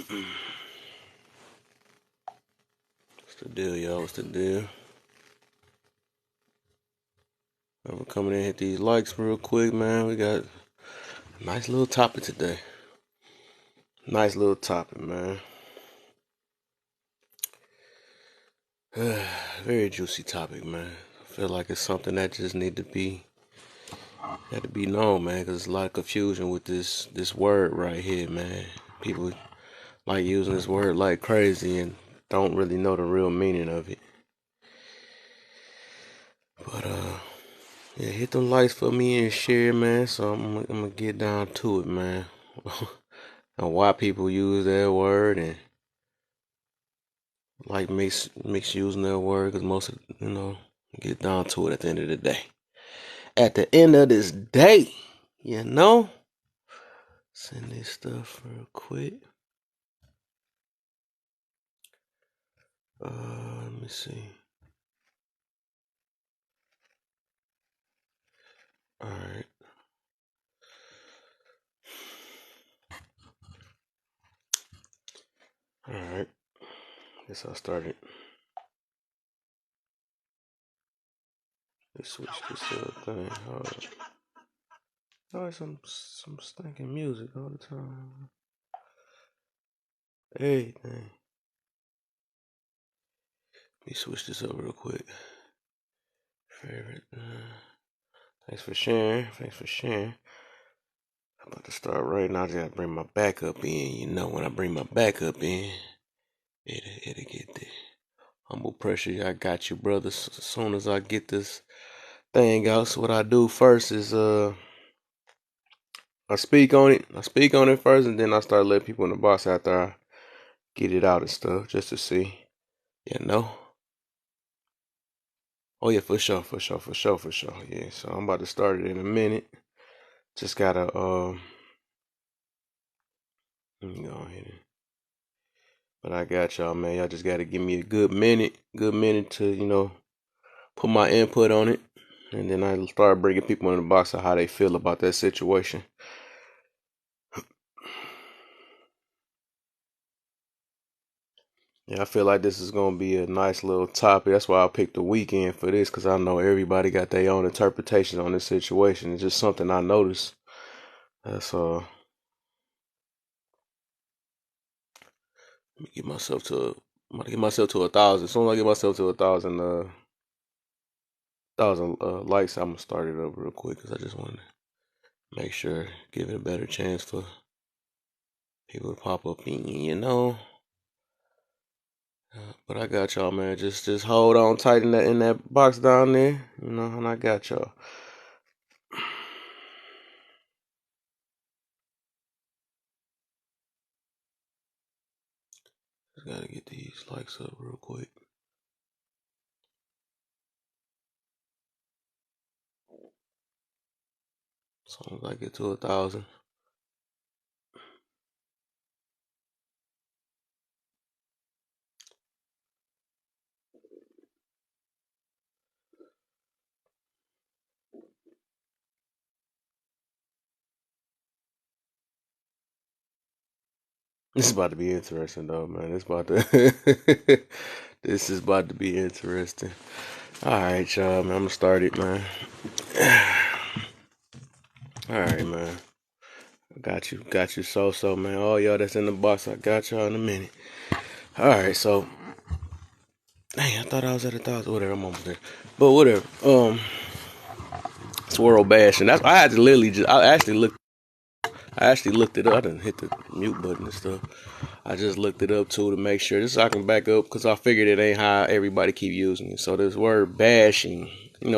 What's the deal, y'all? What's the deal? We're coming in, hit these likes real quick, man. We got a nice little topic today. Nice little topic, man. Very juicy topic, man. I feel like it's something that just had to be known, man, because there's a lot of confusion with this word right here, man. People like using this word like crazy and don't really know the real meaning of it. But yeah, hit them likes for me and share, man. So I'm gonna get down to it, man. And why people use that word and like mix using that word, because most of get down to it at the end of the day. At the end of this day, send this stuff real quick. Let me see. All right. All right. Guess I started. Let's switch this to a thing. Always some stinking music all the time. Hey, dang. Let me switch this up real quick. Favorite. Thanks for sharing. I'm about to start right now. I just gotta bring my backup in. When I bring my backup in, it'll get there. Humble pressure. I got you, brothers. As soon as I get this thing out, so what I do first is I speak on it first, and then I start letting people in the box after I get it out and stuff, just to see. Oh yeah, for sure. Yeah, so I'm about to start it in a minute. Just gotta let me go ahead. But I got y'all, man. Y'all just gotta give me a good minute to put my input on it, and then I start bringing people in the box of how they feel about that situation. Yeah, I feel like this is gonna be a nice little topic. That's why I picked the weekend for this, because I know everybody got their own interpretation on this situation. It's just something I noticed. That's I'm gonna get myself to I'm gonna get myself to 1,000. As soon as I get myself to 1,000 likes, I'm gonna start it up real quick, because I just want to make sure, give it a better chance for people to pop up But I got y'all, man. Just hold on tight in that box down there, and I got y'all. Just gotta get these likes up real quick. As soon as I get to 1,000. This is about to be interesting, though, man. This is about to be interesting. All right, y'all, man. I'm gonna start it, man. All right, man. Got you, so, man. All y'all that's in the box, I got y'all in a minute. All right, so, dang, I thought I was at 1,000. Whatever, I'm almost there. But whatever. Swirl bash, and I had to literally I actually looked it up. I didn't hit the mute button and stuff. I just looked it up too to make sure. Just so I can back up, because I figured it ain't how everybody keep using it. So this word bashing,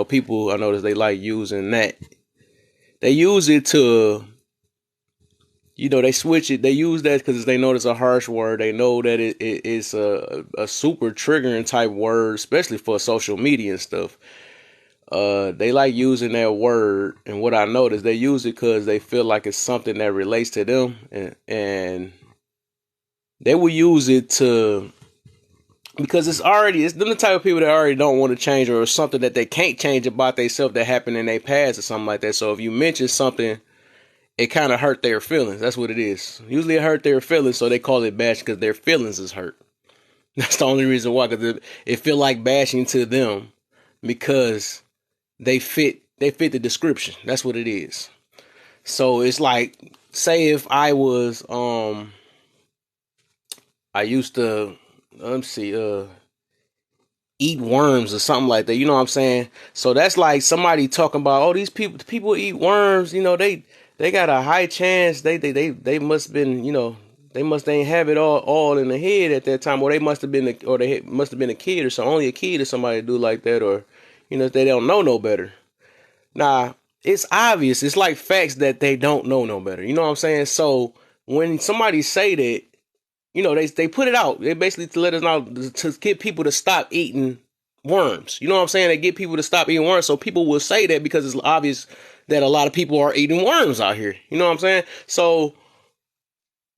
people, I notice they like using that. They use it to, they switch it. They use that because they know it's a harsh word. They know that it's a super triggering type word, especially for social media and stuff. They like using that word, and what I noticed, they use it because they feel like it's something that relates to them, and they will use it because it's them the type of people that already don't want to change, or something that they can't change about themselves that happened in their past or something like that. So if you mention something it kind of hurt their feelings. That's what it is. Usually it hurt their feelings, so they call it bashing because their feelings is hurt. That's the only reason why, because it feel like bashing to them because they fit the description. That's what it is. So it's like, say if I was I used to eat worms or something like that. You know what I'm saying? So that's like somebody talking about, oh, these people eat worms. You know, they got a high chance. They must been, you know, they must ain't have it all in the head at that time, or they must have been a kid or something. Only a kid or somebody do like that, or you know, they don't know no better. Nah, it's obvious. It's like facts that they don't know no better. You know what I'm saying? So when somebody say that, you know, they put it out. They basically to let us know to get people to stop eating worms. You know what I'm saying? They get people to stop eating worms. So people will say that because it's obvious that a lot of people are eating worms out here. You know what I'm saying? So,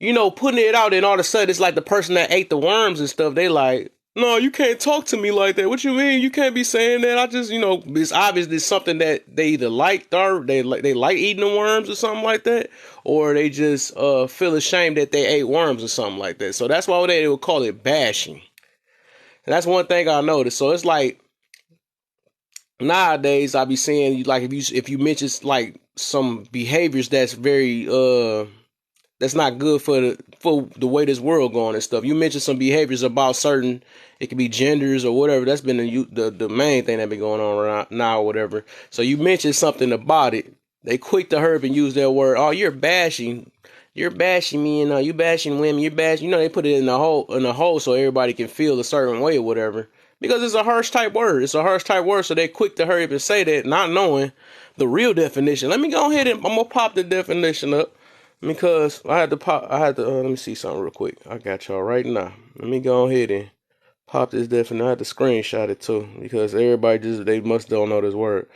you know, putting it out and all of a sudden it's like the person that ate the worms and stuff, they like, no, you can't talk to me like that. What you mean? You can't be saying that. I just, you know, it's obvious it's something that they either liked or they like eating the worms or something like that, or they just feel ashamed that they ate worms or something like that. So that's why they would call it bashing. And that's one thing I noticed. So it's like nowadays I be seeing like if you mention like some behaviors that's very that's not good for the way this world going and stuff. You mentioned some behaviors about certain, it could be genders or whatever. That's been the main thing that been going on right now or whatever. So you mentioned something about it. They quick to hurry up and use that word. Oh, you're bashing me, and you bashing women. You're bashing. You know, they put it in the hole so everybody can feel a certain way or whatever. Because it's a harsh type word. It's a harsh type word, so they quick to hurry up and say that, not knowing the real definition. Let me go ahead and I'm gonna pop the definition up. Because let me see something real quick. I got y'all right now. Let me go ahead and pop this definition. I had to screenshot it too, because everybody they must don't know this word.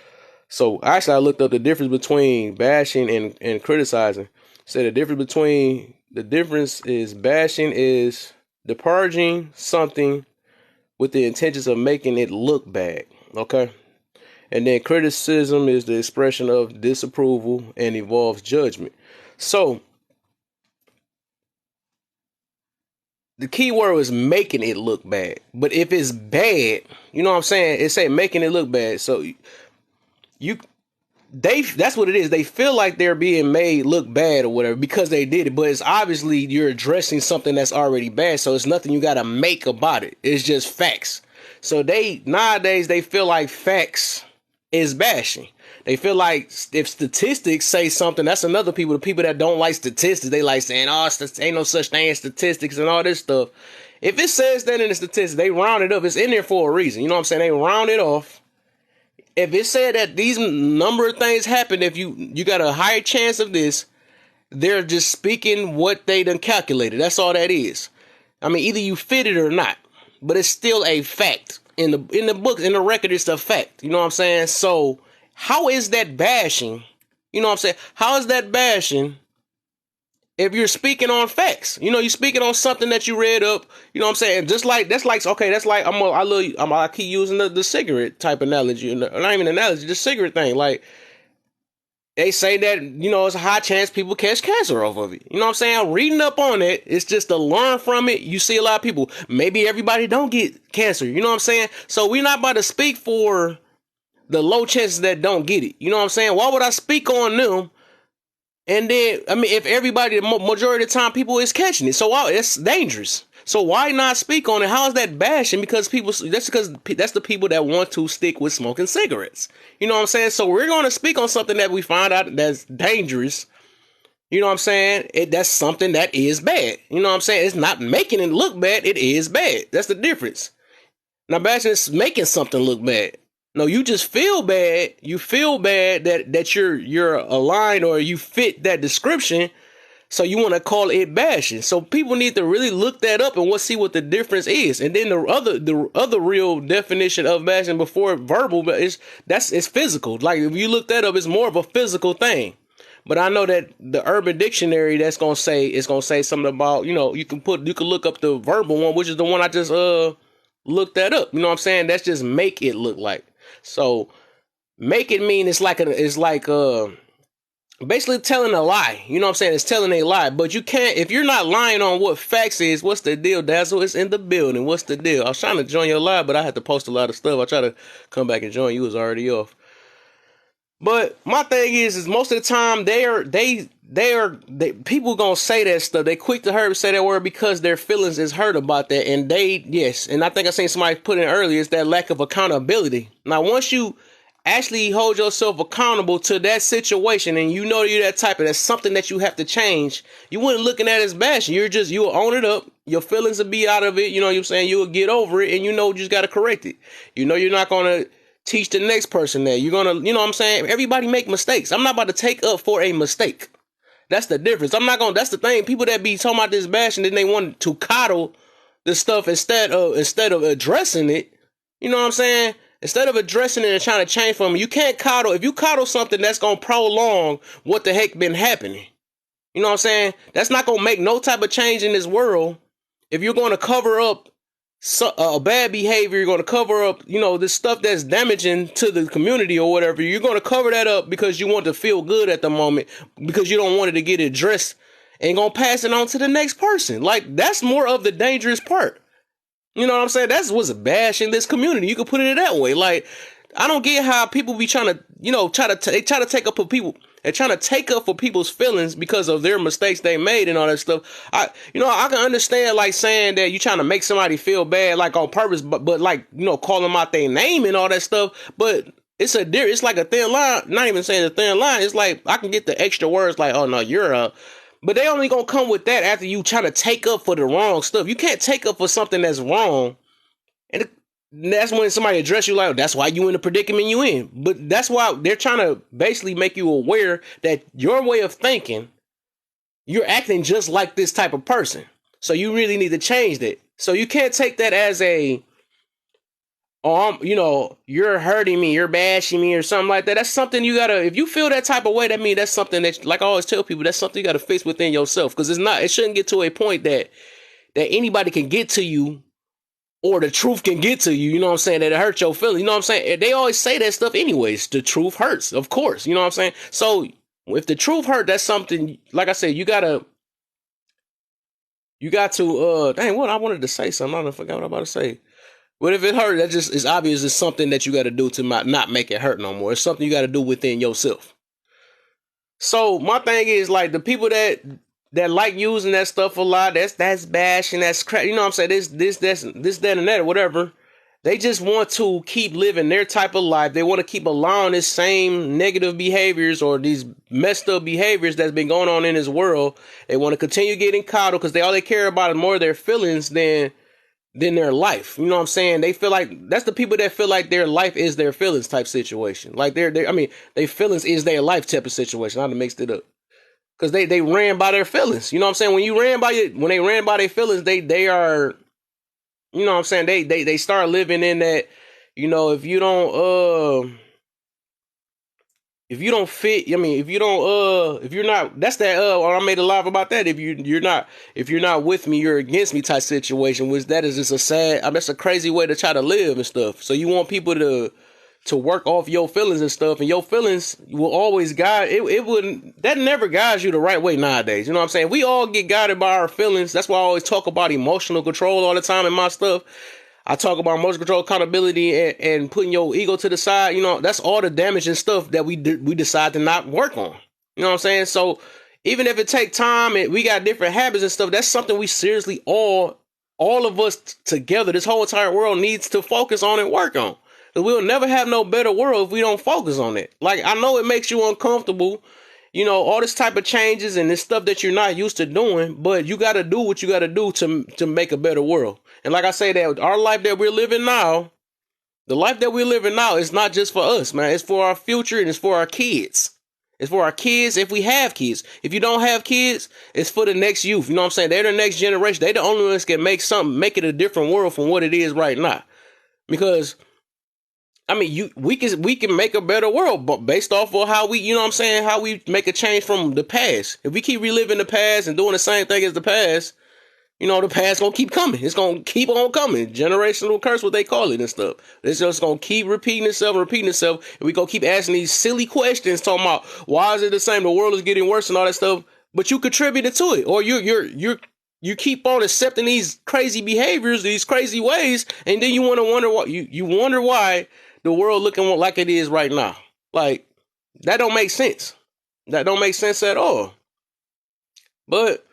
So actually I looked up the difference between bashing and criticizing. So the difference is bashing is disparaging something with the intentions of making it look bad. Okay. And then criticism is the expression of disapproval and involves judgment. So the key word is making it look bad. But if it's bad, you know what I'm saying? It say making it look bad. So that's what it is. They feel like they're being made look bad or whatever because they did it. But it's obviously you're addressing something that's already bad. So it's nothing you got to make about it. It's just facts. So nowadays they feel like facts is bashing. They feel like if statistics say something, that's another people. The people that don't like statistics, they like saying, oh, ain't no such thing as statistics and all this stuff. If it says that in the statistics, they round it up. It's in there for a reason. You know what I'm saying? They round it off. If it said that these number of things happen, if you got a higher chance of this, they're just speaking what they done calculated. That's all that is. I mean, either you fit it or not, but it's still a fact. In the book, in the record, it's a fact. You know what I'm saying? So how is that bashing? You know what I'm saying? How is that bashing if you're speaking on facts? You know, you're speaking on something that you read up. You know what I'm saying? Just like that's like I keep using the cigarette type analogy. Not even analogy, the cigarette thing. Like they say that, you know, it's a high chance people catch cancer off of it. You know what I'm saying? Reading up on it, it's just to learn from it. You see a lot of people, maybe everybody don't get cancer. You know what I'm saying? So we're not about to speak for the low chances that don't get it. You know what I'm saying? Why would I speak on them? And then, I mean, if everybody, the majority of the time, people is catching it. So it's dangerous. So why not speak on it? How is that bashing? Because that's the people that want to stick with smoking cigarettes. You know what I'm saying? So we're going to speak on something that we find out that's dangerous. You know what I'm saying? That's something that is bad. You know what I'm saying? It's not making it look bad. It is bad. That's the difference. Now, bashing is making something look bad. No, you just feel bad. You feel bad that you're aligned or you fit that description. So you want to call it bashing. So people need to really look that up and see what the difference is. And then the other real definition of bashing before verbal is it's physical. Like if you look that up, it's more of a physical thing. But I know that the Urban Dictionary it's gonna say something about, you know, you can look up the verbal one, which is the one I just looked that up. You know what I'm saying? That's just make it look like. So make it mean it's like basically telling a lie. You know what I'm saying? It's telling a lie. But you can't, if you're not lying on what facts is, what's the deal, Dazzle? It's in the building. What's the deal? I was trying to join your live, but I had to post a lot of stuff. I try to come back and join. You was already off. But my thing is most of the time people gonna say that stuff. They quick to hurt and say that word because their feelings is hurt about that. And and I think I seen somebody put in earlier, it's that lack of accountability. Now, once you actually hold yourself accountable to that situation and you know you're that type of, that's something that you have to change, you wouldn't looking at it as bashing. You'll own it up. Your feelings will be out of it. You know what I'm saying? You'll get over it and you know you just got to correct it. You know you're not going to teach the next person that. You're going to, you know what I'm saying? Everybody make mistakes. I'm not about to take up for a mistake. That's the difference. That's the thing. People that be talking about this bashing, then they want to coddle the stuff instead of addressing it. You know what I'm saying? Instead of addressing it and trying to change from it, you can't coddle. If you coddle something, that's going to prolong what the heck been happening. You know what I'm saying? That's not going to make no type of change in this world. If you're going to cover up bad behavior, you're going to cover up, this stuff that's damaging to the community or whatever. You're going to cover that up because you want to feel good at the moment, because you don't want it to get addressed, and going to pass it on to the next person. Like, that's more of the dangerous part. You know what I'm saying? That's what's bashing this community. You can put it that way. Like, I don't get how people be trying to, they try to take up for people. They're trying to take up for people's feelings because of their mistakes they made and all that stuff. I can understand, like, saying that you're trying to make somebody feel bad, like, on purpose, but like, calling them out their name and all that stuff. But it's like a thin line. Not even saying a thin line. It's like, I can get the extra words like, oh no, but they only gonna come with that after you try to take up for the wrong stuff. You can't take up for something that's wrong. And that's when somebody address you like, that's why you in the predicament you in. But that's why they're trying to basically make you aware that your way of thinking, you're acting just like this type of person. So you really need to change that. So you can't take that as you're hurting me, you're bashing me or something like that. That's something you gotta, if you feel that type of way, that means that's something that, like I always tell people, that's something you gotta fix within yourself. Because it shouldn't get to a point that anybody can get to you, or the truth can get to you, you know what I'm saying, that it hurts your feelings. You know what I'm saying? They always say that stuff anyways. The truth hurts, of course. You know what I'm saying? So if the truth hurt, that's something, like I said, you got to, dang, what I wanted to say something. I forgot what I'm about to say. But if it hurt, that just is obvious. It's something that you got to do to not make it hurt no more. It's something you got to do within yourself. So my thing is, like, the people that like using that stuff a lot, that's bashing, that's crap. You know what I'm saying? This, that, and that, or whatever. They just want to keep living their type of life. They want to keep allowing this same negative behaviors or these messed up behaviors that's been going on in this world. They want to continue getting coddled because all they care about is more of their feelings than their life. You know what I'm saying? They feel like, that's the people that feel like their life is their feelings type situation. Like their feelings is their life type of situation. I done mixed it up. Because they ran by their feelings. You know what I'm saying? When they ran by their feelings, they are, you know what I'm saying? They start living in that, if you don't fit, if you're not, that's that, or I made a live about that. If you're not with me, you're against me type situation, which that is just that's a crazy way to try to live and stuff. So you want people to work off your feelings and stuff, and your feelings will always guide that never guides you the right way nowadays. You know what I'm saying? We all get guided by our feelings. That's why I always talk about emotional control all the time in my stuff. I talk about emotional control, accountability, and putting your ego to the side. That's all the damaging stuff that we decide to not work on. You know what I'm saying? So even if it take time and we got different habits and stuff, that's something we seriously all of us together, this whole entire world needs to focus on and work on. Because we'll never have no better world if we don't focus on it. Like, I know it makes you uncomfortable, all this type of changes and this stuff that you're not used to doing, but you got to do what you got to do to make a better world. And like I say, that our life that we're living now, the life that we're living now is not just for us, man. It's for our future and it's for our kids. It's for our kids if we have kids. If you don't have kids, it's for the next youth. You know what I'm saying? They're the next generation. They're the only ones that can make it a different world from what it is right now. Because we can make a better world, but based off of how we, how we make a change from the past. If we keep reliving the past and doing the same thing as the past, the past gonna keep coming. It's gonna keep on coming. Generational curse, what they call it and stuff. It's just gonna keep repeating itself, and we gonna keep asking these silly questions, talking about why is it the same? The world is getting worse and all that stuff. But you contributed to it, or you keep on accepting these crazy behaviors, these crazy ways, and then you wonder why you wonder why the world looking like it is right now. Like, that don't make sense. That don't make sense at all. But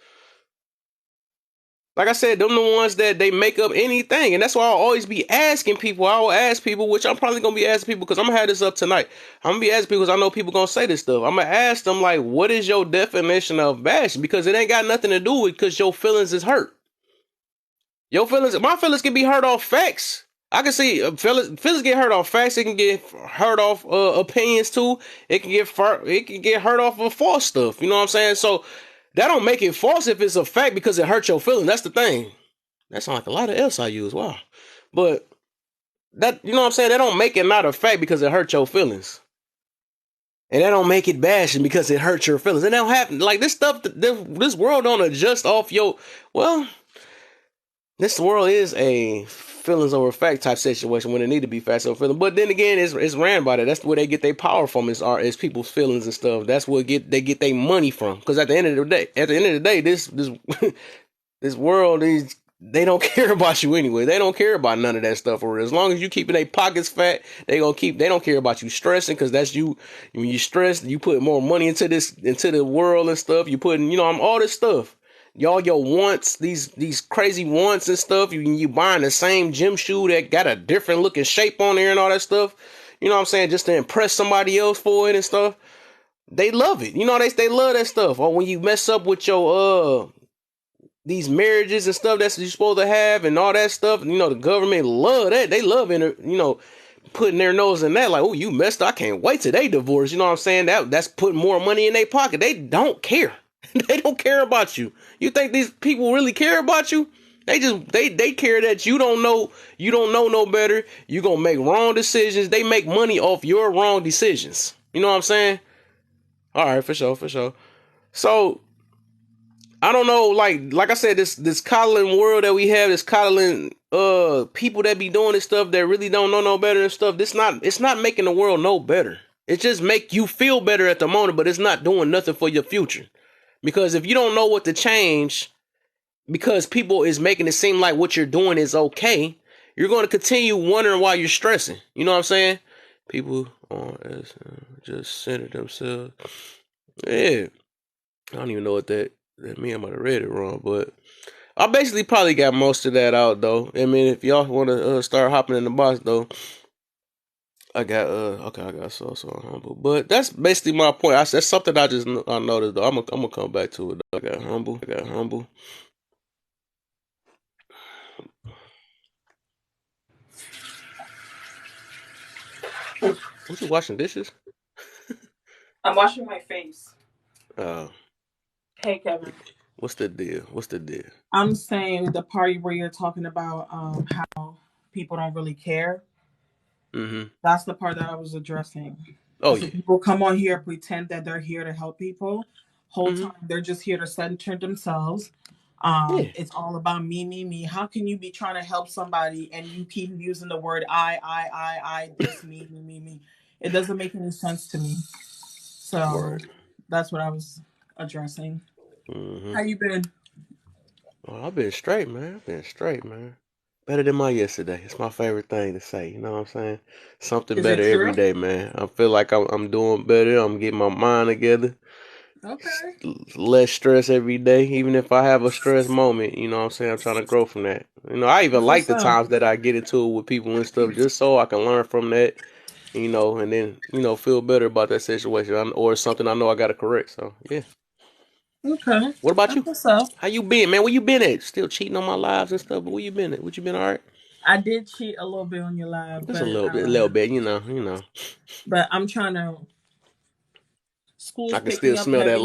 like I said, them the ones that they make up anything. And that's why I'll always be asking people. I will ask people, which I'm probably going to be asking people because I'm going to have this up tonight. I'm going to be asking people because I know people going to say this stuff. I'm going to ask them, like, what is your definition of bashing? Because it ain't got nothing to do with because your feelings is hurt. My feelings can be hurt off facts. I can see feelings get hurt off facts. It can get hurt off opinions too. It can get hurt off of false stuff. You know what I'm saying? So that don't make it false if it's a fact because it hurts your feelings. That's the thing. That sounds like a lot of else I use. Wow. But that, you know what I'm saying? That don't make it not a fact because it hurts your feelings. And that don't make it bashing because it hurts your feelings. And that don't happen. Like, this stuff, this world don't adjust off your, well, this world is a feelings over fact type situation when it need to be facts over feelings. But then again, it's ran by that. That's where they get their power from, is people's feelings and stuff. That's where they get their money from. Because at the end of the day, this this world is, they don't care about you anyway. They don't care about none of that stuff. Or as long as you keeping their pockets fat, they don't care about you stressing, because that's you. When you stress, you put more money into the world and stuff. You putting, all this stuff. Y'all, your wants, these crazy wants and stuff. You buying the same gym shoe that got a different looking shape on there and all that stuff. You know what I'm saying? Just to impress somebody else for it and stuff. They love it. They love that stuff. Or when you mess up with your these marriages and stuff that's you're supposed to have and all that stuff. The government love that. They love putting their nose in that. Like, oh, you messed up. I can't wait till they divorce. You know what I'm saying? That's putting more money in their pocket. They don't care. They don't care about you. You think these people really care about you? They care that you don't know no better. You gonna make wrong decisions. They make money off your wrong decisions. You know what I'm saying? All right, for sure. So I don't know, like I said, this coddling world that we have, this coddling people that be doing this stuff that really don't know no better and stuff. It's not making the world no better. It just make you feel better at the moment, but it's not doing nothing for your future. Because if you don't know what to change, because people is making it seem like what you're doing is okay, you're going to continue wondering why you're stressing. You know what I'm saying? People just center themselves. Yeah. I don't even know what that mean. I might have read it wrong, but I basically probably got most of that out, though. I mean, if y'all want to start hopping in the box, though, I got so humble, but that's basically my point. That's something I noticed, though. I'm gonna come back to it, though. I got humble. What, you washing dishes? I'm washing my face. Oh. Hey, Kevin. What's the deal? I'm saying the part where you're talking about how people don't really care. Mm-hmm. That's the part that I was addressing. Oh, yeah. yeah. People come on here, pretend that they're here to help people. Whole time they're just here to center themselves. Yeah. It's all about me. How can you be trying to help somebody and you keep using the word I, this, me? It doesn't make any sense to me. So Word. That's what I was addressing. Mm-hmm. How you been? Oh, I've been straight, man. Better than my yesterday. It's my favorite thing to say. You know what I'm saying? Something Is it better every true? day, man. I feel like I'm doing better. I'm getting my mind together. Okay. Less stress every day. Even if I have a stress moment, you know what I'm saying? I'm trying to grow from that. I even That's like what's the up. times that I get into it with people and stuff just so I can learn from that, and then, feel better about that situation or something I know I got to correct. So, yeah. Okay. What about That's you? what's up. How you been, man? Where you been at? Still cheating on my lives and stuff, but where you been at? What you been all right? I did cheat a little bit on your live, Just a little bit, but I'm trying to. School's I can still picking up smell that heavy.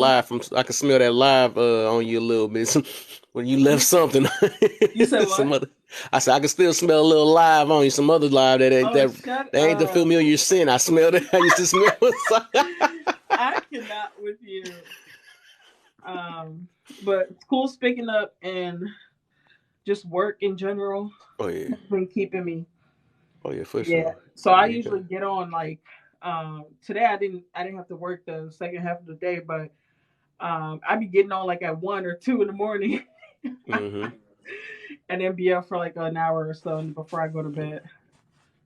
live on you a little bit when you left something. You said what? I said I can still smell a little live on you. Some other live that Shut ain't the up. familiar scent. I smelled it. I used to smell I cannot with you. But school's picking up and just work in general Oh yeah. has been keeping me. Oh yeah, for Yeah. sure. So I Yeah, you got. usually get on like today I didn't have to work the second half of the day, but I be getting on like at 1 or 2 in the morning Mm-hmm. and then be up for like an hour or so before I go to bed.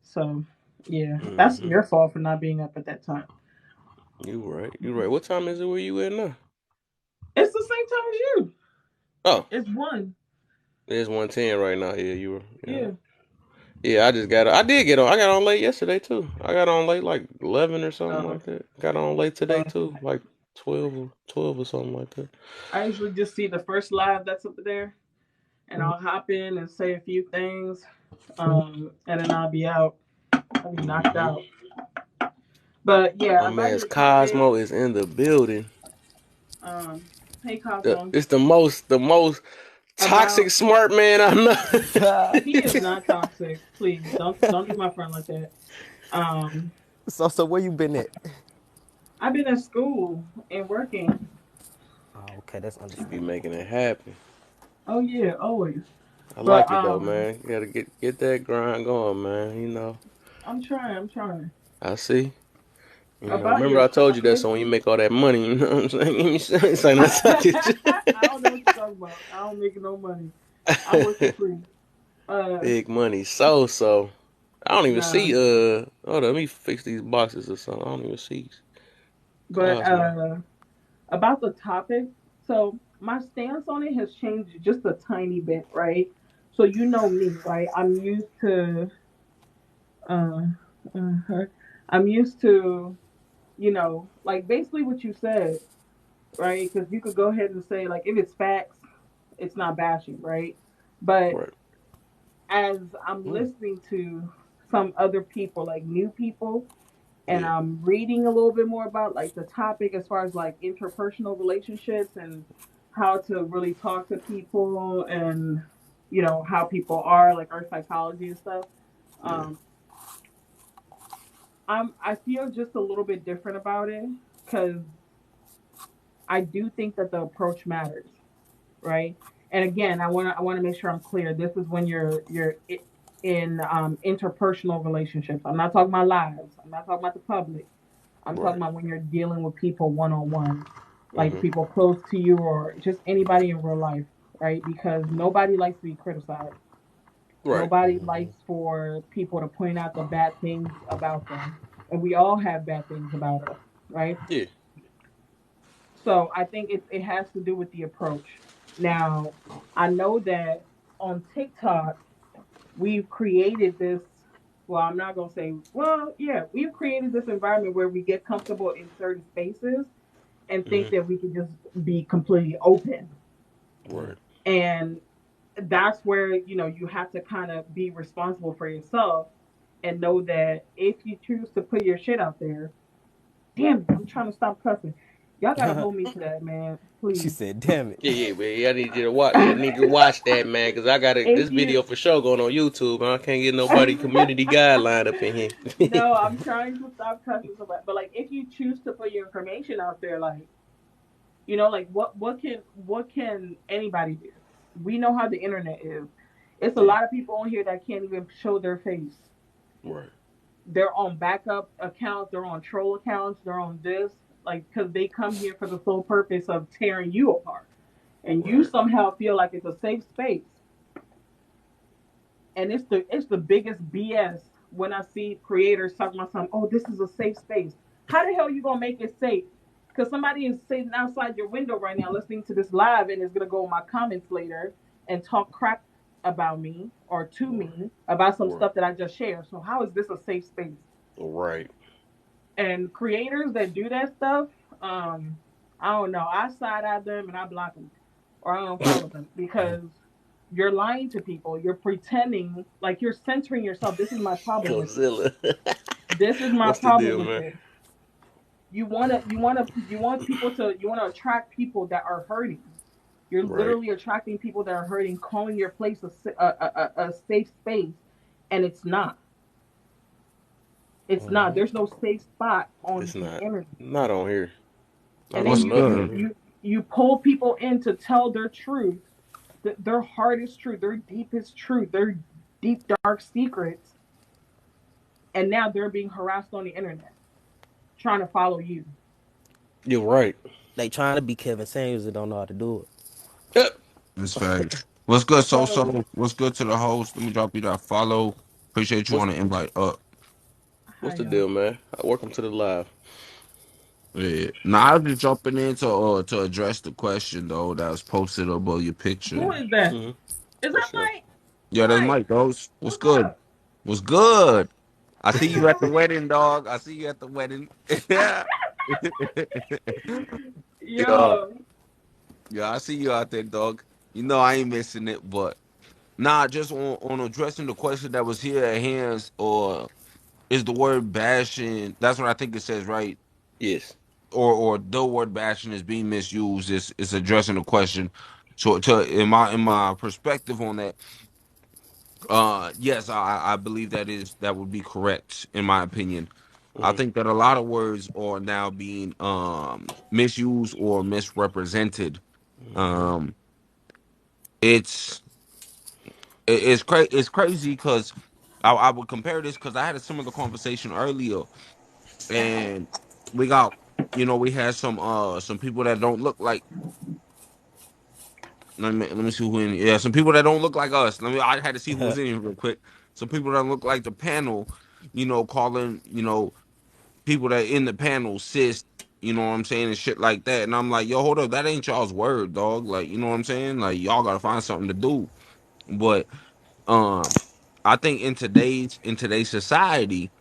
So yeah, that's Mm-hmm. your fault for not being up at that time. You right. You right. What time is it where you at now? It's the same time as you. Oh, It's one. it's 1:10 right now. Yeah, you were. Yeah. Yeah. Yeah, I just got. I did get on. I got on late yesterday too. I got on late like 11 or something Uh, like that. Got on late today uh, too, like 12 or something like that. I usually just see the first live that's up there, and I'll hop in and say a few things, and then I'll be out. I'll be knocked Mm-hmm. out. But yeah, My about man's your topic, Cosmo is in the building. um, hey Cosmo, It's the most toxic about smart man I know. he is not toxic. Please don't do my friend like that. Um, So where you been at? I've been at school and working. Oh, okay, that's She be understandable. making it happen. Oh yeah, always. I But like it though, man. You gotta get that grind going, man. I'm trying. I'm trying. I see. About Remember your I told you that. topic. So when you make all that money, you know what I'm saying? Say no talking I don't know what you're talking about. I don't make no money. I'm working shit. free. Uh, Big money. So. I don't even nah. see. Hold on. Let me fix these boxes or something. I don't even see But Cosmo. about the topic, so my stance on it has changed just a tiny bit, right? So you know me, right? Uh, uh I'm used to, like basically what you said, right? Because you could go ahead and say like if it's facts, it's not bashing, right? But Right. as I'm listening to some other people, like new people, and Yeah. I'm reading a little bit more about like the topic as far as like interpersonal relationships and how to really talk to people and how people are like our psychology and stuff. Yeah. Um, I feel just a little bit different about it because I do think that the approach matters, right? And again, I want to make sure I'm clear. This is when you're in interpersonal relationships. I'm not talking about lives. I'm not talking about the public. I'm talking Right. about when you're dealing with people one on one, like Mhm. people close to you or just anybody in real life, right? Because nobody likes to be criticized. Right. Nobody likes for people to point out the bad things about them. And we all have bad things about us, right? Yeah. So I think it has to do with the approach. Now, I know that on TikTok, we've created this. Well, I'm not going to say, well, yeah, we've created this environment where we get comfortable in certain spaces and think Mhm. that we can just be completely open. Right. And that's where, you have to kind of be responsible for yourself and know that if you choose to put your shit out there, damn it, I'm trying to stop cussing. Y'all got to hold me to that, man. She Please. said, "Damn it." Yeah, yeah, man. I need you to watch. I need you to watch that, man, because I got If this you video for sure going on YouTube, and I can't get nobody community guideline up in here. no, I'm trying to stop cussing so bad. But like, if you choose to put your information out there, like, like what can anybody do? We know how the internet is. It's a Yeah. lot of people on here that can't even show their face. Right. They're on backup accounts. They're on troll accounts. They're on this, like, because they come here for the sole purpose of tearing you apart, and you Right. somehow feel like it's a safe space. And it's the biggest BS when I see creators talking about something. Oh, this is a safe space. How the hell are you gonna make it safe? Because somebody is sitting outside your window right now listening to this live and is gonna go in my comments later and talk crap about me or to Right. me about some Right. stuff that I just shared. So how is this a safe space? Right. And creators that do that stuff, um, I don't know. I side eye them and I block them, or I don't follow them because you're lying to people. You're pretending like you're censoring yourself. This is my problem with it. Godzilla. This is my What's the problem deal, with man? it. You want to attract people that are hurting. You're Right. literally attracting people that are hurting, calling your place a safe space, and it's not. It's not. There's no safe spot on It's the not. internet. Not on here. And Not then What's on you nothing you on good? here. you you pull people in to tell their truth, their hardest truth, their deepest truth, their deep dark secrets, and now they're being harassed on the internet trying to follow you. You're right. They trying to be Kevin Samuels and don't know how to do Yep. That's facts. What's good, so So, so? What's good to the host? Let me drop you that follow. Appreciate you What's on the invite up. what's hi the y'all. deal, man? Welcome to the live. Yeah. Now I was just jumping in to address the question though that was posted above your Who picture. is that? Mm-hmm. Is For that sure. Mike? Yeah, that's Mike, Mike, those. What's what's good? up? What's What's up? good? I How see you you at the doing? wedding, dog. I see you at the wedding. Yeah. Yeah. Yo, Yeah, I see you out there, dog. You know I ain't missing it, but nah, just on addressing the question that was here at hands, or is the word bashing? That's what I think it says, right? Yes. Or the word bashing is being misused. Is addressing the question. So, to in my perspective on that, yes, I believe that would be correct in my opinion. I Mm-hmm. think that a lot of words are now being misused or misrepresented. Mm-hmm. Um, it's it's crazy because I would compare this because I had a similar conversation earlier, and we got we had some people that don't look like, let me see who in, yeah, some people that don't look like us. I had to see who was it. in here real quick. Some people that look like the panel, calling people that in the panel cis, you know what I'm saying, and shit like that. And I'm like, yo, hold up, that ain't y'all's word, dog. Like, you know what I'm saying? Like, y'all gotta find something to do. But um I think in today's society,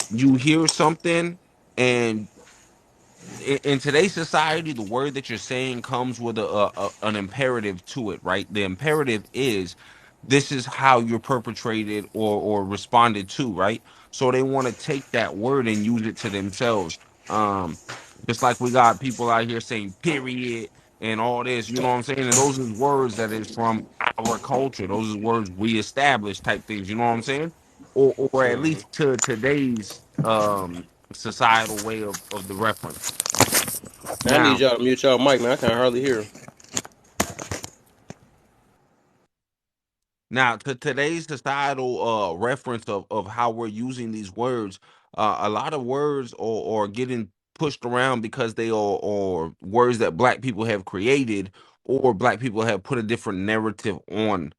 you hear something, and in today's society, the word that you're saying comes with an imperative to it, right? The imperative is this is how you're perpetrated or responded to, right? So they want to take that word and use it to themselves. Um, just like we got people out here saying period and all this, you know what I'm saying? And those are words that is from our culture. Those are words we established type things, you know what I'm saying? Or at Mm-hmm. least to today's societal way of the reference. I need Now, y'all to mute y'all mic, man. I can't hardly hear him. now, to today's societal reference of how we're using these words, a lot of words are getting pushed around because they are words that black people have created or black people have put a different narrative on.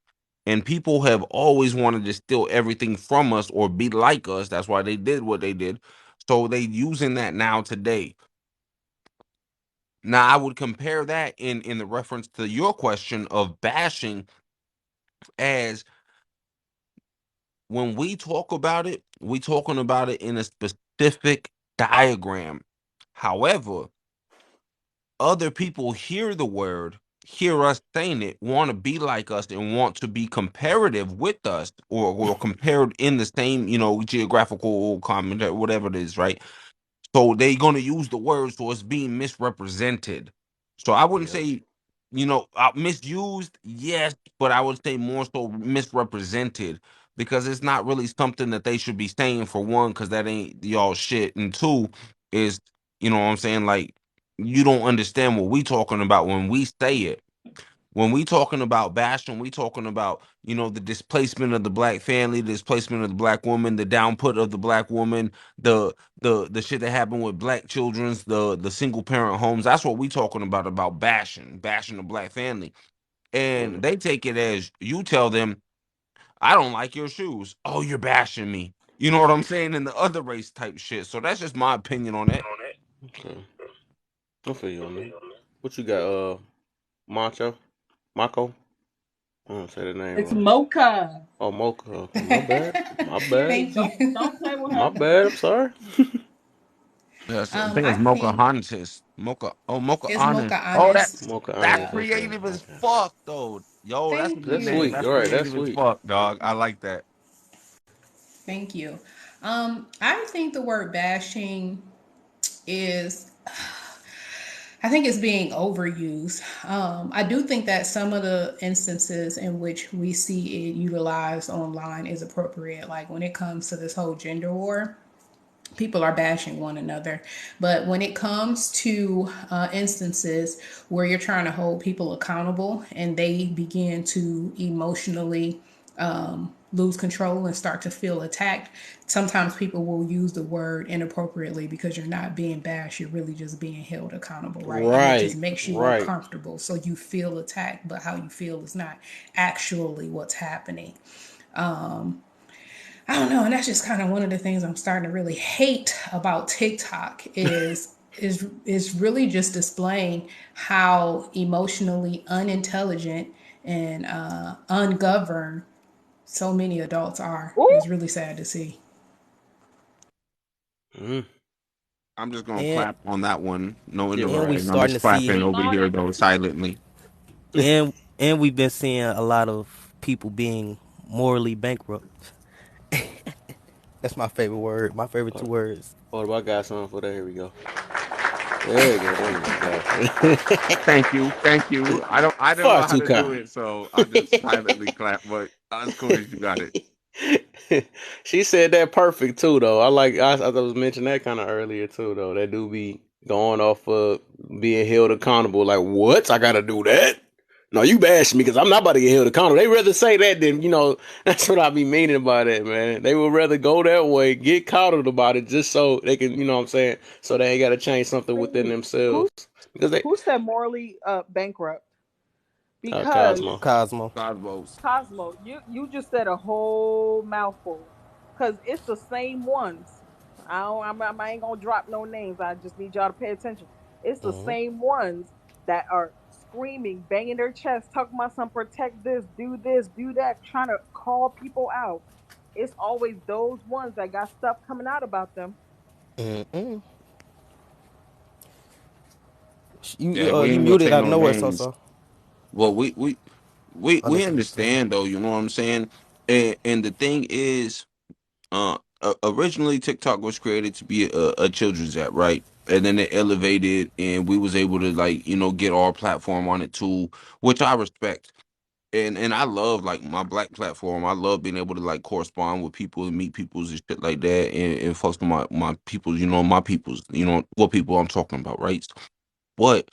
And people have always wanted to steal everything from us or be like us. That's why they did what they did. So they using that now today. Now I would compare that in the reference to your question of bashing as when we talk about it, we talking about it in a specific diagram. However, other people hear the word, hear us saying it, want to be like us and want to be comparative with us or compared in the same, geographical comment or whatever it is, right? So they gonna use the word, so it's being misrepresented. So I wouldn't Yep. say, misused, yes, but I would say more so misrepresented because it's not really something that they should be saying for one, because that ain't y'all shit, and two is, what I'm saying, like you don't understand what we talking about when we say it. When we talking about bashing, we talking about, the displacement of the black family, the displacement of the black woman, the downput of the black woman, the shit that happened with black children's, the single parent homes. That's what we talking about bashing the black family. And Mm-hmm. they take it as you tell them, I don't like your shoes. Oh, you're bashing me. You know what I'm saying? And the other race type shit. So that's just my opinion on that. Okay. I feel you on that. What you got, Macho? Mako? I don't say the name it's right. Mocha. Oh, Mocha. Okay, my bad. My bad. Thank you. Don't play with My her. bad. I'm sorry. Yes, I think I it's Mocha think Hontis. Mocha it's Honest. Mocha Oh, Honest. Mocha that's Yeah. honest. Okay. creative as Okay. fuck, though. Yo, that's a Thank good That's name. you. sweet. That's All right. That's creative as sweet. fuck, dog. I like that. Thank you. I think the word bashing is I think it's being overused. I do think that some of the instances in which we see it utilized online is appropriate. Like when it comes to this whole gender war, people are bashing one another. But when it comes to instances where you're trying to hold people accountable and they begin to emotionally lose control and start to feel attacked, sometimes people will use the word inappropriately because you're not being bashed, you're really just being held accountable, right? And it just Right, makes you right. uncomfortable. So you feel attacked, but how you feel is not actually what's happening. I don't know, and that's just kind of one of the things I'm starting to really hate about TikTok is really just displaying how emotionally unintelligent and ungoverned so many adults are. Ooh, It's really sad to see. Mm. I'm just gonna And clap on that one. No Yeah, and we right. interrupting. I'm starting just to clapping see speak over on here it. though silently. and we've been seeing a lot of people being morally bankrupt. That's my favorite word. My favorite two Hold words. hold up, I got something for that. Here we go. There you go. There you Thank you, thank you. I don't Far know how too to do kind. it, so I just silently clap. But as cool as you got it. She said that perfect too, though. I was mentioning that kind of earlier too, though. That do be going off of being held accountable. Like, what? I gotta do that? No, you bash me because I'm not about to get held accountable. They rather say that than That's what I be meaning by that, man. They would rather go that way, get coddled about it, just so they can, what I'm saying, so they ain't got to change something within Wait, themselves who because they. who said morally bankrupt? Because Cosmo. Cosmo. Cosmos. Cosmo, you just said a whole mouthful. Cause it's the same ones. I ain't gonna drop no names. I just need y'all to pay attention. It's the Hmm. same ones that are screaming, banging their chest, talking about some protect this, do that, trying to call people out. It's always those ones that got stuff coming out about them. Mm-mm. Yeah, we You ain't gonna muted say out of no nowhere, names. so Well, we unless you can tell. understand though. You know what I'm saying? And the thing is, originally TikTok was created to be a children's app, right? And then it elevated, and we was able to like get our platform on it too, which I respect. And I love like my black platform. I love being able to like correspond with people and meet peoples and shit like that, and fuck with my peoples, my peoples, what people I'm talking about, right? But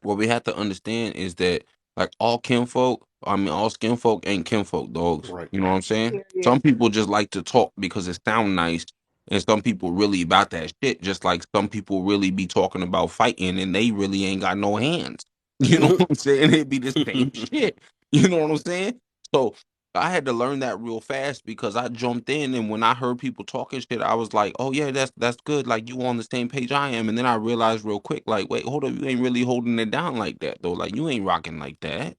what we have to understand is that like all kinfolk, I mean all skin folk ain't kinfolk dogs. Right. You know what I'm saying? Period. Some people just like to talk because it sound nice, and some people really about that shit. Just like some people really be talking about fighting, and they really ain't got no hands. You know what I'm saying? It'd be the same shit. You know what I'm saying? So I had to learn that real fast because I jumped in, and when I heard people talking shit, I was like, "Oh yeah, that's good. Like you on the same page I am." And then I realized real quick, like, "Wait, hold up, you ain't really holding it down like that though. Like you ain't rocking like that."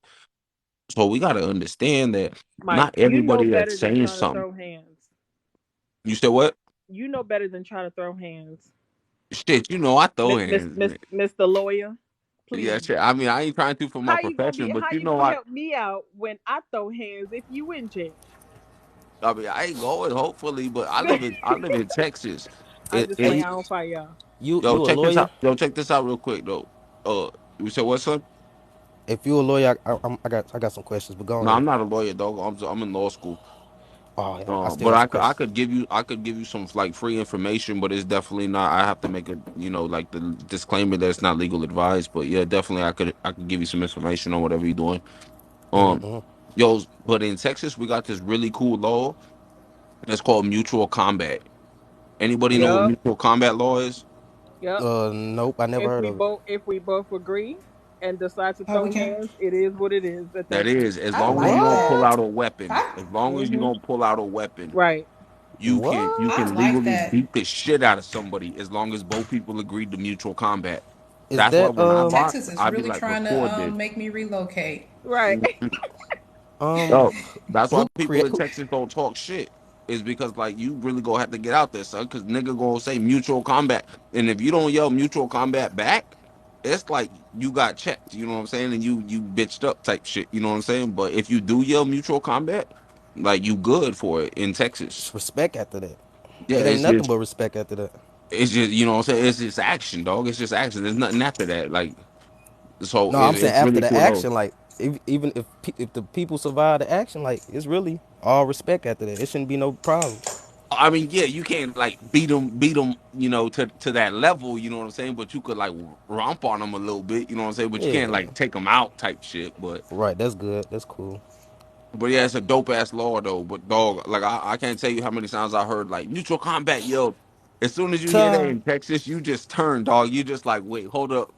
So we got to understand that Mike, not you know everybody that's better than saying trying to something. throw hands. You said what? You know better than trying to throw hands. Shit, I throw hands. Mr. Lawyer, Yeah, please. shit. I mean, I ain't trying to for my profession, but How you gonna help me out when I throw hands if you in jail? I mean, I ain't going hopefully, but I live in Texas. I'm It, just Hey, playing. it, I don't fight y'all. yo, you a check this lawyer? out. Yo, check this out real quick though. You said what, son? If you a lawyer, I got some questions, but go No, ahead. I'm not a lawyer, dog. I'm in law school. Oh, yeah, I still But got I some could I questions. could give you some like free information, but it's definitely not. I have to make a like the disclaimer that it's not legal advice. But yeah, definitely I could give you some information on whatever you're doing. Um, yo, but in Texas we got this really cool law that's called mutual combat. Anybody know what Yup, mutual combat law is? yup. Nope, I never heard of it. If we both agree and decide to Oh, we throw can. hands, it is what it is at That that point. is, as I long as you like don't pull that. What? out a weapon. I As long as you Hmm. don't pull out a weapon, Right. you What? I can like legally that. beat the shit out of somebody as long as both people agreed to mutual combat. Is That's why that when I box, Texas is I'd be really like, trying record to this. make me relocate. Right. Yo, that's why who people create in who? Texas don't talk shit. Is because like you really gonna have to get out there, son. Because nigga gonna say mutual combat, and if you don't yell mutual combat back, it's like you got checked. You know what I'm saying? And you bitched up type shit. You know what I'm saying? But if you do yell mutual combat, like you good for it in Texas. It's respect after that. Yeah, It ain't nothing but respect after that. it's just what I'm saying. It's just action, dog. It's just action. There's nothing after that. Like so, No, I'm saying it's after really the cool though. action, like even if the people survive the action, like it's really all respect after that. It shouldn't be no problem. I mean, yeah, you can't like beat them, to that level. You know what I'm saying? But you could like romp on them a little bit. You know what I'm saying? But you can't Yeah. like take them out type shit. Right. That's good. That's cool. Yeah, it's a dope ass law though. But dog, like I can't tell you how many times I heard like mutual combat yelled. As soon as you hear that Ta. in Texas, you just turn, dog. You just like, wait, hold up.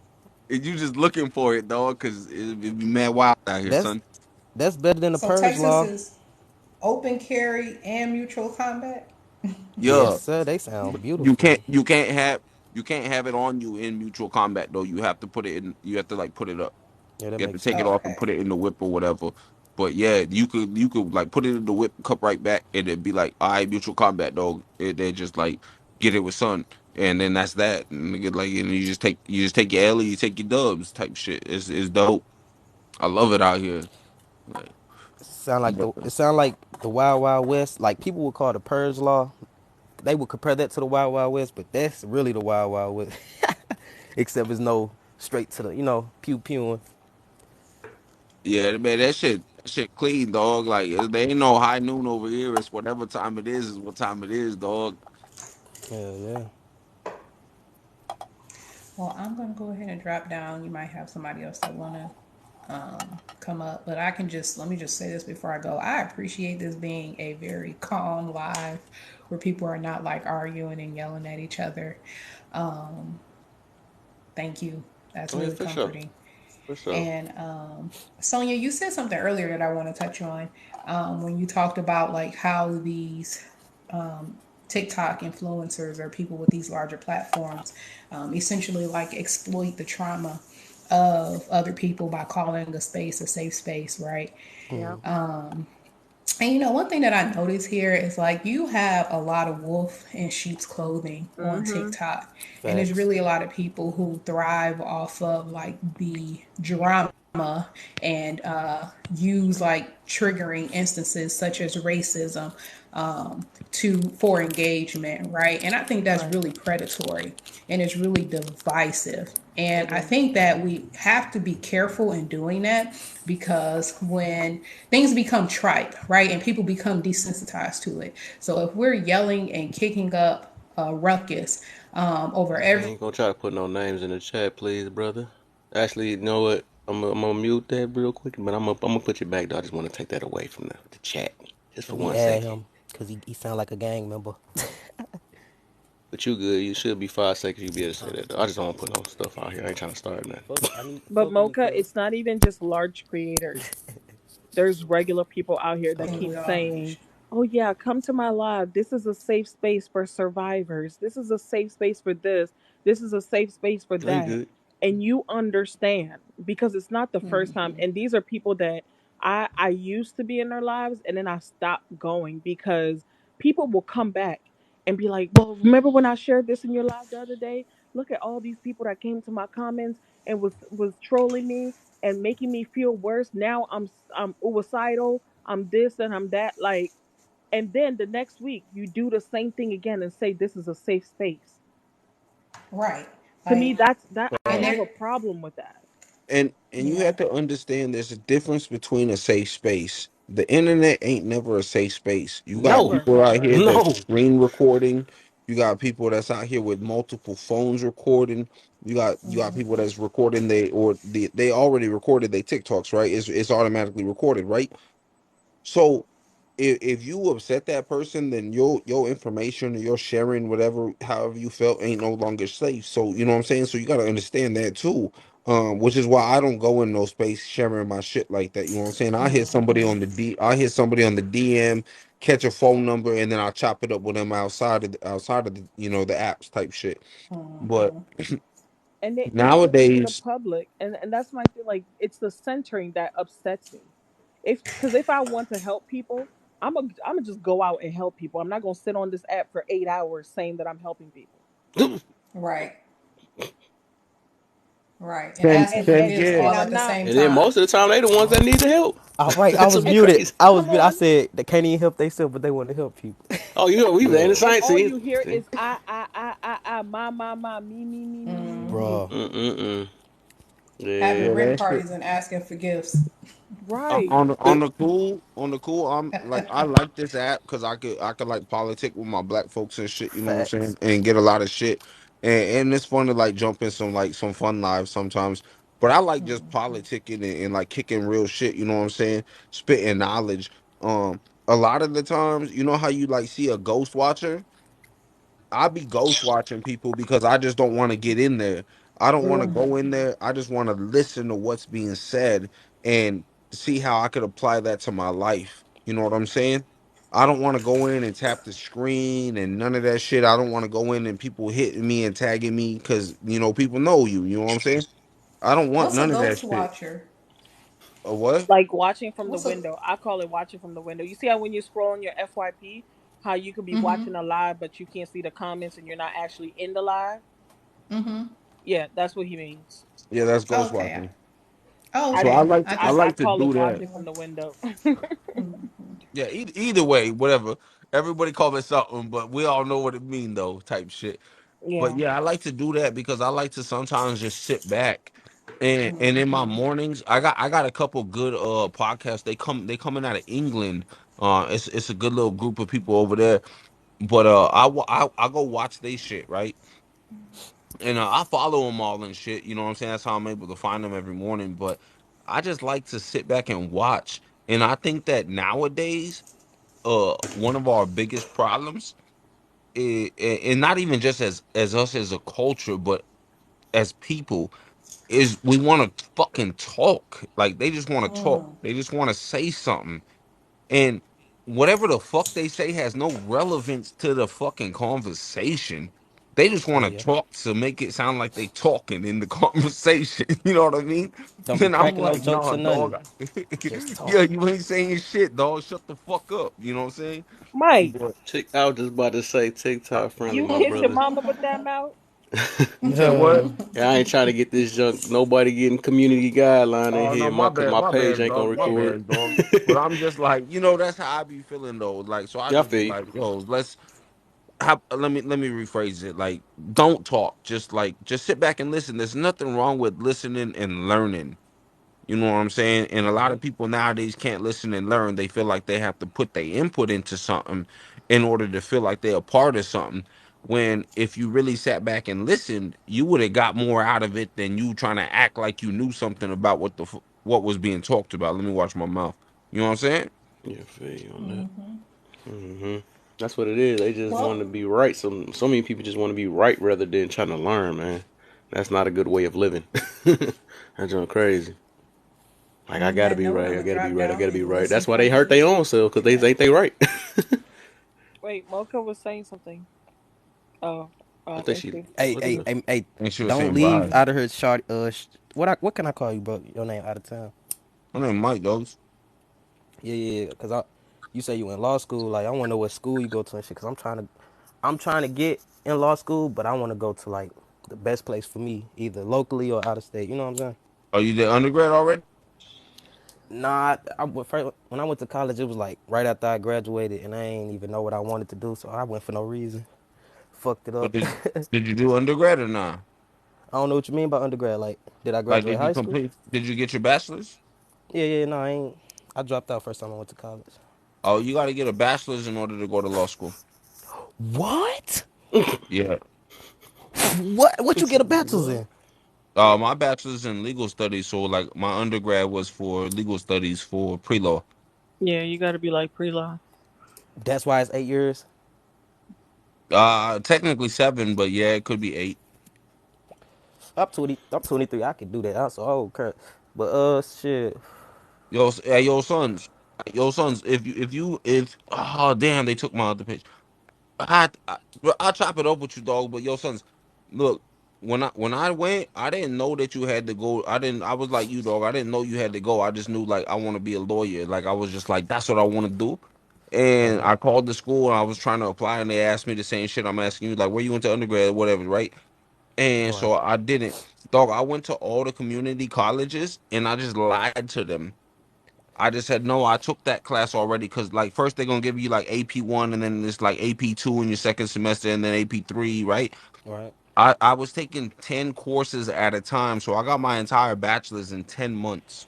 And you just looking for it, dog, because it be mad wild out here, That's son. that's better than the So purge Texas law. is open carry and mutual combat. Yes, Yeah, sir. They but sound you beautiful. can't have it on you in mutual combat though. You have to put it in. You have to like put it up. Yeah, that You have to makes take it sense. off and Okay. put it in the whip or whatever. But yeah, you could like put it in the whip, cup right back, and it'd be like, all right, mutual combat, dog. They just like get it with son, and then that's that. And get like, and you just take your L, you take your dubs type shit. It's dope. I love it out here. Like, but It sound like the Wild Wild West. Like people would call the purge law. They would compare that to the Wild Wild West, but that's really the Wild Wild West. Except it's no straight to the pew pewing. yeah, man, that shit clean, dog. Like there ain't no high noon over here. It's whatever time it is what time it is, dog. Hell yeah. Well, I'm gonna go ahead and drop down. You might have somebody else that wanna come up, but I can just let me just say this before I go. I appreciate this being a very calm live where people are not like arguing and yelling at each other. Um, Thank you. That's Oh yeah, really for sure, comforting. for sure. And Sonia, you said something earlier that I want to touch on when you talked about like how these TikTok influencers or people with these larger platforms essentially like exploit the trauma of other people by calling a space a safe space, right? Yeah. And one thing that I notice here is like you have a lot of wolf in sheep's clothing on Mm-hmm. TikTok. And there's Facts. really a lot of people who thrive off of like the drama and use like triggering instances such as racism to for engagement, right? And I think that's Right. really predatory and it's really divisive. And It I is. think that we have to be careful in doing that because when things become tripe, right, and people become desensitized to it. So if we're yelling and kicking up a ruckus over I every ain't gonna try to put no names in the chat, please, brother. Actually, you know what? I'm gonna mute that real quick, but I'm gonna put you back. Though. I just want to take that away from the chat, just for Let me one add second. him because he sound like a gang member. But you good. You should be 5 seconds. You be able to say that. Though. I just don't want to put no stuff out here. I ain't trying to start nothing. But Fuck me, Mocha, cuz. it's not even just large creators. There's regular people out here I that think keep we all saying, "Oh yeah, come to my live. This is a safe space for survivors. This is a safe space for this. This is a safe space for No, you that." good. And you understand because it's not the first time. And these are people that I used to be in their lives, and then I stopped going because people will come back and be like, "Well, remember when I shared this in your live the other day? Look at all these people that came to my comments and was trolling me and making me feel worse. Now I'm suicidal. I'm this and I'm that." Like, and then the next week you do the same thing again and say this is a safe space. right. To me, Like that's that. I and have there a problem with that. And you yeah. have to understand there's a difference between a safe space. The internet ain't never a safe space. You got No, Never. people out here Right. that's no. screen recording. You got people that's out here with multiple phones recording. You got people that's recording they already recorded their TikToks, right? It's automatically recorded, right? So if you upset that person, then your information or your sharing, whatever, however you felt, ain't no longer safe. So you know what I'm saying. So you got to understand that too. Which is why I don't go in no space sharing my shit like that. You know what I'm saying. I hit somebody on the DM, catch a phone number, and then I chop it up with them outside of the apps type shit. But And they do it to the nowadays, public, and that's my thing. Like, it's the centering that upsets me. If I want to help people, I'm gonna just go out and help people. I'm not gonna sit on this app for 8 hours saying that I'm helping people. Right. Right. And then asking and for and gifts yeah, and all I'm at the not. same And then time. most of the time, they the ones that need the help. All right, I That's was be Yeah. muted. crazy. I was Come muted. I on. said they can't even help themselves, but they want to help people. Oh, we in the yeah. And same. all See, you hear see. is my, me, me, me, me, me, me, me, me. Bruh. Mm-mm-mm. having Yeah. Yeah, rent that shit. parties and asking for gifts. Right. On the cool, I'm like I like this app because I could like politic with my black folks and shit. You know what I'm saying? Facts. And get a lot of shit. And it's fun to like jump in some fun lives sometimes. But I like just politicking and like kicking real shit. You know what I'm saying? Spitting knowledge. A lot of the times, you know how you like see a ghost watcher. I be ghost watching people because I just don't want to get in there. I don't want to go in there. I just want to listen to what's being said and see how I could apply that to my life. You know what I'm saying? I don't want to go in and tap the screen and none of that shit. I don't want to go in and people hitting me and tagging me because people know you. You know what I'm saying? I don't want What's a none of that ghost shit. watcher? A what? Like watching from the What's a window. I call it watching from the window. You see how when you scroll on your FYP, how you could be mm-hmm. watching a live, but you can't see the comments and you're not actually in the live? Mm-hmm. Yeah, that's what he means. Yeah, that's ghost Okay. watching. Oh, I So okay. I I just I like to call do it that. watching from the window. Yeah, either way, whatever. Everybody call it something, but we all know what it mean though, type shit. But Yeah. yeah, I like to do that because I like to sometimes just sit back and in my mornings, I got a couple good podcasts. They coming out of England. It's a good little group of people over there. But I go watch they shit, right? And I follow them all and shit. You know what I'm saying? That's how I'm able to find them every morning. But I just like to sit back and watch. And I think that nowadays one of our biggest problems and not even just as us as a culture but as people is we want to fucking talk. Like they just want to talk, they just want to say something, and whatever the fuck they say has no relevance to the fucking conversation. They just want Yeah, to yeah. talk to make it sound like they talking in the conversation. You know what I mean? Don't be And I'm cracking no like, jokes nah, or dog. nothing. Just Yeah, talk. you ain't saying shit, dog. Shut the fuck up. You know what I'm saying? Mike, But I was just about to say TikTok friendly, you my kiss your brother. mama with that mouth? you said what? Yeah, I ain't trying to get this junk. Nobody getting community guideline in Oh no, here. My my page bad, ain't gonna dog, my record bad, dog. But it. I'm just like, that's how I be feeling though. Like, so I Yeah, I just be feel you. like, yo, let me rephrase it. Like, don't talk. Just sit back and listen. There's nothing wrong with listening and learning. You know what I'm saying? And a lot Hmm. of people nowadays can't listen and learn. They feel like they have to put their input into something in order to feel like they're a part of something. When if you really sat back and listened, you would have got more out of it than you trying to act like you knew something about what was being talked about. Let me watch my mouth. You know what I'm saying? Yeah, I feel you on that. That's what it is. They just want to Well, be right. So many people just want to be right rather than trying to learn, man. That's not a good way of living. That's just crazy. Like I on gotta that be note, right. I'm I gonna gotta be drop right. I down gotta be and right. listen That's why for they hurt another their own self because they chat. think they right. Wait, Mocha was saying something. Oh, I oh, think thank she. you. Hey, What is hey, it? hey, hey, And she was don't saying leave bye. out of her short. What can I call you, bro? Your name out of town. My name Mike, dogs. Yeah, yeah, yeah. Cause you say you in law school. Like I want to know what school you go to and shit. Cause I'm trying to get in law school, but I want to go to like the best place for me, either locally or out of state. You know what I'm saying? Are you the undergrad already? Nah, when I went to college, it was like right after I graduated, and I ain't even know what I wanted to do, so I went for no reason. Fucked it But up. did you do undergrad or not? I don't know what you mean by undergrad. Like, did I Like, graduate high school? did you get your bachelor's? Yeah, yeah, no, I ain't. I dropped out first time I went to college. Oh, you got to get a bachelor's in order to go to law school. What? Yeah. What He you get a said bachelor's what? in? My bachelor's in legal studies, so like my undergrad was for legal studies for pre-law. Yeah, you got to be like pre-law. That's why it's 8 years. Technically seven, but yeah, it could be eight. I'm 23. I can do that. Also, oh crap. But shit. Hey, yo, sons. If oh damn, they took my other page. I'll chop it up with you, dog. But yo, sons, look, when I went, I didn't know that you had to go. I didn't. I was like you, dog. I didn't know you had to go. I just knew like I want to be a lawyer. Like I was just like that's what I want to do. And Uh-huh. I called the school and I was trying to apply, and they asked me the same shit I'm asking you, like where you went to undergrad, whatever, right? And Right. so I didn't, dog. I went to all the community colleges and I just lied to them. I just said no. I took that class already because like first they're gonna give you like AP1 and then it's like AP2 in your second semester and then AP3, right? Right. I was taking 10 courses at a time, so I got my entire bachelor's in 10 months.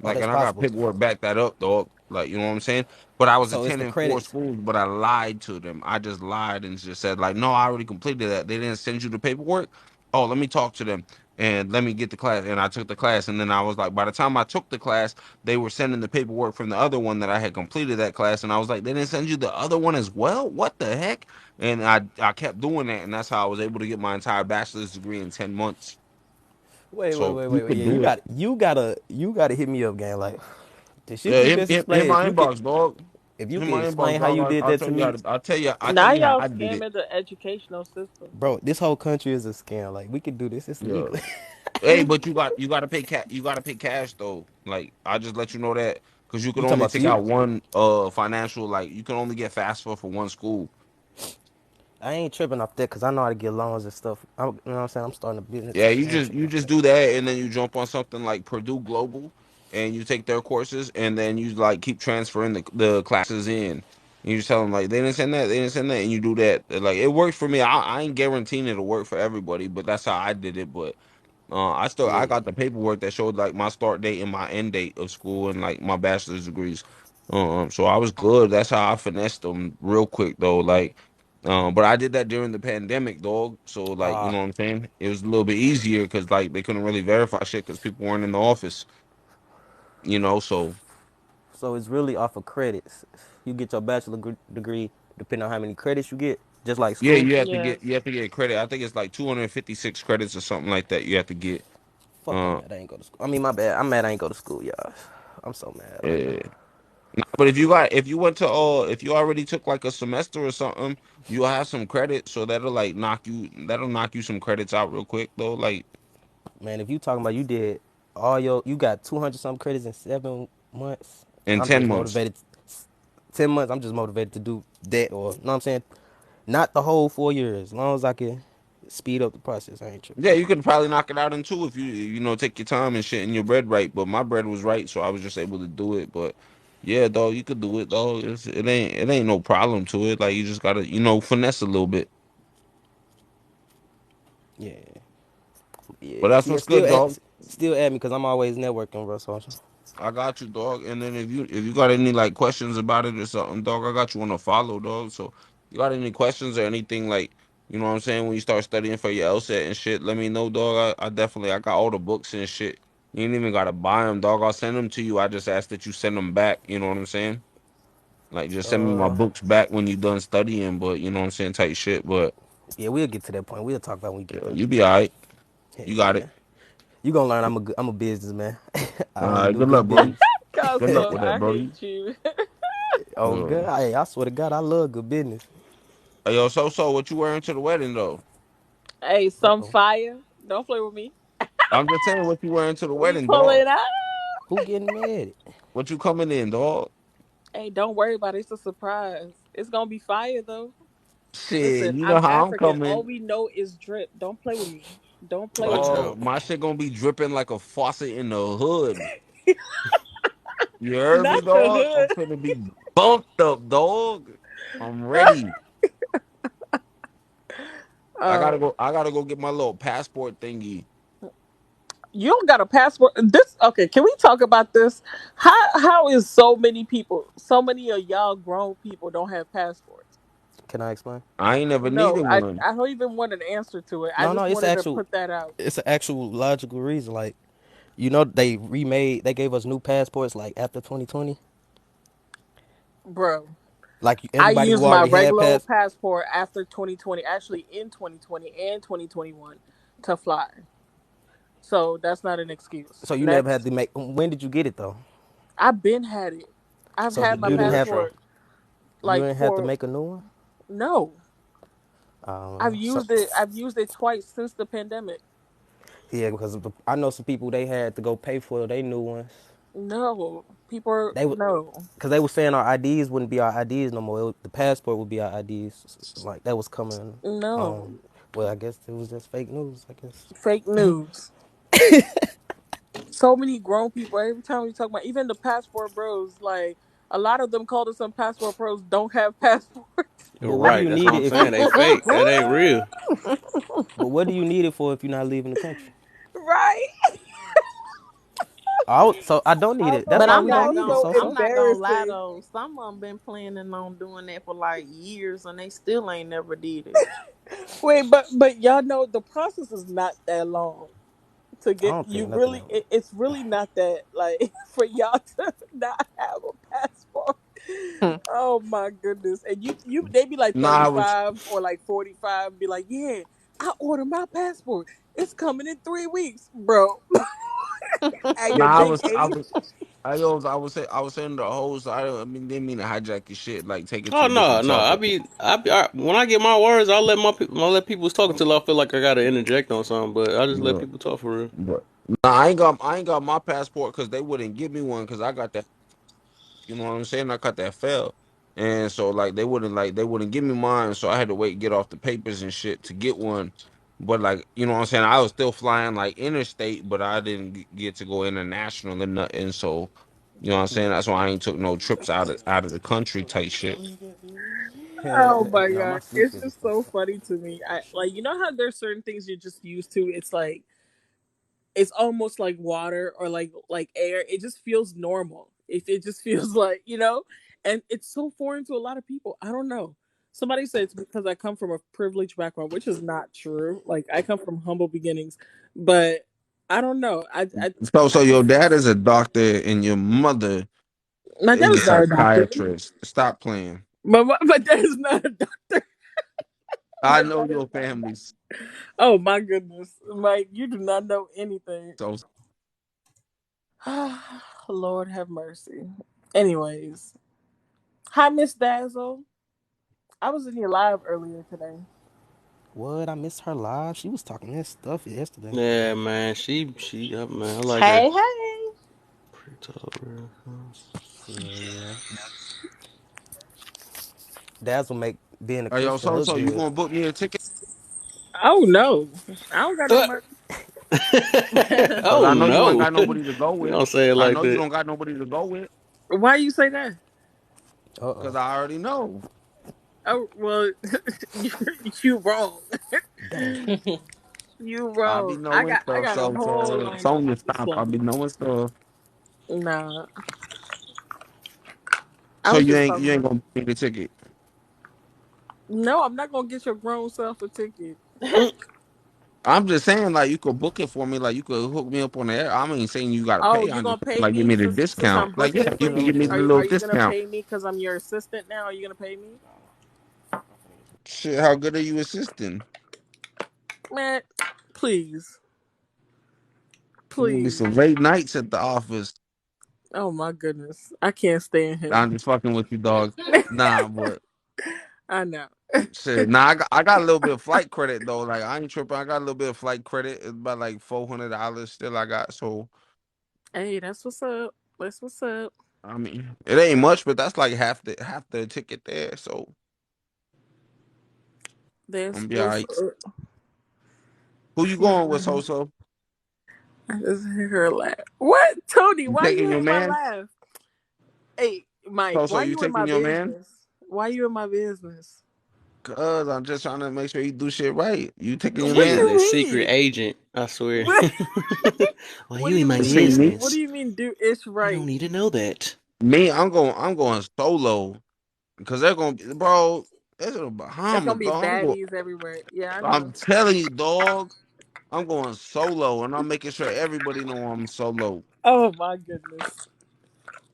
Oh, Like, that's and I got possible. paperwork back that up, dog. Like, you know what I'm saying? But I was So it's the attending four credits. schools, but I lied to them. I just lied and just said, like, no, I already completed that. They didn't send you the paperwork. Oh, let me talk to them and let me get the class. And I took the class. And then I was like, by the time I took the class, they were sending the paperwork from the other one that I had completed that class. And I was like, they didn't send you the other one as well? What the heck? And I kept doing that. And that's how I was able to get my entire bachelor's degree in 10 months. Wait, wait, So wait, you wait, wait. could Yeah, do it. you gotta hit me up, gang. Like the shit Yeah, you just hit explained. my inbox, dog. If you In could my inbox, explain how dog. you did I'll that tell to you how me, to. I'll tell Now you how y'all I did it. scamming the educational system. bro. This whole country is a scam. Like we could do this. It's Yeah. legal. Hey, but you got to pay you got to pay cash though. Like I just let you know that because you You could talking only about take you? out one financial. Like you can only get FAFSA for one school. I ain't tripping off that because I know how to get loans and stuff. You know what I'm saying? I'm starting a business. Yeah, I ain't you tripping off just that. do that and then you jump on something like Purdue Global and you take their courses and then you like keep transferring the classes in. And you just tell them like they didn't send that, they didn't send that, and you do that. Like it worked for me. I ain't guaranteeing it'll work for everybody, but that's how I did it. But I Yeah. got the paperwork that showed like my start date and my end date of school and like my bachelor's degrees. So I was good. That's how I finessed them real quick though. Like, but I did that during the pandemic, dog. So like, you Uh, know what I'm saying? It was a little bit easier because like they couldn't really verify shit because people weren't in the office. You know, so so it's really off of credits. You get your degree depending on how many credits you get, just like yeah, school. Yes. you have to get credit. I think it's like 256 credits or something like that. You have to get. Fuck, I'm Uh, mad. I ain't go to school. I mean, my bad. I'm mad. I ain't go to school, y'all. I'm so mad right now. yeah. But if you went to if you already took like a semester or something, you'll have some credit, so that'll knock you some credits out real quick though, like Man, if you talking about you did you got 200 something credits in 7 months. in I'm 10 just months. motivated. 10 months. I'm just motivated to do that, or you know what I'm saying. Not the whole 4 years. As long as I can speed up the process, I ain't tripping. Yeah, you could probably knock it out in two if you know take your time and shit and your bread right. But my bread was right, so I was just able to do it. But yeah, dog, you could do it, dog. It ain't no problem to it. Like you just gotta finesse a little bit. Yeah, But yeah. that's See, what's good, dog. still at me because I'm always networking, bro. So I got you, dog. And then if you got any like questions about it or something, dog, I got you on a follow, dog. So you got any questions or anything like you know what I'm saying when you start studying for your LSAT and shit, let me know, dog. I definitely I got all the books and shit. You ain't even gotta buy them, dog. I'll send them to you. I just ask that you send them back. You know what I'm saying? Like just send me my uh, books back when you done studying. But you know what I'm saying, type shit. But yeah, we'll get to that point. We'll talk about when we get yeah, there. you be alright. Hell You got yeah. it. You gonna learn I'm a businessman. I All only right. do Good luck, good Brody. business. Good luck Cosmo, with that, I Brody. hate you. Oh, Uh, good. Hey, I swear to God, I love good business. hey, yo, what you wearing to the wedding though? Hey, Uh some oh. fire. Don't play with me. I'm just saying what you wearing to the We wedding, dog. pulling out. Who getting married? What you coming in, dog? Hey, don't worry about it. It's a surprise. It's gonna be fire though. Shit, Listen, you know I'm how I'm African. All coming. we know is drip. Don't play with me. Don't play Oh, with me. Oh, drip. my shit gonna be dripping like a faucet in the hood. You heard me, Not the dog? I'm hood. finna be bumped up, dog. I'm ready. Um, I gotta go get my little passport thingy. you don't got a passport. This okay? Can we talk about this? How is so many people, so many of y'all grown people don't have passports? Can I explain? I ain't never No, needed one. I don't even want an answer to it. I No, no, just wanted to put that out. it's an actual logical reason. Like, they gave us new passports like after 2020. Bro, Like I everybody who used my already had regular old pass. passport after 2020, actually in 2020 and 2021 to fly. So that's not an excuse. So you never had Next, to make. When did you get it though? I've been had it. I've So had my you Yeah, didn't for have sure. passport you like didn't have to for make a new one. no. So I've used it twice since the pandemic. yeah, because I know some people they had to go pay for their new ones. No, people They would, no, because they were saying our IDs wouldn't be our IDs no more. The passport would be our IDs. Like that was coming. no. Um, well, I guess it was just fake news. I guess. Fake news. So many grown people. Every time we talk about, even the passport bros, like a lot of them called us some passport bros don't have passports. But what do Right. you That's need what it I'm if you? saying. They fake. That ain't real. But what do you need it for if you're not leaving the country? Right? So I don't need I it. That's know But why it we don't sounds need it. so I'm So not gonna lie embarrassing. though. Some of them been planning on doing that for like years, and they still ain't never did it. Wait, but y'all know the process is not that long to I get don't you think nothing really else. it's really not that like for y'all to not have a passport. Oh my goodness. And you they be like Nah, I was 35 or like 45 be like, "Yeah, I ordered my passport. It's coming in 3 weeks." Bro, at your nah, big I age. was. I was saying the host. I mean, didn't mean to hijack your shit. Like, take it to Oh a no, different no. topic. When I get my words, I'll let people talk until I feel like I gotta interject on something. But I just let But, people talk for real. but nah, I ain't got my passport because they wouldn't give me one because I got that. You know what I'm saying? I got that fail, and so they wouldn't give me mine. So I had to wait, get off the papers and shit to get one. But like, you know what I'm saying? I was still flying like interstate, but I didn't get to go international and nothing. So, you know what I'm saying? That's why I ain't took no trips out of the country type shit. Oh my Nah, my god. sleep It's schedule just fucked so up. funny to me. I like you know how there's certain things you're just used to. It's like it's almost like water or like air. It just feels normal. It just feels like, and it's so foreign to a lot of people. I don't know. Somebody said it's because I come from a privileged background, which is not true. Like I come from humble beginnings, but I don't know. So I your just dad is a doctor and your mother my dad is a was not a doctor. psychiatrist. Stop playing. My dad is not a doctor. I My know dad is your not a family's doctor. Oh my goodness, Mike, you do not know anything. so. Lord have mercy. Anyways, hi Miss Dazzle. I was in your live earlier today. What? I missed her live. She was talking this stuff yesterday. Yeah, man. Man. I like her. Hey, hey. Pretty tough, bro. Yeah, yeah. Dazzle make being a Hey, yo, Christian look so you good. gonna book me a ticket? Oh no, I don't got no Uh, money. Cause oh I know you ain't no! got nobody to go You with. don't say it I like know you that. don't got nobody to go with. Why you say that? Uh Cause oh. I already know. Oh well, you, you wrong. Damn. You I be wrong. I knowing got I stuff. got a whole So lineup. Sonya, Just stop. I slow. be knowing stuff. Nah, I So was just you talking ain't about. gonna book me the ticket. No, I'm not gonna get your grown self a ticket. Mm. I'm just saying, like, you could book it for me. Like, you could hook me up on the air. I ain't saying you gotta Oh, pay. you I'm just gonna saying, pay like, give me me the since discount. I'm Like, booking yeah, it for you can you? give me the little Are you gonna discount. pay me because I'm your assistant now? Are you gonna pay me? Shit, how good are you assisting? Man, please, It's gonna be please. some late nights at the office. Oh my goodness, I can't stand him. I'm just fucking with you, dog. Nah, but I know. shit. Nah, I got a little bit of flight credit though. Like, I ain't tripping. I got a little bit of flight credit. It's about like $400 still I got. So Hey, that's what's up. That's what's up. I mean, it ain't much, but that's like half the ticket there. So I'm That's gonna be all what's right. up. Who you going with, Hmm. So? I just hear her laugh. What, Tony? You Why taking you your in my man? laugh? Hey, Mike, So why you you in my taking your man? business? Why you in my business? Cause I'm just trying to make sure you do shit right. You taking your What do She is man? a you secret mean? agent. I swear. What, Well, what do you you in my You mean mean? me? What do business. you mean? Do it's You don't right? need to know that. Me, I'm going solo because they're gonna be, bro. That's in the It's gonna Bahamas, be dog. baddies everywhere. Yeah, I I'm know. telling you, dog. I'm going solo, and I'm making sure everybody know I'm solo, Oh my goodness.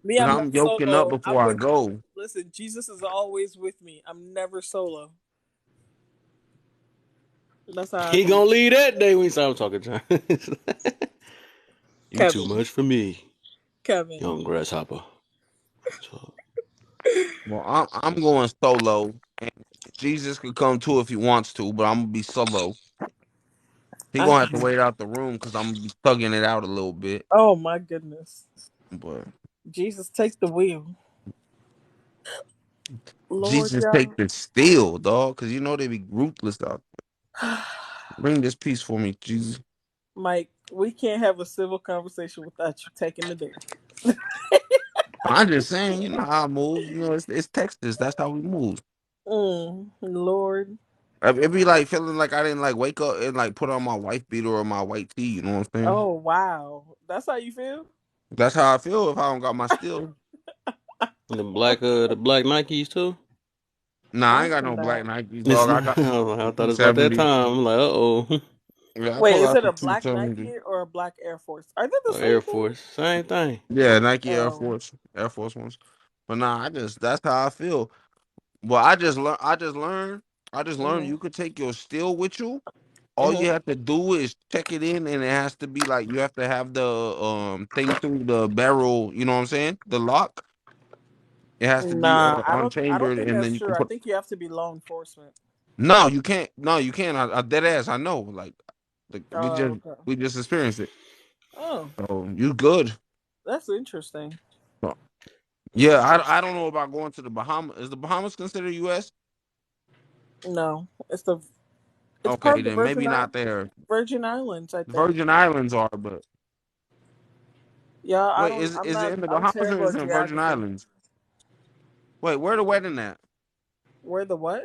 Me, and I'm I'm not yoking up solo. before I'm I with. go. Listen, Jesus is always with me. I'm never solo. That's how I He be. gonna leave that day when he start talking to him. You too Kevin, much for me, Kevin. young grasshopper. So, Well, I'm going solo, and Jesus could come too if he wants to, but I'm gonna be solo. He I, gonna have to wait out the room because I'm gonna be thugging it out a little bit, oh my goodness. but. Jesus, take the wheel. Lord, Jesus take y'all. the steel, dog, because you know they be ruthless out. Bring this piece for me, Jesus. Mike, we can't have a civil conversation without you taking the day. I'm just saying, you know how I move. You know, it's Texas. That's how we move. Lord. It be like feeling like I didn't like wake up and like put on my wife beater or my white tee. You know what I'm saying? Oh wow. That's how you feel? That's how I feel if I don't got my steel. The black Nikes too. Nah, I I ain't got no black cannot. Nikes, It's dog. I not, got I thought it was about that 270. time. I'm like, uh-oh. Yeah, I Wait, pull is out it the a black 270. Nike or a black Air Force? Are they the Air same thing? Force, same thing. Yeah, Nike Oh. Air Force ones. But nah, that's how I feel. Well, I just learned Mhm. you could take your steel with you. All you Mhm. have to do is check it in, and it has to be like you have to have the thing through the barrel. You know what I'm saying? The lock. It has to be Nah, I don't unchambered, think and that's then you can true. I put. think you have to be law enforcement. No, you can't. No, you can't. I dead ass. I know. Like we just Oh, okay. we just experienced it. Oh, So you good? that's interesting. So, yeah, I don't know about going to the Bahamas. Is the Bahamas considered U.S.? No, it's part Okay, of the then maybe not there. Virgin Islands, I The think. Virgin Islands are, but Yeah, I wait, don't. is it in the I'm Bahamas or terrible is at it in Virgin geography. Islands? Wait, where the wedding at? Where the what?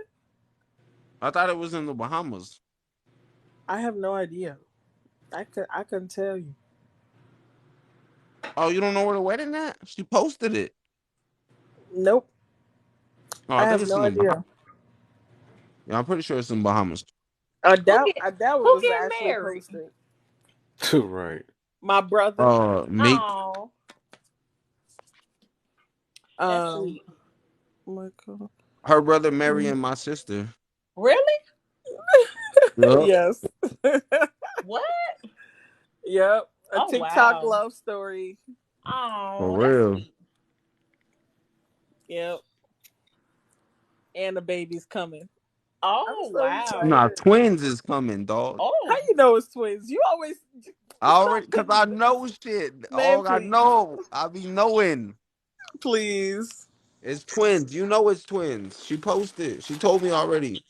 I thought it was in the Bahamas. I have no idea. I couldn't tell you. Oh, you don't know where the wedding at? She posted it. Nope. Oh, I I think have it's in no the Bahamas. idea. Yeah, I'm pretty sure it's in Bahamas. I doubt it who was getting actually married? posted. Right. My brother. Meek, Oh, that's Um. sweet. Michael. her brother marrying my sister. Really? Yup, Yes. What? Yep. A Oh TikTok wow. love story. for Oh, that's real. sweet. Yep. And the baby's coming. I'm Oh so wow. Nah, excited. twins is coming, dog. How Oh, you know it's twins? You always I stop already, cause getting I know shit. man, All I please. know, I be knowing. Please. It's twins. You know it's twins. She posted. She told me already.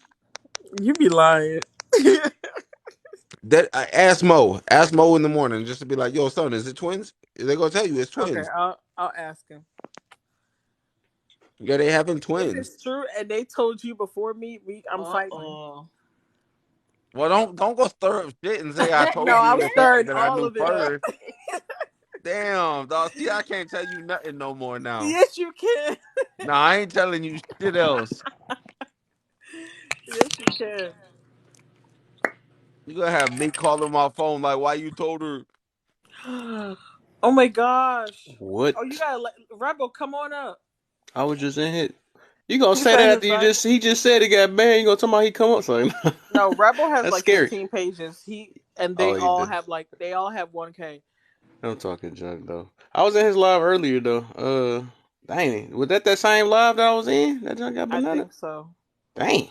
You be lying. That I ask Mo. Ask Mo in the morning just to be like, "Yo, son, is it twins?" They're gonna tell you it's Okay, twins. I'll ask him. Yeah, they having If twins. it's true and they told you before I'm fighting. uh-uh. Well, don't go stir up shit and say I No, told I'm you that, stirring that I all knew of it up. first. Damn, dog. See, I can't tell you nothing no more now. Yes, you can. Nah, I ain't telling you shit else. Yes, you can. You gonna have me calling my phone like, why you told her? Oh my gosh. Oh, you What? gotta let Rebel come on up. I was just in it. You gonna He's say that saying after his life. he just said he got banned? You gonna tell me he come up? So No, Rebel has that's like scary. 15 pages. Oh, he did. They all have 1K. I'm talking junk though. I was in his live earlier though. Dang, was that same live that I was in? That junk got I banana. think so. Dang,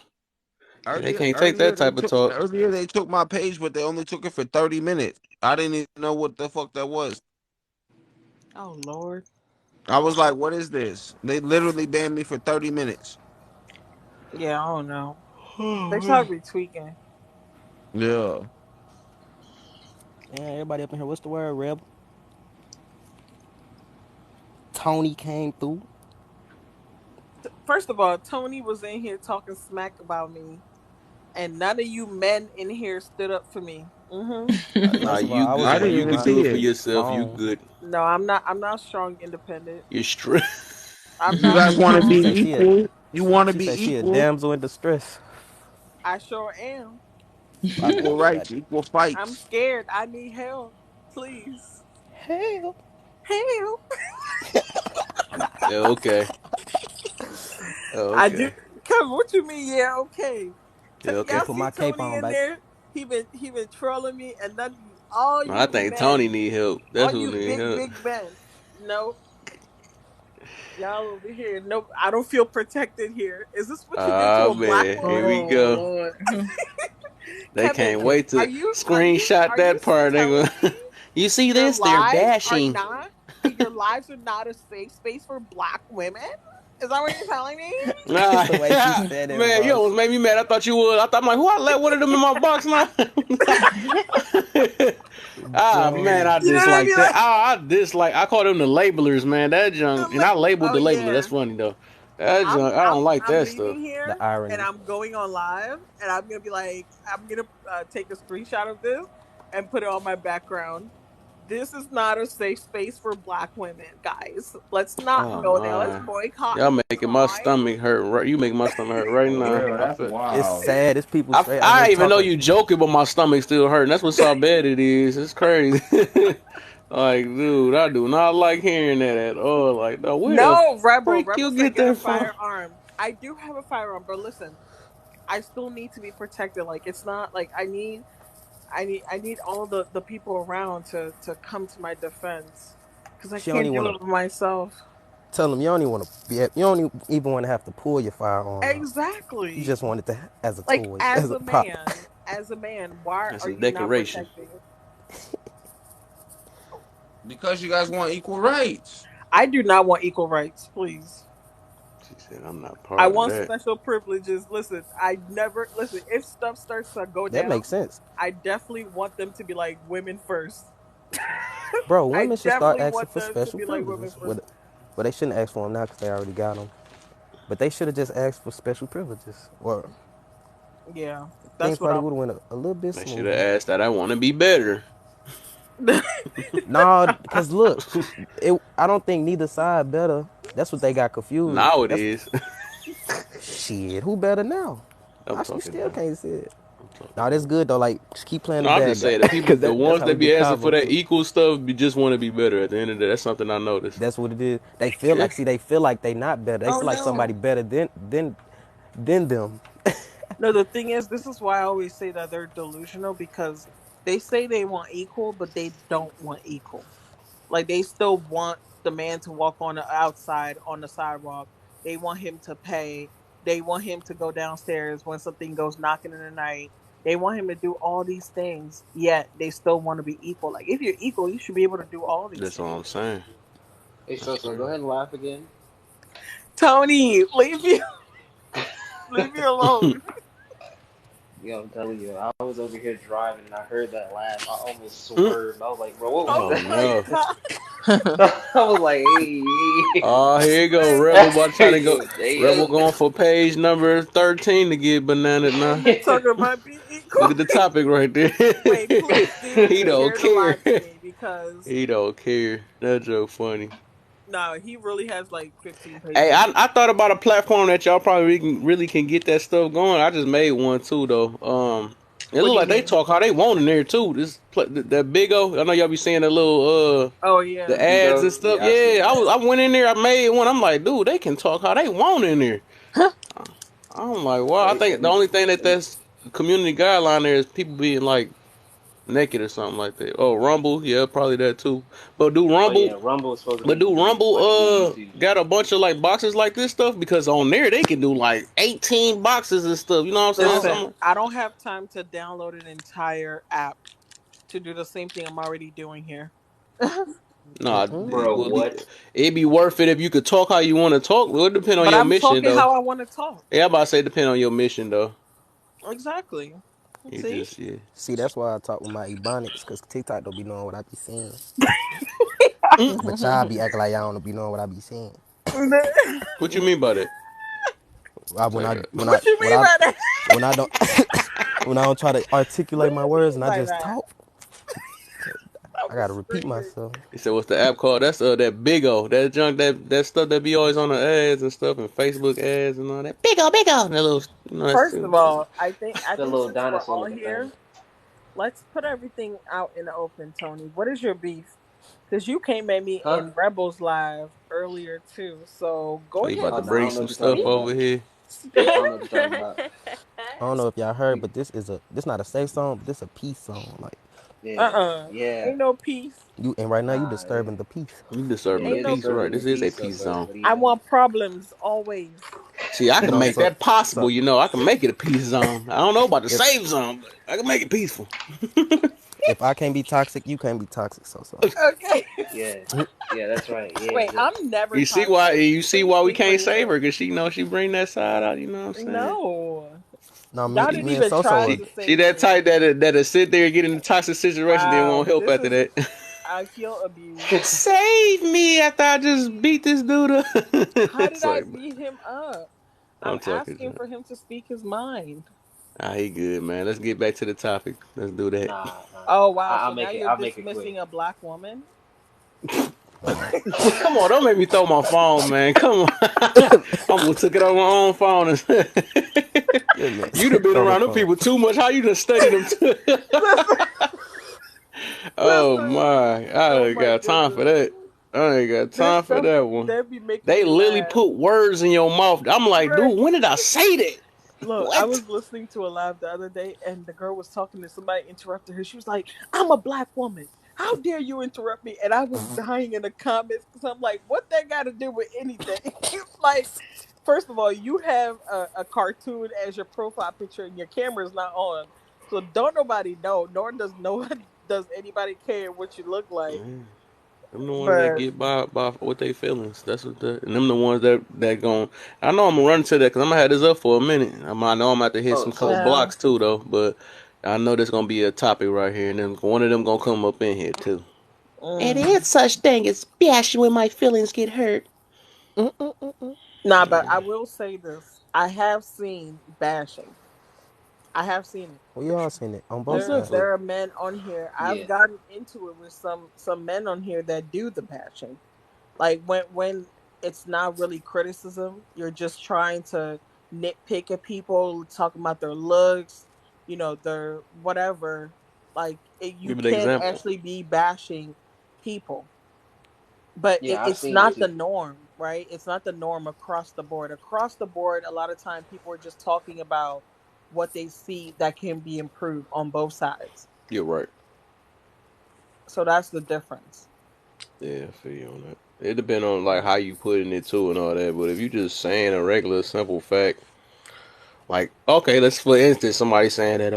yeah, they Earlier, can't take earlier that they type of took talk. earlier they took my page, but they only took it for 30 minutes. I didn't even know what the fuck that was. Oh Lord. I was like, what is this? They literally banned me for 30 minutes. Yeah, I don't know. Oh They man. start retweaking. Yeah. Yeah, everybody up in here. What's the word, Reb? Tony came through. First of all, Tony was in here talking smack about me, and none of you men in here stood up for me. Nah, First of all, you I was I good. away didn't You from even could my do see it for it. yourself. You phone. good. No, I'm not strong, independent. You're straight. I'm You not guys want to She strong. said be she a equal? You want to she said be she a equal? damsel in distress. I sure am. I Equal got you. I rights, got you. equal I'm fights. scared. I need help. Please. Hell. Help. Yeah, okay. I do. Okay. Kevin, what you mean? Yeah, okay. Yeah, Let me okay. Y'all put see my cape Tony on, in baby. there? He been trolling me, and none all No, I you think men, Tony need help. That's all who you need help. big men. No, y'all over here. Nope, I don't feel protected here. Is this what you do to Ah a black man, here woman? we Oh go. Lord. They Kevin, can't wait are to you are you screenshot are you that part. They telling go, me you see your this? They're lives are bashing. not a safe space for black women? Is that what you're telling me? Nah, The way she said it, man, you bro. almost made me mad. I thought you would. I'm like, who I let one of them in my box now? Ah man, Bro. I You know what I dislike mean? that. Like, I dislike. I call them the labelers, man. That junk, and I labeled oh the labeler. yeah. That's funny though. I don't like I'm that stuff. leaving The here and irony. I'm going on live and I'm gonna be like, I'm gonna take a screenshot of this and put it on my background. This is not a safe space for Black women, guys. Let's not Oh go there. Let's man, boycott y'all the making my Pride. stomach hurt. Right, you make my stomach hurt right For now. real, that's It's wild. sad. It's people straight out I here even know talking. you joking, but my stomach still hurting. That's what's how bad it is. It's crazy. Like, dude, I do not like hearing that at all. Like, no, where the No, Rebel. freak Rebel you said get get a that from? firearm. I do have a firearm, but listen, I still need to be protected. Like it's not like I need all the people around to come to my defense because I She don't can't even do want it to myself. tell them. You don't even want to be. You don't even want to have to pull your firearm out. You Exactly. just want it to as a Like toy, as a prop. as a man, why That's are a you not decoration. protecting? Because you guys want equal rights. I do not want equal rights, please. She said, I'm not I part of want that. special privileges. Listen, I never listen. If stuff starts to go That down, makes sense, I definitely want them to be like women first. bro. I Women should start definitely asking want for them to special be like women privileges. first. But they shouldn't ask for them now because they already got them. But they should have just asked for special privileges, or Yeah, things that's what probably I'm. would have went a little bit They should have smoother. asked that. I want to be better. Nah, cause look, I don't think neither side better. That's what they got confused. Now it That's is. shit. Who better now? I'm You talking still about. can't see it. I'm talking Nah, that's about. good though. Like, just keep playing No, the I'm bad just guy, saying the people, cause the that's ones how that we be get asking for convo that too. equal stuff, just want to be better. At the end of the day, that's something I noticed. That's what it is. They feel like, see, they feel like they not better. They Oh feel like somebody no. better than them. No, the thing is, this is why I always say that they're delusional because they say they want equal, but they don't want equal. Like they still want the man to walk on the outside on the sidewalk. They want him to pay. They want him to go downstairs when something goes knocking in the night. They want him to do all these things, yet they still want to be equal. Like if you're equal, you should be able to do all these That's all things. I'm saying. Hey, That's so go crazy. ahead and laugh again. Tony, leave me alone. Yo, I'm telling you, I was over here driving and I heard that laugh. I almost Mm. swerved. I was like, bro, what was Oh Oh my no. god. I was like, hey, Oh, here you go. Wait, Rebel about to try to go. yo, Rebel damn. going for page number 13 to get banana now. they're talking about being Look equal. at the topic right there. Wait, please, Stephen, He don't share the care. live to me because He don't care. That joke funny. no, he really has like 15 Hey, pages. I thought about a platform that y'all probably really can get that stuff going. I just made one too though. It What look do you like they mean? talk how they want in there too. That big O. I know y'all be seeing the little Oh the yeah. ads and Bigo, stuff. yeah, I seen Yeah, that. I went in there. I made one. I'm like, dude, they can talk how they want in there. I'm like, wow. I Hey, think the only thing that's community guideline there is people being like naked or something like that. Oh, Rumble, yeah, probably that too. But do oh Rumble yeah, Rumble is supposed to but do be Rumble like a new YouTube. got a bunch of like boxes like this stuff? Because on there they can do like 18 boxes and stuff. You know what I'm saying? Listen, Something. I don't have time to download an entire app to do the same thing I'm already doing here. But Nah, Bro, what? it'd be worth it if you could talk how you want to talk. Well, it depend on your I'm mission talking though. how I want to talk. Yeah, I'm about to say depend on your mission though. Exactly. You See? just yeah. See, that's why I talk with my ebonics, cause TikTok don't be knowing what I be saying. But y'all be acting like y'all don't be knowing what I be saying. What you mean by that? I, when Like, I when I What you when mean I by that? when I don't when I don't try to What articulate do my you words mean and I by just that? talk, I I'm gotta repeat screaming. myself. he said, "What's the app called?" That's that Big O, that junk, that stuff that be always on the ads and stuff, and Facebook ads and all that. Big O, that little, that First shit. of all, I The think little since we're dinosaur all looking thing. here, let's put everything out in the open, Tony. What is your beef? Because you came at me Huh? in Rebels Live earlier too. So Oh, go you ahead, about Oh to no, I bring don't know some what you're talking stuff speak. about. over here? I Speak. don't know what you're talking about. I don't know if y'all heard, but this not a safe song, but this a peace song. Like Yeah, yeah. Ain't no peace. you, and right now you Nah, disturbing the peace. You yeah, disturbing the Ain't you're no peace, right? disturbing peace. the This is a peace. peace So zone. I leave. want problems always. See, I can No, make that so possible. You know, I can make it a peace zone. I don't know about the if safe zone, but I can make it peaceful. if I can't be toxic, you can't be toxic. So Okay. Yeah, yeah, that's right. Yeah, Wait, yeah. I'm never You see why? toxic. You What see do you why we think for can't save you? her? Cause she know she bring that side out. You know what I'm saying? No. no, Y'all She didn't me and even Soso try are to she save that me. type that'll sit there and get in the toxic situation, then Wow. won't help after that. I feel abused. Save me after I just beat this dude up. How did It's I like, beat him up? I'm I'm talking asking to for him to speak his mind. Ah, he good, man. Let's get back to the topic. Let's do that. Oh wow, I'll so now make it. you're I'll make it quick. dismissing a black woman? Come on, don't make me throw my phone, man. Come on. I'm gonna take it on my own phone. And That man you done said been throw the around them phone. people too much. How you done studied them too? listen, Oh listen. my, I Oh ain't my got time for goodness. that. I ain't got This time for stuff that one. that be making They me literally laugh. put words in your mouth. I'm like, Right. dude, when did I say that? Look, I What? was listening to a live the other day, and the girl was talking to somebody, interrupted her. She was like, "I'm a black woman. How dare you interrupt me?" And I was dying in the comments because I'm like, "What that got to do with anything?" Like, first of all, you have a cartoon as your profile picture, and your camera is not on, so don't nobody know, nor does no one does anybody care what you look like. Man, them the ones that But get by with their feelings. That's what and them the ones that gon' I know I'm gonna run to that because I'm gonna have this up for a minute. I know I'm about to hit So some couple so yeah, blocks too though, but I know there's gonna be a topic right here, and then one of them gonna come up in here too. It mm. is such thing as bashing when my feelings get hurt. Mm-mm-mm-mm. Nah, but I will say this: I have seen bashing. I have seen it. We all seen it on both Most sides. definitely. There are men on here. I've yeah, gotten into it with some men on here that do the bashing. Like when it's not really criticism, you're just trying to nitpick at people, talking about their looks, their whatever. Like you Give an can example. actually be bashing people, but yeah. I've it's seen it not the too. norm, right? It's not the norm across the board. Across the board, a lot of time people are just talking about what they see that can be improved on both sides. You're right. So that's the difference. Yeah, I feel you on that. It depends on like how you putting it too and all that. But if you just saying a regular simple fact, like okay, let's for instance somebody saying that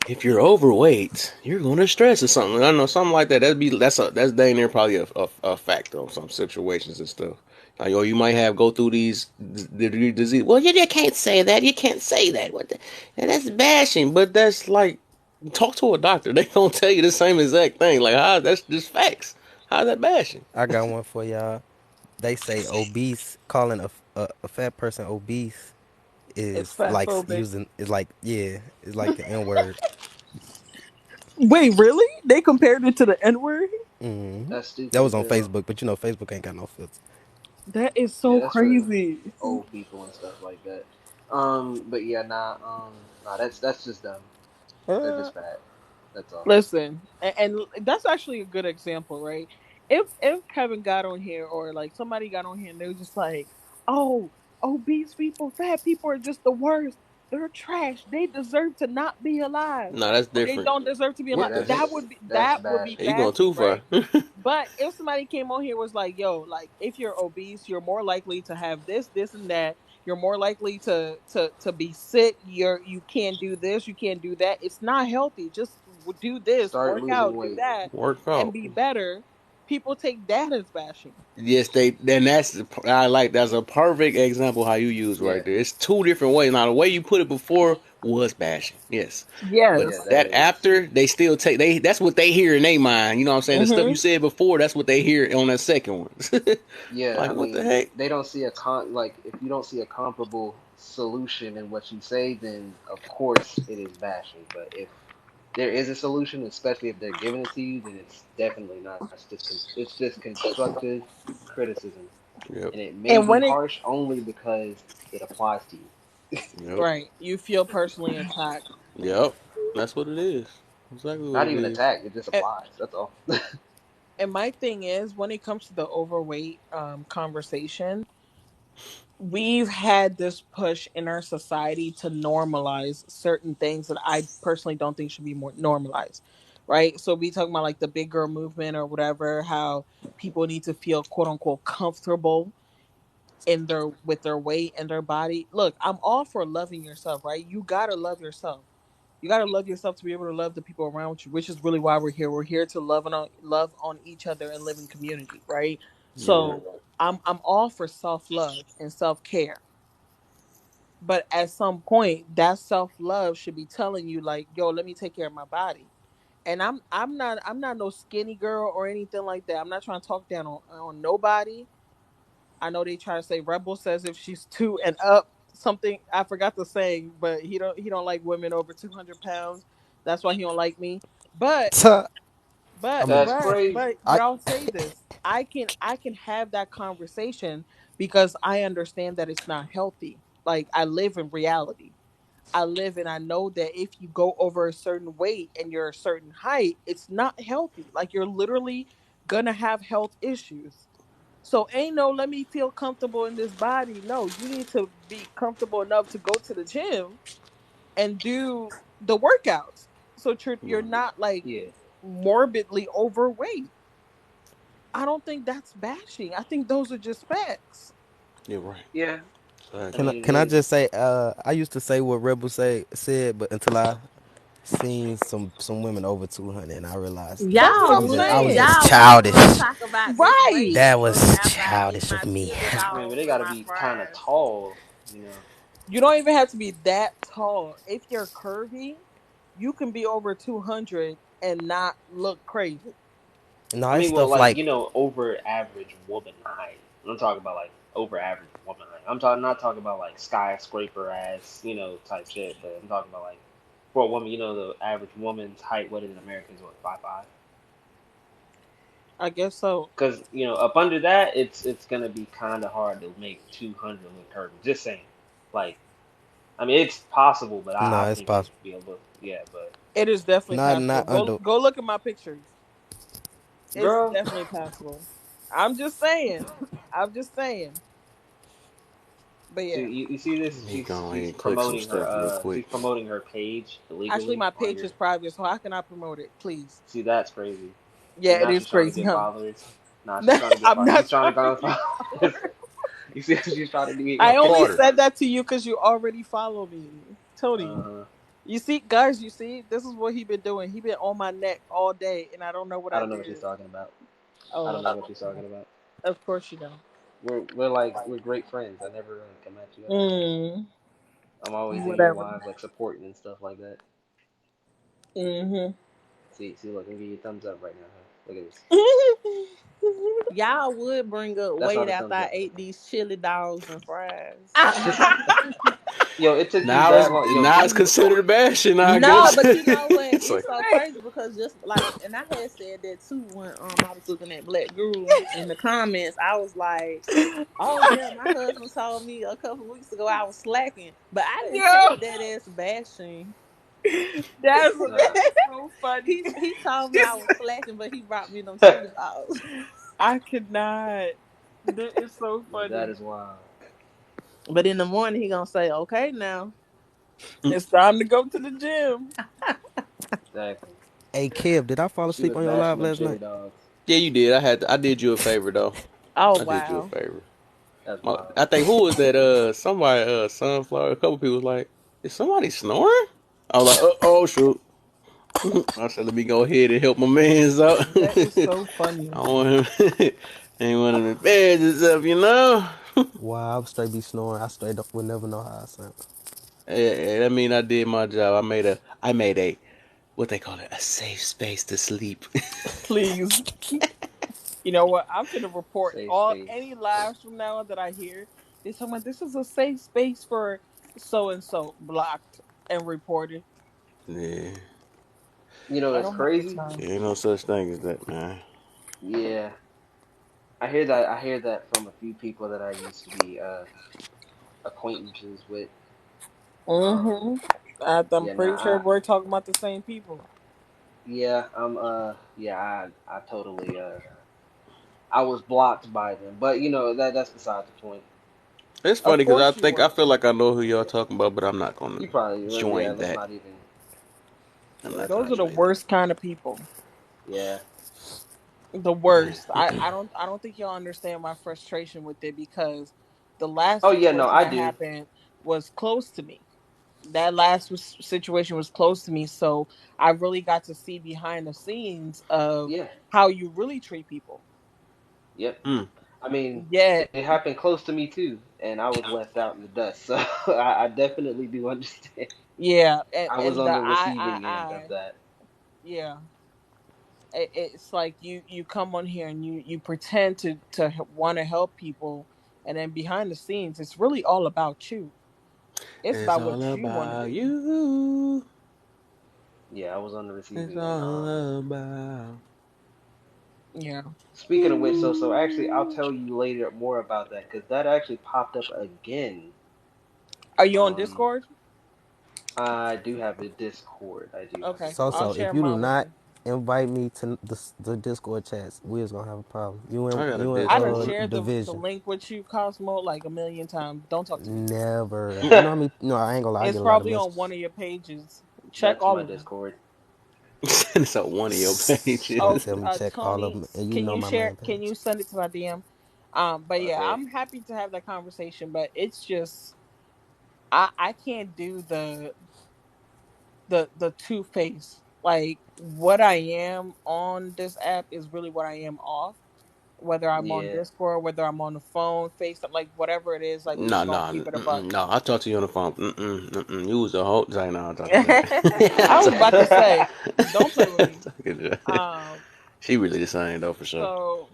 if you're overweight, you're gonna stress or something. I don't know something like that. That's dang near probably a fact on some situations and stuff. Like you might have go through the disease. Well, you can't say that. You can't say that. And that's bashing. But that's like talk to a doctor. They gonna tell you the same exact thing. Like how that's just facts. How's that bashing? I got one for y'all. They say obese, calling a fat person obese It's is fat like phobic. using is like yeah, it's like the N word. Wait, really? They compared it to the N word? That's That stupid was as on hell. Facebook, but you know Facebook ain't got no filter. That is Yeah, so that's for crazy. old people and stuff like that. But yeah, nah. That's just dumb. They're Uh, just fat. That's all. Listen, and that's actually a good example, right? If Kevin got on here or like somebody got on here and they were just like, "Oh, obese people, fat people are just the worst. They're trash. They deserve to not be alive, Nah, that's or they different. don't deserve to be Yeah, alive." What the heck? that's That would be bashing. You going bashing, too right? far? But if somebody came on here was like, "Yo, like if you're obese, you're more likely to have this, and that. You're more likely to be sick. You can't do this, you can't do that. It's not healthy. Just do this, Start work losing out, do weight. that, Work and out. be better." People take that as bashing. Yes, they. Then I like that's a perfect example how you use right Yeah, there. It's two different ways. Now the way you put it before was bashing, yes, but yeah, Yes. that that is. after they still take they. That's what they hear in their mind. You know what I'm saying? The stuff you Mm-hmm. said before, that's what they hear on that second one. Yeah, Like I what the mean, heck? they don't see a like if you don't see a comparable solution in what you say, then of course it is bashing. But if there is a solution, especially if they're giving it to you, then it's definitely not. It's just constructive criticism, Yep, and it may And be when it harsh only because it applies to you. yep, right, you feel personally attacked. yep. That's what it is. Exactly what Not it even is. attack, it just And, applies. That's all. and my thing is, when it comes to the overweight conversation, we've had this push in our society to normalize certain things that I personally don't think should be more normalized. Right. So we talking about like the big girl movement or whatever, how people need to feel quote unquote comfortable in their with their weight and their body. Look, I'm all for loving yourself, right? You gotta love yourself. You gotta love yourself to be able to love the people around you, which is really why we're here. We're here to love on each other and live in community, right? You're right. So I'm all for self love and self care, but at some point that self-love should be telling you like, yo, let me take care of my body. And I'm not no skinny girl or anything like that. I'm not trying to talk down on nobody. I know they try to say Rebel says if she's 2 and up something. I forgot the saying, but he don't like women over 200 pounds. That's why he don't like me. But but I'm a, That's but crazy. but I but I'll say this. I can have that conversation because I understand that it's not healthy. Like I live in reality. I live and I know that if you go over a certain weight and you're a certain height, it's not healthy. Like you're literally gonna have health issues. So ain't no let me feel comfortable in this body. No, you need to be comfortable enough to go to the gym and do the workouts. So you're Right. not like Yeah. morbidly overweight. I don't think that's bashing. I think those are just facts. You're right. Yeah. I Exactly. can I, mean, it can I is. just say I used to say what Rebel said, but until I seen some women over 200, and I realized That's what Y'all I'm I was would just saying. y'all would childish. want to talk about this Right. weight That stuff was after I ate childish my of me. chili Man, but dogs they and got to my be kind of fries. tall, you know. You don't even have to be that tall. If you're curvy, you can be over 200 and not look crazy. No, I it's mean, well, stuff like like over average woman height. I'm talking about like over average woman height. I'm talking not talking about like skyscraper ass, type shit. But I'm talking about like for a woman, the average woman's height. What in America is what 5'5". I guess so. Because up under that, it's gonna be kind of hard to make 200 look curvy. Just saying, like I mean, it's possible, but no, I it's think it'd possible. be a little, yeah. But It is definitely possible. Not Go under. go look at my pictures. It's girl, definitely possible. I'm just saying. I'm just saying. But see yeah. you see this? He She's go ahead she's and click some promoting her stuff real quick. page Actually illegally my on page your. is private, so how can I promote it? Please. See, that's crazy. See, Yeah, it now is she's trying to crazy, get huh? followers. Nah, she's trying to get I'm followers. not She's trying to trying to go get followers. followers. You see, she's trying to get I Now, your only Carter. said that to you because you already follow me. Tony. Uh-huh. You see, guys, you see, this is what he been doing. He been on my neck all day, and I don't know what I I don't know what she's did. talking about. I Oh, don't know what she's talking about. of course you don't. We're great friends. I never come at you. Mm, I'm always in your whatever. live, like supporting and stuff like that. Mm-hmm. See, look, I'm giving you a thumbs up right now. Huh? Look at this. Y'all would bring up That's not weight a after thumbs I up. ate these chili dogs and fries. Yo, it took you Now it's that long. Yo, now didn't it's you? considered bashing. I No, guess. but you know what? It's It's like so Right. crazy because just like, and I had said that too when I was looking at Black Guru in the comments. I was like, "Oh yeah, my husband told me a couple weeks ago I was slacking, but I didn't Yo, take that as bashing." Nah. that's so funny. He told me I was slacking, but he brought me them chili dogs. I could not. That is so Yeah, that funny. is wild. But in the morning he gonna say, "Okay, now." It's time to go to the gym. Exactly. Hey, Kev, did I fall She asleep was on your bashing live them last chili night? dogs. yeah, you did. I did you a favor though. Oh I did you a wow. favor. That's wild. I think who was that? Somebody. Sunflower. A couple people was like, "Is somebody snoring?" I was like, "Oh shoot." I said, "Let me go ahead and help my man's out." That is so I funny. want him. Ain't one of the beds and stuff, you know. Wow, I would straight be snoring. I straight up would never know how I sound. That mean I did my job. I made a what they call it, a safe space to sleep. Please. You know what? I'm gonna report Safe all space. any lives from now on that I hear. They talking about this is a safe space for so and so blocked and reported. Yeah, I It's don't have the crazy. time. ain't no such thing as that, man. Yeah, I hear that. I hear that from a few people that I used to be acquaintances with. Um, Mm-hmm. I'm yeah, pretty sure nah, we're talking about the same people. yeah, yeah, I totally, I was blocked by them, but that's beside the point. It's Of funny because course you I were. feel like I know who y'all talking about, but I'm not gonna You probably, yeah, join let's that. not even, I'm yeah, not let's gonna Those not are the even, join that. worst kind of people. yeah, The worst. I don't think y'all understand my frustration with it because the last oh yeah, no, situation I that do, happened was close to me. That situation was close to me, so I really got to see behind the scenes of yeah, how you really treat people. yep. Mm. I mean, Yeah, it happened close to me too, and I was left out in the dust, so I definitely do understand. yeah, I was and on the the receiving end of that. Yeah. It's like you come on here and you pretend to want to help people, and then behind the scenes, it's really all about you. It's It's about all what you want to about do. you. Yeah, I was on the It's receiving end. all about. Yeah. Speaking of which, so actually, I'll tell you later more about that because that actually popped up again. Are you on Um, Discord? I do have a Discord. I do have a Okay, So I'll Discord. if share you do mine with not you. invite me to the Discord chats, we is gonna have a problem. I got a You and I done Discord. shared the division. link with you, Cosmo, like a million times. Don't talk to me. Never. You know what I mean? No, I ain't gonna lie. I It's get a lot of probably on one messages. of your pages. Check That's all my of them. Discord. It's on one of your Nigga Oh, pages. tell me check all of Tony, them, and you can know you my share? main Can page. you send it to my DM? But yeah, Okay. I'm happy to have that conversation. But it's just I can't do the two face. Like what I am on this app is really what I am off. Whether I'm on Yeah. Discord, whether I'm on the phone, FaceTime, like whatever it is, like we No, just no, gonna keep it a buck. no. I talked to you on the phone. You was a whole. Like, no, I'm talking I was Jack. about to say, don't play with me. Talking Jack. Um, She really the same though, for sure. so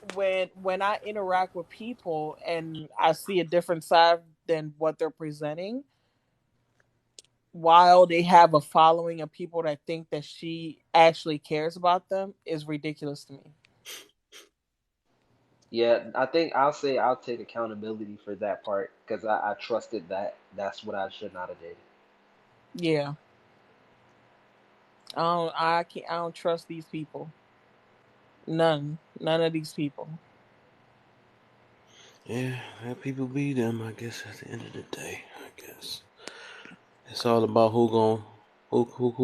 when I interact with people and I see a different side than what they're presenting, while they have a following of people that think that she actually cares about them, is ridiculous to me. Yeah, I think I'll say I'll take accountability for that part because I trusted that. That's what I should not have did. Yeah, I can't. I don't trust these people. None of these people. Yeah, let people be them. I guess at the end of the day, I guess it's all about who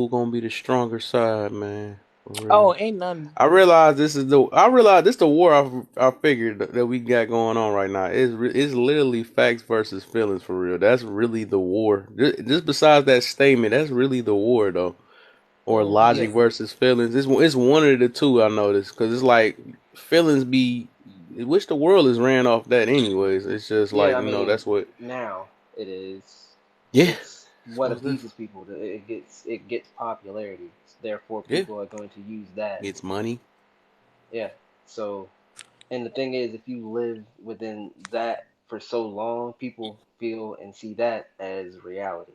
gonna be the stronger side, man. For real. Oh, ain't none. I realize this the war I figured that we got going on right now. It's literally facts versus feelings for real. That's really the war. Just besides that statement, that's really the war though. Or Hmm. Yeah, logic versus feelings. It's one of the two I noticed because it's like feelings be which the world is ran off that anyways. It's just Yeah, like I mean, that's what. now it is. Yeah, It's it's what most definitely. appeases people. It gets popularity. Therefore, Yeah, people are going to use that. it's money. Yeah. So, and the thing is, if you live within that for so long, people feel and see that as reality.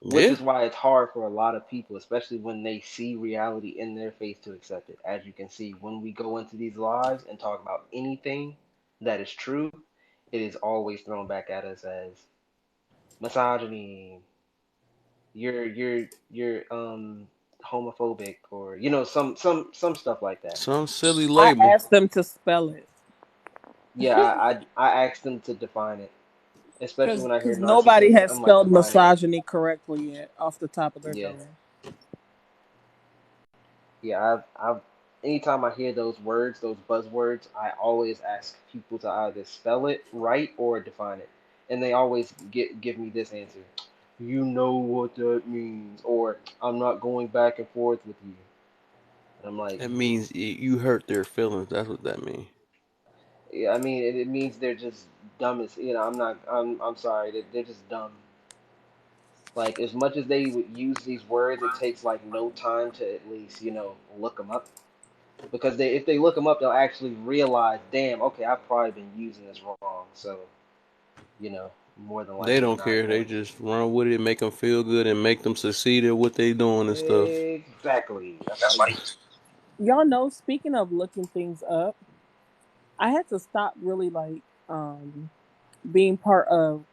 Which Yeah, is why it's hard for a lot of people, especially when they see reality in their face, to accept it. As you can see, when we go into these lives and talk about anything that is true, it is always thrown back at us as misogyny, you're homophobic, or some stuff like that. some silly I label. asked them to spell it Yeah, I asked them to define it, especially when I hear because nobody narcissist. has I'm like, spelled define it. misogyny correctly yet off the top of their Yeah, dome. yeah. I've anytime I hear those words, those buzzwords, I always ask people to either spell it right or define it, and they always give me this answer. You know what that means, or I'm not going back and forth with you. And I'm like, That means you hurt their feelings. That's what that means. yeah, I mean, it means they're just dumb as, I'm not, I'm sorry, they're just dumb. Like, as much as they would use these words, it takes like no time to at least, look them up. Because if they look them up, they'll actually realize, damn, okay, I've probably been using this wrong. So, more than They likely don't not care. They going just run with it, make them feel good, and make them succeed at what they doing and stuff. to. Exactly. That's what he. Y'all know, speaking of looking things up, I had to stop really like being part of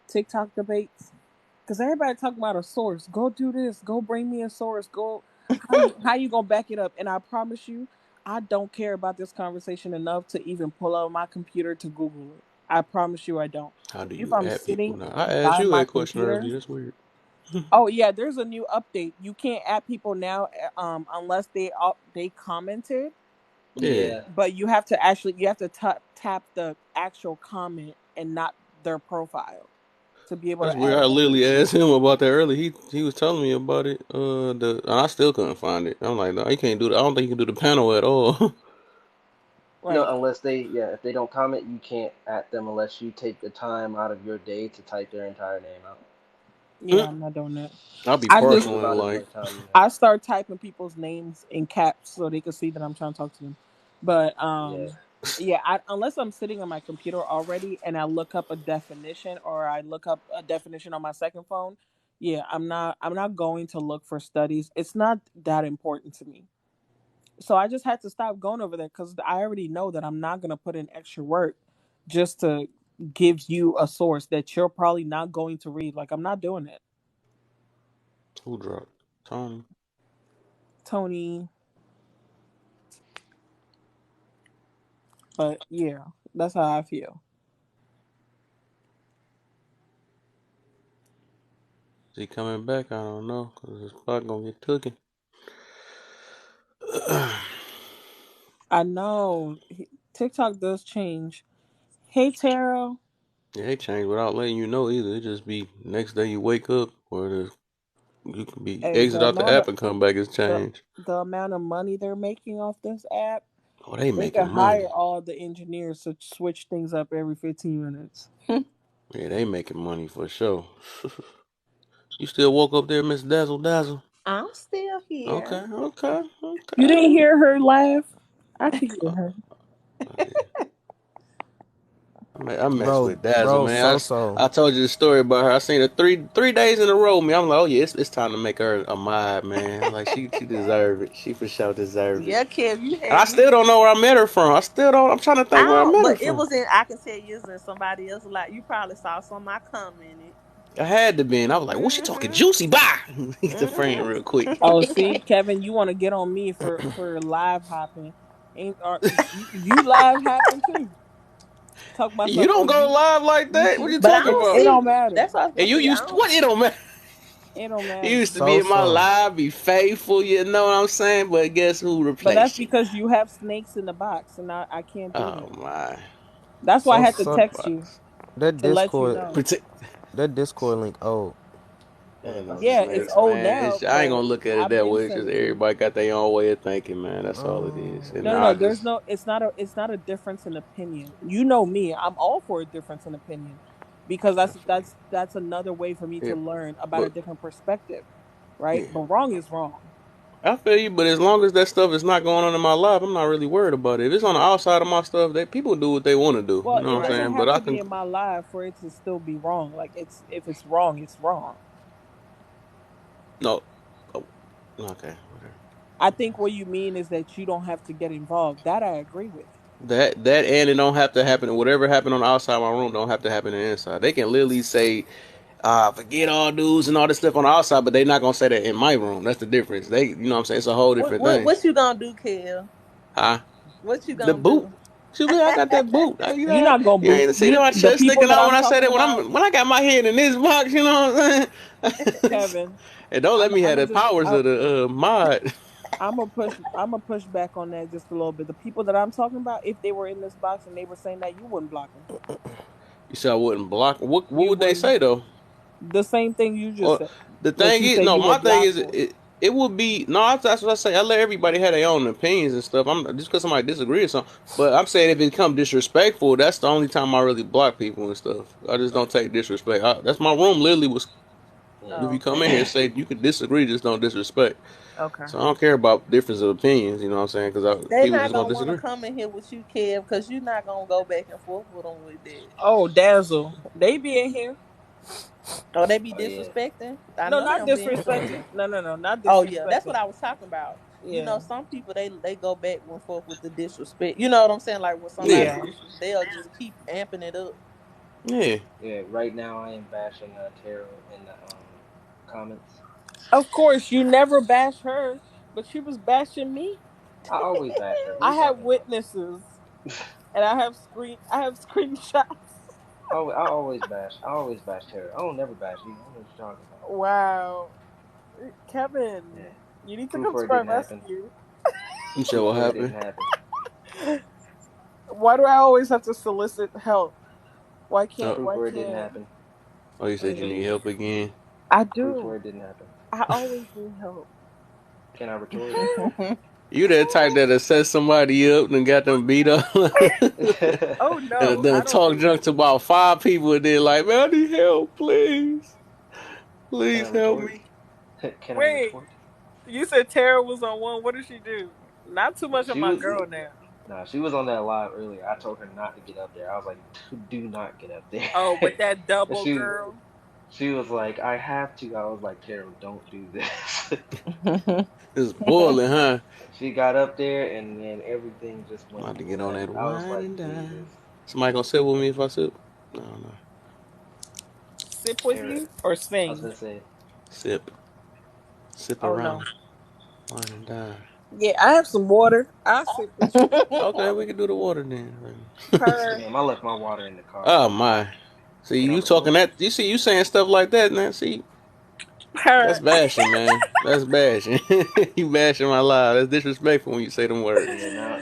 TikTok debates because everybody talking about a source. Go do this. Go bring me a source. Go. How you gonna back it up? And I promise you, I don't care about this conversation enough to even pull out my computer to Google it. I promise you, I don't. How do If you I'm add people sitting now? I asked by you my that question computer, earlier. That's weird. oh yeah, there's a new update. You can't add people now, unless they commented. Yeah. Yeah. But you have to tap the actual comment and not their profile to be able That's to weird. add I them. literally asked him about that earlier. He was telling me about it. And I still couldn't find it. I'm like, no, you can't do that. I don't think you can do the panel at all. No, Like, unless if they don't comment, you can't at them unless you take the time out of your day to type their entire name out. Yeah, I'm not doing that. I'll be I Yeah, just I'm partial in about as like, much time you have. I start typing people's names in caps so they can see that I'm trying to talk to them. But Yeah. yeah, unless I'm sitting on my computer already and I look up a definition or I look up a definition on my second phone, yeah, I'm not going to look for studies. It's not that important to me. So I just had to stop going over there cuz I already know that I'm not going to put in extra work just to give you a source that you're probably not going to read. Like I'm not doing it. who dropped? Tony. Tony. But yeah, that's how I feel. Is he coming back? I don't know, cause his spot gonna get taken. I know TikTok does change. Hey Taro. Yeah, they change without letting you know either. It just be next day you wake up, or you can be Hey, exit out the app and come back. It's the changed. the amount of money they're making off this app, Oh, they they making could hire money. all the engineers to switch things up every 15 minutes. Yeah, they making money for sure. You still woke up there, Miss Dazzle Dazzle? I'm still here. Okay, okay, You okay. didn't hear her laugh? I could hear her. Oh, yeah. I mess Bro, with Dazzle, bro, man. so. I told you the story about her. I seen her three days in a row. Me, I'm like, oh yeah, it's time to make her a mod, man. Like she deserve it. She for sure deserve it. Yeah, Kev, you I had still me. don't know where I met her from. I still don't. I'm trying to I think where I don't, met but her it from. was in. I can tell you it was in somebody else. Like you probably saw some of my commented. I had to be, and I was like, "What she talking Mhm. juicy?" Bye. Get the friend Mhm. real quick. Oh, see, Kevin, you want to get on me for live hopping? Ain't you live hopping too? Talk about You some. don't Oh, go live like that. What you But I talking don't it about? see. don't matter. That's what I was And gonna you say. I used don't. what? It don't matter. It don't You matter. used to be in my So. live, be faithful. You know what I'm saying? But guess who But that's replaced you? because you have snakes in the box, and I can't do Oh that. my. That's why I So, had to Snakes in the so text you box. that to let you Discord, know. Protect. that Discord link. Oh, Man, Whatever. no Yeah, it's snakes, old man. now, I ain't gonna but look at it I've that been way. It's sent just it to you. everybody got their own way of thinking, man. That's all it is. And No, no, now no. I There's just, no. It's not a difference in opinion. You know me. I'm all for a difference in opinion, because I feel you. that's another way for me Yeah, to learn about a but different perspective, right? yeah, But wrong is wrong. I feel you. But as long as that stuff is not going on in my life, I'm not really worried about it. If it's on the outside of my stuff, that people do what they want to do. Well, You know what it I'm Right. doesn't saying? But have I to be can in my life for it to still be wrong. Like if it's wrong, it's wrong. no. Oh, okay, whatever. I think what you mean is that you don't have to get involved. That I agree with. That and it don't have to happen. Whatever happened on the outside of my room don't have to happen on the inside. They can literally say, forget all dudes and all this stuff on the outside, but they not gonna say that in my room. That's the difference. They, you know what I'm saying? It's a whole What different what thing. what you gonna do, Kev? Huh? What you The gonna boot. do? Shoot, man, I got that boot. You're not gonna You boot ain't see you. my The chest people sticking that out when I'm I say talking that. about, When I got my head in this box, you know what I'm saying? Kevin. And don't let me I'm have gonna the just powers of the mod. I'm gonna push back on that just a little bit. The people that I'm talking about, if they were in this box and they were saying that, you wouldn't block them. You said I wouldn't block. What You would they wouldn't. say though? The same thing you just Or said the that thing you is, say no, you my would thing block is, for. it would be no. That's what I say. I let everybody have their own opinions and stuff. I'm just because somebody disagree or something. But I'm saying if it become disrespectful, that's the only time I really block people and stuff. I just don't take disrespect. That's my room. Literally was. If you Oh, come okay. in here, say you can disagree, just don't disrespect. Okay. So I don't care about difference of opinions. You know what I'm saying? Because They people not just gonna gonna want to disagree. come in here with you, Kev, because you're not gonna go back and forth with them with that. Oh, Dazzle. They be in here. Or they be Oh yeah. disrespecting. I No, know they not don't be in here. disrespecting. No, not Oh yeah, that's what disrespecting. I was talking about. You know, Yeah. some people they go back and forth with the disrespect. You know what I'm saying? Like when somebody Yeah, Yeah. they'll just keep amping it up. yeah. Yeah. Right now, I am bashing Tarot in the comments. Of course, you never bash her, but she was bashing me. I always bash her. What are I you have talking about? witnesses, and I have screenshots. I always bash. I always bash Tarot. I don't never bash you. I don't know what you're talking about. Wow, Yeah. Kevin, you need to Proof come or to it my didn't happen. rescue. You said Proof what or it didn't happened? happen. Why do I always have to solicit help? Why can't? Oh, Proof Why or it didn't can't? happen. oh, you said you Mm, need help again. I Proof or do. it didn't happen. I always need help. Can I retort? You that type that set somebody up and got them beat up, Oh and no, I then don't talk do junk that. to about five people, and then like, man, I need help, please. Can I Please help report? me. Can I Wait, report? you said Tara was on one. What did she do? Not too much of She my was girl now. Nah, she was on that live earlier. I told her not to get up there. I was like, do not get up there. Oh, with that And double girl. she was like, I have to. I was like, Carol, don't do this. It's boiling, huh? She got up there and then everything just I'm went about to get on left. that I was wine like, and dine. Jesus. Somebody gonna sit with me if I sip? No, no. Sip with Tara, you or I was sing? gonna say, Sip. Sip Oh no. around. Wine and dine. Yeah, I have some water. I'll sip with you. Okay, we can do the water then. Her, damn, I left my water in the car. Oh my. See, Can I you talking report? that you see you saying stuff like that, man. See, that's her. bashing, man. That's bashing. You bashing my life. That's disrespectful when you say them words. Yeah, now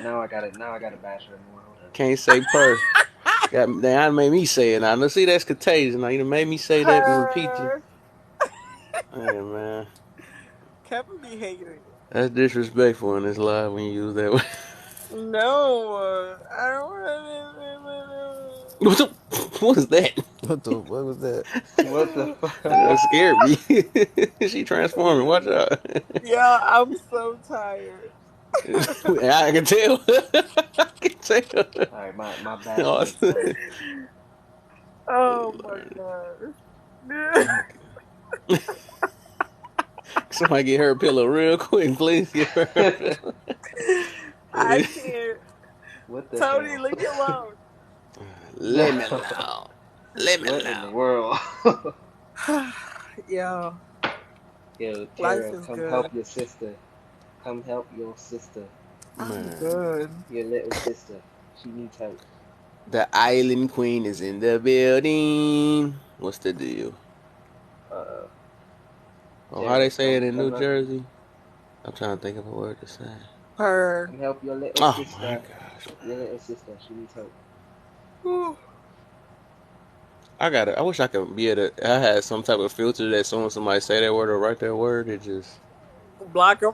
I gotta bash her more. Hold up. Can't say per. Got that made me say it. Now, see, that's contagious. Now you done made me say that and repeat you. Her. Hey man, Kevin be hating. that's disrespectful in this live when you use that word. No, I don't want What the, what is that? What was that? What the That fuck? scared me. She transforming. Watch out. Yeah, I'm so tired. I can tell. I can tell. All right, my Oh, bashing is done. Oh my god. somebody get her a pillow real quick, please. Get her a pillow. I can't. What the Tony, hell? leave me alone. Let me alone. Let me What in the alone. world? Yeah, Yo, life Tara, is come good. help your sister. Come help your sister. I'm Man, good. Your little sister. She needs help. the island queen is in the building. What's the deal? Uh, Oh, how they Tara, say it in New come help, Jersey? I'm trying to think of a word to say. Her. come help your little Oh my sister. gosh, Your little sister. She needs help. Whew. I got it. I wish I could be able to. I had some type of filter that soon as somebody say that word or write that word, it just. Block him.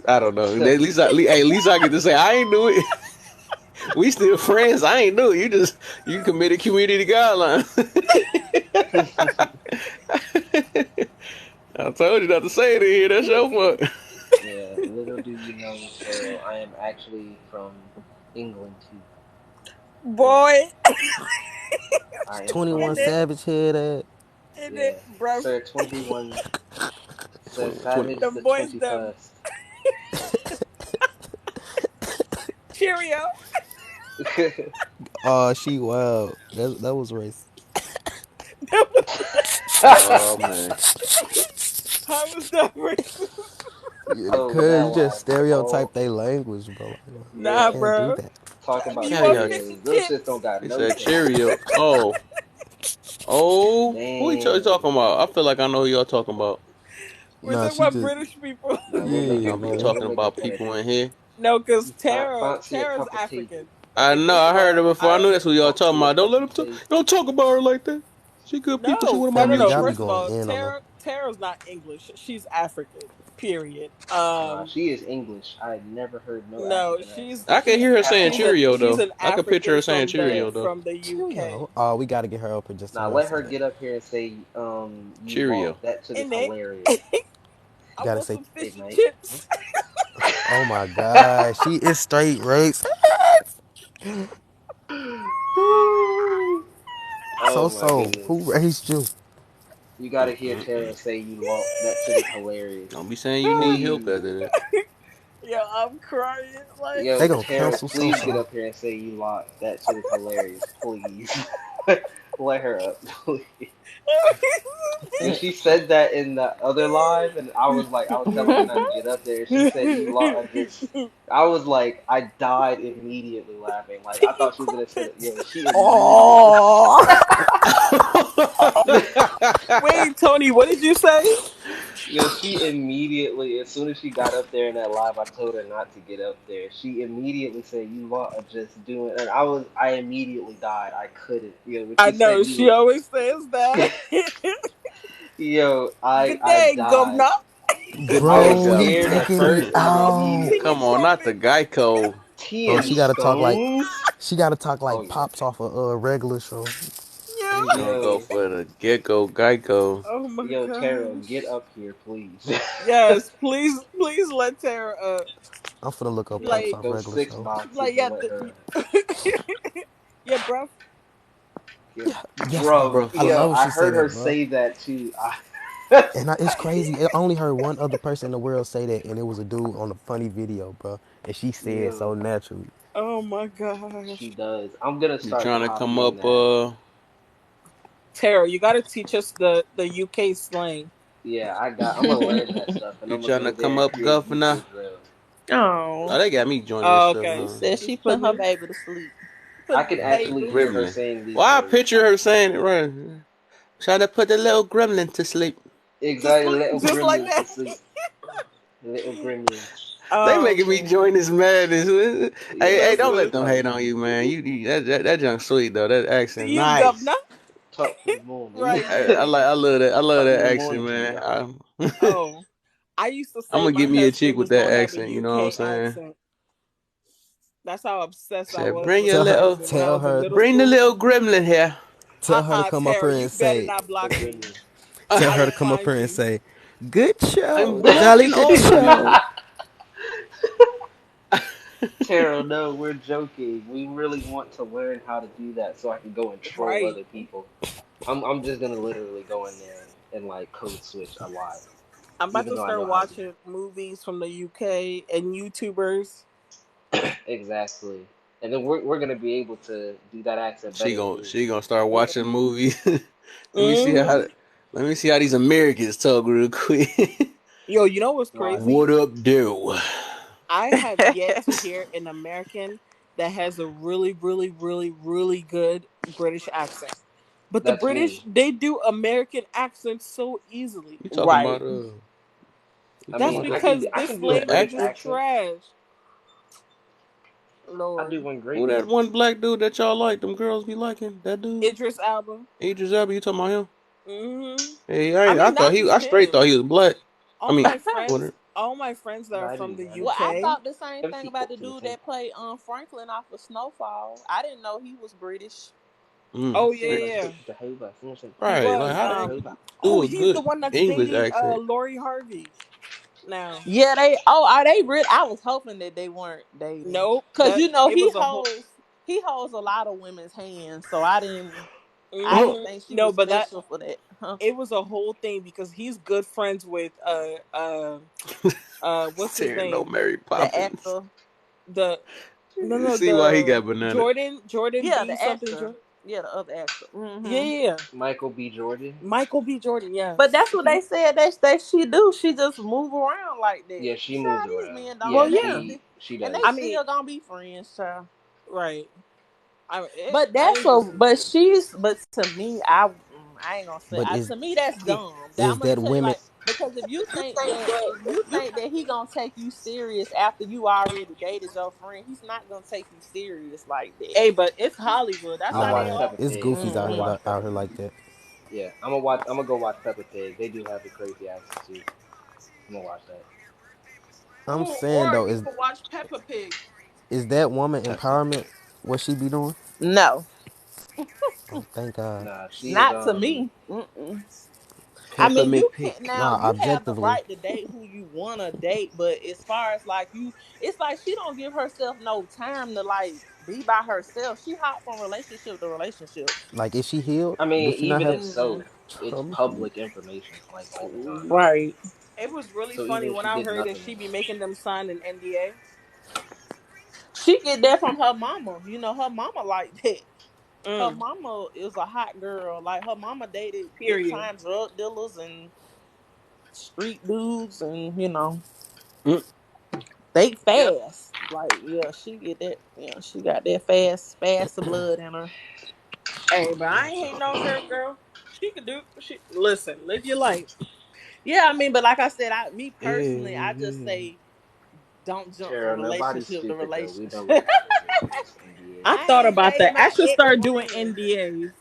I don't know. At least hey, at least I get to say I ain't do it. We still friends. I ain't do it. You committed community guidelines. I told you not to say it in here. That's your fault. Yeah, little do you know, Tara, I am actually from England too. Yeah, Boy. I am from 21 In it. England. Savage head at. In it, Yeah, bruv. Sir 21, Sir 21, 21. Savage Them the boys, them 21st. Cheerio. Oh, she wild. That was racist. Oh man. How was that racist? Yeah, Oh, cause that you just live. stereotype Oh, their language, bro. Like, Nah, yeah. can't do bro. that. Talk about You want Caveat. fish and Cheerios. Those shits chips? don't got He no said taste. Cheerio. Oh. Oh. Who you Dang. talking about? I feel like I know who y'all talking about. We're Nah, talking she about just British people. Now yeah, Y'all be talking we're about looking for people the in here. No, because fancy a Tara's cup of tea. African. I Okay, know. first I of heard all, it before. I I knew that's who y'all talking Fancy a about. Don't cup let of him. tea. Don't talk about her like that. She good people. She no, one of my no, no, Femi, you no. gotta be mutuals. First of going all, in on them. Tara's not English. She's African. Period. Nah, she is English. I never heard no No, African accent. I can hear her saying Cheerio she's though. an I could picture African her saying from Cheerio though. the UK. Cheerio. Oh, we gotta get her up here just to Now hear her let say her that. get up here and say, you lot. Cheerio. That shit is In it, hilarious. I Gotta want say, some Hey, fish and mate. chips. oh my god, she is straight race. Oh my So, goodness. who raised you? You gotta hear Tara say you lot. That shit is hilarious. Don't be saying you need help Please. after that. Yo, I'm crying. Like, They Yo, gonna Tara, cancel please get social. up here and say you lot. That shit is hilarious. Please. Let her up, please. Yo, she said that in the other live, and I was telling her not to get up there. She said you lot are just. I was like, I died immediately laughing. Like I thought she was gonna say, yo, she immediately. oh. Wait, Tony, what did you say? Yo, she immediately, as soon as she got up there in that live, I told her not to get up there. She immediately said, "You lot are just doing," and I immediately died. I couldn't. When I she know said she you, always says that. yo, Good I day, died. governor. Good I day, was Bro, he scared governor. at taking me first, and then out. Sing it Come immediately, on, for not the me. Geico. tea Bro, and she gotta talk like scones. she gotta talk Oh like yeah, pops off a regular show. yo, He gonna go Yo, for the gecko Geico. Oh my yo, Tara, get gosh. up here, please. Yes, please, please let Tara. I'm finna look up Yeah, pipes Like, off those regular six show. boxes like and yeah, let her. yeah, bro. Yeah, Yes, bro. bro. Bro, I Yo, love when I she say heard her that, bro. say that too. And it's crazy. I only heard one other person in the world say that, and it was a dude on a funny video, bro. And she said it so Yo, naturally. Oh my she gosh, does. I'm gonna you start trying to come copying up? that. Tara, you got to teach us the UK slang. Yeah, I'm gonna learn that stuff, and You I'm gonna trying go to there come and up, create Governor? UK drills. Oh, Oh, they got me joining this Oh, stuff she okay. now. said She's she put putting her it. baby to sleep. I Putting can the Little actually baby. hear her gremlin. saying these Why I words. picture her saying it right? Trying to put the little gremlin to sleep. To Exactly, sleep little just like gremlin to that. sleep. Little gremlin. They Oh making me man. join this madness. Hey, Yeah, hey, Let's don't bro, let she listen them probably hate do. on you, man. That junk sweet though. That to accent you, governor. nice. Top of the morning. Right. I love that. I love Top of that the accent, morning to you, man. governor. Oh, I used to I'm say gonna my get me a chick husband with was that gonna have a accent. You know what I'm UK saying? accent. That's how obsessed I Said, was bring with your Tell my her, little, husband when I tell was in her, middle bring the school. little gremlin here. tell her to come up Tara, here you and better say, not The block me. gremlin. tell I her to will come up find here and you. say, good I'm show, jolly blocking good all of show. you. Tara, no, we're joking. We really want to learn how to do that so I can go and troll Right. other people. I'm just gonna literally go in there and like code switch a lot, I'm about even to though I start know how to do watching movies from the UK and YouTubers. it. Exactly. And then we're gonna be able to do that accent She better than gon' you. she gonna start Yeah. watching movies. Hmm. Let me see how these Americans talk real quick. Yo, you know what's Why? crazy? What up, do? I have yet to hear an American that has a really, really, really, really good British accent. But the That's British, me. they do American accents so easily. You talking Right. about you I talking That's mean, about because I this can do a the language British is actor? accent. trash. I Lord. do one Who great. that one black dude that y'all like? Them girls be liking that dude. Idris Elba. Idris Elba. You talking about him? Hmm. Hey, I I mean, thought not he. just I straight him. thought he was black. I All mean, my friends, what? all my friends that are I from do, the man. Well, I UK. thought the same thing MC about the to the dude same. that played Franklin off of Snowfall. I didn't know he was British. Mm, Oh Send yeah, my yeah. shit to Jehovah. Someone said, He right. send Like my was. how shit to they Jehovah. Oh, do a he's good the one that's English dating accent? Lori Harvey now. Yeah, they. Oh, are they real? I was hoping that they weren't dating, Nope, cause that you know it was a whole. he holds a lot of women's hands. So I didn't Hmm. think she No, was but that special for that. Huh? it was a whole thing because he's good friends with what's his Sarah, no name? Mary The Poppins. actor. The no no See why he the got banana. Jordan Yeah, B the something. actor. Yeah, the other actor. Yeah, Hmm. yeah, yeah. Michael B. Jordan. Michael B. Jordan. But Yes. that's what they said that she do. She just move around like that. Yeah, she moves Child, these around. men don't Well, Yeah, and yeah. she and they I does. mean, still gonna be friends, child. right. But I that's ain't just. a but to me, I ain't gonna say but to me that's dumb. That is I'm gonna that tell you women? like because if you think that he gonna take you serious after you already dated your friend, he's not gonna take you serious like that. Hey, but it's Hollywood. That's I'll how they watch Nah, are. Peppa it's Pig. goofies I'm out gonna Hmm. here watch out Peppa here Pig. like that. Yeah, I'm gonna watch. I'm gonna go watch Peppa Pig. They do have a crazy accent too. I'm gonna watch that. I'm Ooh, saying or though, you could watch Peppa Pig. is that woman Peppa. empowerment? What she be doing? No, Oh, thank God. Nah, she is not to me. Mm-mm. I Peppa mean, you McPick. can't now. Nah, You have the objectively, right to date who you want to date, but as far as like it's like she don't give herself no time to like be by herself. She hop from relationship to relationship. like, is she healed? I Do mean, she not even have if Mm, so, it's trauma? public information like all the time. right. It was really So even funny if when she I did heard that nothing she be wrong, making them sign an NDA. She get that from her mama. You know, her mama like that. Her Mm, mama is a hot girl. Like her mama dated big period. time drug dealers and street dudes, and Mm. they Yep. fast. Like yeah, she get that. Yeah, she got that fast of blood in her. Hey, but I ain't Gotcha. hating on her, girl. She could do. She listen. Live your life. Yeah, I mean, but like I said, me personally, I just Yeah. say don't jump from Tara, nobody's relationship to stupid though. We know relationship. what that is. It's just I NDAs. I thought ain't about dated that. I my should ex start doing friends. NDAs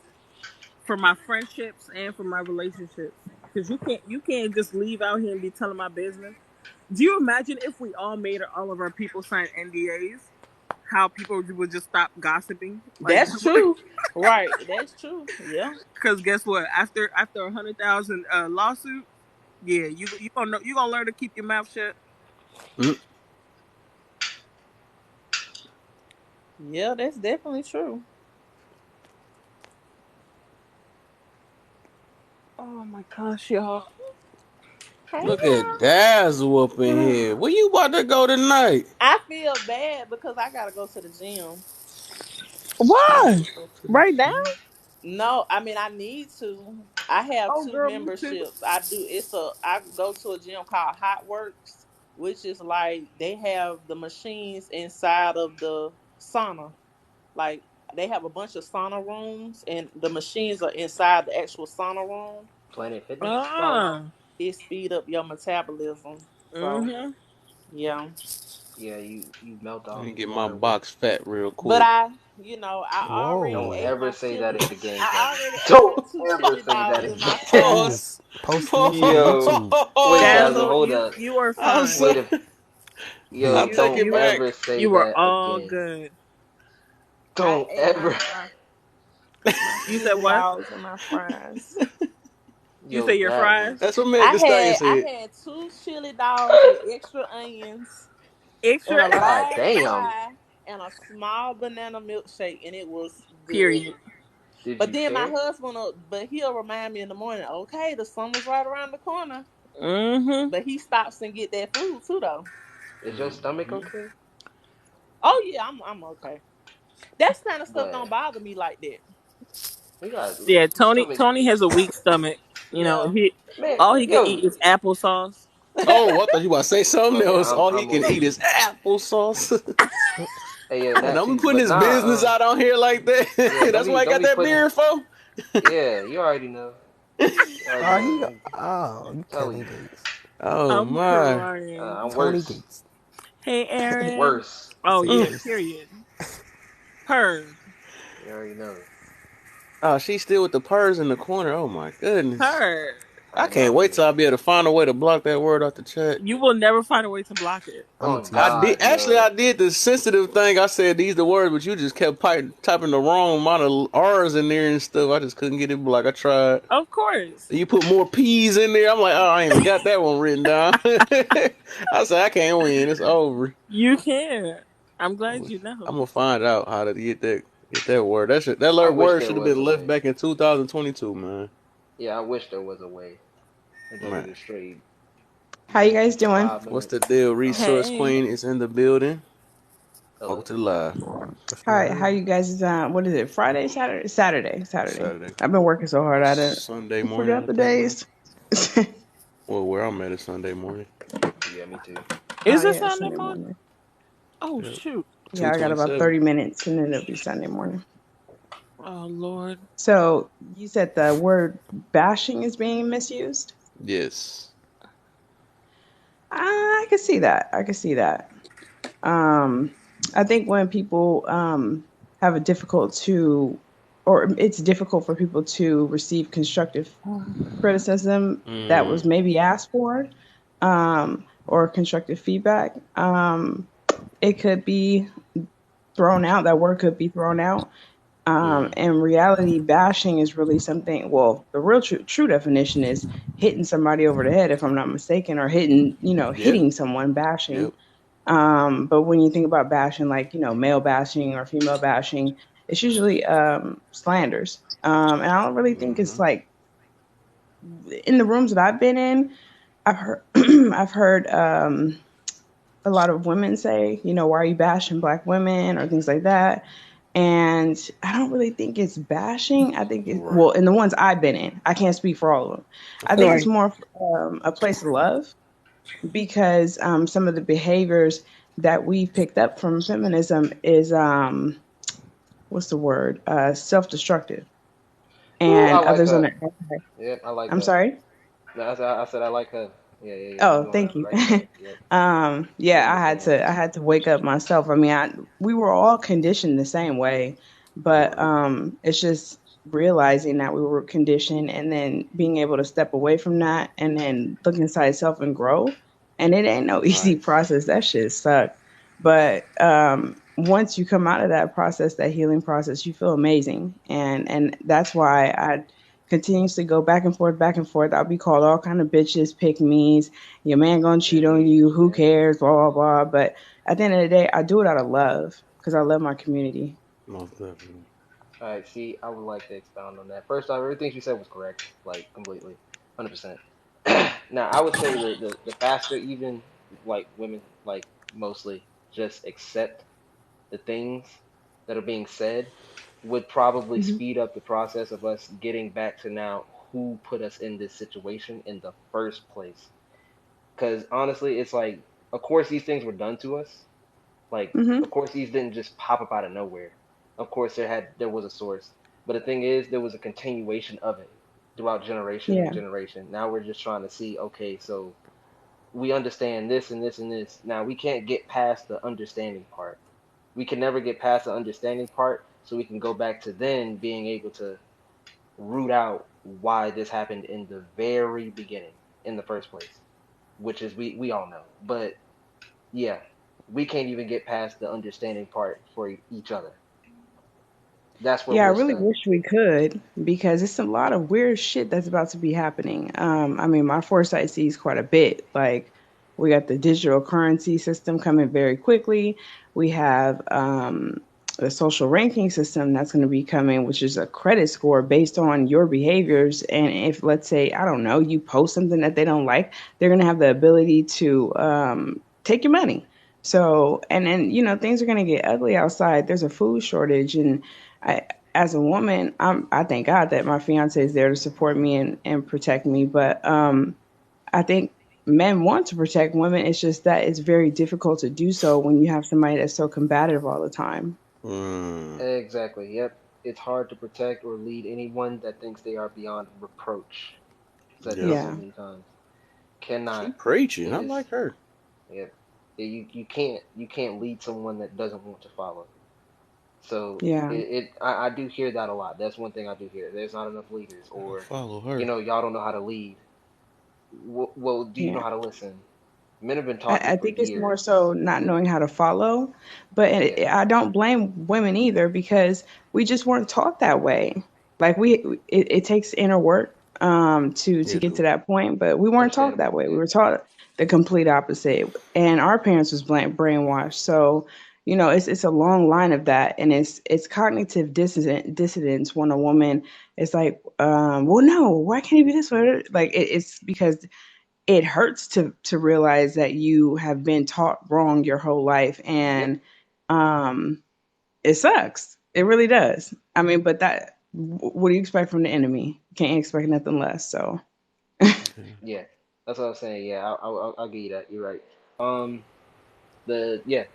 for my friendships and for my relationships. Because you can't just leave out here and be telling my business. Do you imagine if we all made all of our people sign NDAs? how people would just stop gossiping. Like, That's true. Right. That's true. Yeah. because guess what? After 100,000 lawsuit, yeah, you gonna know, you gonna learn to keep your mouth shut. Mm. Yeah, that's definitely true. Oh my gosh, y'all! Hey, Look at girl. Dazzle up in here. Where you about to go tonight? I feel bad because I gotta go to the gym. You Why? gotta go to the Right now? gym. No, I mean I need to. I have Oh, two girl, me too. memberships. I go to a gym called Hot Works, which is like they have the machines inside of the sauna. Like they have a bunch of sauna rooms and the machines are inside the actual sauna room. Planet Fitness. So Ah. it speed up your metabolism. So Mhm. yeah. Yeah, you melt Let all me these get my water weight. box fat real But quick. I already Don't Whoa. ate ever my say that chili. again, I Kevin. already ate my Don't two ever chili say that dogs and my again. fries. Pause. Posting this on Yo, YouTube. wait, Pause. Dazzle, Dazzle, hold you up. you are I'm fine. Wait sorry. a, yo, I You take don't it you back. ever say you were that all again. good. I Don't ate ever. my You said chili what? dogs and my fries. You Yo, say your that was fries? That's what Meg Thee Stallion said. I had two chili dogs with extra onions and Extra. a god large damn. fry and a small banana milkshake, and it was good. Period. Did But you then my share? husband, but he'll remind me in the morning, okay, the summer's right around the corner. Mhm. But he stops and get that food too, though. Is your stomach Mhm. okay? Oh yeah, I'm okay. That kind of stuff don't But bother me like that. you got Yeah, your Tony. stomach. Tony has a weak stomach. You know, Yeah. he Man, all he can eat yo. is applesauce. Oh, I thought you were about to say Oh something yeah, else. All he I'm can on eat mute. is applesauce. Hey yo, And that I'm too. putting But his business nah, out on here like yeah, that. That's why I don't got be that putting. beard for. Yeah, you already know. You already Oh, know. you Telling Kevin you. Gates. Oh I'm my. crying. I'm Tony worse. Gates. Hey, Aaron. Worse. Oh Say yeah. Mm. worse. Period. Her. You already know. Oh, she's still with the purrs in the corner. Oh my goodness. Her. I I can't know. wait till I be able to find a way to block that word off the chat. You will never find a way to block it. I'm gonna On teach you. God. I did the sensitive thing. I said these the words, but you just kept typing the wrong amount of R's in there and stuff. I just couldn't get it blocked. I tried. Of course. You put more P's in there. I'm like, oh, I ain't even got that one written down. I said, I can't win. It's over. You can. I'm glad I'm you know. gonna find out how to get that word. That I wish word there should have was been a left way. back in 2022, man. Yeah, I wish there was a way. I don't Man, need a straight How you guys doing? 5 minute what's the deal? Resource Hey. Queen is in the building. Welcome hello. to the live. What's the How word? you guys? What is it? Friday, Saturday, Saturday. Saturday, I've been working so hard. I didn't Sunday morning. forgot I the think, man. days. Well, where I'm at is Sunday morning. Yeah, me too. Oh Is it yeah, Sunday Sunday morning? morning. Oh Yep. shoot. Yeah, I got about 227. 30 minutes, and then it'll be Sunday morning. Oh Lord. So you said the word bashing is being misused. Yes. I can see that. I can see that. Um, I think when people have a difficult to, or it's difficult for people to receive constructive criticism that Mm. was maybe asked for, or constructive feedback, it could be thrown out. That word could be thrown out. Mm. In reality, bashing is really something. Well, the real true definition is hitting somebody over the head, if I'm not mistaken, or Yeah. hitting someone, bashing. Yep. But when you think about bashing, like male bashing or female bashing, it's usually slanders. And I don't really think it's Mm-hmm. like in the rooms that I've been in. I've heard I've heard a lot of women say, why are you bashing black women or things like that. And I don't really think it's bashing. I think Right. in the ones I've been in, I can't speak for all of them. I think it's Right. more a place of love because some of the behaviors that we've picked up from feminism is what's the word? Self-destructive. Ooh, I And like others on her. the Yep, I like I'm that. sorry. No, I said I like her. Yeah. You Oh, on thank the you. right track. Yep. Yeah, Getting the I fans. had to wake up myself. I mean, we were all conditioned the same way, but Right. it's just realizing that we were conditioned and then being able to step away from that and then look inside itself and grow. And it ain't no easy Right. process. That shit sucked. But once you come out of that process, that healing process, you feel amazing. And that's why I continuously go back and forth, back and forth. I'll be called all kind of bitches, pick me's, your man gonna cheat on you, who cares, blah blah blah. But at the end of the day, I do it out of love because I love my community. Most definitely. All right, see, I would like to expound on that. First off, everything she said was correct, like completely, 100%. Now, I would say the faster even like women, like mostly just accept the things that are being said, would probably Hmm. speed up the process of us getting back to now who put us in this situation in the first place. Because honestly, it's like, of course, these things were done to us. Like, Hmm. of course, these didn't just pop up out of nowhere. Of course, there was a source, but the thing is, there was a continuation of it throughout generation and Yeah. generation. Now we're just trying to see, okay, so we understand this and this and this. Now we can't get past the understanding part. We can never get past the understanding part, so we can go back to then being able to root out why this happened in the very beginning, in the first place, which is we all know. But yeah, we can't even get past the understanding part for each other. That's where Yeah, I we're really stuck. wish we could because it's a lot of weird shit that's about to be happening. I mean, my foresight sees quite a bit. Like, we got the digital currency system coming very quickly. We have the social ranking system that's going to be coming, which is a credit score based on your behaviors. And if, let's say, I don't know, you post something that they don't like, they're going to have the ability to take your money. So, and then, things are going to get ugly outside. There's a food shortage, and I, as a woman, I thank God that my fiance is there to support me and protect me. But I think men want to protect women. It's just that it's very difficult to do so when you have somebody that's so combative all the time. Mm. Exactly. Yep. It's hard to protect or lead anyone that thinks they are beyond reproach. Said this Yep. so Yeah, many times. She Cannot. preaching. It I is. like her. Yep. You can't lead someone that doesn't want to follow. So yeah. I do hear that a lot. That's one thing I do hear. There's not enough leaders, I or follow her. y'all don't know how to lead. Well, do you know Yeah. how to listen? Men have been I talking for think it's more years. so not knowing how to follow, but Yeah. I don't blame women either because we just weren't taught that way. Like it takes inner work to It get to do. that point, but we weren't taught that Understandable. way. We Yeah. were taught the complete opposite, and our parents was brainwashed. So it's a long line of that, and it's cognitive dissonance when a woman is like, well, no, why can't he be this way? Like it's because it hurts to realize that you have been taught wrong your whole life, Yep. and um it sucks, it really does. I mean, but what do you expect from the enemy? Can't expect nothing less. So Yeah. That's what I was saying. Yeah. I'll give you that. You're right. Um.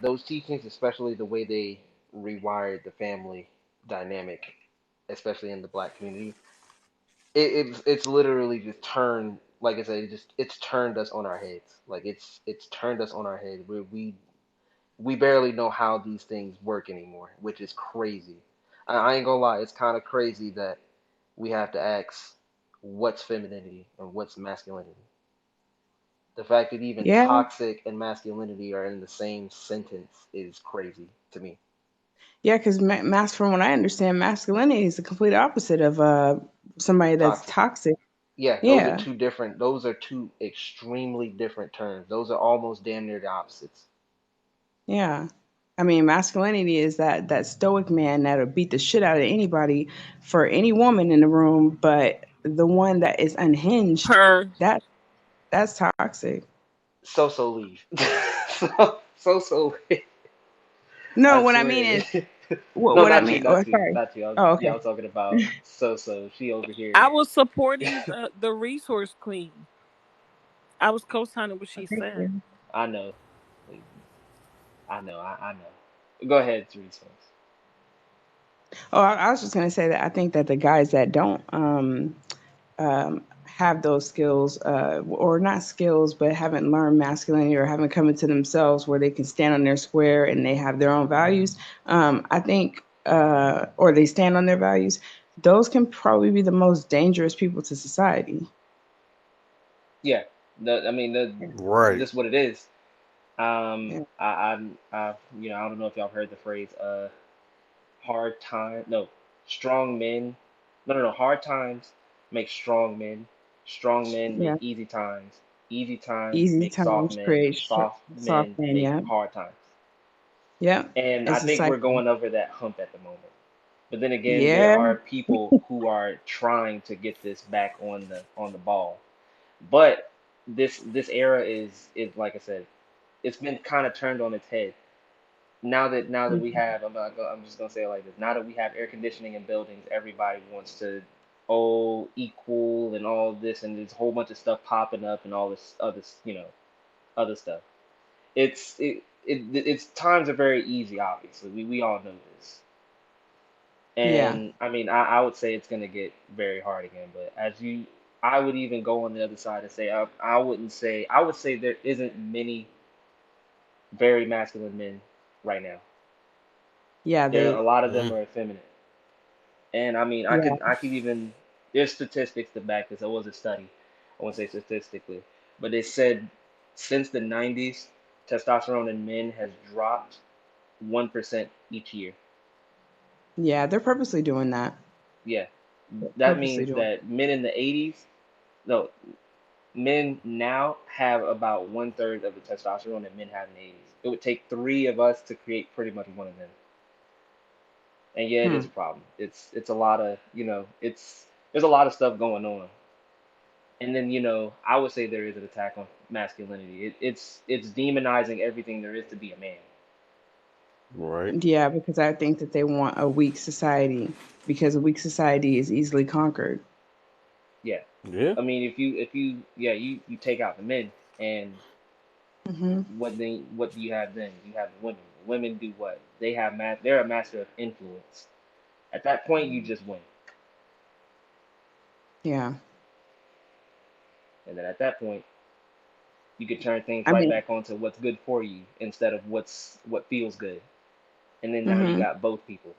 Those teachings, especially the way they rewired the family dynamic, especially in the black community, it's literally just turned, like I said, it's turned us on our heads. Like it's turned us on our heads. We barely know how these things work anymore, which is crazy. I ain't gonna lie, it's kind of crazy that we have to ask what's femininity and what's masculinity. The fact that even yeah, toxic and masculinity are in the same sentence is crazy to me. yeah, because from what I understand, masculinity is the complete opposite of somebody that's Toxic. toxic. Yeah, Yeah, those are two extremely different terms. Those are almost damn near the opposites. yeah. I mean, masculinity is that stoic man that'll beat the shit out of anybody for any woman in the room, but the one that is unhinged, Her. that that's toxic. So leave. So leave. No, I what I mean swear. is, what No, what I not you, mean. Oh, not you, sorry. not you. Oh, Yeah, I okay. was talking about so. She over I here. was supporting the resource queen. I was co-signing what Oh, she thank said. you. I know. I know. Go ahead, Teresa. Oh, I was just gonna say that I think that the guys that don't have those skills, or not skills, but haven't learned masculinity or haven't come into themselves where they can stand on their square and they have their own values. I think, or they stand on their values. Those can probably be the most dangerous people to society. Yeah. I mean, Right. this is what it is. Yeah. I don't know if y'all heard the phrase, hard time, no, strong men, no, hard times make strong men make Yeah. easy times Easy make soft times men, create soft soft men man. make Yeah. hard times. Yeah. And I It's a think we're cycle. going over that hump at the moment. But then again, there Yeah. are people who are trying to get this back on the ball. But this era is like I said, it's been kind of turned on its head. Now that we Mhm. have, I'm just gonna say it like this. Now that we have air conditioning in buildings, everybody wants to equal and all this, and there's a whole bunch of stuff popping up and all this other other stuff. It's times are very easy. Obviously, we all know this. Yeah. And I mean, I would say it's gonna get very hard again. But I would even go on the other side and say I wouldn't say I would say there isn't many very masculine men right now. Yeah. There a They. lot of them Mm. are effeminate. And I mean, Yeah. I could even there's statistics to back this. It was a study. I won't say statistically, but they said since the 90s, testosterone in men has dropped 1% each year. Yeah. They're purposely doing that. Yeah, that Purposely means doing. that men in the 80s, no, men now have about one third of the testosterone that men had in the 80s. It would take three of us to create pretty much one of them. And yeah, it is Hmm. a problem. It's a lot of it's there's a lot of stuff going on. And then I would say there is an attack on masculinity. It's demonizing everything there is to be a man. Right. Yeah, because I think that they want a weak society because a weak society is easily conquered. Yeah, Yeah. I mean if you yeah you take out the men and Hmm. what do you have then? You have the women. The women do what? They're a master of influence. At that point, you just win. Yeah. And then at that point, you can turn things I right mean, back onto what's good for you instead of what feels good. And then now you hmm got both people.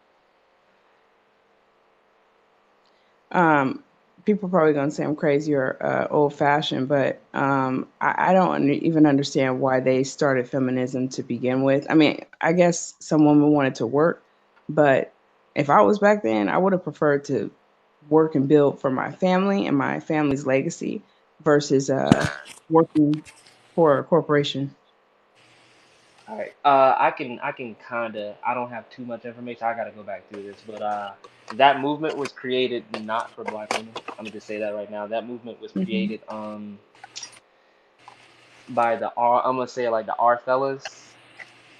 um, people probably gonna say I'm crazy or old fashioned, but I don't even understand why they started feminism to begin with. I mean, I guess some women wanted to work, but if I was back then, I would have preferred to work and build for my family and my family's legacy versus working for a corporation. All right. I can kinda I don't have too much information. I gotta go back through this, but that movement was created not for black women. I'm gonna just say that right now. That movement was Hmm. created by the R I'm gonna say like the R fellas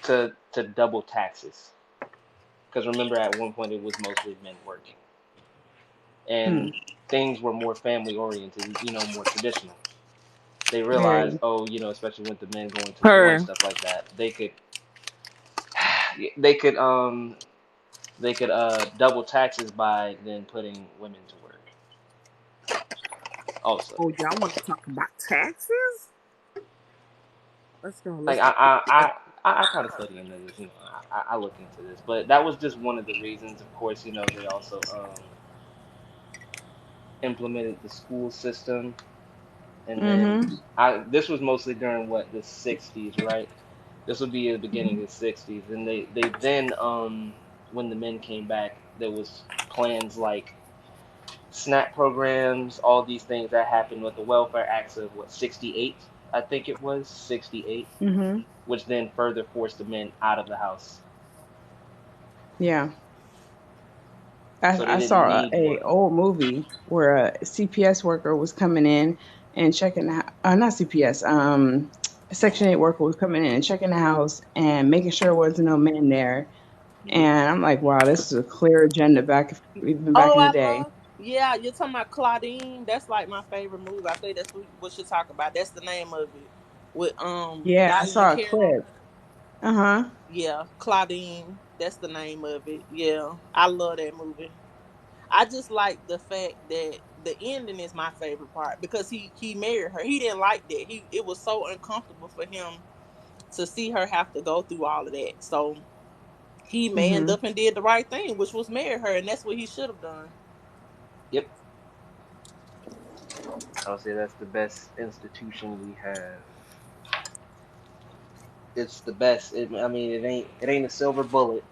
to double taxes. Because remember at one point it was mostly men working. Hmm. And things were more family oriented, more traditional. They realized, Very. oh, especially with the men going to war and Her. stuff like that, they could um they could double taxes by then putting women to work also. Oh, y'all want to talk about taxes? Let's go. Like Let's go. I kind of study into this, I look into this, but that was just one of the reasons. Of course, they also implemented the school system, and then Hmm. I this was mostly during what the 60s, right? This would be the beginning of the 60s, and they then when the men came back, there was plans like SNAP programs, all these things that happened with the Welfare Acts of what 68, I think it was 68, Hmm. which then further forced the men out of the house, Yeah. so they I didn't saw need a work. old movie where a CPS worker was coming in and checking the not CPS, a Section 8 worker was coming in and checking the house and making sure there wasn't no men there. Hmm. And I'm like, wow, this is a clear agenda back even back Oh, in the I day. love. Yeah, you're talking about Claudine. That's like my favorite movie. I think that's what you're talking about. That's the name of it with Yeah, I Diane saw a Carroll. clip. Uh-huh. Yeah, Claudine. That's the name of it. Yeah, I love that movie. I just like the fact that the ending is my favorite part because he married her. He didn't like that. It was so uncomfortable for him to see her have to go through all of that. So he manned Hmm. up and did the right thing, which was marry her, and that's what he should have done. Yep, I would say that's the best institution we have. it's the best. I mean, it ain't a silver bullet,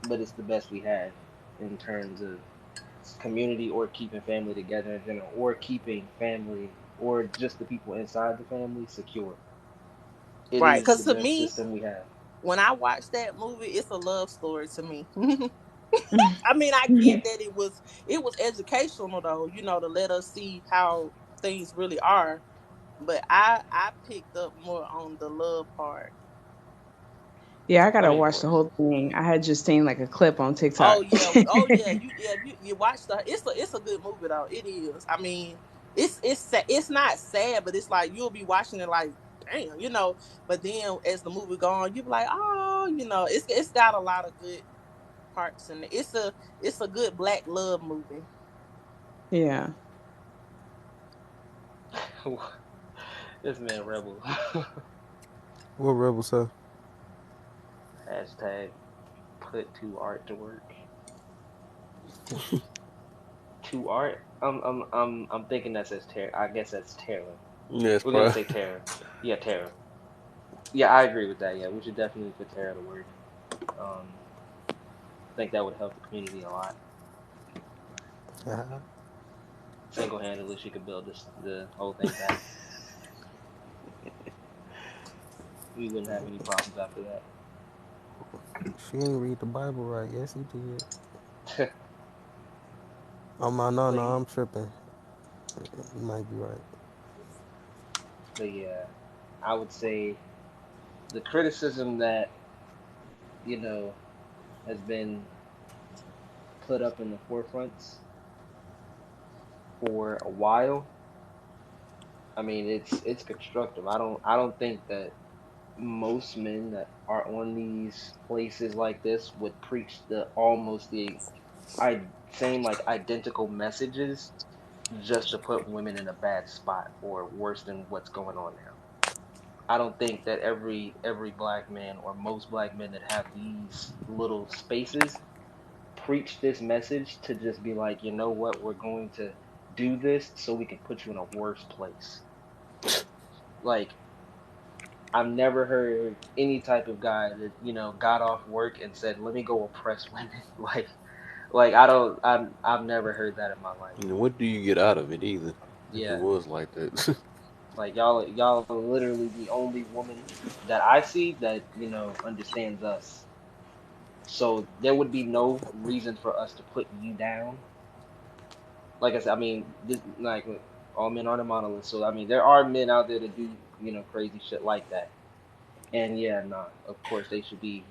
but it's the best we have in terms of community or keeping family together in general, or keeping family or just the people inside the family secure. It Right. is the Because to best me, system we have. when I watch that movie, it's a love story to me. I mean, I get that it was educational though, to let us see how things really are. But I picked up more on the love part. Yeah, I I gotta mean, of watch the course. whole thing. I had just seen like a clip on Oh TikTok. yeah, oh yeah. You watch it's a good movie though. It is. I mean, it's not sad, but it's like you'll be watching it like damn. But then as the movie go on, you be like, oh, it's got a lot of good parts in it. It's a good black love movie. Yeah. This man rebel. What Rebel say? Hashtag put to art to work. To art. I'm thinking that says Tara. I guess that's Tara. Yes, We're gonna probably. say Tara. Yeah, Tara. Yeah, I agree with that. Yeah, we should definitely put Tara to work. I think that would help the community a lot. Single handedly, she could build the whole thing back. We wouldn't have any problems after She ain't read the Bible right. Yes, he did. that. Oh my, no, but no, I'm tripping. You might be right. but yeah, I would say the criticism that you know has been put up in the forefronts for a while. I mean, it's constructive. I don't think that most men that are on these places like this would preach the almost the I same like identical messages just to put women in a bad spot or worse than what's going on now. I don't think that every black man or most black men that have these little spaces preach this message to just be like, you know what, we're going to do this so we can put you in a worse place. Like I've never heard any type of guy that got off work and said, "Let me go oppress women." like I don't. I've never heard that in my life. And what do you get out of it either? If it Yeah, was like that. like y'all are literally the only woman that I see that understands us. So there would be no reason for us to put you down. Like I said, I mean, like all men aren't a monolith. So I mean, there are men out there that do crazy shit like that. And yeah, nah, of course they should be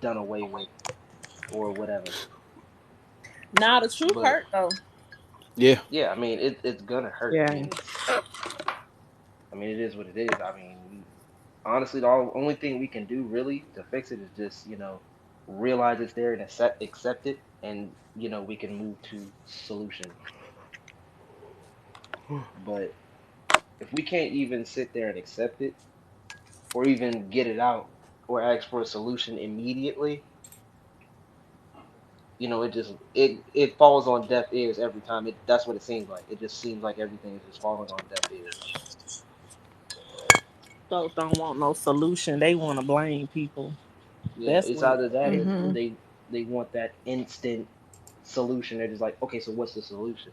done away with or whatever. Now the truth But hurt though. Yeah. yeah, I mean, it's gonna hurt. I Yeah. mean, it is what it is. I mean, honestly, the only thing we can do really to fix it is just realize it's there and accept it, and we can move to solution. But if we can't even sit there and accept it, or even get it out, or ask for a solution immediately, it falls on deaf ears every time. That's what it seems like. It just seems like everything is just falling on deaf ears. Folks don't want no solution. They want to blame people. Yeah, That's it's when either that or Mhm. they want that instant solution. They're just like, okay, so what's the solution?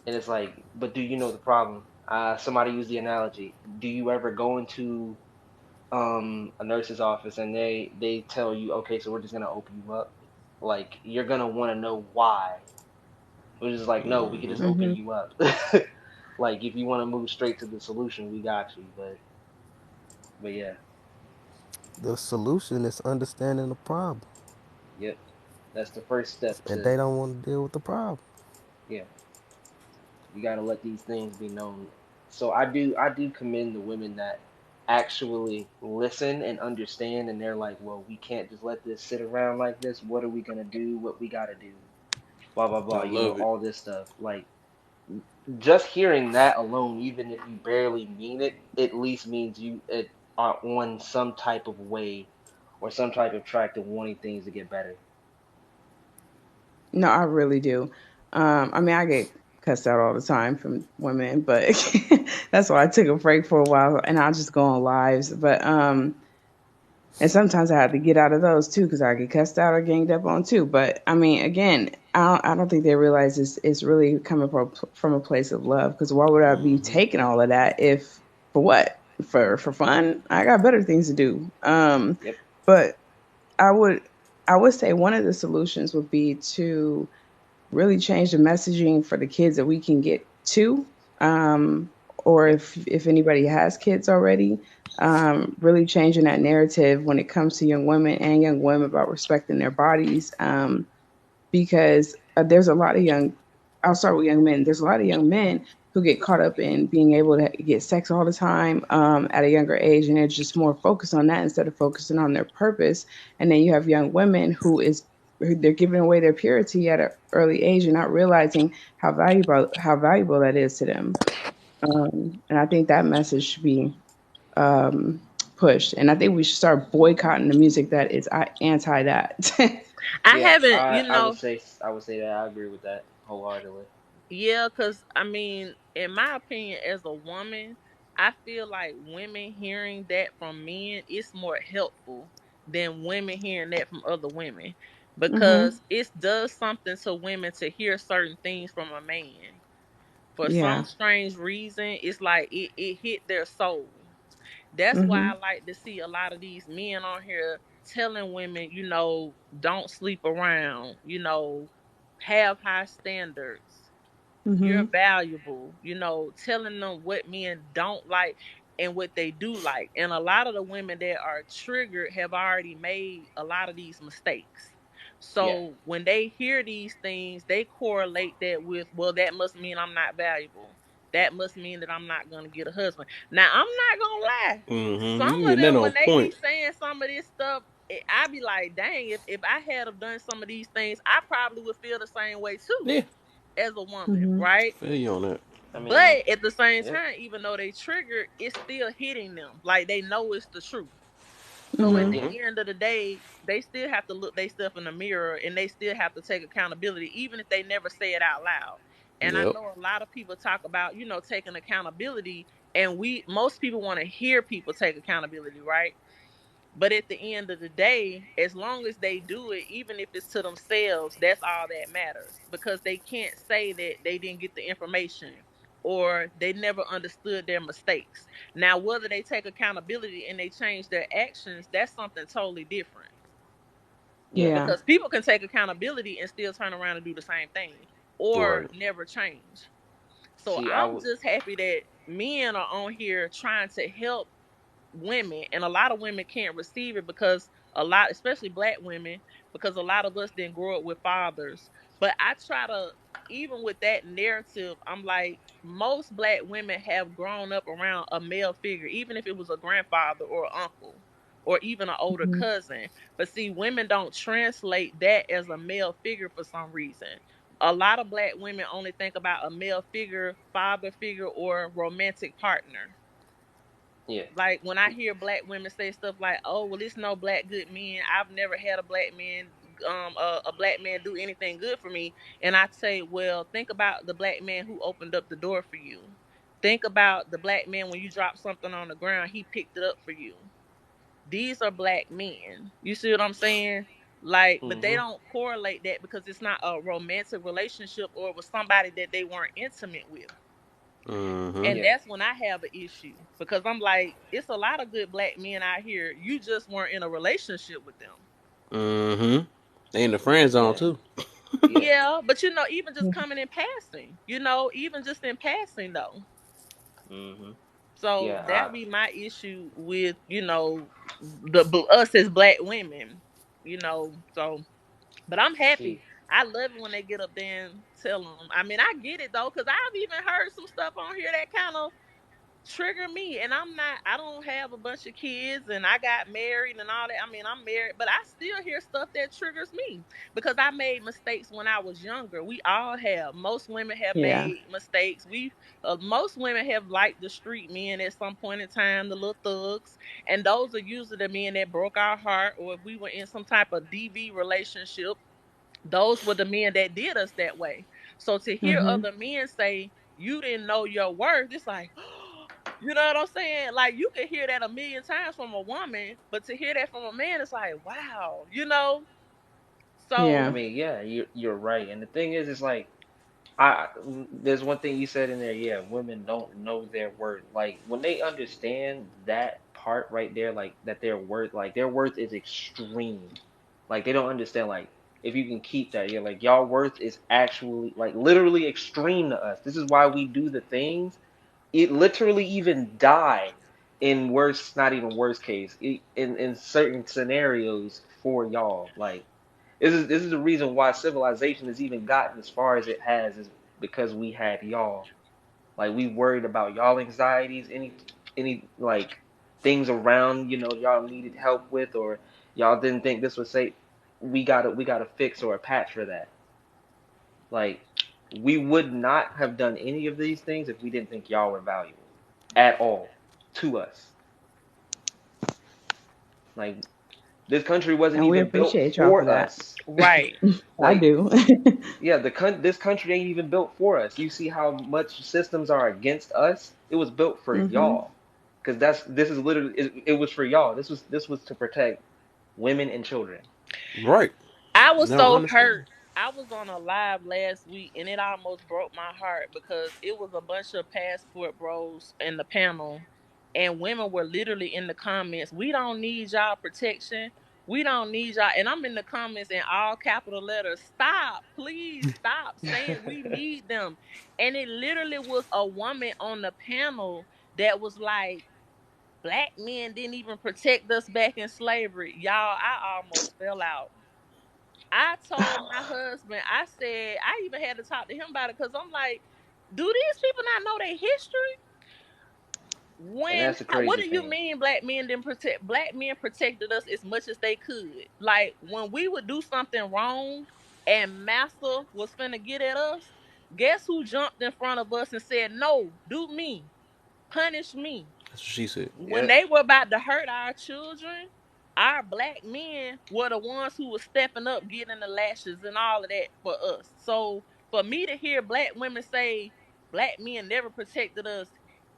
And it's like, but do you know the problem? Somebody used the analogy. Do you ever go into a nurse's office and they tell you, okay, so we're just gonna open you up? Like you're gonna want to know why. Which is like, no, we could just open Mhm. you up. Like if you want to move straight to the solution, we got you. But yeah, The solution is understanding the problem, yep. That's the first step and to they don't want to deal with the problem. yeah. You got to let these things be known. So I do commend the women that actually listen and understand, and they're like, well, we can't just let this sit around like this. What are we gonna do? What we gotta do? Blah blah I blah. love it. All this stuff. Like just hearing that alone, even if you barely mean it, at least means you are on some type of way or some type of track to wanting things to get better. No, I really do. I mean, I get cussed out all the time from women, but that's why I took a break for a while and I'll just go on lives. But and sometimes I have to get out of those too because I get cussed out or ganged up on too. But I mean, again, I don't think they realize it's really coming from a place of love. Because why would I be Mm-hmm. taking all of that if for what? For fun? I got better things to do. Yep. But I would I would say one of the solutions would be to really change the messaging for the kids that we can get to. Or Yep. if anybody has kids already, really changing that narrative when it comes to young women and young women about respecting their bodies. Because there's a lot of young, I'll start with young men. There's a lot of young men who get caught up in being able to get sex all the time at a younger age, and they're just more focused on that instead of focusing on their purpose. And then you have young women who they're giving away their purity at an early age and not realizing how valuable that is to them. And I think that message should be um, pushed. And I think we should start boycotting the music that is anti that. I Yeah. haven't, I would say that I agree with that wholeheartedly. yeah, because I mean, in my opinion, as a woman, I feel like women hearing that from men is more helpful than women hearing that from other women, hmm because it does something to women to hear certain things from a man. For some Yeah. strange reason, it's like it hit their soul. That's why I hmm like to see a lot of these men on here telling women, don't sleep around, have high standards, you're hmm valuable, telling them what men don't like and what they do like. And a lot of the women that are triggered have already made a lot of these mistakes. Yeah. So when they hear these things, they correlate that with, well, that must mean I'm not valuable. That must mean that I'm not going to get a husband. Now, I'm not going to lie. Mm-hmm. Some You of getting that them, on when they be point. saying some of this stuff, I be like, dang, if I had have done some of these things, I probably would feel the same way too Yeah. as a woman, hmm right? Feel you on that. I mean, But at the same yeah. time, even though they triggered, it's still hitting them. Like they know it's the truth. So at hmm the Yeah. Mm-hmm. end of the day, they still have to look themselves in the mirror and they still have to take accountability, even if they never say it out loud. And I Yep. know a lot of people talk about, taking accountability, and most people want to hear people take accountability, right? But at the end of the day, as long as they do it, even if it's to themselves, that's all that matters, because they can't say that they didn't get the information or they never understood their mistakes. Now, whether they take accountability and they change their actions, that's something totally different, Yeah. Yeah. because people can take accountability and still turn around and do the same thing or Right. never change. So See, I I'm would. just happy that men are on here trying to help women, and a lot of women can't receive it because a lot, especially black women, because a lot of us didn't grow up with fathers. But I try to, even with that narrative, I'm like, most black women have grown up around a male figure, even if it was a grandfather or uncle or even an older hmm cousin. But see, women don't translate that as a male figure for some reason. A lot of black women only think about a male figure, father figure, or romantic partner. Yeah. Like when I hear black women say stuff like, "Oh, well, it's no black good men. I've never had a black man do anything good for me." And I say, "Well, think about the black man who opened up the door for you. Think about the black man when you dropped something on the ground, he picked it up for you. These are black men. You see what I'm saying?" Like, but they Mhm. don't correlate that because it's not a romantic relationship or it was somebody that they weren't intimate with. Mm-hmm. And Yeah. that's when I have an issue, because I'm like, it's a lot of good black men out here. You just weren't in a relationship with them. Mm-hmm. They in the friend zone Yeah. too. Yeah. Yeah, but even just coming in passing, even just in passing though. Mhm. So Yeah. that be my issue with, us as black women, So, but I'm happy. See. I love it when they get up there and tell them. I mean, I get it though, because I've even heard some stuff on here that kind of trigger me, and I don't have a bunch of kids, and I got married and all that. I mean, I'm married, but I still hear stuff that triggers me because I made mistakes when I was younger. We all have. Most women have Yeah. made mistakes. Most women have liked the street men at some point in time, the little thugs, and those are usually the men that broke our heart, or if we were in some type of DV relationship, those were the men that did us that way. So to hear Mhm. other men say you didn't know your worth, it's like, you know what I'm saying? Like you can hear that a million times from a woman, but to hear that from a man, it's like, wow, you know. I Yeah. So mean, yeah, you're right. And the thing is like I there's one thing you said in there, yeah, women don't know their worth. Like when they understand that part right there, like that their worth is extreme. Like they don't understand like if you can keep that, yeah, like y'all worth is actually like literally extreme to us. This is why we do the things. It literally even die in worst, not even worst case, in certain scenarios for y'all. Like this is the reason why civilization has even gotten as far as it has is because we had y'all. Like we worried about y'all anxieties, any like things around, y'all needed help with or y'all didn't think this was safe. We gotta fix or a patch for that. Like we would not have done any of these things if we didn't think y'all were valuable at all to us. Like this country wasn't And we even built appreciate y'all for for that. us. right. I Like do. yeah, this country ain't even built for us. You see how much systems are against us? It was built for Mhm. y'all. Because this is literally it was for y'all. This was to protect women and children. Right. I was Now I so understand. hurt. I was on a live last week and it almost broke my heart because it was a bunch of passport bros in the panel and women were literally in the comments, we don't need y'all protection. We don't need y'all. And I'm in the comments in all capital letters. Stop. Please stop saying we need them. And it literally was a woman on the panel that was like, black men didn't even protect us back in slavery. Y'all, I almost fell out. I told my husband, I said, I even had to talk to him about it because I'm like, do these people not know their history? And that's the What crazy do you thing. mean black men didn't protect? Black men protected us as much as they could. Like when we would do something wrong and master was finna get at us, guess who jumped in front of us and said, no, do me, punish me. That's what she said. When Yep. they were about to hurt our children, our black men were the ones who were stepping up, getting the lashes and all of that for us. So for me to hear black women say black men never protected us,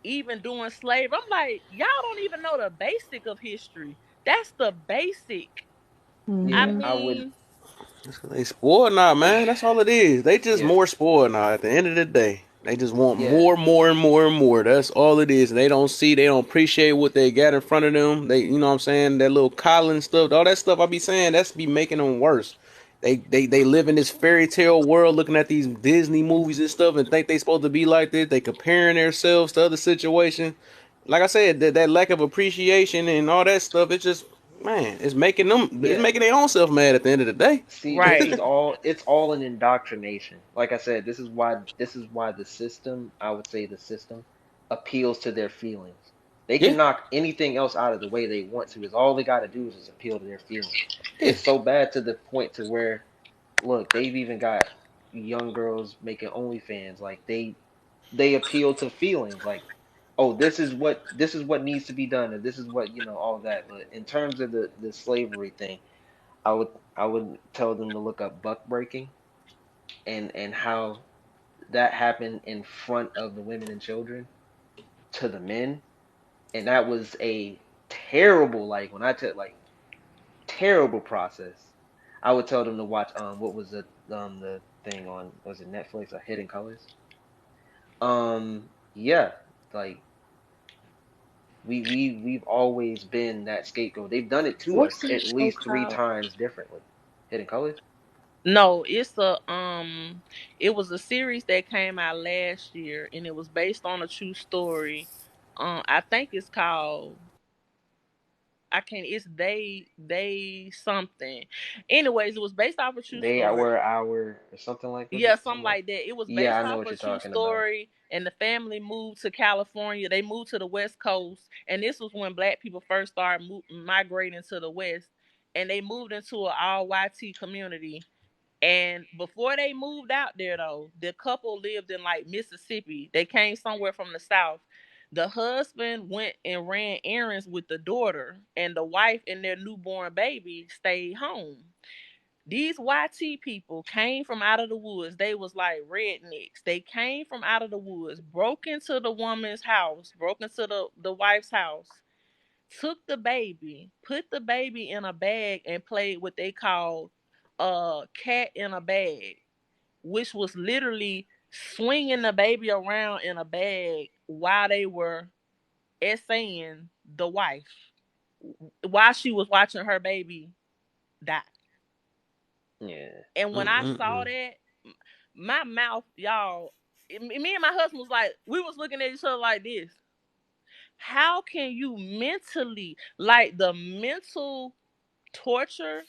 even during slavery, I'm like, y'all don't even know the basic of history. That's the basic. I Yeah, Mhm. I would. mean, They spoiled now, man. That's all it is. They just Yeah, more spoiled now. At the end of the day, they just want yeah, more, more, and more and more. That's all it is. They don't see. They don't appreciate what they got in front of them. They, you know what I'm saying? That little Colin stuff, all that stuff I be saying, that's be making them worse. They live in this fairy tale world, looking at these Disney movies and stuff, and think they supposed to be like this. They comparing themselves to other situations. Like I said, that lack of appreciation and all that stuff. It's just, man, it's making them. It's yeah. making their own self mad at the end of the day. See, this is right, all. It's all an indoctrination. Like I said, this is why the system. I would say the system appeals to their feelings. They Yeah, can knock anything else out of the way they want to. Is all they got to do is just appeal to their feelings. yeah. It's so bad to the point to where look, they've even got young girls making OnlyFans. Like they appeal to feelings. Like, oh, this is what needs to be done, and this is what all of that. But in terms of the slavery thing, I would tell them to look up buck breaking and how that happened in front of the women and children to the men, and that was a terrible like when I tell like terrible process. I would tell them to watch what was the thing on was it Netflix or Hidden Colors? Yeah, like we've always been that scapegoat. They've done it to what's us that at show least three called? times differently. Hidden Colors? No, it was a series that came out last year and it was based on a true story. I think it's called, I can't, it's they something. Anyways, it was based off a true They story. were our or something like was Yeah, it something something like like that. It was yeah, based I know off what a you're true talking about. story, and the family moved to California. They moved to the West Coast, and this was when Black people first started migrating to the West, and they moved into an all YT community. And before they moved out there, though, the couple lived in like Mississippi. They came somewhere from the South. The husband went and ran errands with the daughter, and the wife and their newborn baby stayed home. These YT people came from out of the woods. They was like rednecks. They came from out of the woods, broke into the woman's house, broke into the wife's house, took the baby, put the baby in a bag, and played what they called cat in a bag, which was literally swinging the baby around in a bag while they were essaying the wife while she was watching her baby die. Yeah. And when I saw that, my mouth, y'all, me and my husband was like, we was looking at each other like this. How can you mentally, like the mental torture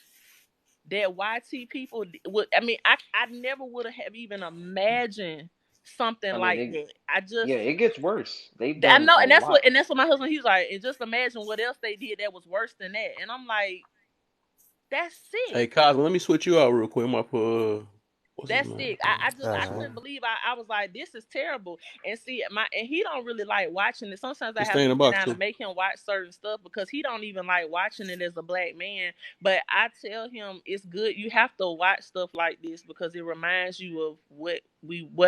that YT people would, I mean, I never would have even imagined something I mean, like that. I just, yeah, it gets worse. They've I done know, a lot. and that's what my husband, he was like, and just imagine what else they did that was worse than that. And I'm like, that's Hey, sick. Cosmo, let me switch you out real quick. My what's his That's name? sick. I Alright. couldn't believe I was like, this is terrible. And see, and he don't really like watching it. Sometimes I He have stay to in the sit box down too. and make him watch certain stuff because he don't even like watching it as a black man. But I tell him it's good. You have to watch stuff like this because it reminds you of what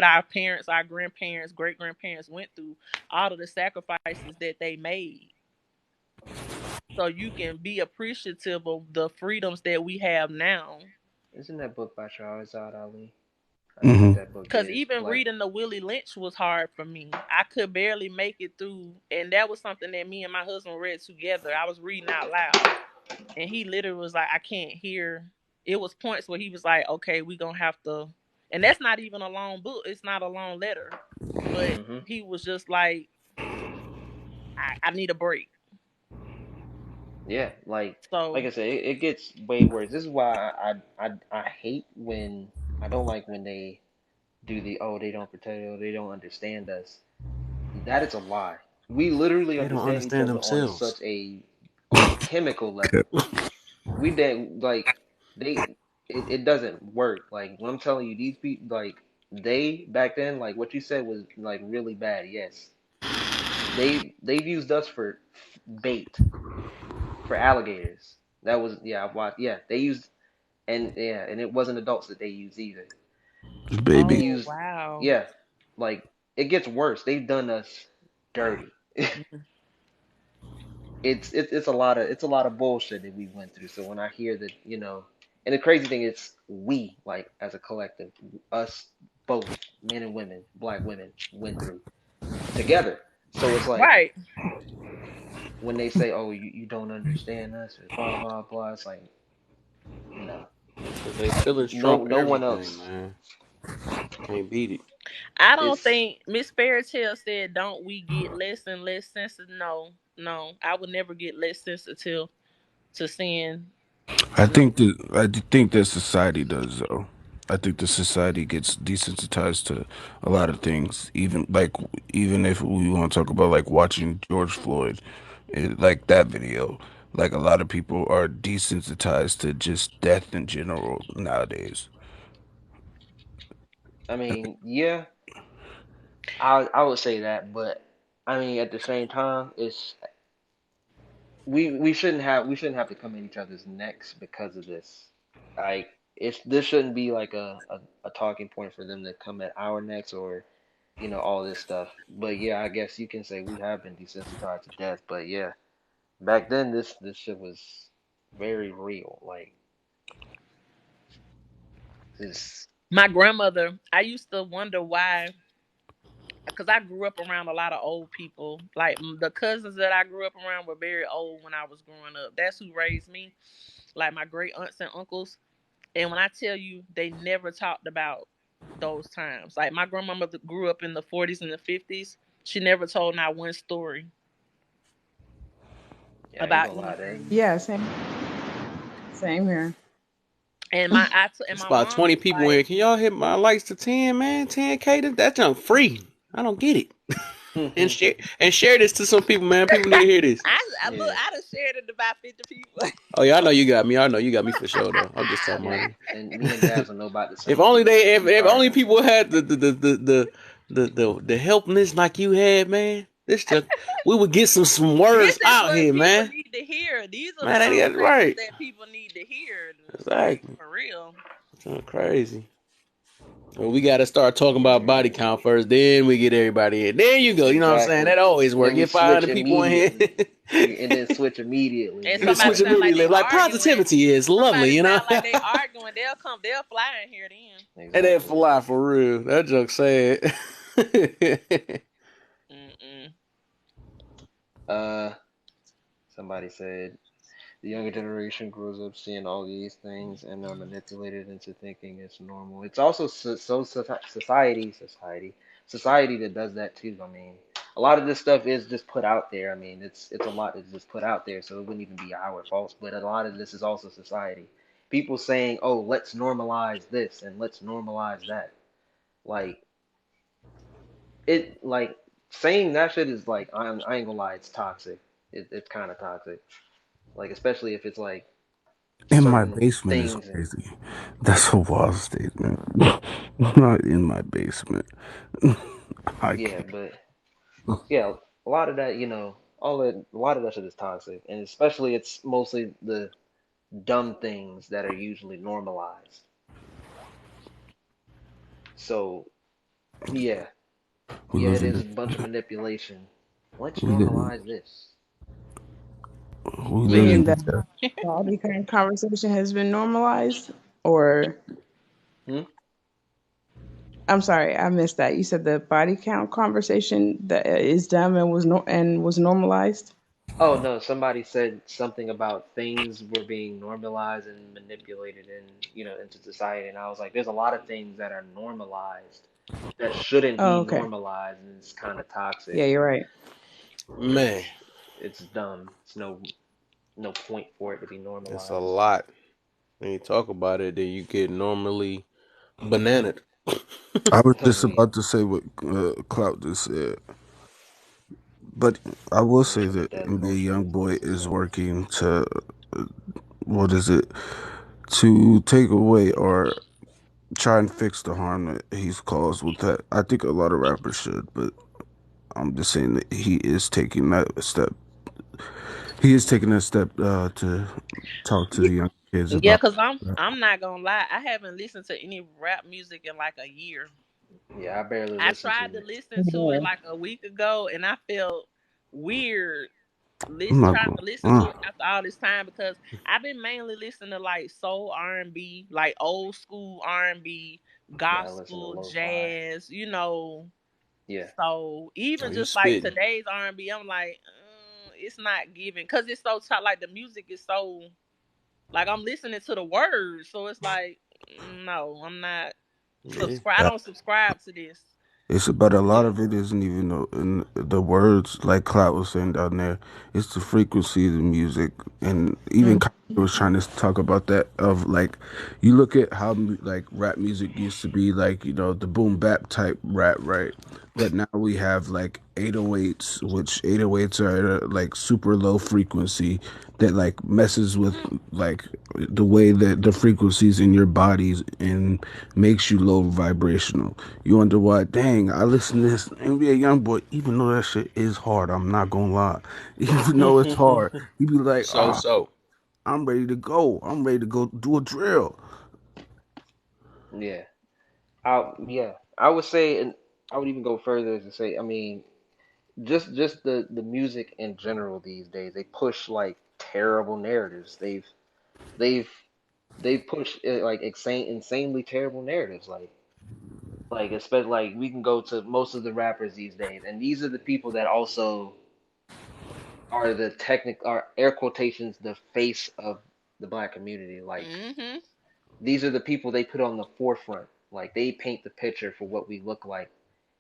our parents, our grandparents, great grandparents went through, all of the sacrifices that they made. So you can be appreciative of the freedoms that we have now. Isn't that book by Shahrazad Ali? I think Mm-hmm. that book Because is even like. reading the Willie Lynch was hard for me. I could barely make it through. And that was something that me and my husband read together. I was reading out loud. And he literally was like, I can't hear. It was points where he was like, okay, we going to have to. And that's not even a long book. It's not a long letter. But Hmm. he was just like, I need a break. Yeah, like So, I said, it gets way worse. This is why I hate when I don't like when they do the oh they don't protect oh they don't understand us. That is a lie. We literally They don't understand each understand other themselves. on a chemical level. We did like they it doesn't work. Like when I'm telling you these people like they back then like what you said was like really bad. Yes, they've used us for bait for alligators. That was yeah I watched yeah they used and it wasn't adults that they used either. They Baby. oh, used wow. yeah like it gets worse. They've done us dirty. It's a lot of bullshit that we went through. So when I hear that, and the crazy thing is we like as a collective, us both men and women, black women went through together. So it's like Right. when they say, "Oh, you don't understand us," or blah blah blah. It's like no, Cause they feelings no, trump no one everything, else. man. Can't beat it. I don't It's think Miss Fairytale said, "Don't we get less and less sensitive?" No, no, I would never get less sensitive to sin. No, I think that society does though. I think the society gets desensitized to a lot of things. Even if we want to talk about like watching George Floyd, like that video. Like a lot of people are desensitized to just death in general nowadays. I mean, yeah, I would say that, but I mean at the same time, it's we shouldn't have to come at each other's necks because of this. Like it's this shouldn't be like a talking point for them to come at our necks or all this stuff. But yeah, I guess you can say we have been desensitized to death. But yeah, back then this shit was very real. Like this. my grandmother. I used to wonder why, because I grew up around a lot of old people. Like the cousins that I grew up around were very old when I was growing up. That's who raised me. Like my great aunts and uncles. And when I tell you, they never talked about those times. Like my grandmother grew up in the 40s and the 50s. She never told not one story Yeah, I ain't about gonna lie, they. anything. Yeah, same here. And It's my about mom 20 was people in here. like, Can y'all hit my likes to 10, man? 10K, that junk free. I don't get it. And share this to some people, man. People need to hear this. I look, Yeah, I done shared it to about 50 people. Oh yeah, I know you got me. I know you got me for sure though. I'm just talking yeah, about and me and Dazzle know about the if same only people, they so if, we if fired only up. people had the helpness like you had, man. This just we would get some This words is out what here, people man. need to hear. These are the Man, that's conversations right. that people need to hear. Like, Exactly. for real. That's crazy. Well, we got to start talking about body count first. Then we get everybody in. There you go. You know what I'm saying? Exactly. That always work. Then we Get switch 500 people in here. immediately. And then switch immediately. And And then somebody switch sound like immediately. they Like arguing. positivity is lovely, Somebody you know? sound like they arguing. They'll fly in here then. And then Exactly. fly for real. That joke sad. Mm-mm. Somebody said the younger generation grows up seeing all these things and are manipulated into thinking it's normal. It's also society that does that too. I mean, a lot of this stuff is just put out there. I mean, it's a lot that's just put out there, so it wouldn't even be our fault. But a lot of this is also society. People saying, "Oh, let's normalize this and let's normalize that." Like like saying that shit is like I ain't gonna lie, it's toxic. It's kind of toxic. Like especially if it's like In my certain basement is things and crazy. That's a wild statement. Not in my basement. I yeah, can't. but yeah, a lot of that, a lot of that shit is toxic, and especially it's mostly the dumb things that are usually normalized. So yeah, We yeah, it losing is this. a bunch of manipulation. Let's We li- normalize this. we You live mean in that this. body kind conversation has been normalized, or Hmm? I'm sorry, I missed that. You said the body count conversation that is dumb and was normalized. Oh no, somebody said something about things were being normalized and manipulated into society, and I was like, there's a lot of things that are normalized that shouldn't Oh, be okay. normalized, and it's kind of toxic. Yeah, you're right. Man, It's dumb. It's no point for it to be it's a normalized. lot. When you talk about it, then you get normally bananaed. I was I just mean, about to say what Clout just said, but I will yeah, say but that that NBA bullshit YoungBoy exists as is well. working to what is it to take away or try and fix the harm that he's caused with that. I think a lot of rappers should, but I'm just saying that he is taking that step. He is taking a step to talk to Yeah, the young kids yeah, about cause that. I'm not gonna lie. I haven't listened to any rap music in like a year. Yeah, I barely I listen tried to to it. listen to it Yeah. like a week ago, and I felt weird I'm not trying going. to listen to it after all this time because I've been mainly listening to like soul R&B, like old school R&B, Yeah, I listen to gospel, lo-fi. jazz, you know. Yeah, So Oh, even you just like spitting. today's R&B, I'm like, it's not giving because it's so like the music is so like I'm listening to the words, so it's like no, I'm not Yeah. subscribe. I don't subscribe to this. It's about a lot yeah, of it isn't even in the words like Cloud was saying down there. It's the frequency of the music, and even Mm. Kanye was trying to talk about that. Of like, you look at how like rap music used to be, like the boom bap type rap, right? But now we have like 808s, which 808s are like super low frequency that like messes with like the way that the frequencies in your bodies and makes you low vibrational. You wonder why? Dang, I listen to this NBA YoungBoy, even though that shit is hard. I'm not gonna lie, even though it's hard, you be like, So. I'm ready to go. I'm ready to go do a drill. yeah. I would say, and I would even go further to say, I mean, just the music in general these days, they push like terrible narratives. They've they push like insanely terrible narratives. Like especially like we can go to most of the rappers these days, and these are the people that also are are air quotations the face of the black community. Like Hmm. these are the people they put on the forefront. Like they paint the picture for what we look like.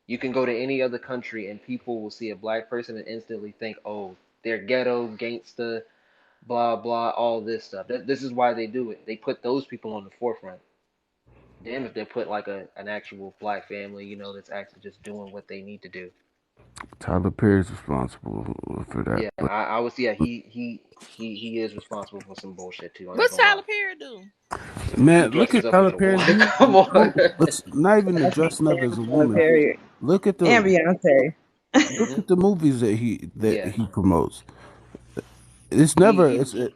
You can go to any other country and people will see a black person and instantly think, oh, they're ghetto, gangsta, blah blah, all this stuff. This is why they do it. They put those people on the forefront. Damn if they put like an actual black family, that's actually just doing what they need to do. Tyler Perry's responsible for that. Yeah, But I was yeah, he is responsible for some bullshit too. I'm not What's gonna lie. Tyler Perry do? He man, look dresses at up Tyler as a Perry's woman. music. Come on. Let's not even I can't dressing up stand as a Tyler woman. Perry Look at and the Beyonce. Look Hmm. at the movies that Yeah. he promotes. He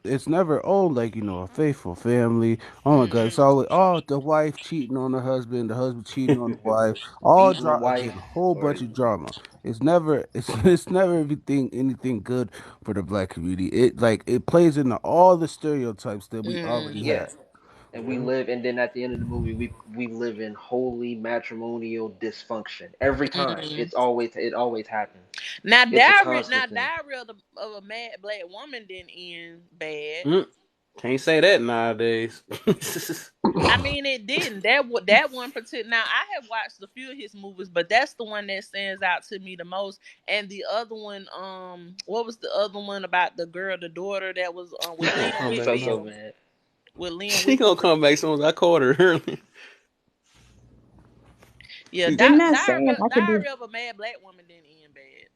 It's never like a faithful family. Oh my God, it's Mm. always the wife cheating on the husband cheating on the wife, beating the wife again, a whole or bunch of drama. It's never anything good for the black community. It plays into all the stereotypes that we already Mm. yeah. have. And we Yeah. live, and then at the end of the movie, we live in holy matrimonial dysfunction every time. Mm. It always happens. Now, It's a constant thing. Diary of a Mad Black Woman didn't end bad. Mm, can't say that nowadays. I mean, it didn't. That one particular. Now, I have watched a few of his movies, but that's the one that stands out to me the most. And the other one, what was the other one about the girl, the daughter that was with She gonna Liam come back now. Psycho Whitfield? man. With Liam She gonna Whitfield. come back soon as I caught her early. Yeah, Didn't that saying I could do? Diary of a Mad Black Woman didn't end bad.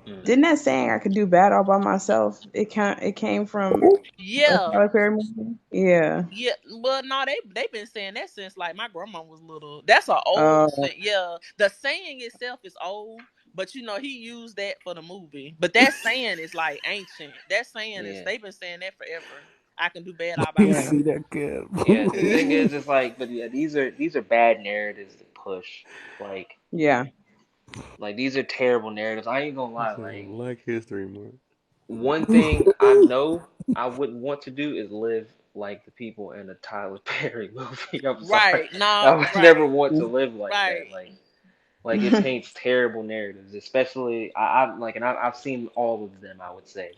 Mm. Didn't that saying I could do bad all by myself? It came from a Yeah, Tyler Perry movie. Yeah. yeah. Well, no, they've been saying that since like my grandma was little. That's an old Oh, saying. Yeah, the saying itself is old, but he used that for the movie. But that saying is like ancient. That saying is Yeah. they've been saying that forever. I can do bad all by You yeah. see myself. that kid? Yeah. The thing is, it's like, but yeah, these are bad narratives to push. Like, Yeah. like these are terrible narratives. I ain't gonna lie. Like, Black History Month. one thing I know I wouldn't want to do is live like the people in a Tyler Perry movie. I'm sorry. Right? No. I would never Right. want to live like that. Right. Like it paints terrible narratives, especially I like, and I've seen all of them, I would say.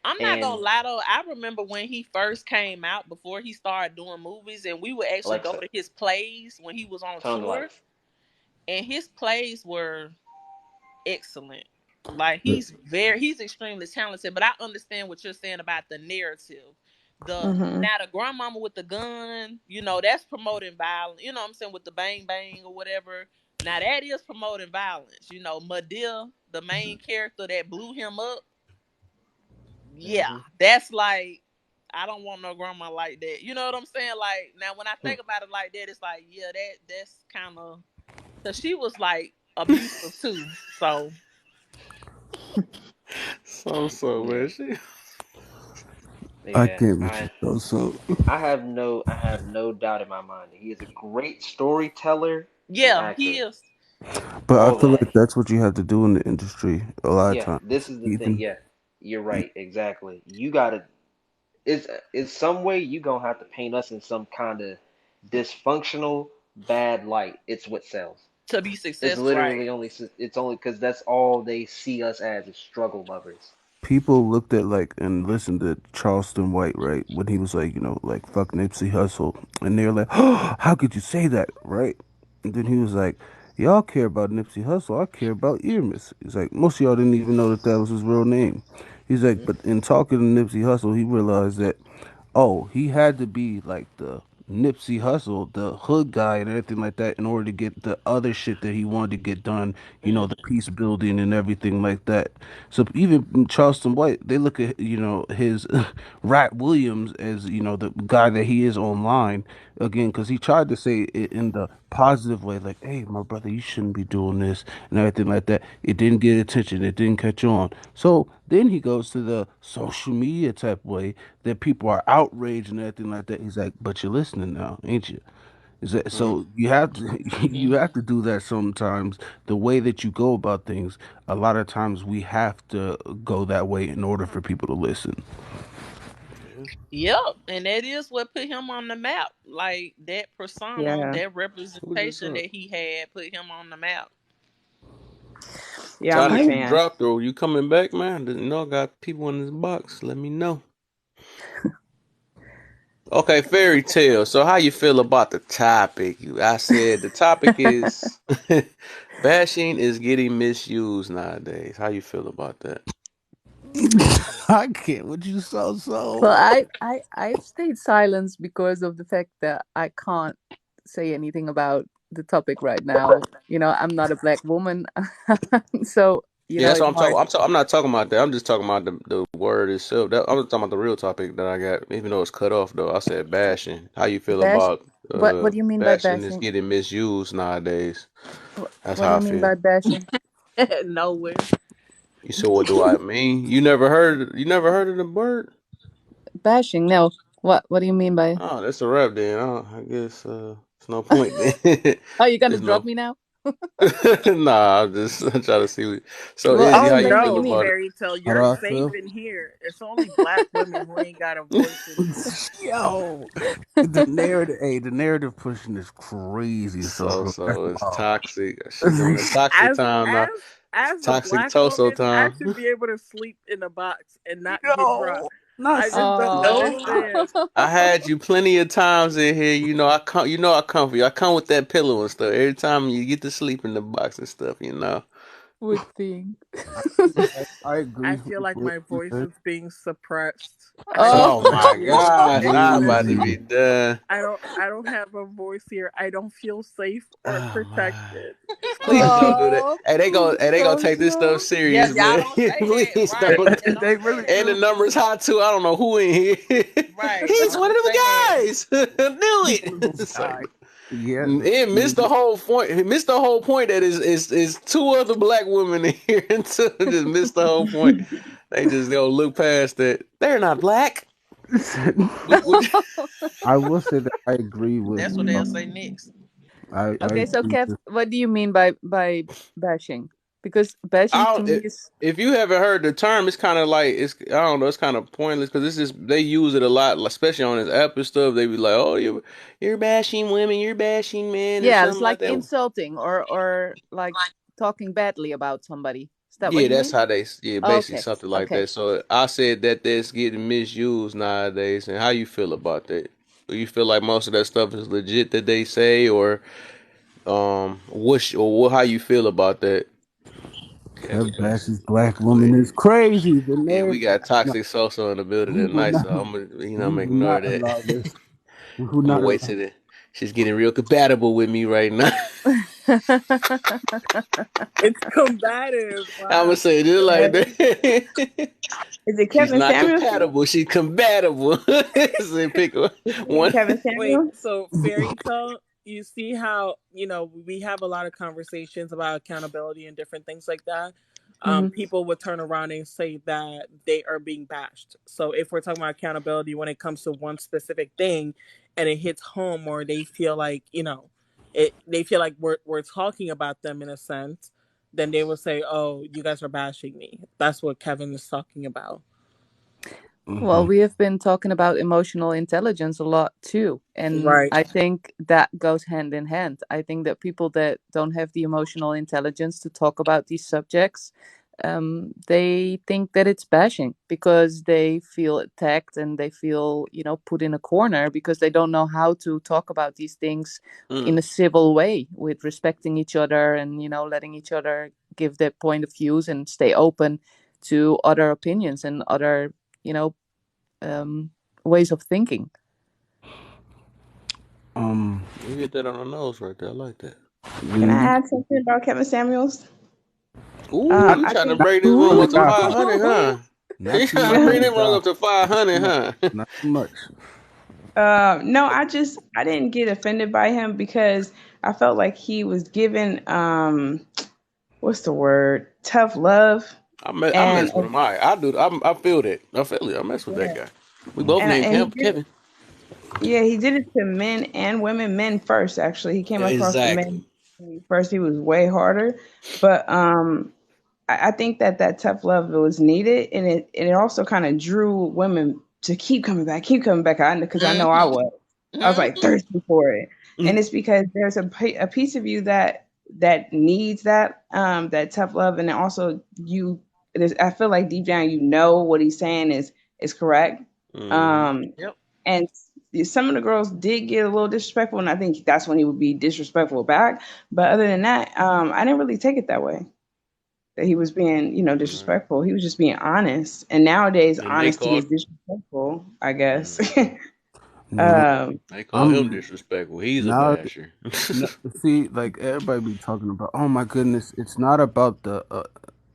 I'm not gonna And lie though. I remember when he first came out before he started doing movies, and we would actually go Alexa, to his plays when he was on turn on the tour, lights. and his plays were excellent. Like he's extremely talented, but I understand what you're saying about the narrative. The hmm Now the grandmama with the gun, that's promoting violence. You know what I'm saying, with the bang bang or whatever. Now that is promoting violence. Madea, the main character that blew him up, yeah, Mm-hmm. that's like I don't want no grandma like that. You know what I'm saying? Like now when I think about it like that, it's like, yeah, that's kind of because she was like abusive too. So So Yeah, man, she. I yeah. can't with you so. I have no doubt in my mind that he is a great storyteller and yeah, he actor. is. But I All feel that. like that's what you have to do in the industry a lot of Yeah, this times. is the thing. Even Yeah, you're right. Exactly. You gotta. It's some way you gonna have to paint us in some kind of dysfunctional, bad light. It's what sells. To be It's successful, right? literally only. It's only because that's all they see us as is struggle lovers. people looked at and listened to Charleston White, right, when he was like fuck Nipsey Hussle, and they're like, oh, how could you say that, right? And then he was like, y'all care about Nipsey Hussle, I care about Earmus. He's like, most of y'all didn't even know that was his real name. He's like, Hmm. but in talking to Nipsey Hussle, he realized that, oh, he had to be like the Nipsey Hussle, the hood guy and everything like that in order to get the other shit that he wanted to get done, Hmm. the peace building and everything like that. So even Charleston White, they look at, his Rat Williams as, the guy that he is online again, because he tried to say it in the positive way, like, hey, my brother, you shouldn't be doing this and everything like that. It didn't get attention, it didn't catch on. So then he goes to the social media type way that people are outraged and everything like that. He's like, but you're listening now, ain't you? Is that Hmm. so? You have to Hmm. you have to do that sometimes. The way that you go about things, a lot of times we have to go that way in order for people to listen. Yeah. Yep, and that is what put him on the map. Like that persona, Yeah. that Who this representation up? that he had put him on the map. Yeah, I'm a Tonic, I you fan. dropped or you coming back, man? Didn't know I got people in this box. Let me know. Okay, fairy tale. So how you feel about the topic? I said the topic is bashing is getting misused nowadays. How you feel about that? I can't with you well, so. I've stayed silent because of the fact that I can't say anything about the topic right now. I'm not a black woman, so Yeah, that's what it's I'm talking. hard. I'm not talking about that. I'm just talking about the word itself. I'm just talking about the real topic that I got. Even though it's cut off, though, I said bashing. How you feel Bash. about What do you mean by bashing is bashing? getting misused nowadays? That's What do how you I mean feel. by bashing? Nowhere. You said, what do I mean? You never heard of the word? Bashing? No. What do you mean by? Oh, that's a rap then. Oh, I guess it's no point then. Oh, you're gonna It's drop no. me now? Nah, I'm just trying to see. So Well, Izzy, Oh how you explain what feel you no, mean. about it? fairy tale, How do you're I safe feel? in here. It's only black women who ain't got a voice in here. Yo, the narrative pushing is crazy. So that's So it's wild. toxic. She's on the toxic As time now. as as a Toxic black Toso woman, I time. should be able to sleep in a box and not get dropped. Yo, not I sleep just that don't Oh. long. understand. I had you plenty of times in here. You know I come. You know I come for you. I come with that pillow and stuff. Every time you get to sleep in the box and stuff. You know. Would think. I, I agree I with feel like what my you voice said. is being suppressed. I Oh. don't Oh my feel gosh! I'm about to be Crazy. done. I don't have a voice here. I don't feel safe or Oh my. protected. Please don't do that. Oh. Hey, they gonna take this stuff Toso. Yeah, serious, y'all man. don't say that. Please Right. don't. Yeah, don't They say really that. And the do. number's high too. I don't know who in here. Right. He's Don't one of say them that. guys. Do He's one of it. those It's like, guys. Yeah. it missed the whole point. He missed the whole point that is two other black women in here until just missed the whole point. They just go look past that. They're not black. Would I will say that I agree with. That's what they'll say next. I Okay, so agree Kev, with. what do you mean by bashing? Because bashing I to me don't, is if you haven't heard the term, it's kind of like I don't know, it's kind of pointless because this is they use it a lot, especially on this app and stuff. They be like, "Oh, you're bashing women, you're bashing men, or yeah, it's something like like that." insulting or like talking badly about somebody. Is that what Yeah, you that's mean? how basically Okay, something like okay. that. So I said that that's getting misused nowadays. And how you feel about that? Do you feel like most of that stuff is legit that they say, or how you feel about that? Kevin Kev got bashes black women wait. is crazy. The Yeah, we narrative. got No, toxic salsa in the building we will tonight, not. so I'm gonna, I'm We gonna will ignore not that. allow this. We will I'm gonna not wait allow. till she's getting real compatible with me right now. It's combative. I'm gonna Wow. say this like that. Is it She's Kevin not Samuelson? compatible. She's compatible. So pick Is it one. Kevin Wait, Samuel? so fairy tale, you see how, we have a lot of conversations about accountability and different things like that. hmm People would turn around and say that they are being bashed. So if we're talking about accountability when it comes to one specific thing and it hits home or they feel like, they feel like we're talking about them in a sense, then they will say, "Oh, you guys are bashing me." That's what Kevin is talking about. Well, Hmm. we have been talking about emotional intelligence a lot too. And Right. I think that goes hand in hand. I think that people that don't have the emotional intelligence to talk about these subjects, they think that it's bashing because they feel attacked and they feel, put in a corner because they don't know how to talk about these things in Mm, a civil way with respecting each other and, letting each other give their point of views and stay open to other opinions and other, you know, um, ways of thinking. you hit that on the nose right there. I like that. Can I Mm, add something about Kevin Samuels? Ooh, you I trying to think not bring this on room the up to gospel. 500, huh? Not You too trying much to on bring the that room up to gospel. Not too 500, much. huh? Not too much. no, I didn't get offended by him because I felt like he was given what's the word? Tough love. I And mess with him. All right, I do. I feel that. I feel it. I mess with that guy. We both named and he him did Kevin. yeah, he did it to men and women, men first actually. He came across the Exactly. men first, he was way harder. But I think that that tough love was needed, and it also kind of drew women to keep coming back. Because I know I Mm-hmm. was. I was like Mm-hmm. thirsty for it, and Mm, it's because there's a piece of you that needs that tough love, and then also you. I feel like deep down you know what he's saying is correct, mm, um, Yep. and some of the girls did get a little disrespectful, and I think that's when he would be disrespectful back. But other than that, I didn't really take it that way that he was being, right. disrespectful. He was just being honest. And nowadays, And they honesty called. is disrespectful, I guess. Mm, No, um, they call him I'm disrespectful. He's a now. basher. No, see, like everybody be talking about. Oh my goodness, it's not about the.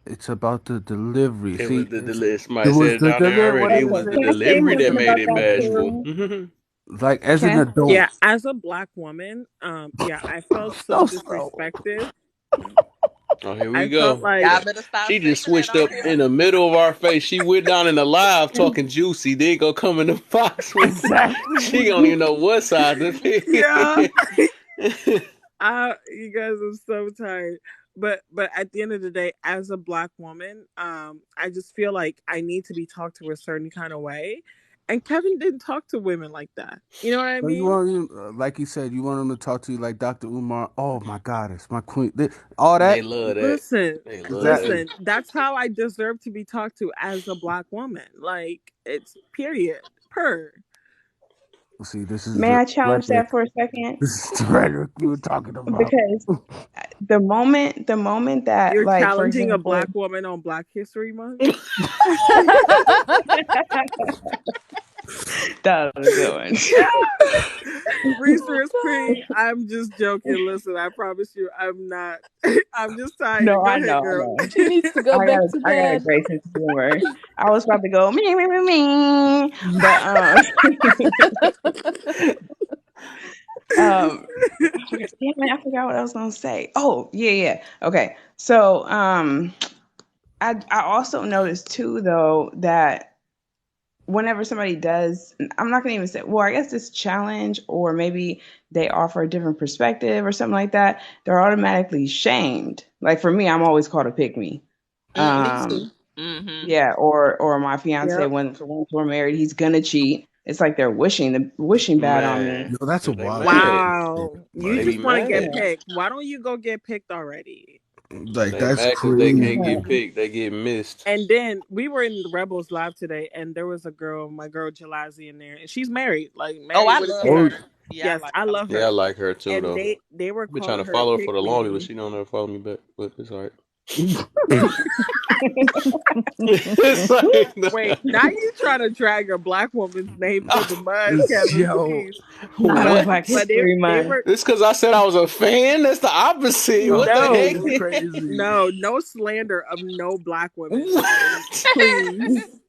It's about the delivery. It was See, somebody it said was it the down there delivery. What already. did It it was okay. the Can say? I say delivery that something made about it that bashful. too? Like as Can an I? adult. Yeah, as a black woman, yeah, I felt so So slow. disrespected. Oh, here we I felt go. like Y'all better stop She saying just that switched on up here. in the middle of our face. She went down in the live talking juicy. Then go come in the box with. Exactly. She don't even know what side to yeah. pick. You guys are so tired. But at the end of the day, as a black woman, I just feel like I need to be talked to a certain kind of way. And Kevin didn't talk to women like that. You know what I So you mean? want like you said, you want them to talk to you like Dr. Umar. Oh my goddess, my queen. All They that. love that. Listen, They love that. Exactly. listen, that's how I deserve to be talked to as a black woman. Like it's period. Per. See, this is May the I challenge rhetoric. that for a second? This is the rhetoric you were talking about. Because the moment that, You're like, for challenging a example, black woman on Black History Month? that was a good one. Resource Queen, I'm just joking. Listen, I promise you, I'm not. I'm just tired. No, Go I ahead, know, I girl. know. She needs to go back to I got a bed. great sense of humor. I was about to go me me me me, but um, damn it, I forgot what I was gonna say. Oh yeah, yeah. Okay, so I also noticed too though that whenever somebody does, I'm not gonna even say, well, I guess this challenge or maybe they offer a different perspective or something like that, they're automatically shamed. Like for me, I'm always called a pick me. Me too. Um, Mm-hmm. yeah, or my fiance Yep. when once we're married, he's gonna cheat. It's like they're wishing bad on me. Yo, that's a Man, they wild mad. shit. Wow. You They Like, be just want to get mad. Yeah. picked. Why don't you go get picked already? like They that's mad because they can't crazy. get Yeah. picked. They get missed. And then we were in the Rebels Live today, and there was a girl, my girl Jalazi, in there, and she's married, like Oh, married I with a love kid. Oh, her. Yeah, I Yes, like I her. love Yeah, I her. like her too, And though. they were I've been trying calling to her a follow her for pick the longest, but me. she don't ever follow me back. But it's all right. It's like, Wait, now you trying to drag a black woman's name through the mud, Kevin? yo, Please. Not on what? Black But History they Month. were It's because I said I was a fan. That's the opposite. yo, What the that heck? is no, crazy. no slander of no black women. Like, What? please.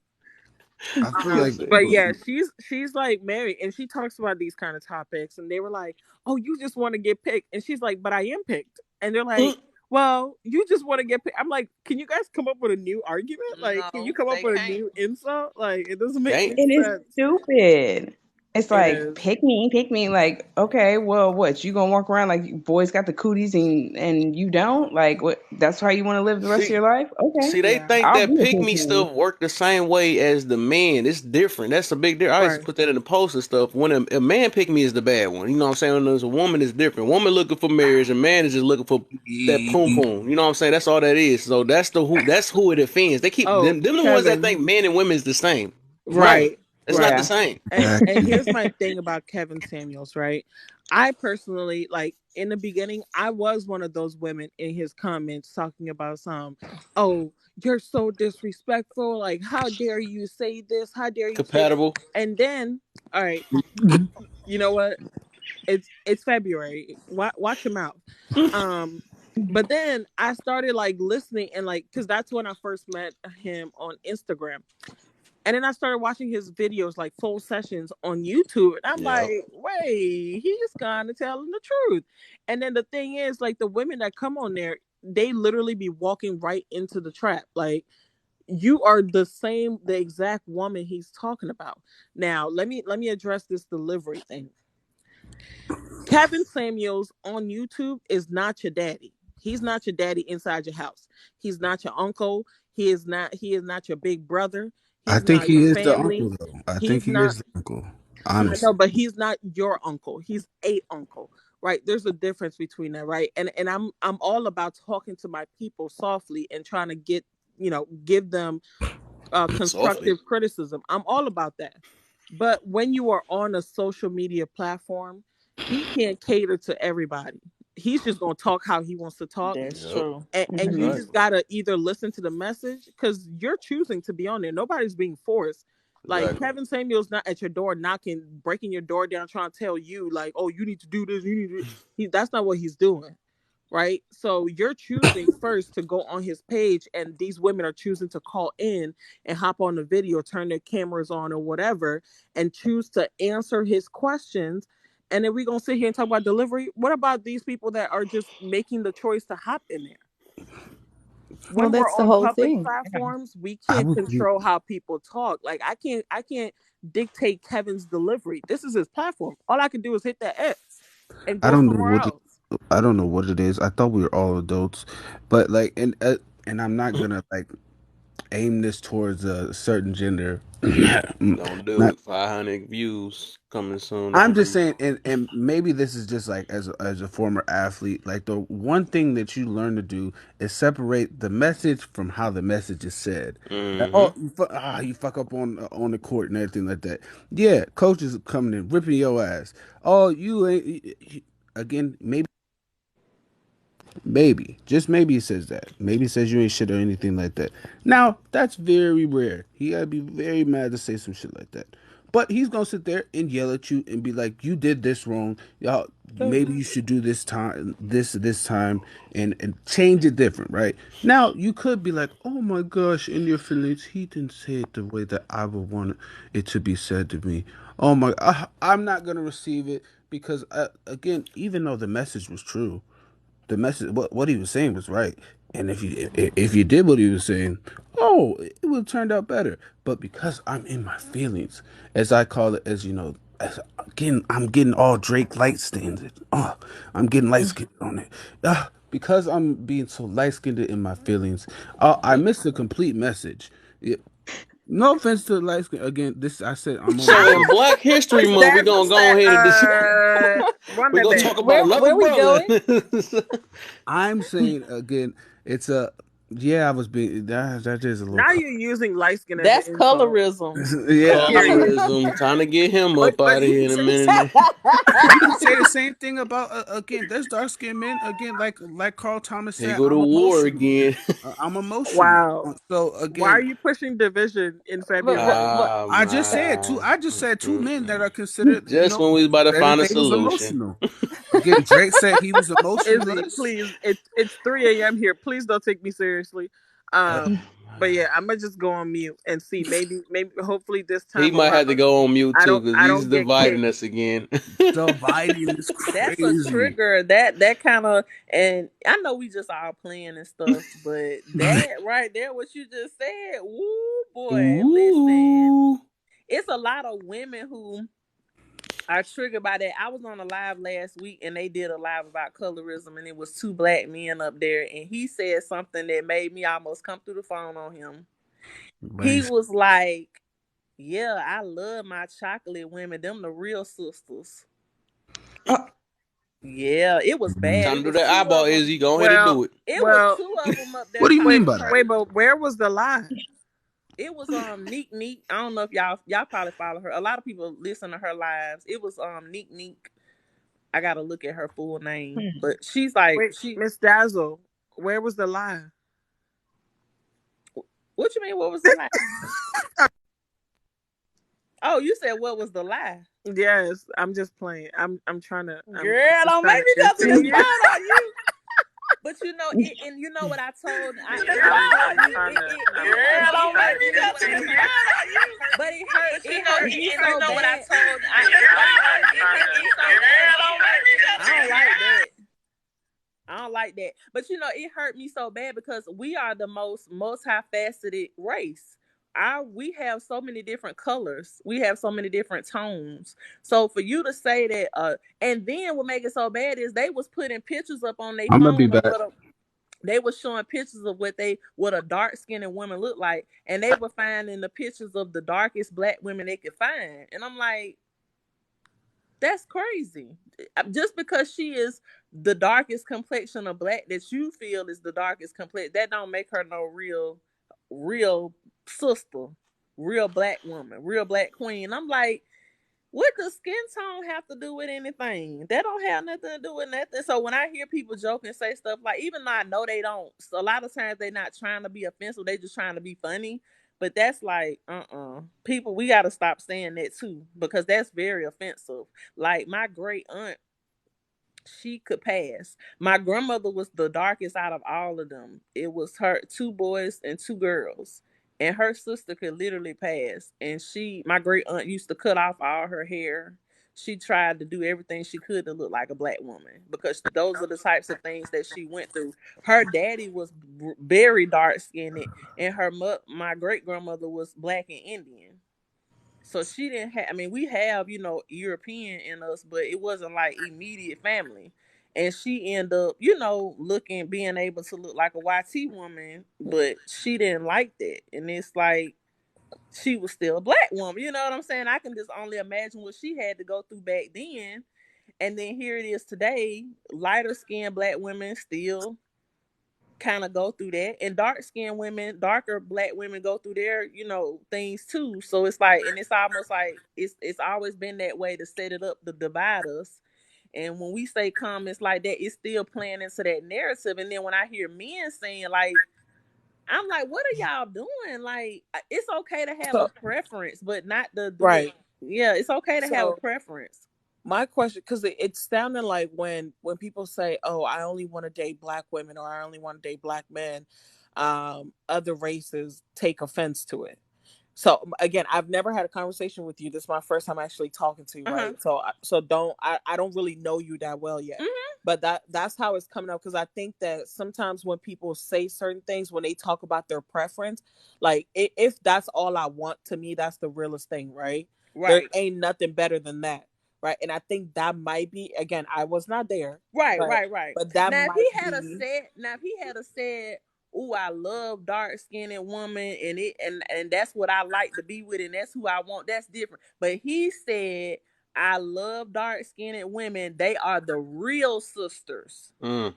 I feel She like said, But yeah, she's like married, and she talks about these kind of topics, and they were like, "Oh, you just want to get picked," and she's like, "But I am picked," and they're like, "Well, you just want to get picked." I'm like, "Can you guys come up with a new argument? Like, can you No, come up they with a can't. new insult? Like, it doesn't make "Can't." any It is sense." stupid. It's It like is. pick me. Like, okay, well, what you gonna walk around like boys got the cooties and you don't? Like, what? That's how you want to live the rest of See, your life? Okay, See, they Yeah. think I'll that be a pick pick me me. stuff work the same way as the man. It's different. That's a big difference. I used to Right. put that in the post and stuff. When a man pick me is the bad one. You know what I'm saying? When there's a woman is different. Woman looking for marriage, a man is just looking for that poom poom. You know what I'm saying? That's all that is. So that's who it offends. They keep Oh, them the ones that think Kevin. men and women is the same. No, Right. it's not Right. the Yeah. same. And here's my thing about Kevin Samuels, right? I personally like in the beginning, I was one of those women in his comments talking about oh, you're so disrespectful. Like, how dare you say this? How dare you say that? Compatible. And then, all right, you know what? It's February. Watch your mouth. Um, but then I started like listening and like because that's when I first met him on Instagram. And then I started watching his videos, like full sessions on YouTube. And I'm Yeah. like, wait, he's kind of telling the truth. And then the thing is, like, the women that come on there, they literally be walking right into the trap. Like, you are the exact woman he's talking about. Now, let me address this delivery thing. Kevin Samuels on YouTube is not your daddy. He's not your daddy inside your house. He's not your uncle. He is not your big brother. I He's think not he your is the family. uncle though. I think He's he not is the uncle. I know, Honestly, but he's not your uncle. He's a uncle. Right? There's a difference between that, right? And I'm all about talking to my people softly and trying to give them Softly. constructive criticism. I'm all about that. But when you are on a social media platform, he can't cater to everybody. He's just going to talk how he wants to talk. That's Yep. true. And That's you Mhm. right. just got to either listen to the message because you're choosing to be on there. Nobody's being forced. Like Exactly. Kevin Samuel's not at your door knocking, breaking your door down, trying to tell you, like, oh, you need to do this. You need to. That's not what he's doing, right? So you're choosing first to go on his page, and these women are choosing to call in and hop on the video, turn their cameras on or whatever, and choose to answer his questions. And then we're gonna sit here and talk about delivery. What about these people that are just making the choice to hop in there? Well, when we're that's the on whole public thing. platforms, we I can't would be. control how people talk. Like I can't dictate Kevin's delivery. This is his platform. All I can do is hit that X and I go don't know somewhere what else. I don't know what it is. I thought we were all adults, but like, and I'm not gonna like aim this towards a certain gender. Don't do Not. it. 500 views coming soon to I'm just Patrice. saying, and maybe this is just like as a former athlete, like the one thing that you learn to do is separate the message from how the message is said. Like, Mm-hmm. oh, you fuck up on the court and everything like that. Yeah, coaches coming in ripping your ass. Oh, you ain't. Again, maybe, just maybe he says that. Maybe he says you ain't shit or anything like that. Now, that's very rare. He gotta be very mad to say some shit like that. But he's gonna sit there and yell at you and be like, "You did this wrong. Y'all, maybe you should do this time, and change it different, right?" Now, you could be like, "Oh my gosh, in your feelings, he didn't say it the way that I would want it to be said to me. Oh my, I'm not gonna receive it because, again, even though the message was true." The message, what he was saying was right, and if you did what he was saying, oh, it would have turned out better. But because I'm in my feelings, as I call it, as you know, as I'm getting all Drake light stains. Oh, I'm getting light skinned on it. Because I'm being so light skinned in my feelings, I missed the complete message. Yeah, no offense to light skin. Again, this I said I'm on my So in soap. Black History What's Month, that? we're gonna What's go ahead and that? Run we're that gonna back. talk about another Where we brother. going? I'm saying again, it's a yeah. I was being that is a little. Now you're using light skin as an That's insult. colorism. Yeah, Period. Colorism. Time to get him up but out of you here can in a say minute, man. you can say the same thing about again. There's dark skinned men again, like Carl Thomas He said. go to I'm war emotional. again. I'm emotional. Wow. So Why are again, you pushing division in but, February? but Ah I just said my. two. I just said two men that are considered. Just when we was about to Better find a they was solution. emotional. Again, Drake said he was Izzy, emotionless. please. It's 3 a.m. here. Please don't take me seriously. Uh, But yeah, I'm gonna just go on mute and see. Maybe, hopefully this He time might have to around, go on mute too, because I he's don't get dividing kicked. us again. dividing is That's a crazy. trigger. That kind of, and I know we just all playing and stuff, but that right there, what you just said, woo boy, listen, Ooh. it's a lot of women who are triggered by that. I was on a live last week and they did a live about colorism and it was two black men up there and he said something that made me almost come through the phone on him. He Right. was like, yeah, I love my chocolate women. Them the real sisters. Uh, Yeah, it was bad. Time It to do was that two eyeball, of them. Izzy. Go ahead and Well, do it. It was well. two of them up there What do you Wait, mean talking by that? wait, crazy. but where was the lie? It was Neek Neek. I don't know if y'all probably follow her. A lot of people listen to her lives. It was Neek Neek. I gotta look at her full name, but she's like Wait, Miss Dazzle, where was the lie? What you mean? What was the lie? Oh, you said what was the lie? Yes, I'm just playing. I'm trying to. I'm Girl, just don't make trying to me go to the continue. spot on you. But you know it, and you know what I told. It hurt I'm me. trying to. I'm Listen, just it trying hurt to me. continue. But it hurt me I'm so just. bad. I'm trying to. I'm I don't like that. I don't like that. But you know, it hurt me so bad because we are the most multifaceted race. We have so many different colors. We have so many different tones. So for you to say that, and then what make it so bad is they was putting pictures up on their I'm gonna be phone of back. they were showing pictures of what a dark skinned woman looked like, and they were finding the pictures of the darkest black women they could find. And I'm like, that's crazy. Just because she is the darkest complexion of black that you feel is the darkest complexion, that don't make her no real sister, real black woman, real black queen. I'm like, what does skin tone have to do with anything? That don't have nothing to do with nothing. So when I hear people joke and say stuff like, even though I know they don't, a lot of times they're not trying to be offensive, they just trying to be funny. But that's like, people, we got to stop saying that too, because that's very offensive. Like my great aunt, she could pass. My grandmother was the darkest out of all of them. It was her, two boys and two girls. And her sister could literally pass. And my great aunt used to cut off all her hair. she tried to do everything she could to look like a black woman because those are the types of things that she went through. Her daddy was very dark skinned, and my great grandmother was black and Indian. So she didn't have. I mean, we have European in us, but it wasn't like immediate family. And she ended up, being able to look like a YT woman, but she didn't like that. And it's like she was still a black woman. You know what I'm saying? I can just only imagine what she had to go through back then. And then here it is today, lighter skinned black women still kind of go through that, and darker black women go through their things too. So it's like, and it's almost like it's always been that way to set it up to divide us. And when we say comments like that, it's still playing into that narrative. And then when I hear men saying, like, I'm like, what are y'all doing? Like, it's okay to have a So preference, but not to do it. right. Yeah, it's okay to have a So preference. my question, because it's sounding like when people say, "Oh, I only want to date black women," or "I only want to date black men," other races take offense to it. So again, I've never had a conversation with you. This is my first time actually talking to you, Uh-huh. right? So don't I don't really know you that well yet. Mm-hmm. But that's how it's coming up, because I think that sometimes when people say certain things, when they talk about their preference, like if that's all I want, to me that's the realest thing, right? There Right. ain't nothing better than that, right? And I think that might be, again, I was not there, Right, but right, right. that Now if he might had a be. said now if he had a said, "Ooh, I love dark skinned woman and that's what I like to be with and that's who I want," that's different. But he said, "I love dark skinned women. They are the real sisters." Mm.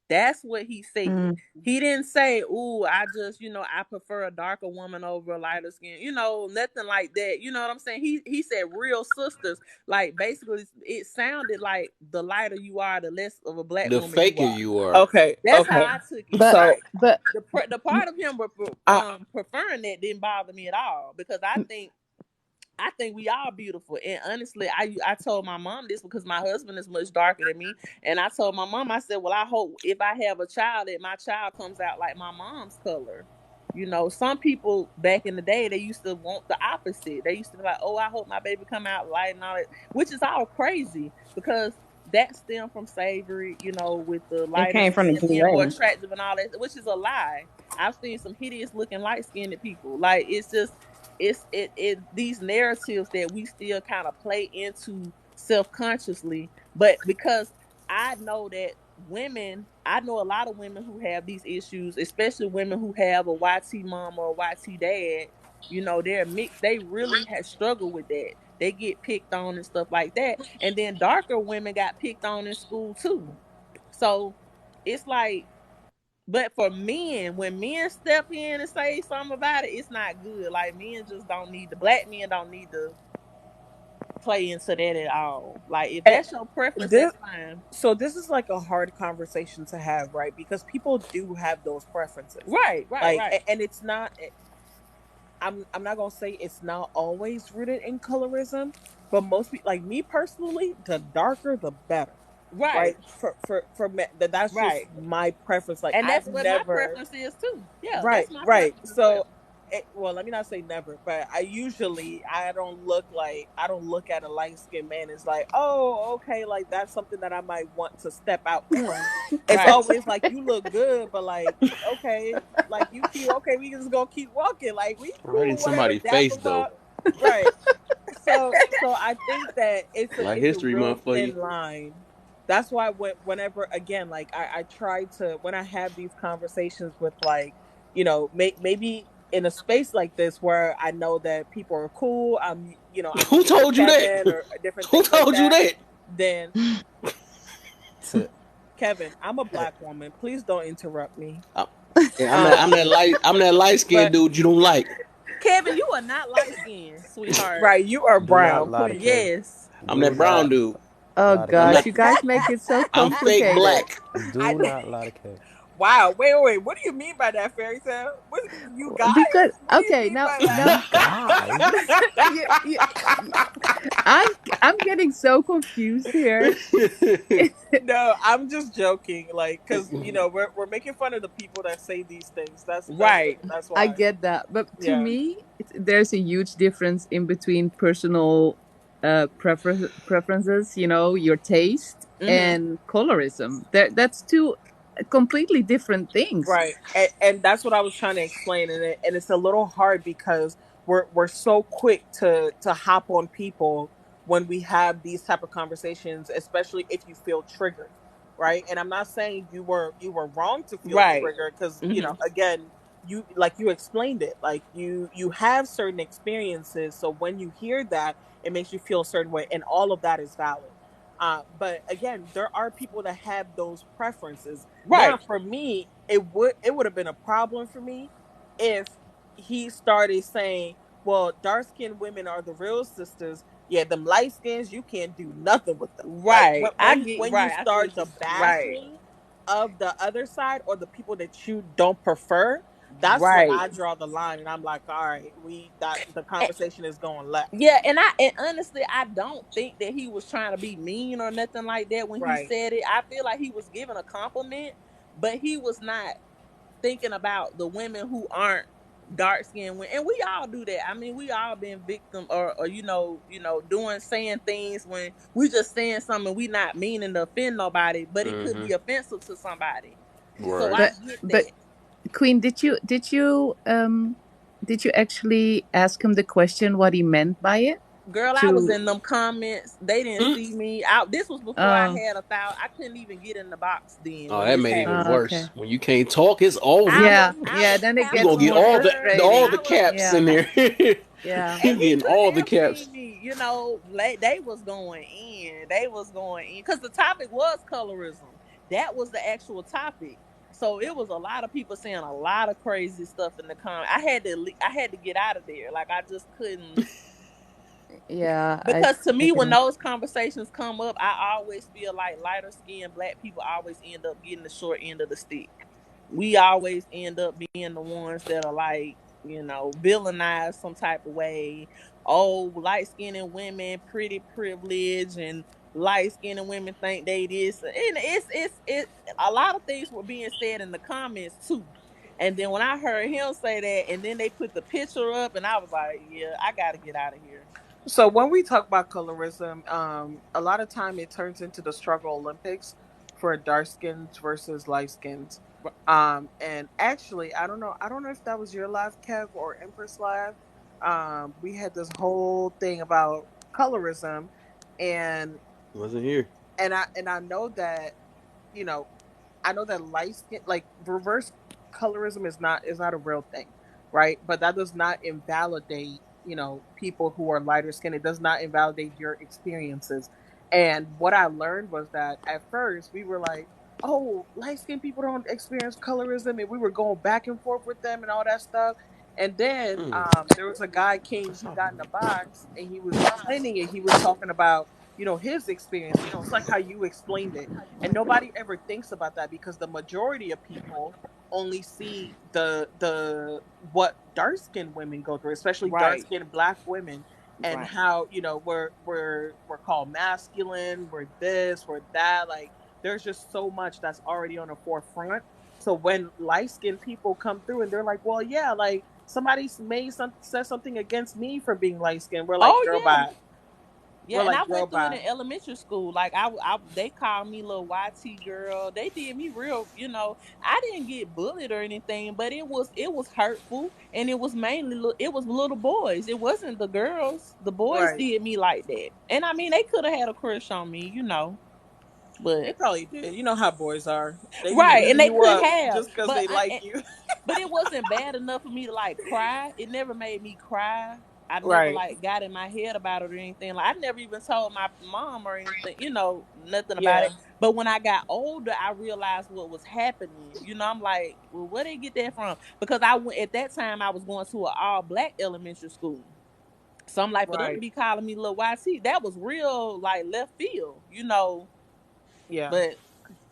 That's what he said. Mm. He didn't say, "Ooh, I just, I prefer a darker woman over a lighter skin." Nothing like that. You know what I'm saying? He said real sisters. Like, basically it sounded like the lighter you are, the less of a black The woman you faker are. you are. Okay, That's how okay. I took it. But So but The part of him I preferring that didn't bother me at all, because I think we all beautiful. And honestly, I told my mom this because my husband is much darker than me. And I told my mom, I said, well, I hope if I have a child that my child comes out like my mom's color. Some people back in the day, they used to want the opposite. They used to be like, oh, I hope my baby come out light and all that, which is all crazy because that stemmed from slavery, with the It lighter came from the skin being more DNA. attractive and all that, which is a lie. I've seen some hideous looking light skinned people. Like, it's just it these narratives that we still kind of play into self-consciously, but because I know a lot of women who have these issues, especially women who have a YT mom or a YT dad. They're mixed. They really have struggled with that. They get picked on and stuff like that. And then darker women got picked on in school too. So it's like, but for men, when men step in and say something about it, it's not good. Like, men just don't need black men don't need to play into that at all. Like, if eh, that's your preference, this that's fine. so this is like a hard conversation to have, right? Because people do have those preferences, Right, right, like, right, and it's not. I'm not gonna say it's not always rooted in colorism, but most people, like me personally, the darker the better, right, right? For me, that's just right. my preference. Like, And I've that's what my never. preference is too. Yeah, Right, that's my right. preference as So, well. well, let me not say never, but I don't look at a light skinned man as like, oh, okay, like that's something that I might want to step out on. It's Right. always like, you look good, but like, okay, like you cute, okay, we just gonna keep walking, like we Right in cool, whatever, somebody's dap face them though. up, right? So I think that Black it's a History real Month for you. thin line. That's why whenever, again, like I try to, when I have these conversations with, like, maybe in a space like this where I know that people are cool, I'm Who used to told you Kevin that? or different Who things like told you that, that? then To, Kevin, I'm a black woman. Please don't interrupt me. I, yeah, Um, I'm that light skinned but dude you don't like. Kevin, you are not light skinned, sweetheart. right, you are do not brown, lie to please. Kevin. Yes. I'm Do that not brown dude. oh lie to I'm gosh, not. Kevin. you guys make it so I'm fake complicated. black. I Do not lie to Kevin. Wow, wait. What do you mean by that, fairy tale? What, you guys? Because What do you okay, mean now by now You that? guys. you, you, I'm I'm getting so confused here. No, I'm just joking. Like, because we're making fun of the people that say these things. Right. That's I why. get that, but to Yeah. me, there's a huge difference in between personal. preferences, your taste, Hmm. and colorism. That's two completely different things. Right, and that's what I was trying to explain, and it's a little hard because we're so quick to hop on people when we have these type of conversations, especially if you feel triggered, right? And I'm not saying you were wrong to feel Right. triggered, because Hmm. again, you explained it, like you have certain experiences, so when you hear that, it makes you feel a certain way, and all of that is valid. But again, there are people that have those preferences. Now, Right. for me, it would have been a problem for me if he started saying, "Well, dark skinned women are the real sisters. Yeah, them light skins, you can't do nothing with them." Like Right. I when get when you right. I see start what the you're right. bashing of the other side or the people that you don't prefer, that's when Right. I draw the line, and I'm like, all right, we that the conversation is going left. Yeah, and honestly, I don't think that he was trying to be mean or nothing like that when he Right. said it. I feel like he was giving a compliment, but he was not thinking about the women who aren't dark skinned women. And we all do that. I mean, we all been victim or doing saying things when we just saying something we not meaning to offend nobody, but it could Mm-hmm. be offensive to somebody. So Right. I But get but that. Queen, did you actually ask him the question what he meant by it? Girl, I was To in them comments. They didn't Mm. see me out. This was before I Oh, had a thousand. I couldn't even get in the box then Oh, when that this made it even happened. worse. okay. When you can't talk, it's over. I Yeah, was then it You half gonna gets get more all frustrating. the I was, caps Yeah, in there. yeah. You and he getting all couldn't the have caps. seen me. They was going in. They was going in because the topic was colorism. That was the actual topic. So it was a lot of people saying a lot of crazy stuff in the comment. I had to get out of there. Like I just couldn't. Yeah, Because to I me, when can. those conversations come up, I always feel like lighter skinned black people always end up getting the short end of the stick. We always end up being the ones that are like, villainized some type of way. Oh, light skinned women, pretty privilege, and light skinned women think they this. And it's a lot of things were being said in the comments too. And then when I heard him say that, and then they put the picture up, and I was like, yeah, I got to get out of here. So when we talk about colorism, a lot of time it turns into the struggle Olympics for dark skins versus light skins. And actually, I don't know if that was your live, Kev, or Empress live. We had this whole thing about colorism, and Wasn't here. and I know that you know I know that light skin, like reverse colorism, is not a real thing, right? But that does not invalidate, people who are lighter skinned. It does not invalidate your experiences. And what I learned was that at first we were like, "Oh, light skinned people don't experience colorism," and we were going back and forth with them and all that stuff. And then Mm. there was a guy came, What's he up, got in the box and he was explaining it. He was talking about his experiences, just like how you explained it, and nobody ever thinks about that because the majority of people only see the what dark skinned women go through, especially dark Right, skinned black women, and right. how we're called masculine, we're this, we're that. Like there's just so much that's already on the forefront. So when light skinned people come through and they're like, well, yeah, like somebody's said something against me for being light skinned, we're like, Oh girl, yeah, bye. yeah. We're And I like, girl, went through it in bye. elementary school. Like they called me little YT girl. They did me real. I didn't get bullied or anything, but it was hurtful, and it was mainly it was little boys. It wasn't the girls. The boys Right. did me like that, and I mean they could have had a crush on me. They But probably did. You know how boys are. They be right, and beating they you could up have, just because they like you. but it wasn't bad enough for me to like cry. It never made me cry. I never Right. like got in my head about it or anything. Like I never even told my mom or anything, nothing about it. Yeah. But when I got older, I realized what was happening. I'm like, well, where they get that from? Because I went at that time I was going to an all black elementary school. So I'm like, for them to Right. be calling me little YT, that was real like left field. Yeah. But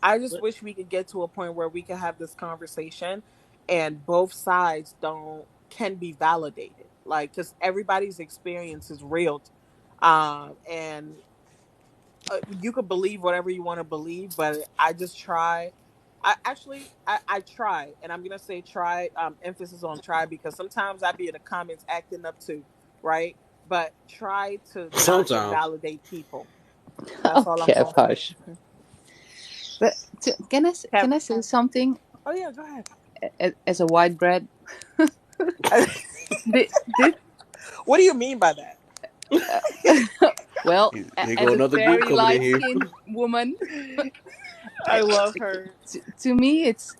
I just but wish we could get to a point where we can have this conversation and both sides don't can be validated. Like, because everybody's experience is real. And you could believe whatever you want to believe, but I just try. I try, and I'm gonna say try. Emphasis on try because sometimes I be in the comments acting up too, right? but try to not Sometimes. invalidate people. That's Oh, all I'm Kev, gonna say. hush. But Have, can I say something oh yeah, go ahead. as a white bread? This, What do you mean by that? uh, well, Here go as a another group very coming in light here. skinned woman, I love her. to me, it's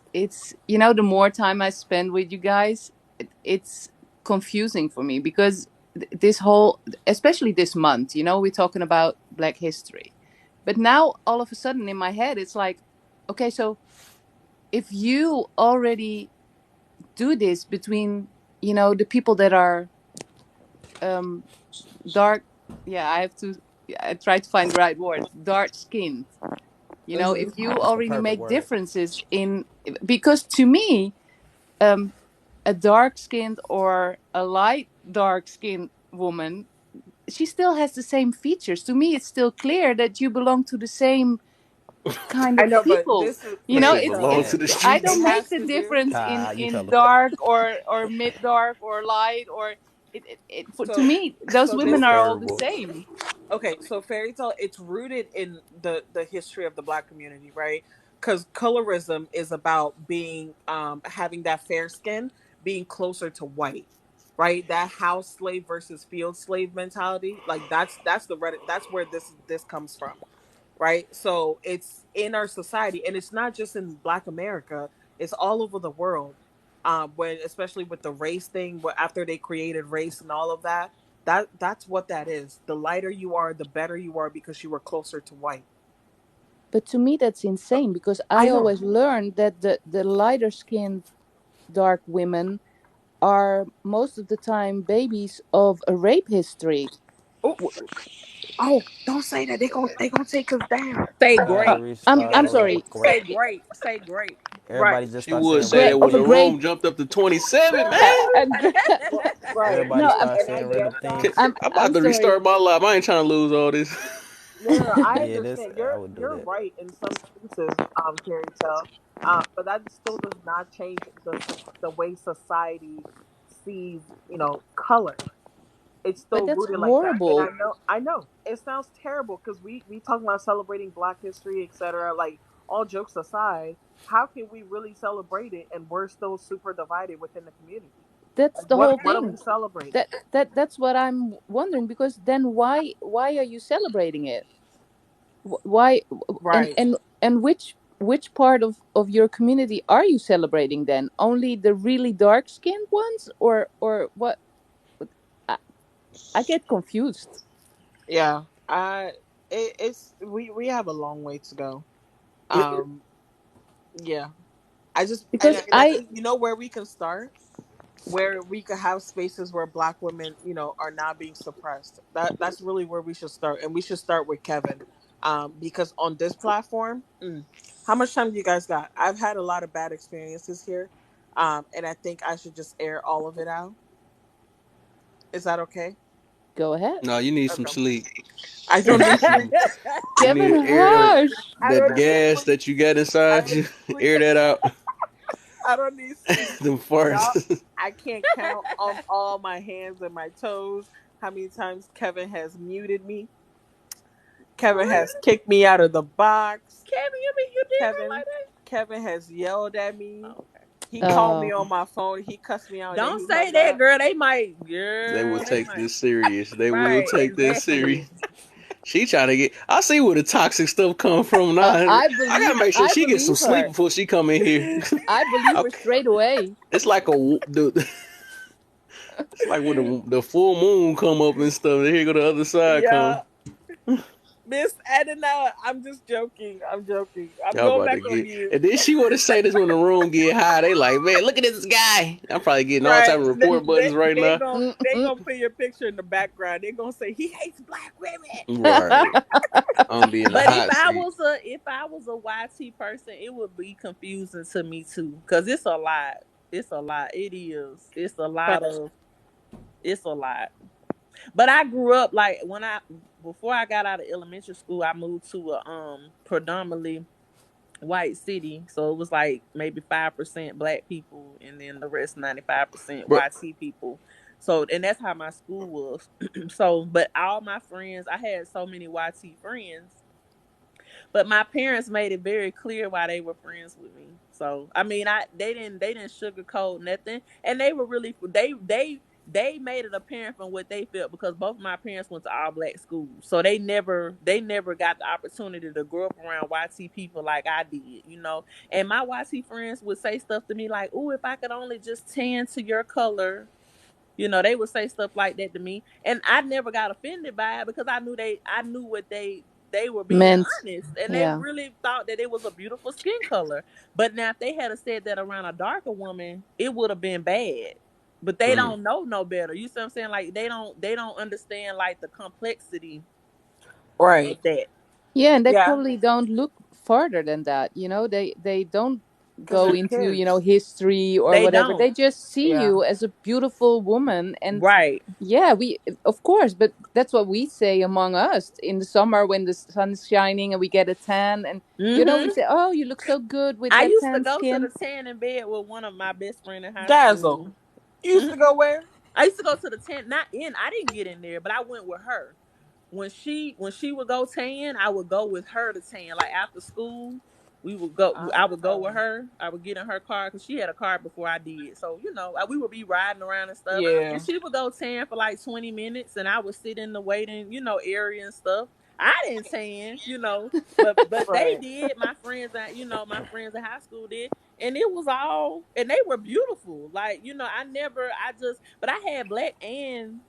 the more time I spend with you guys, it's confusing for me because this whole, especially this month, we're talking about Black History, but now all of a sudden in my head, it's like, okay, so if you already do this between the people that are um dark, yeah, I try to find the right word, dark skinned, Hmm. if you That's the already perfect make word. differences in, because to me, um a dark skinned or a light dark skinned woman, she still has the same features. To me, it's still clear that you belong to the same kind I of know, but people. this is He said fairy belong tale. to the I It don't streets. make has the to do. difference in You tell them. dark or mid dark or light, or to So, me, those so women this So are is all the terrible. same. okay. So fairy tale. It's rooted in the history of the Black community, right? Because colorism is about being having that fair skin, being closer to white, right? That house slave versus field slave mentality. Like that's the that's where this comes from, right? So it's in our society, and it's not just in Black America; it's all over the world. When especially with the race thing, after they created race and all of that, that's what that is. The lighter you are, the better you are because you were closer to white. But to me, that's insane because I I know. always learned that the lighter skinned dark women are most of the time babies of a rape history. Oh, oh! Don't say that. They gonna take us down. Say Uh, great. Batteries I'm started sorry. up. Great. Say great. Say great. Right, Everybody just She started would saying say random that Great when of a the things. great. room jumped up to 27, man. A great. right. Everybody No, started And I saying get random that. things. I'm about I'm to sorry. restart my life. I ain't trying to lose all this. No, no, no. I Yeah, this understand. I You're would do you're that. right in some cases, fairy tale. But that still does not change the way society sees, color. It's But still that's rooted like that. And horrible. I know it sounds terrible because we talking about celebrating Black history, etc. Like all jokes aside, how can we really celebrate it and we're still super divided within the community? That's Like the whole what are we thing. celebrating? That's what I'm wondering, because then why are you celebrating it? Why, Right. and which part of your community are you celebrating then? Only the really dark skinned ones, or what? I, I get confused Yeah. It's we have a long way to go. Um. Yeah. I just because and I think where we can start, where we could have spaces where Black women, are not being suppressed. That's really where we should start, and we should start with Kevin, because on this platform, how much time do you guys got? I've had a lot of bad experiences here, and I think I should just air all of it out. Is that okay? go ahead, No, you need some Okay. sleep. I You don't need need some. sleep. You Kevin. need to air Hush. I that don't need gas sleep. that you got I inside don't you. need sleep. Air that out. I don't need sleep. Them Y'all, farts. I can't count on all my hands and my toes how many times Kevin has muted me. Kevin What? has kicked me out of the box. Kevin, you mean you did her Kevin like that? Kevin has yelled at me. Oh, okay. He called me Oh, on my phone. He cussed me out and then Don't he say hung that, up. girl. They might. They will Girl, they take might. this serious. They will Right, take this serious. exactly. She trying to get. I see where the toxic stuff come from now. I gotta make sure I she gets some believe sleep her. before she come in here. I believe her Okay. straight away. It's like it's like when the full moon come up and stuff. And here go the other side Yeah, come. Miss Edna, I'm just joking. I'm joking. I'm Y'all going about to back on get. mute. And then she want to say this when the room get high. They like, man, look at this guy. I'm probably getting all Right. type of They, report they, buttons right they now. gon' they Mm-mm. gonna put your picture in the background. They gonna say he hates Black women. Right. I'm be in the But hot seat. if I was a YT person, it would be confusing to me too, because it's a lot. It's a lot. It is. It's a lot. But I grew up like when I before I got out of elementary school, I moved to a predominantly white city. So it was like maybe 5% black people and then the rest 95% Bro, YT people. So, and that's how my school was. So, but all my friends, I had so many YT friends, but my parents made it very clear why they were friends with me. So I mean, they didn't sugarcoat nothing, and they were really they made it apparent from what they felt because both of my parents went to all black schools, so they never got the opportunity to grow up around YT people like I did, you know. And my YT friends would say stuff to me like, "Ooh, if I could only just tan to your color." You know, they would say stuff like that to me, and I never got offended by it because I knew what they were being Meant. honest, and they Yeah. really thought that it was a beautiful skin color. But now, if they had said that around a darker woman, it would have been bad. But they Mm. don't know no better. You see what I'm saying? Like they don't understand like the complexity Right. of that. Yeah, and they Yeah. probably don't look further than that. You know, they don't Because go they're into, kids. history or They whatever. don't. They just see Yeah. you as a beautiful woman. And Right. yeah, we, of course, but that's what we say among us in the summer when the sun's shining and we get a tan, and we Mm-hmm. say, "Oh, you look so good with I that used to tan go to the skin." tan in bed with one of my best friend in high Dazzle. school. You used to go where? I used to go to the tent, not in. I didn't get in there, but I went with her. When she would go tan, I would go with her to tan. Like after school, we would go. I would go with Oh. her. I would get in her car because she had a car before I did. So we would be riding around and stuff. Yeah. And she would go tan for like 20 minutes, and I would sit in the waiting, area and stuff. I didn't tan, but they Right. did. My friends in high school did, and it was all, and they were beautiful. Like but I had black and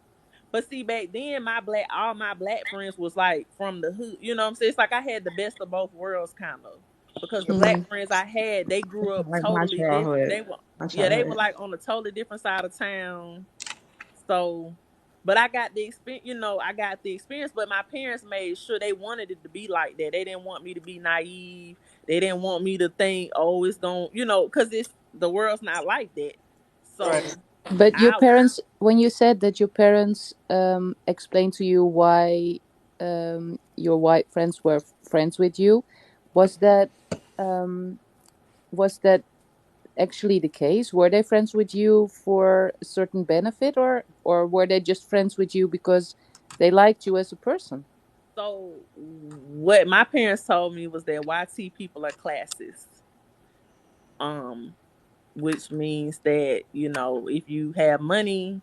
but see, back then all my black friends was like from the hood. You know what I'm saying? It's like I had the best of both worlds, kind of, because the Hmm. black friends I had, they grew up Like my totally different. childhood. They were, My yeah, they were childhood. like on a totally different side of town. So, but I got the experience. I got the experience. But my parents made sure they wanted it to be like that. They didn't want me to be naive. They didn't want me to think, oh, it's going, because it's the world's not like that. Right. So But your I parents, when you said that your parents explained to you why your white friends were friends with you, was that um, was that actually the case? Were they friends with you for a certain benefit, or were they just friends with you because they liked you as a person? So what my parents told me was that YT people are classist. Um, which means that, if you have money,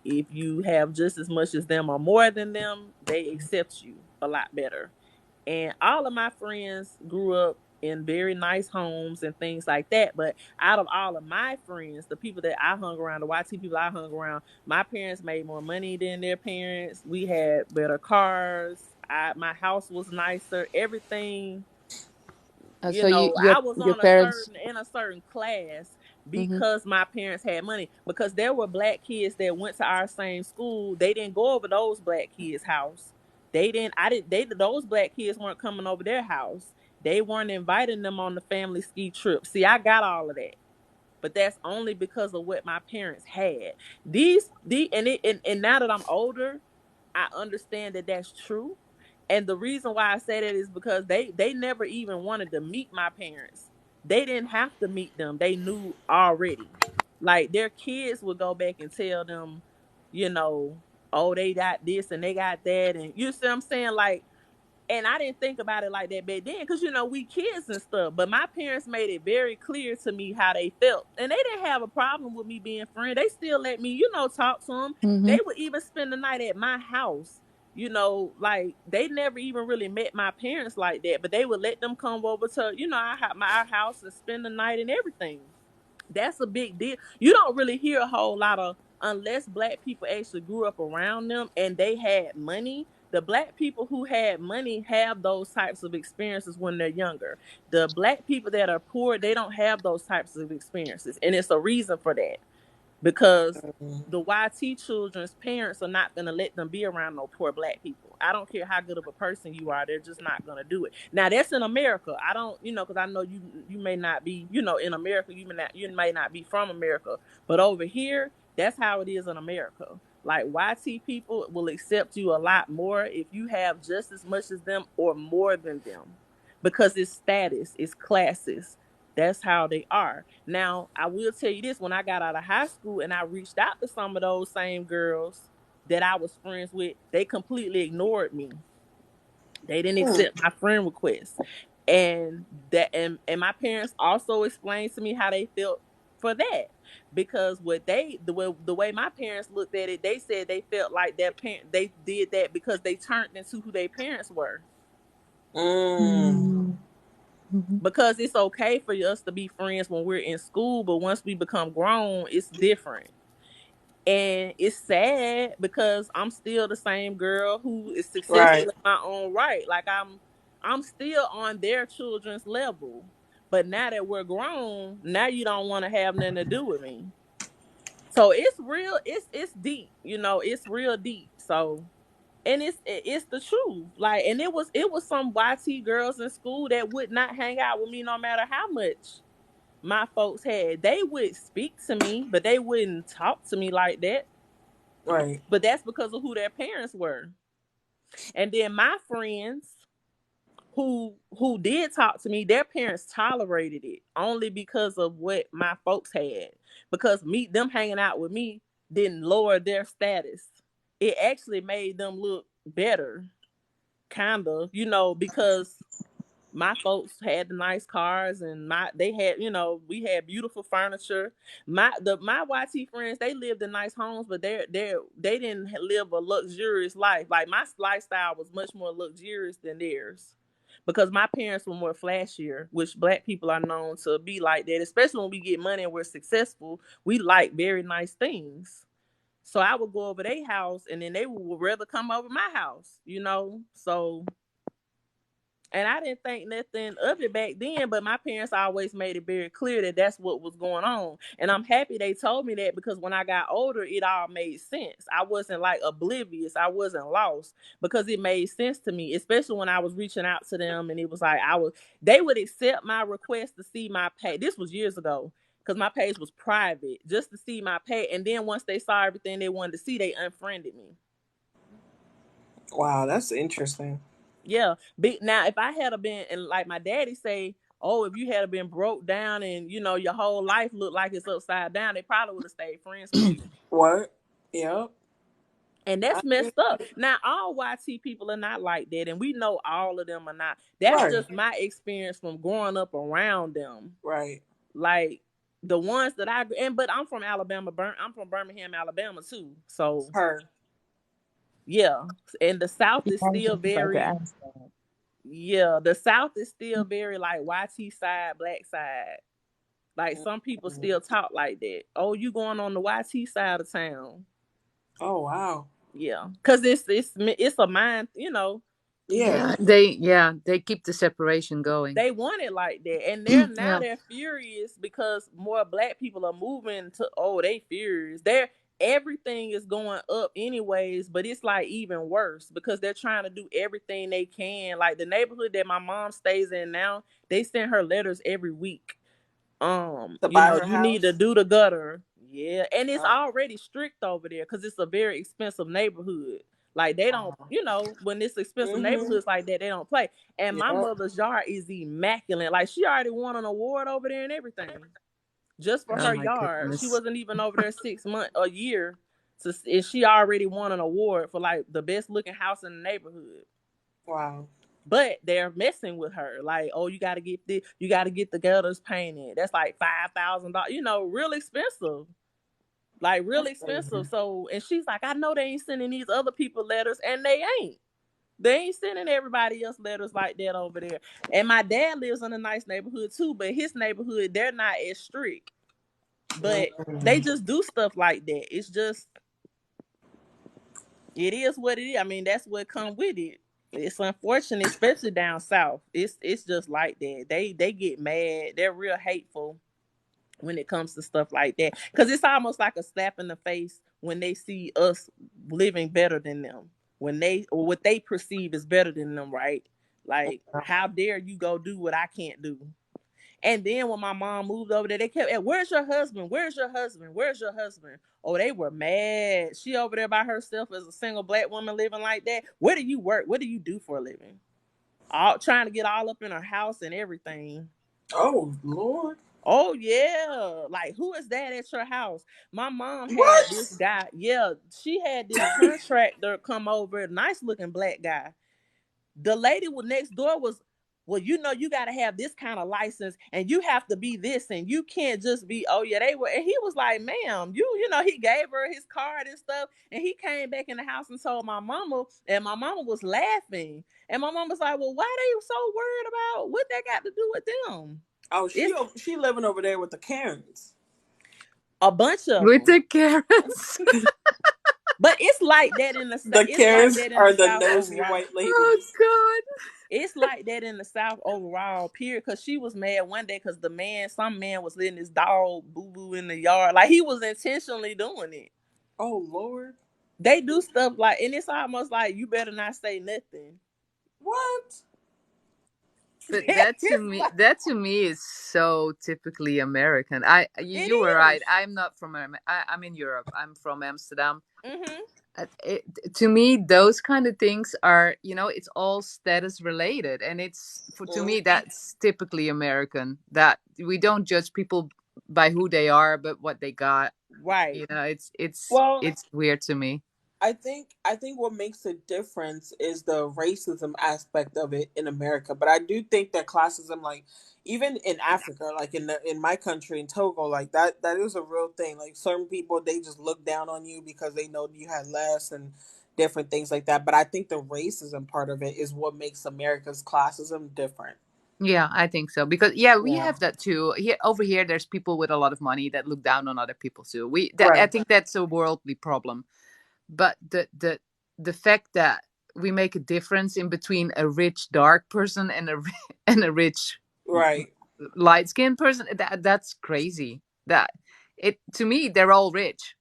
if you have just as much as them or more than them, they accept you a lot better. And all of my friends grew up in very nice homes and things like that. But out of all of my friends, the people that I hung around, the YT people I hung around, my parents made more money than their parents. We had better cars. My house was nicer. Everything, So you I was your parents. in a certain class Hmm. because my parents had money. Because there were black kids that went to our same school. They didn't go over those black kids' house. They didn't. I didn't. Those black kids weren't coming over their house. They weren't inviting them on the family ski trip. See, I got all of that, but that's only because of what my parents had. And now that I'm older, I understand that that's true. And the reason why I say that is because they never even wanted to meet my parents. They didn't have to meet them. They knew already. Like their kids would go back and tell them, you know, oh, they got this and they got that, and you see what I'm saying? Like, and I didn't think about it like that back then because we kids and stuff. But my parents made it very clear to me how they felt, and they didn't have a problem with me being friend. They still let me, talk to them. Hmm. They would even spend the night at my house. Like they never even really met my parents like that, but they would let them come over to our house and spend the night and everything. That's a big deal. You don't really hear a whole lot of unless black people actually grew up around them and they had money. The black people who had money have those types of experiences when they're younger. The black people that are poor, they don't have those types of experiences. And it's a reason for that because the YT children's parents are not going to let them be around no poor black people. I don't care how good of a person you are, they're just not going to do it. Now that's in America. I don't, because I know you may not be, in America, you may not be from America, but over here, that's how it is in America. Like YT people will accept you a lot more if you have just as much as them or more than them because it's status, it's classes. That's how they are. Now, I will tell you this, when I got out of high school and I reached out to some of those same girls that I was friends with, they completely ignored me. They didn't Mm. accept my friend request. And my parents also explained to me how they felt for that. Because the way my parents looked at it, they said they felt like their parent they did that because they turned into who their parents were. Mm. Mhm. Because it's okay for us to be friends when we're in school, but once we become grown, it's different. And it's sad because I'm still the same girl who is successful Right. in my own right. Like I'm still on their children's level. But now that we're grown, now you don't want to have nothing to do with me. So it's real, it's deep, it's real deep. So, and it's the truth. Like, and it was some YT girls in school that would not hang out with me no matter how much my folks had. They would speak to me, but they wouldn't talk to me like that. Right. But that's because of who their parents were. And then my friends who did talk to me, their parents tolerated it only because of what my folks had. Because them hanging out with me didn't lower their status. It actually made them look better, kind of, because my folks had the nice cars, and they had, we had beautiful furniture. My YT friends, they lived in nice homes, but they didn't live a luxurious life. Like, my lifestyle was much more luxurious than theirs, because my parents were more flashier, which Black people are known to be like that. Especially when we get money and we're successful, we like very nice things. So I would go over their house, and then they would rather come over my house. So, and I didn't think nothing of it back then, but my parents always made it very clear that that's what was going on. And I'm happy they told me that, because when I got older, it all made sense. I wasn't like oblivious. I wasn't lost, because it made sense to me, especially when I was reaching out to them, and it was like they would accept my request to see my page. This was years ago, because my page was private, just to see my page. And then once they saw everything they wanted to see, they unfriended me. Wow, that's interesting. Yeah. Now, if I had a been, and like my daddy say, oh, if you had been broke down and your whole life looked like it's upside down, they probably would have stayed friends with you. What? Yep. And I that's agree. messed up. Now, all YT people are not like that, and we know all of them are not. That's Right. just my experience from growing up around them. Right. Like, the ones that but I'm from Alabama. I'm from Birmingham, Alabama too. So Her. yeah, and the South Yeah, is I was still just about to very. ask that. Yeah, the South is still very like YT side, Black side. Like, some people Mhm. still talk like that. Oh, you going on the YT side of town? Oh wow. Yeah, because it's a mind. Yeah. Yeah, they keep the separation going. They want it like that, and they're Yeah. furious because more Black people are moving to. Oh, they furious. Everything is going up anyways, but it's like even worse because they're trying to do everything they can. Like, the neighborhood that my mom stays in now, they send her letters every week. To buy her You need to house. do the gutter. Yeah, and it's Uh, already strict over there because it's a very expensive neighborhood. Like, they don't, when it's expensive mm-hmm. neighborhoods like that, they don't play. And my Yep. mother's yard is immaculate. Like, she already won an award over there and everything just for Oh her my yard. She goodness. wasn't even over there 6 months, a year, and she already won an award for like the best looking house in the neighborhood. Wow. But they're messing with her. Like, oh, you gotta get the gutters painted. That's like $5,000. Real expensive. Like, real That's crazy. expensive. So, and she's like, I know they ain't sending these other people letters, and they ain't. They ain't sending everybody else letters like that over there. And my dad lives in a nice neighborhood too, but his neighborhood, they're not as strict. But they Mm-hmm. just do stuff like that. It's just, it is what it is. I mean, that's what come with it. It's unfortunate, especially down south. It's just like that. They get mad. They're real hateful when it comes to stuff like that, because it's almost like a slap in the face when they see us living better than them. When or what they perceive is better than them, right? Like, how dare you go do what I can't do? And then when my mom moved over there, they kept, hey, where's your husband? Where's your husband? Where's your husband? Oh, they were mad. She over there by herself as a single Black woman living like that. Where do you work? What do you do for a living? All trying to get all up in her house and everything. Oh Lord. Oh yeah, like who is that at your house? My mom had this What? guy. Yeah, she had this contractor come over, nice looking black guy. The lady was next door was, well, you know, you got to have this kind of license, and you have to be this, and you can't just be. Oh yeah, they were. And he was like, "Ma'am, you know," he gave her his card and stuff, and he came back in the house and told my mama, and my mama was laughing, and my mama was like, "Well, why they so worried about what they got to do with them?" Oh, It's she living over there with the Karens. a bunch of With them. the Karens. But it's like that in the The it's like Karens that in the are the South nosy overall. white Oh ladies. God. It's like that in the South overall. Period. Because she was mad one day because some man was letting his dog boo boo in the yard. Like he was intentionally doing it. Oh Lord. They do stuff like, and it's almost like you better not say nothing. What? But It's like that to me is so typically American. it You were right. is. I'm not from I'm in Europe. I'm from Amsterdam. Mm-hmm. It, to me, those kind of things are, it's all status related, and to me Mm. that's typically American. That we don't judge people by who they are, but what they got. Right. Well, It's weird to me. I think what makes a difference is the racism aspect of it in America. But I do think that classism, like even in Africa, like in my country in Togo, like that is a real thing. Like certain people, they just look down on you because they know you had less and different things like that. But I think the racism part of it is what makes America's classism different. Yeah, I think so because yeah, we Yeah. have that too. Here over here, there's people with a lot of money that look down on other people too. I Right. think that's a worldly problem. But the fact that we make a difference in between a rich dark person and and a rich Right. light skinned person, that's crazy. That it to me, they're all rich,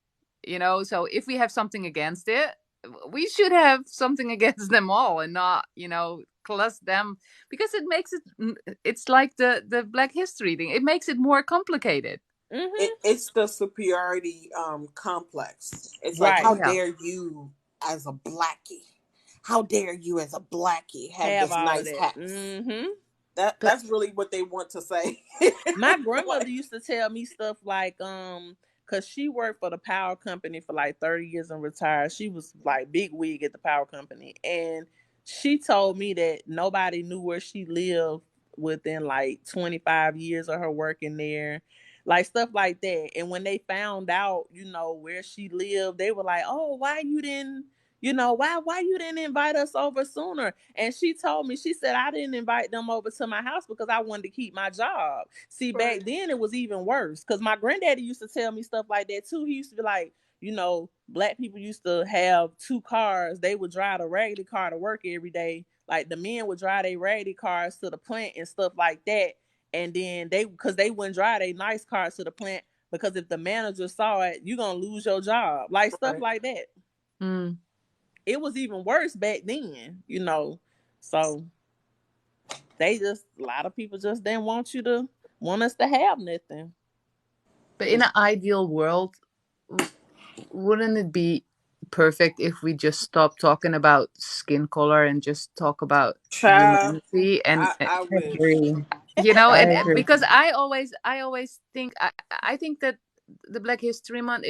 so if we have something against it, we should have something against them all and not, class them, because it makes it's like the Black History thing. It makes it more complicated. Mm-hmm. It's the superiority complex. It's like, how Right. Yeah. dare you as a blackie? How dare you as a blackie have Have this all of nice that. house? Mm-hmm. But That's really what they want to say. My grandmother Like, used to tell me stuff like, cause she worked for the power company for like 30 years and retired. She was like big wig at the power company. And she told me that nobody knew where she lived within like 25 years of her working there. Like stuff like that. And when they found out, where she lived, they were like, "Oh, why you didn't, why you didn't invite us over sooner?" And she told me, she said, "I didn't invite them over to my house because I wanted to keep my job." See, back right, then it was even worse because my granddaddy used to tell me stuff like that too. He used to be like, black people used to have two cars. They would drive a raggedy car to work every day. Like the men would drive their raggedy cars to the plant and stuff like that. And then because they wouldn't drive their nice cars to the plant, because if the manager saw it, you're going to lose your job. Like stuff right. like that. mm, It was even worse back then. So a lot of people just didn't want us to have nothing. but in an ideal world, wouldn't it be perfect if we just stop talking about skin color and just talk about Child, humanity I I wish. agree. I and agree. because I always think I think that the Black History Month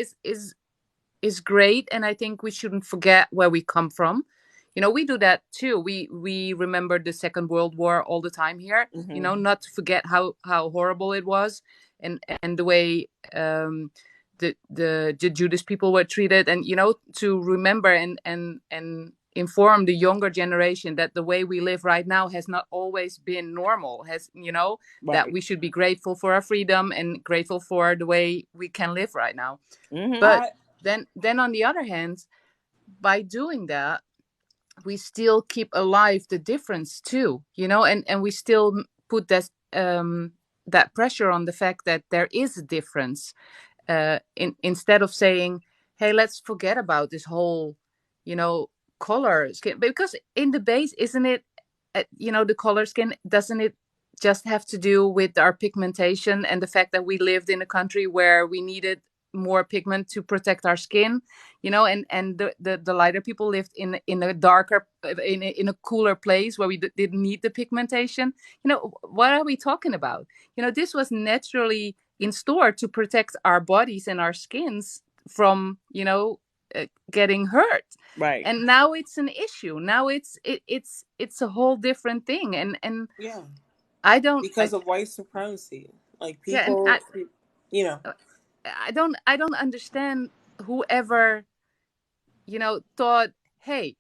is great, and I think we shouldn't forget where we come from. We do that too. We remember the Second World War all the time here. Hmm. Not to forget how horrible it was, and the way the Jewish people were treated, and to remember and inform the younger generation that the way we live right now has not always been normal. Has that Right. we should be grateful for our freedom and grateful for the way we can live right now. Hmm. But I then on the other hand, by doing that, we still keep alive the difference too, and we still put that pressure on the fact that there is a difference, instead of saying, hey, let's forget about this whole, you know color skin, because in the base, isn't it, the color skin, doesn't it just have to do with our pigmentation and the fact that we lived in a country where we needed more pigment to protect our skin, and the lighter people lived in a darker, in a cooler place where we didn't need the pigmentation. What are we talking about? This was naturally in store to protect our bodies and our skins from getting hurt. Right. And now it's an issue. Now it's a whole different thing. And Yeah, I don't because of white supremacy. Like yeah, and people, you know, I don't understand whoever thought, hey,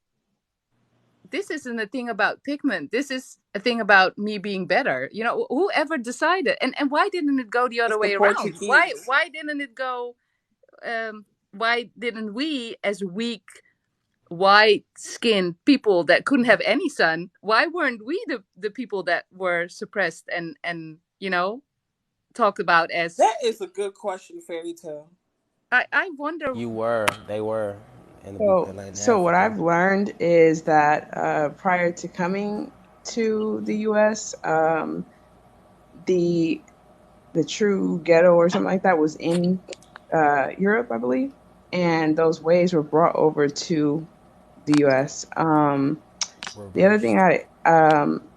this isn't a thing about pigment, this is a thing about me being better. Whoever decided, and why didn't it go the it's other the way around? why Portuguese. why didn't it go why didn't we, as weak white skinned people that couldn't have any sun, why weren't we the people that were suppressed and talked about as That is a good question, Fairy Tale. I wonder. They were in So what Africa. I've learned is that prior to coming to the U.S., the the true ghetto or something like that was in Europe, I believe, and those ways were brought over to the U.S. The other thing Reversed.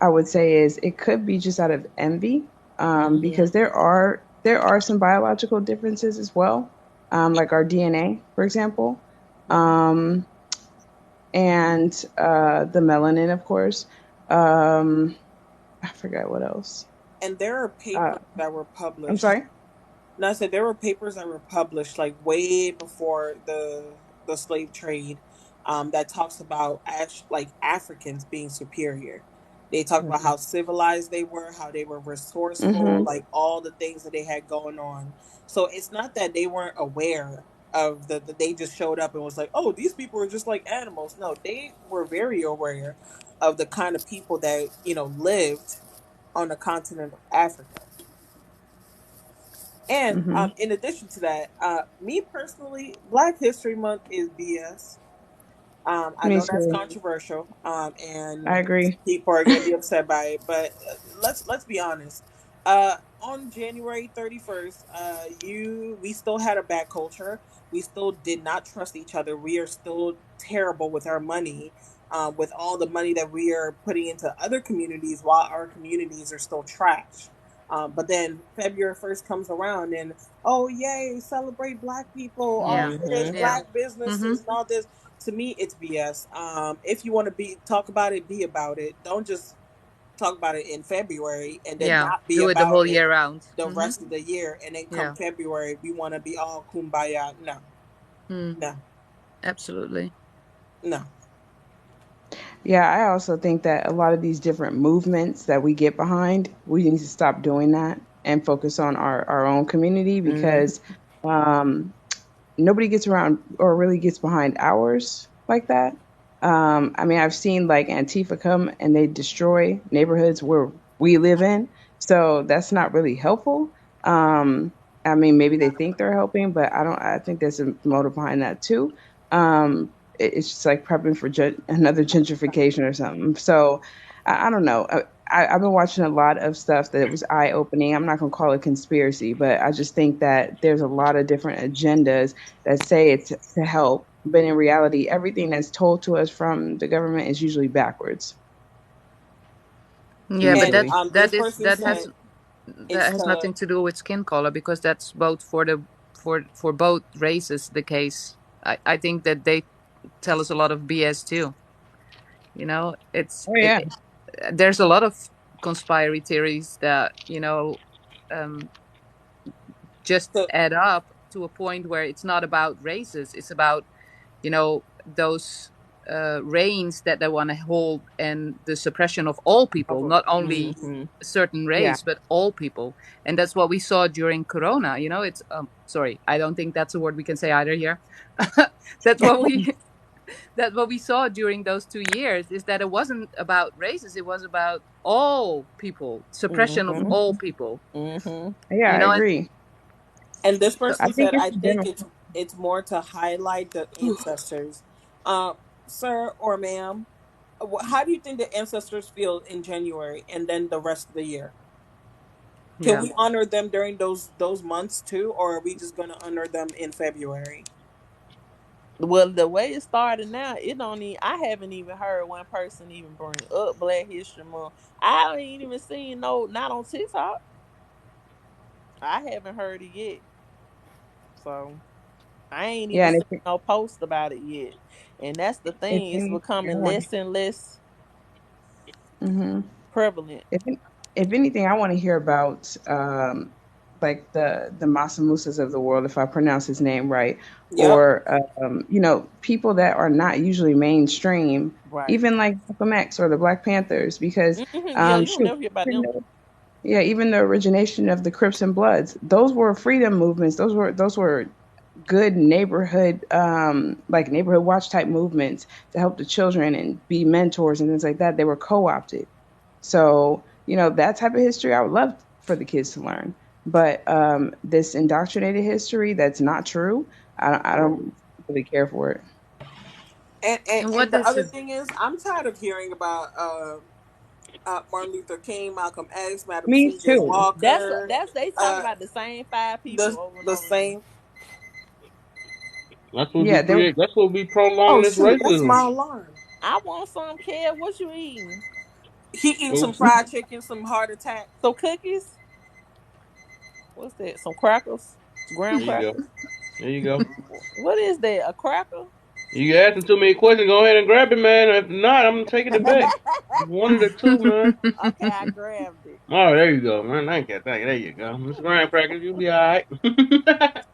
I would say is it could be just out of envy, Hmm. because there are some biological differences as well, like our DNA, for example, Hmm. um, and the melanin, of course. Um, I forgot what else. And there are Uh, papers that were I'm published. sorry. No, I said there were papers that were published like way before the slave trade, that talks about like Africans being superior. They talk about Hmm. how civilized they were, how they were resourceful, Hmm. like all the things that they had going on. So it's not that they weren't aware of they just showed up and was like, oh, these people are just like animals. No, they were very aware of the kind of people that lived on the continent of Africa. And Hmm. in addition to that, me personally, Black History Month is BS. I Me know that's too. controversial, I and agree. people are going to be upset by it. But let's be honest. On January 31st, we still had a bad culture. We still did not trust each other. We are still terrible with our money, with all the money that we are putting into other communities, while our communities are still trash. But then February 1st comes around, and oh yay, celebrate Black people, all Yeah, this Hmm. yeah. Black Mm-hmm. businesses and all this. To me, it's BS. If you want to talk about it, be about it. Don't just talk about it in February and then Yeah, not be do it the about whole it year round. the Mm-hmm. rest of the year. And then come Yeah. February, we want to be all kumbaya. No, Mm, no, absolutely. no. Yeah, I also think that a lot of these different movements that we get behind, we need to stop doing that and focus on our own community, Hmm. because um, nobody gets around or really gets behind ours like that. I mean, I've seen like Antifa come and they destroy neighborhoods where we live in. So that's not really helpful. I mean, maybe they think they're helping, but I think there's a motive behind that too. It's just like prepping for another gentrification or something. So I don't know. I've been watching a lot of stuff that was eye opening. I'm not going to call it conspiracy, but I just think that there's a lot of different agendas that say it's to help, but in reality, everything that's told to us from the government is usually backwards. Yeah, but And Usually. this person said it's that has to nothing to do with skin color, because that's both for both races the case. I think that they tell us a lot of BS too. Oh yeah. There's a lot of conspiracy theories that um, just to add up to a point where it's not about races. It's about those reigns that they want to hold, and the suppression of all people, not only Hmm. a certain Yeah. race but all people. And that's what we saw during Corona. It's sorry, I don't think that's a word we can say either here. that's what we that's what we saw during those 2 years, is that it wasn't about races, it was about all people, suppression of Hmm. all people. Hmm. Yeah, I And agree. and this so, I person think said, it's I think it's more to highlight the ancestors. Sir or ma'am, how do you think the ancestors feel in January and then the rest of the year? Can Yeah. we honor them during those months too, or are we just gonna honor them in February? Well, the way it started now, it don't even. I haven't even heard one person even bring up Black History Month. I ain't even seen no, not on TikTok. I haven't heard it yet. So I ain't Yeah, even and seen no post about it yet. And that's the if thing; it's anything, I becoming want. less and less Mm-hmm. prevalent. If if anything, I want to hear about like the Masamusas of the world, if I pronounce his name right, Yep. or people that are not usually mainstream, Right. even like Malcolm X or the Black Panthers, because Yeah, you don't shoot, never hear about even them. though, yeah, even the origination of the Crips and Bloods, those were freedom movements. Those were good neighborhood like neighborhood watch type movements to help the children and be mentors and things like that. They were co-opted. So, that type of history I would love for the kids to learn. But this indoctrinated history that's not true, I don't really care for it. And, and And and what the is other it? thing is, I'm tired of hearing about Martin Luther King, Malcolm X, Madam Me C.J. too. Walker, That's they talking uh, about the same five people the over and the over again. same. That's what be Yeah, there create. That's what be Oh prolonging this shoot, that's racism. my alarm. I want some, Kev. What you eating? He eating So some fried chicken, some heart attack. Some cookies? What's that? Some crackers? there Graham you go. crackers? There you go. What is that? A cracker? You asking too many questions. Go ahead and grab it, man. If not, I'm taking it back. One of the two, man. Okay, I grabbed it. Oh, there you go, man. Thank you. Thank you. There you go. Mr. Graham Crackers, you'll be all right.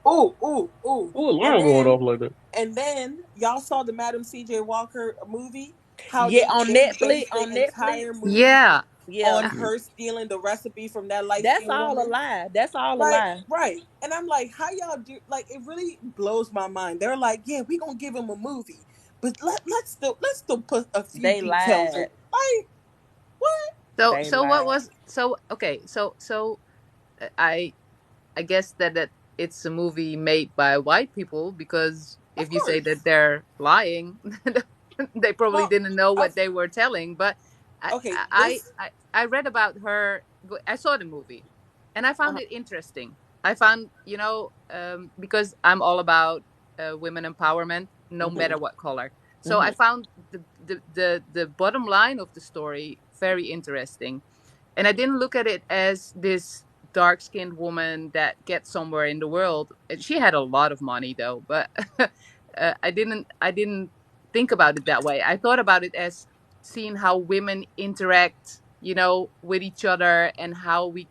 Ooh, ooh, ooh. Ooh, And alarm going then off like that. and then y'all saw the Madam C.J. Walker movie. How Yeah, they on they Netflix. based the On entire Netflix. movie Yeah. Yeah, on Uh, her stealing the recipe from that light that's skinned all a woman. lie. That's all a Right, lie. right. And I'm like, how y'all do? Like, it really blows my mind. They're like, yeah, we gonna give him a movie, but let's still put a few They details in. lied. Like, what? so They so what lied. was so okay, so I guess that it's a movie made by white people, because Of if you say that course. they're lying, they probably Well, didn't know what of they were telling. But okay. This. I read about her. I saw the movie, and I found Uh, it interesting. I found, because I'm all about women empowerment, no hmm matter what color. So I Hmm. found the bottom line of the story very interesting, and I didn't look at it as this dark skinned woman that gets somewhere in the world. She had a lot of money though, but I didn't think about it that way. I thought about it as seeing how women interact, with each other, and how we,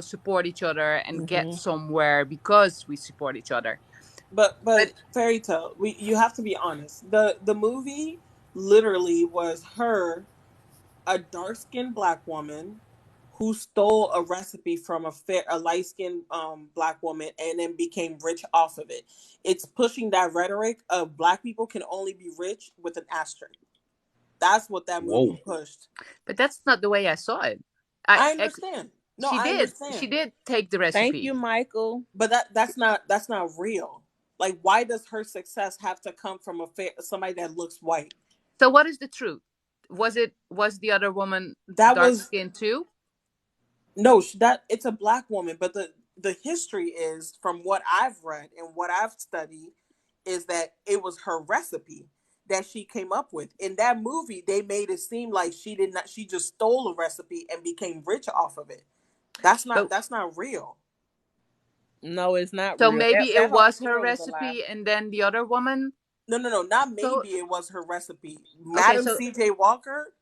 support each other and get Hmm. somewhere because we support each other. but But fairy tale. You have to be honest. The movie literally was her, a dark skinned black woman who stole a recipe from a light skinned black woman and then became rich off of it. It's pushing that rhetoric of black people can only be rich with an asterisk. That's what that movie Whoa. pushed. but that's not the way I saw it. I I ex- understand. No, she I did she understand. did take the Thank you, recipe. Michael. But that's not real. Like, why does her success have to come from somebody that looks white? So what is the truth? Was the other woman That dark was skinned too? no that it's a black woman, but the history is, from what I've read and what I've studied, is that it was her recipe that she came up with. In that movie, they made it seem like she just stole a recipe and became rich off of it. That's not But that's not real. No, it's not so real. maybe That it whole was her story was a lie. recipe, and then the other woman. No, no, no, not So maybe it was her recipe. okay, Madam so CJ Walker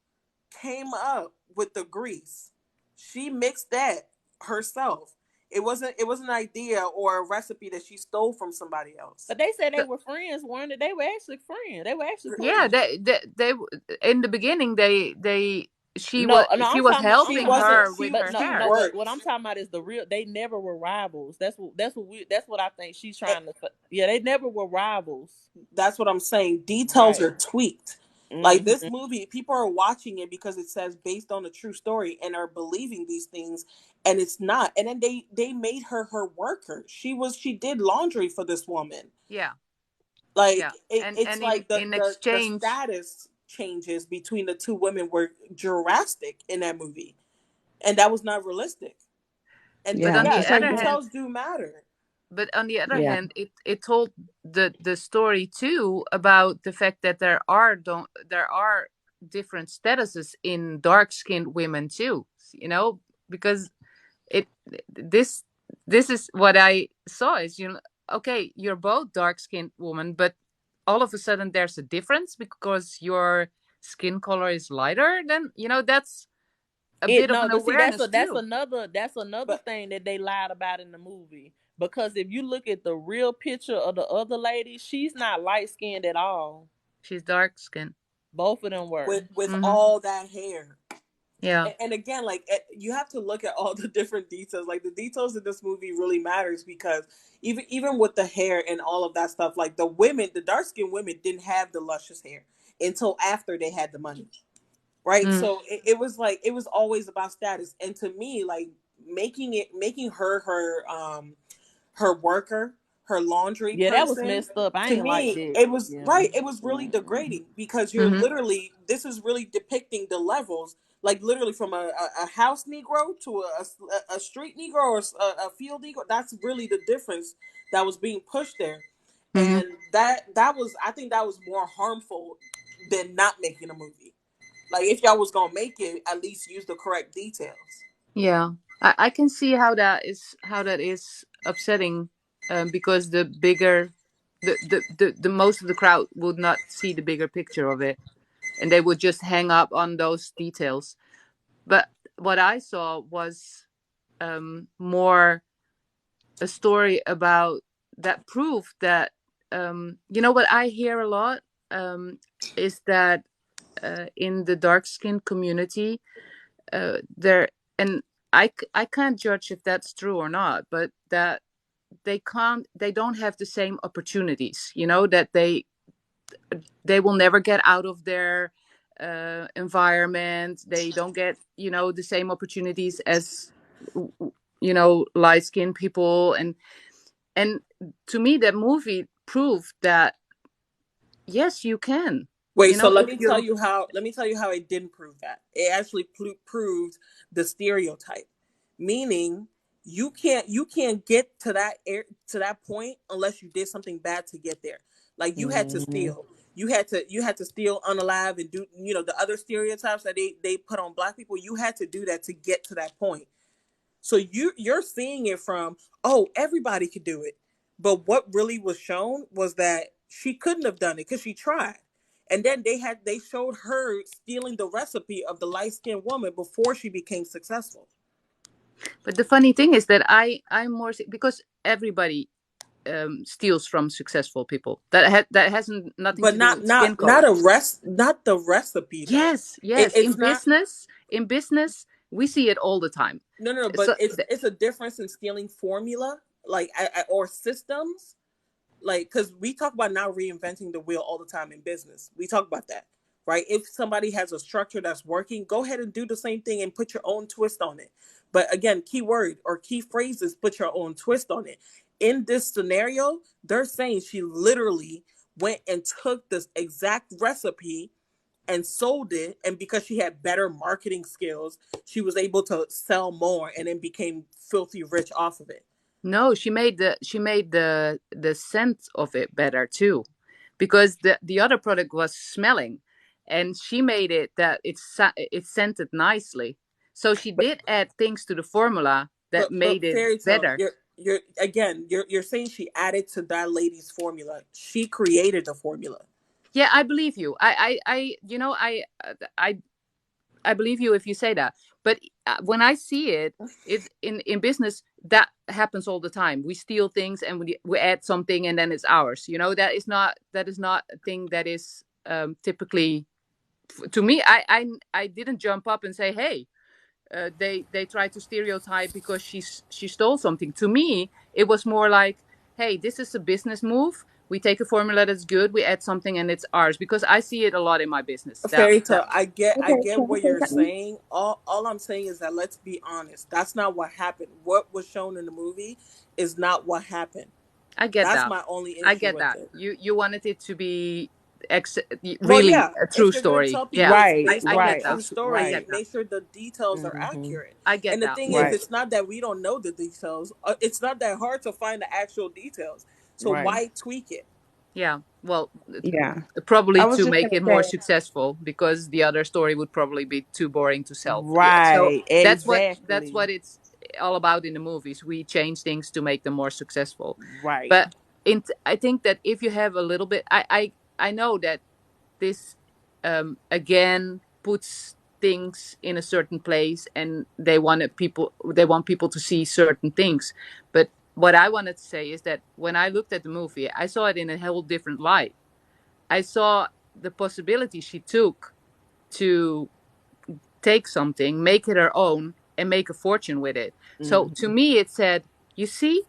came up with the grease. She mixed that herself. It wasn't an idea or a recipe that she stole from somebody else. But they said they so were friends, weren't they? They were actually friends. They were actually yeah, cool. they in the beginning they she was No, no, she I'm was talking about. I'm She helping talking about. wasn't. her She with But her no, she hair. no. What I'm worked. talking about is the real. They never were rivals. That's what we. That's what I think she's Eh, trying to. Yeah, they never were rivals. That's what I'm saying. Details Right. are tweaked. Like, this Hmm. movie, people are watching it because it says based on a true story and are believing these things, and it's not. And then they made her worker. She did laundry for this woman. Yeah, Like, yeah, it's and in like the, in the the exchange. status changes between the two women were drastic in that movie, and that was not realistic. And But on Yeah, the yeah, it's like other that. hand, details do matter. Yeah. it told the story too about the fact that there are different statuses in dark skinned women too. You know, because it this this is what I saw is, you know, okay, you're both dark skinned woman, but all of a sudden there's a difference because your skin color is lighter. Then, you know, that's a It bit of no, an but see, awareness too. that's another But thing that they lied about in the movie. Because if you look at the real picture of the other lady, she's not light skinned at all. She's dark skinned. Both of them were. with Mm-hmm. all that hair. Yeah. And again, like you have to look at all the different details. Like the details in this movie really matters because even with the hair and all of that stuff, like the women, the dark skinned women didn't have the luscious hair until after they had the money, right? Mm. So it was like it was always about status. And to me, like making her worker, her laundry Yeah, that was person. messed up. I To ain't like me, that. it was Yeah. right. It was really degrading because you're Mm-hmm. literally. This is really depicting the levels, like literally from a house Negro to a street Negro or a field Negro. That's really the difference that was being pushed there, Mm-hmm. and that was I think that was more harmful than not making a movie. Like if y'all was gonna make it, at least use the correct details. Yeah, I can see how that is upsetting, because the most of the crowd would not see the bigger picture of it, and they would just hang up on those details. But what I saw was, more a story about that proof that, you know, what I hear a lot, is that, in the dark skin community, there, and I can't judge if that's true or not, but that they don't have the same opportunities, you know, that they will never get out of their environment. They don't get, you know, the same opportunities as, you know, light skinned people. And to me that movie proved that yes, you can, Wait, you so know, if you. let me tell you how it didn't prove that. It actually proved the stereotype, meaning you can't get to to that point unless you did something bad to get there. Like you had to Hmm. steal. You had to steal unalive and do the other stereotypes that they put on black people. You had to do that to get to that point. So you're seeing it from, oh, everybody could do it. But what really was shown was that she couldn't have done it because she tried. And then they showed her stealing the recipe of the light-skinned woman before she became successful. But the funny thing is that I'm more because everybody, steals from successful people. That hasn't nothing But to do with skin color. not the recipe though. Yes, yes. It's not. In business, we see it all the time. No, but So it's a difference in stealing formula, like or systems, like because we talk about now reinventing the wheel all the time in business. We talk about that, right? If somebody has a structure that's working, go ahead and do the same thing and put your own twist on it. But again, key word or key phrases, put your own twist on it. In this scenario, they're saying she literally went and took this exact recipe and sold it, and because she had better marketing skills, she was able to sell more and then became filthy rich off of it. no, she made the scent of it better too, because the other product was smelling, and she made it that it scented nicely. So she did add things to the formula that But made it fairy tale, better. you're again you're saying she added to that lady's formula. She created the formula. Yeah, I believe you. You know, I believe you if you say that. But when I see it, in business that happens all the time. We steal things and we add something and then it's ours. You know, that is not a thing that is, typically, to me. I didn't jump up and say, "Hey, they tried to stereotype because she stole something." To me, it was more like, "Hey, this is a business move. We take a formula that's good, we add something, and it's ours." Because I see it a lot in my business. Fairy That tale, I Okay, get can I what say you're something? saying. All I'm saying is that let's be honest. That's not what happened. What was shown in the movie is not what happened. I get That's that. my only I issue get with that. it. You wanted it to be, ex- Well, really yeah, a if true you're going to story. tell people Yeah, it's Right, based I on a get right, true that. I story, get right. that. make sure the details are Hmm. accurate. I get And the that. thing is, Right, it's not that we don't know the details. It's not that hard to find the actual details. So right. why tweak it? Yeah. Well, Yeah. I probably was to just make gonna it more say, successful because the other story would probably be too boring to sell. Yeah. So right, that's what exactly. it's all about in the movies. We change things to make them more successful. Right. But I think that if you have a little bit, I know that this again puts things in a certain place, and they want people to see certain things. But what I wanted to say is that when I looked at the movie, I saw it in a whole different light. I saw the possibility she took to take something, make it her own, and make a fortune with it. So to Hmm. me, it said, you see,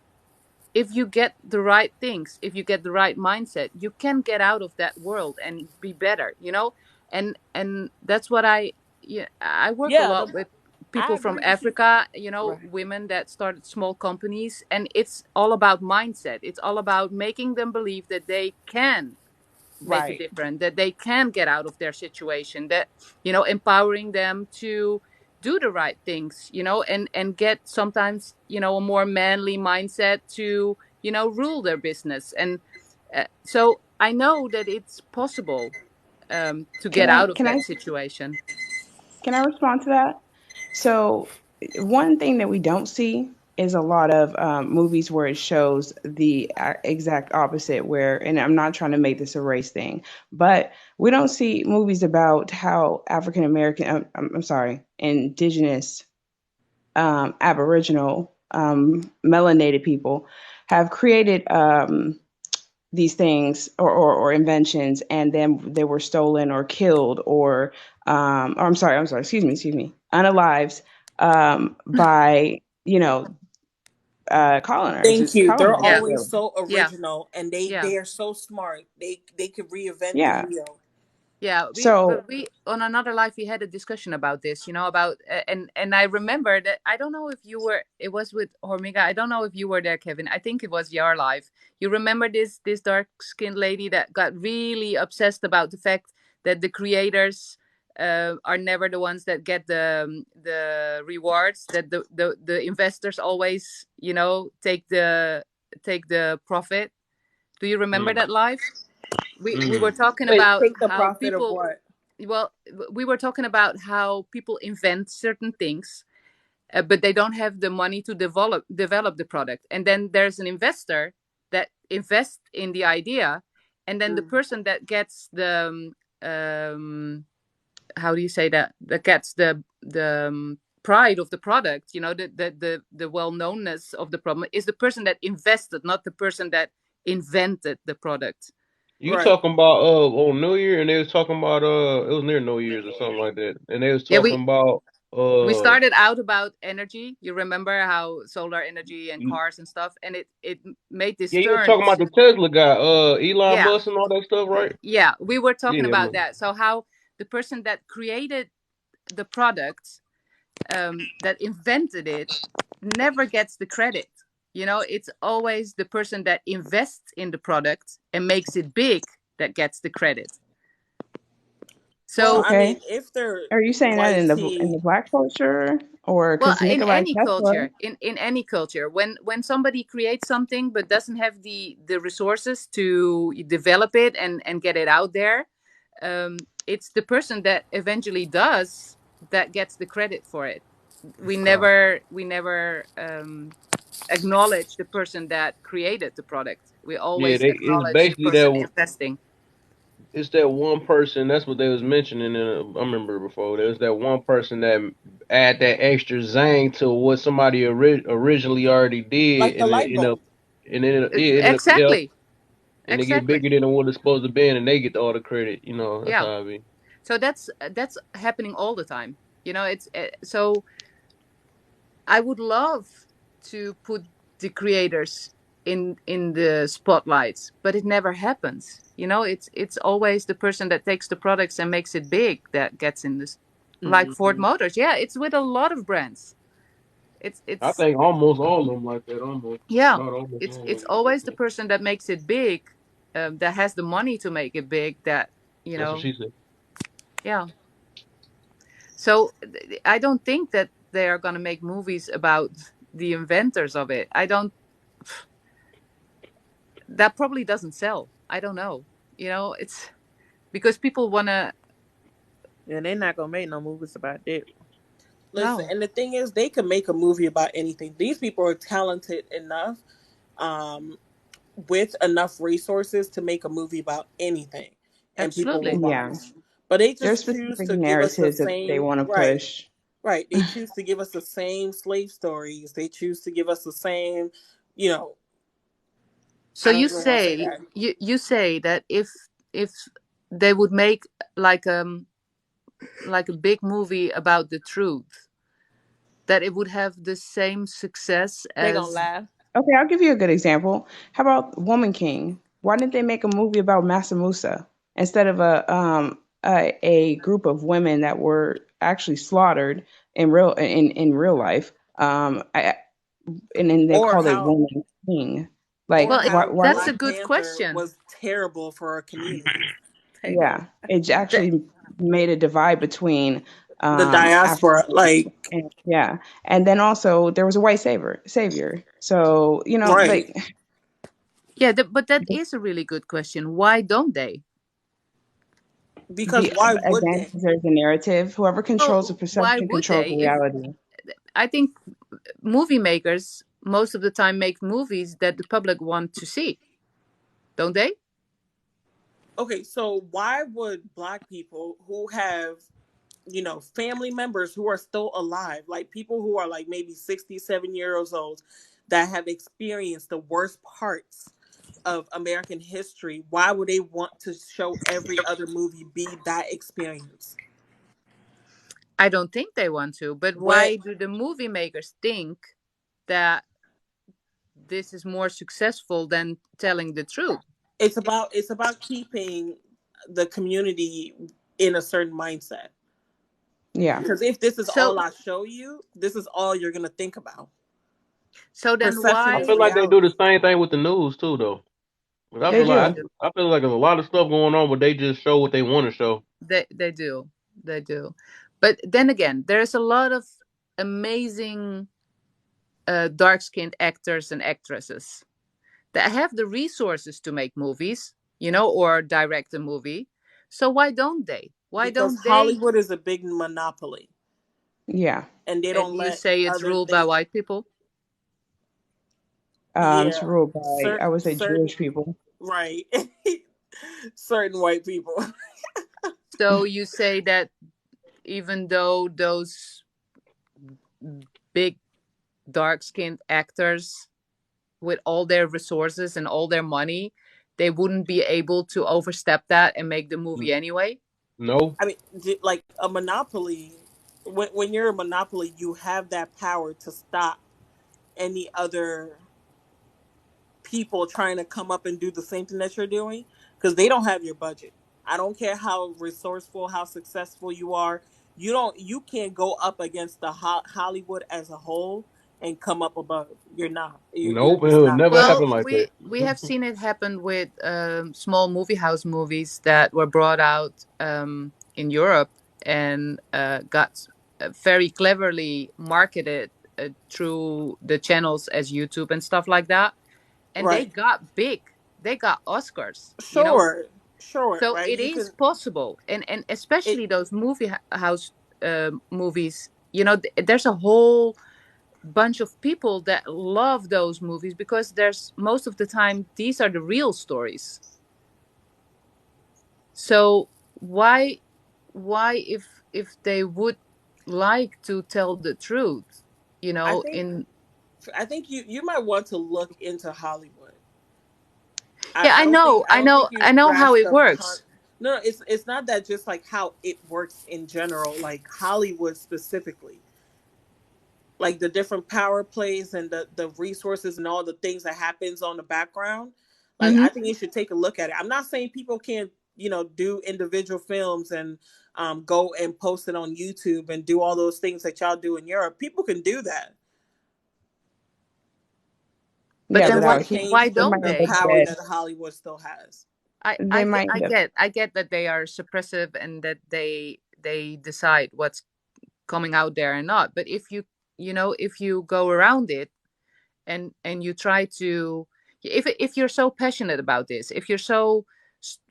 if you get the right things, if you get the right mindset, you can get out of that world and be better, and that's what yeah, I work a Yeah, lot with I people from agree with you. Africa, Right, women that started small companies, and it's all about mindset. It's all about making them believe that they can make a Right. difference, that they can get out of their situation, that empowering them to do the right things, and get sometimes a more manly mindset to rule their business. And so I know that it's possible to Can get I out of can I that situation. can I respond to that? So, one thing that we don't see is a lot of movies where it shows the exact opposite. Where, and I'm not trying to make this a race thing, but we don't see movies about how African American, I'm sorry, indigenous, Aboriginal, melanated people have created these things or inventions, and then they were stolen or killed or I'm sorry, excuse me, unalived by thank you. They're colonizers Yeah, really. always so yeah, original, and they yeah. they are so smart. They could reinvent the Yeah. wheel. Yeah, So we on another life we had a discussion about this, about and I remember that. I don't know if you were. It was with Hormiga. I don't know if you were there, Kevin. I think it was your life. You remember this dark skinned lady that got really obsessed about the fact that the creators are never the ones that get the rewards. That the investors always take the profit. Do you remember Mm. that life? We were Mm. talking Wait, about take the how profit of people, what? well, we were talking about how people invent certain things, but they don't have the money to develop the product, and then there's an investor that invests in the idea, and then the Mm. person that gets the how do you say that gets the pride of the product, the well-knownness of the problem, is the person that invested, not the person that invented the product. You Right. talking about on New Year, and they was talking about it was near New Year's or something like that, and they was Yeah, talking about we uh started out about energy. You remember how solar energy and you, cars and stuff, and it made this yeah, you was turn talking about the to, Tesla guy, Elon yeah, Musk and all that stuff, right? yeah, we were talking Yeah, about man. that. So how the person that created the product, that invented it, never gets the credit. It's always the person that invests in the product and makes it big that gets the credit. Well, So, I mean, okay, if they're are you saying that in the YT, black culture, or well, because in Nikolai any Tesla? culture, in any culture, when somebody creates something but doesn't have the resources to develop it and get it out there, it's the person that eventually does that gets the credit for it. We Uh, never acknowledge the person that created the product. We yeah, always it's acknowledge the basically person that. investing. It's that one person. That's what they was mentioning. I remember before. There was that one person that add that extra zang to what somebody originally already did, like the light bulb. it ended up, yeah, Exactly, and they get exactly. bigger than what it's supposed to be, and they get all the credit. That's Yeah. how I be. So that's happening all the time. It's so I would love to put the creators in the spotlights, but it never happens. It's always the person that takes the products and makes it big that gets in this, like Ford Hmm. Motors. Yeah, it's with a lot of brands. It's I it's think almost all of them like that. Almost yeah, not almost it's all of it's them like always the that. person that makes it big that has the money to make it big, that That's what she said. yeah. So I don't think that they are going to make movies about the inventors of it. I don't. That probably doesn't sell. I don't know. It's because people want to. And they're not gonna make no movies about that. Listen, No, and the thing is, they can make a movie about anything. These people are talented enough, um, with enough resources to make a movie about anything, and people will absolutely. watch. Yeah. But they There's just choose specific to give us the narratives that they same, want to right, push. right. They choose to give us the same slave stories. They choose to give us the same, you know. So I don't you even want to say say that. you say that if they would make like like a big movie about the truth, that it would have the same success They gonna as. laugh. Okay, I'll give you a good example. How about Woman King? Why didn't they make a movie about Massa Musa instead of a group of women that were actually slaughtered in real life? And then they Or called it how, Woman King. or Like Well, why? how Why? that's a Black good Panther question. was terrible for our communities. Yeah, it That, actually made a divide between The African diaspora, like, and yeah, and then also there was a white savior. So right. like yeah, but that is a really good question. Why don't they? Because why would again, they? there's a narrative. Whoever controls the Well, why perception would controls they? the If reality. I think movie makers most of the time make movies that the public want to see, don't they? Okay, so why would Black people who have, family members who are still alive, like people who are like maybe 67 years old, that have experienced the worst parts of American history, why would they want to show every other movie be that experience? I don't think they want to, but When why do the movie makers think that this is more successful than telling the truth? it's about keeping the community in a certain mindset. Yeah. Because if this is So all I show you, this is all you're gonna think about. so then Perception I is why feel like they do reality. the same thing with the news too, though. 'Cause I yeah, They feel they like do. do. I feel like there's a lot of stuff going on, but they just show what they want to show. They do. They do. But then again, there's a lot of amazing dark-skinned actors and actresses that have the resources to make movies, or direct a movie. So why don't they? Why Because don't they? Hollywood is a big monopoly, Yeah. and they And don't you let say it's other ruled by things. white people? It's Yeah, ruled by, I certain would say, certain Jewish people. right, certain white people. So you say that even though those big dark-skinned actors with all their resources and all their money, they wouldn't be able to overstep that and make the movie anyway? No, I mean, like a monopoly. When you're a monopoly, you have that power to stop any other people trying to come up and do the same thing that you're doing, because they don't have your budget. I don't care how resourceful, how successful you are. You can't go up against the Hollywood as a whole and come up above. You're not. You're nope, just it'll not. never Well, happen like that. we have seen it happen with small movie house movies that were brought out in Europe and got very cleverly marketed through the channels as YouTube and stuff like that, and they Right. got big. They got Oscars. Sure. Sure. So Right. it You is can. possible, and It. especially those house movies. There's a whole bunch of people that love those movies because there's most of the time these are the real stories. So why if they would like to tell the truth, I think. in I think you might want to look into Hollywood. I, yeah, I I don't think know, I I don't know, think you I know how grasp it the works. no, it's not that, just like how it works in general, like Hollywood specifically, like the different power plays and the resources and all the things that happens on the background. Like, Hmm. I think you should take a look at it. I'm not saying people can't, do individual films and go and post it on YouTube and do all those things that y'all do in Europe. People can do that. But Yeah, then that why I doesn't was saying. why change They don't might the end they? up power dead. that Hollywood still has. They might end up. I get that they are suppressive and that they decide what's coming out there and not. But if if you go around it and you try to, if you're so passionate about this, if you're so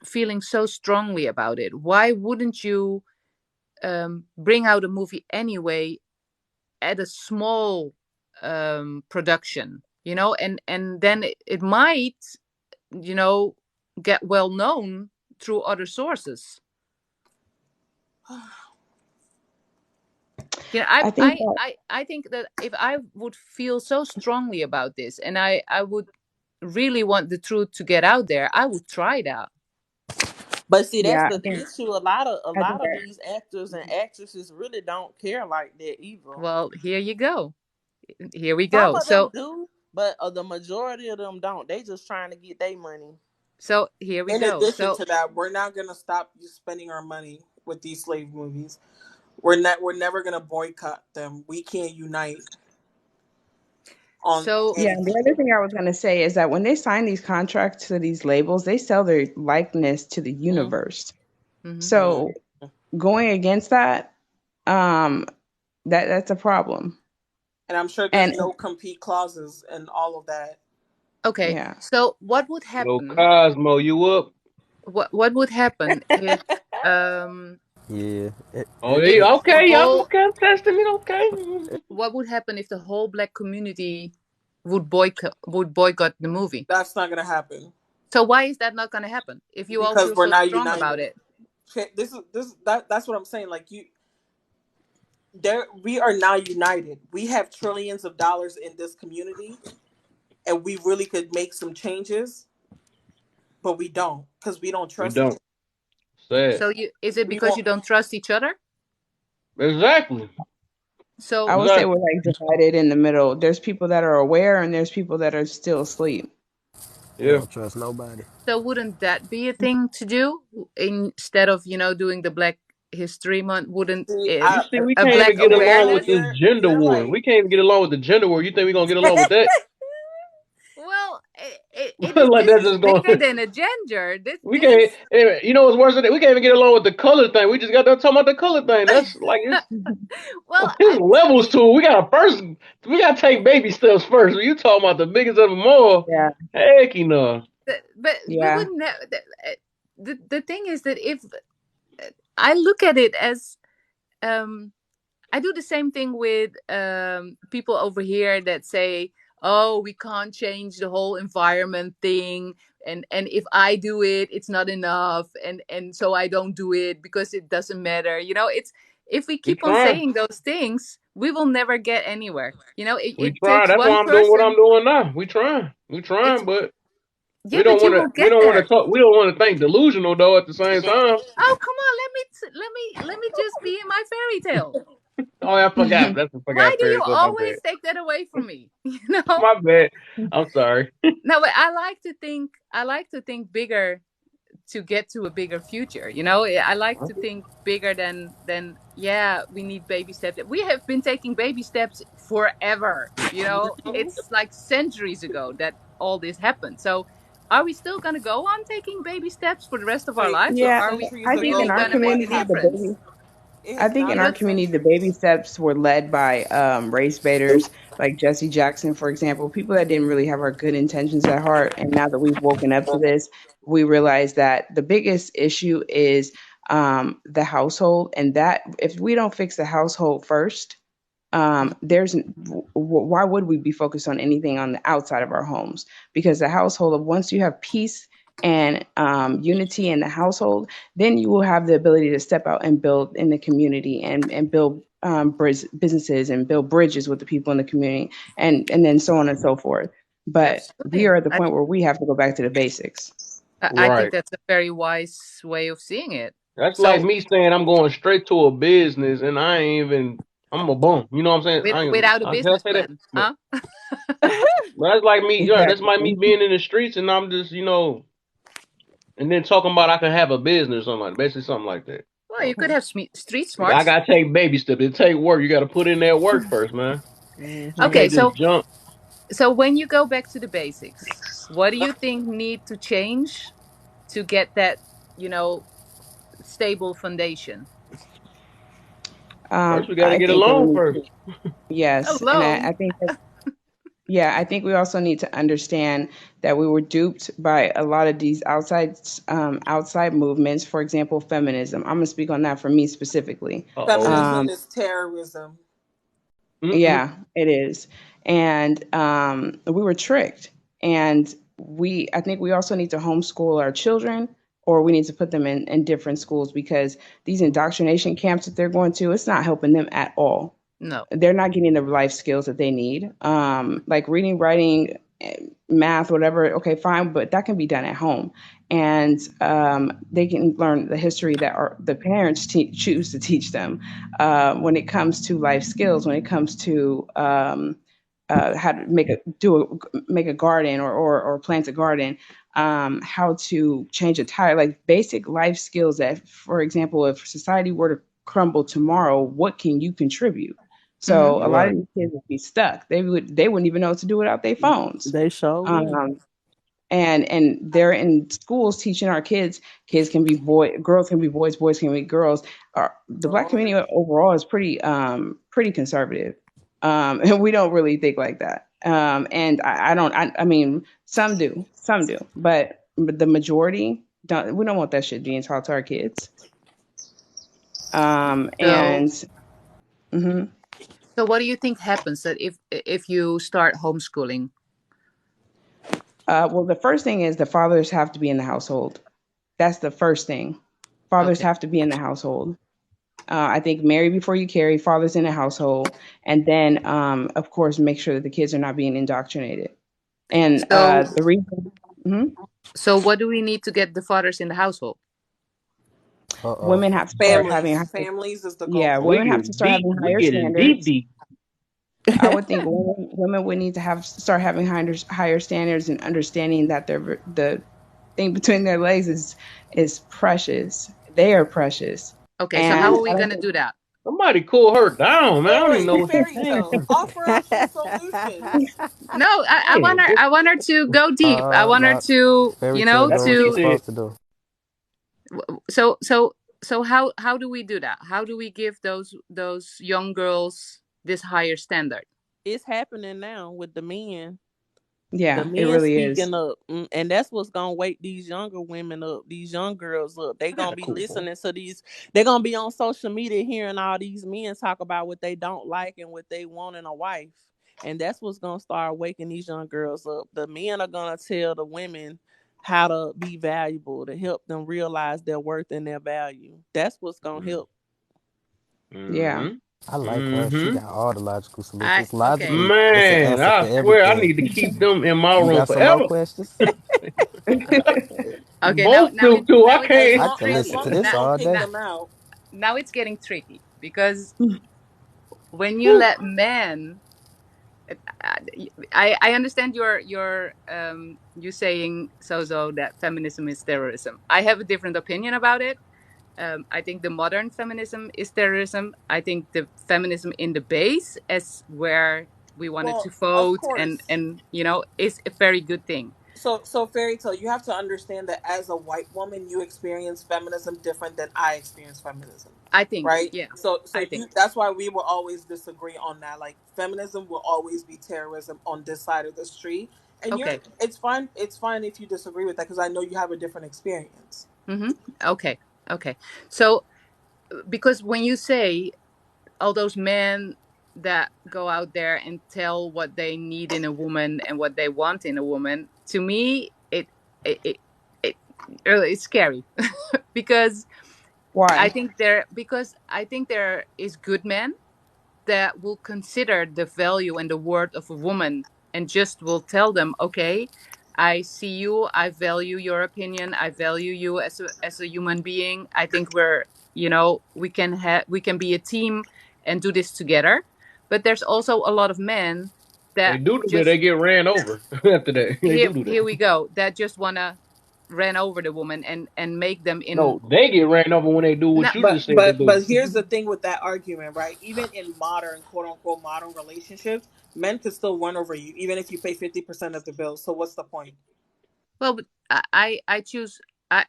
feeling so strongly about it, why wouldn't you bring out a movie anyway at a small production, and then it might, you know get well known through other sources. I think that, I think that if I would feel so strongly about this and I would really want the truth to get out there, I would try that. But see, that's yeah, the issue. A I think lot of these actors and actresses really don't care like that either. Well, here you go. Here we Some go. of them So do, but the majority of them don't. They just trying to get their money. here we In go. addition So to that, we're not gonna stop you spending our money with these slave movies. We're never gonna boycott them. We can't unite on so yeah. And the anything. other thing I was going to say is that when they sign these contracts to these labels, they sell their likeness to the Mm-hmm. universe. mhm. So going against that, um, that's a problem. And I'm sure there's And no compete clauses and all of that. Okay, yeah, so what would Yo, happen? Cosmo, you up? What would happen if Yeah. Oh, if yeah, the okay, y'all whole okay, I'm testing it, okay. what would happen if the whole black community would boycott the movie? That's not gonna happen So why is that not going to happen if you all because feel we're so not strong about united. it? That's what I'm saying. Like you, there we are now united. We have trillions of dollars in this community, and we really could make some changes, but we don't because we don't We trust each. don't. Sad. So is it We because you won't. don't trust each other? Exactly. I So would say we're Exactly. like divided in the middle. There's people that are aware, and there's people that are still asleep. You Yeah. don't trust nobody. wouldn't that be a thing to do instead of doing the Black History Month? Wouldn't See, You see, we a can't Black even get along with awareness? this gender you're war. like We can't even get along with the gender war. You think we gonna get along with that? Well, Like this that's is just going. bigger than a gender. This We this can't. is You know what's worse than that? We can't even get along with the color thing. We just got done talking about the color thing. That's like it's well, it's levels to it. We got first. We gotta take baby steps first. When you talking about the biggest of them all, Yeah, heck, you know. but we yeah, wouldn't have, the thing is that if I look at it as um I do the same thing with people over here that say, "Oh, we can't change the whole environment thing, and if I do it, it's not enough, and so I don't do it because it doesn't matter." It's if we We keep on trying. saying those things, we will never get anywhere. We It trying. takes That's why one I'm doing what I'm person. doing now. We trying. We It's trying, but Yeah, we don't but you want to. will We get don't want to there. talk. We don't want to think delusional though. At the same time. Oh, come on, let me just be in my fairy tale. Oh, I forgot. That's I Why forgot do fairy you tale. My bad. always take that away from me? You know? My bad. I'm sorry. No, but I like to think bigger to get to a bigger future. I like to think bigger than yeah, we need baby steps. We have been taking baby steps forever. It's like centuries ago that all this happened. So are we still going to go on taking baby steps for the rest of our wait. lives, or yeah. are And we Centuries I think really ago, in our going to when make what a community, the happened? difference? baby It I has think in not our been Because community, the centuries. baby steps were led by race baiters like Jesse Jackson, for example, people that didn't really have our good intentions at heart. And now that we've woken up to this, we realize that the biggest issue is the household, and that if we don't fix the household first, why would we be focused on anything on the outside of our homes? Because the household, once you have peace and unity in the household, then you will have the ability to step out and build in the community and build businesses and build bridges with the people in the community and then so on and so forth. But we absolutely, are at the I point where we have to go back to the basics. I think Right. that's a very wise way of seeing it. That's like So me saying I'm going straight to a business and I ain't even. I'm a bum. You know what I'm saying? without a Can I business say that? plan, huh? But that's like me. Yeah, that's like me Exactly. being in the streets and I'm just and then talking about I can have a business or something like basically something like that. Well, you So could have street I smarts. gotta take baby steps. It take work. You gotta put in that work first, man. You Okay, can't Hmm. just so jump. So when you go back to the basics, what do you think need to change to get that, you know, stable foundation? First, we got to I get think that we along need first. to, yes, and Alone. I think that, yeah, I think we also need to understand that we were duped by a lot of these outside movements. For example, feminism. I'm gonna speak on that for me specifically. Uh oh. Feminism Um, is terrorism. Mm-mm. yeah, it is, and we were tricked. And I think we also need to homeschool our children, or we need to put them in different schools because these indoctrination camps that they're going to, it's not helping them at all. No. They're not getting the life skills that they need. Like reading, writing, math, whatever. Okay, fine, but that can be done at home, and they can learn the history that the parents choose to teach them. When it comes to life skills, when it comes to how to make a garden or plant a garden, how to change a tire, like basic life skills that, for example, if society were to crumble tomorrow, what can you contribute? Hmm. So a lot of Right. these kids would be stuck. They wouldn't even know what to do without their phones. They sure would. Um, and they're in schools teaching our kids can be girls can be boys can be girls. The black Lord. community overall is pretty conservative, and we don't really think like that. And I don't. I mean, some do, but the majority don't. We don't want that shit being taught to our kids. So, And mhm. so what do you think happens that if you start homeschooling? Well, the first thing is the fathers have to be in the household. That's the first thing. Fathers Okay. have to be in the household. I think marry before you carry, fathers in the household, and then, of course, make sure that the kids are not being indoctrinated. And So, the reason mhm. so what do we need to get the fathers in the household? Uh oh. Women have to start having, Families is the yeah, We goal. women have to getting start deep. having We higher getting deep, standards. deep. I would think women would need to have start having higher standards and understanding that the thing between their legs is precious. They are precious, Okay, so how and are we I don't gonna think do that? Somebody cool her down, man. I don't even know what she's Fairy saying. tale. Offer up some solutions. No, I want Man, her. I want her to go deep. I want her Not to, fairy you tale know, that's doing what what she she's to. said. supposed to do. So, so how do we do that? How do we give those young girls this higher standard? It's happening now with the men. The yeah, it men really is. speaking up, and that's what's gonna wake these younger women up, these young girls up. They I got gonna a be cool phone. listening to these. They're gonna be on social media hearing all these men talk about what they don't like and what they want in a wife, and that's what's gonna start waking these young girls up. The men are gonna tell the women how to be valuable, to help them realize their worth and their value. That's what's gonna help. Yeah, Mm-hmm. I like her. She Mm-hmm. got all the logical solutions. I Okay. Logically, it's an Man, answer I for swear I everything. need to keep them in my You room got some more forever. questions? Okay. Now, Both them two. I it's As can't. I getting long could as listen tricky. to long as this you Now, don't all kick day. now, them out. now it's getting tricky because when you let men, I understand you saying so that feminism is terrorism. I have a different opinion about it. I think the modern feminism is terrorism. I think the feminism in the base is where we wanted to Well, of vote course. and is a very good thing. So fairy tale, you have to understand that as a white woman, you experience feminism different than I experience feminism, I think, right? yeah, So I you think. that's why we will always disagree on that. Like feminism will always be terrorism on this side of the street, and you're Okay. it's fine. It's fine if you disagree with that because I know you have a different experience. Mm-hmm. Okay. Okay. So because when you say all those men that go out there and tell what they need in a woman and what they want in a woman, to me it it, it it's scary because why? I think there is good men that will consider the value and the worth of a woman and just will tell them, okay, I see you, I value your opinion, I value you as a human being. I think we can be a team and do this together. But there's also a lot of men They that do that. just They get ran over after that. They do that. here we go, that just wanna ran over the woman and make them in. No, they get ran over when they do No, what you But just said they but do. but here's the thing with that argument, right? Even in modern quote unquote modern relationships, Men could still run over you even if you pay 50% of the bill. So what's the point? Well, but I choose,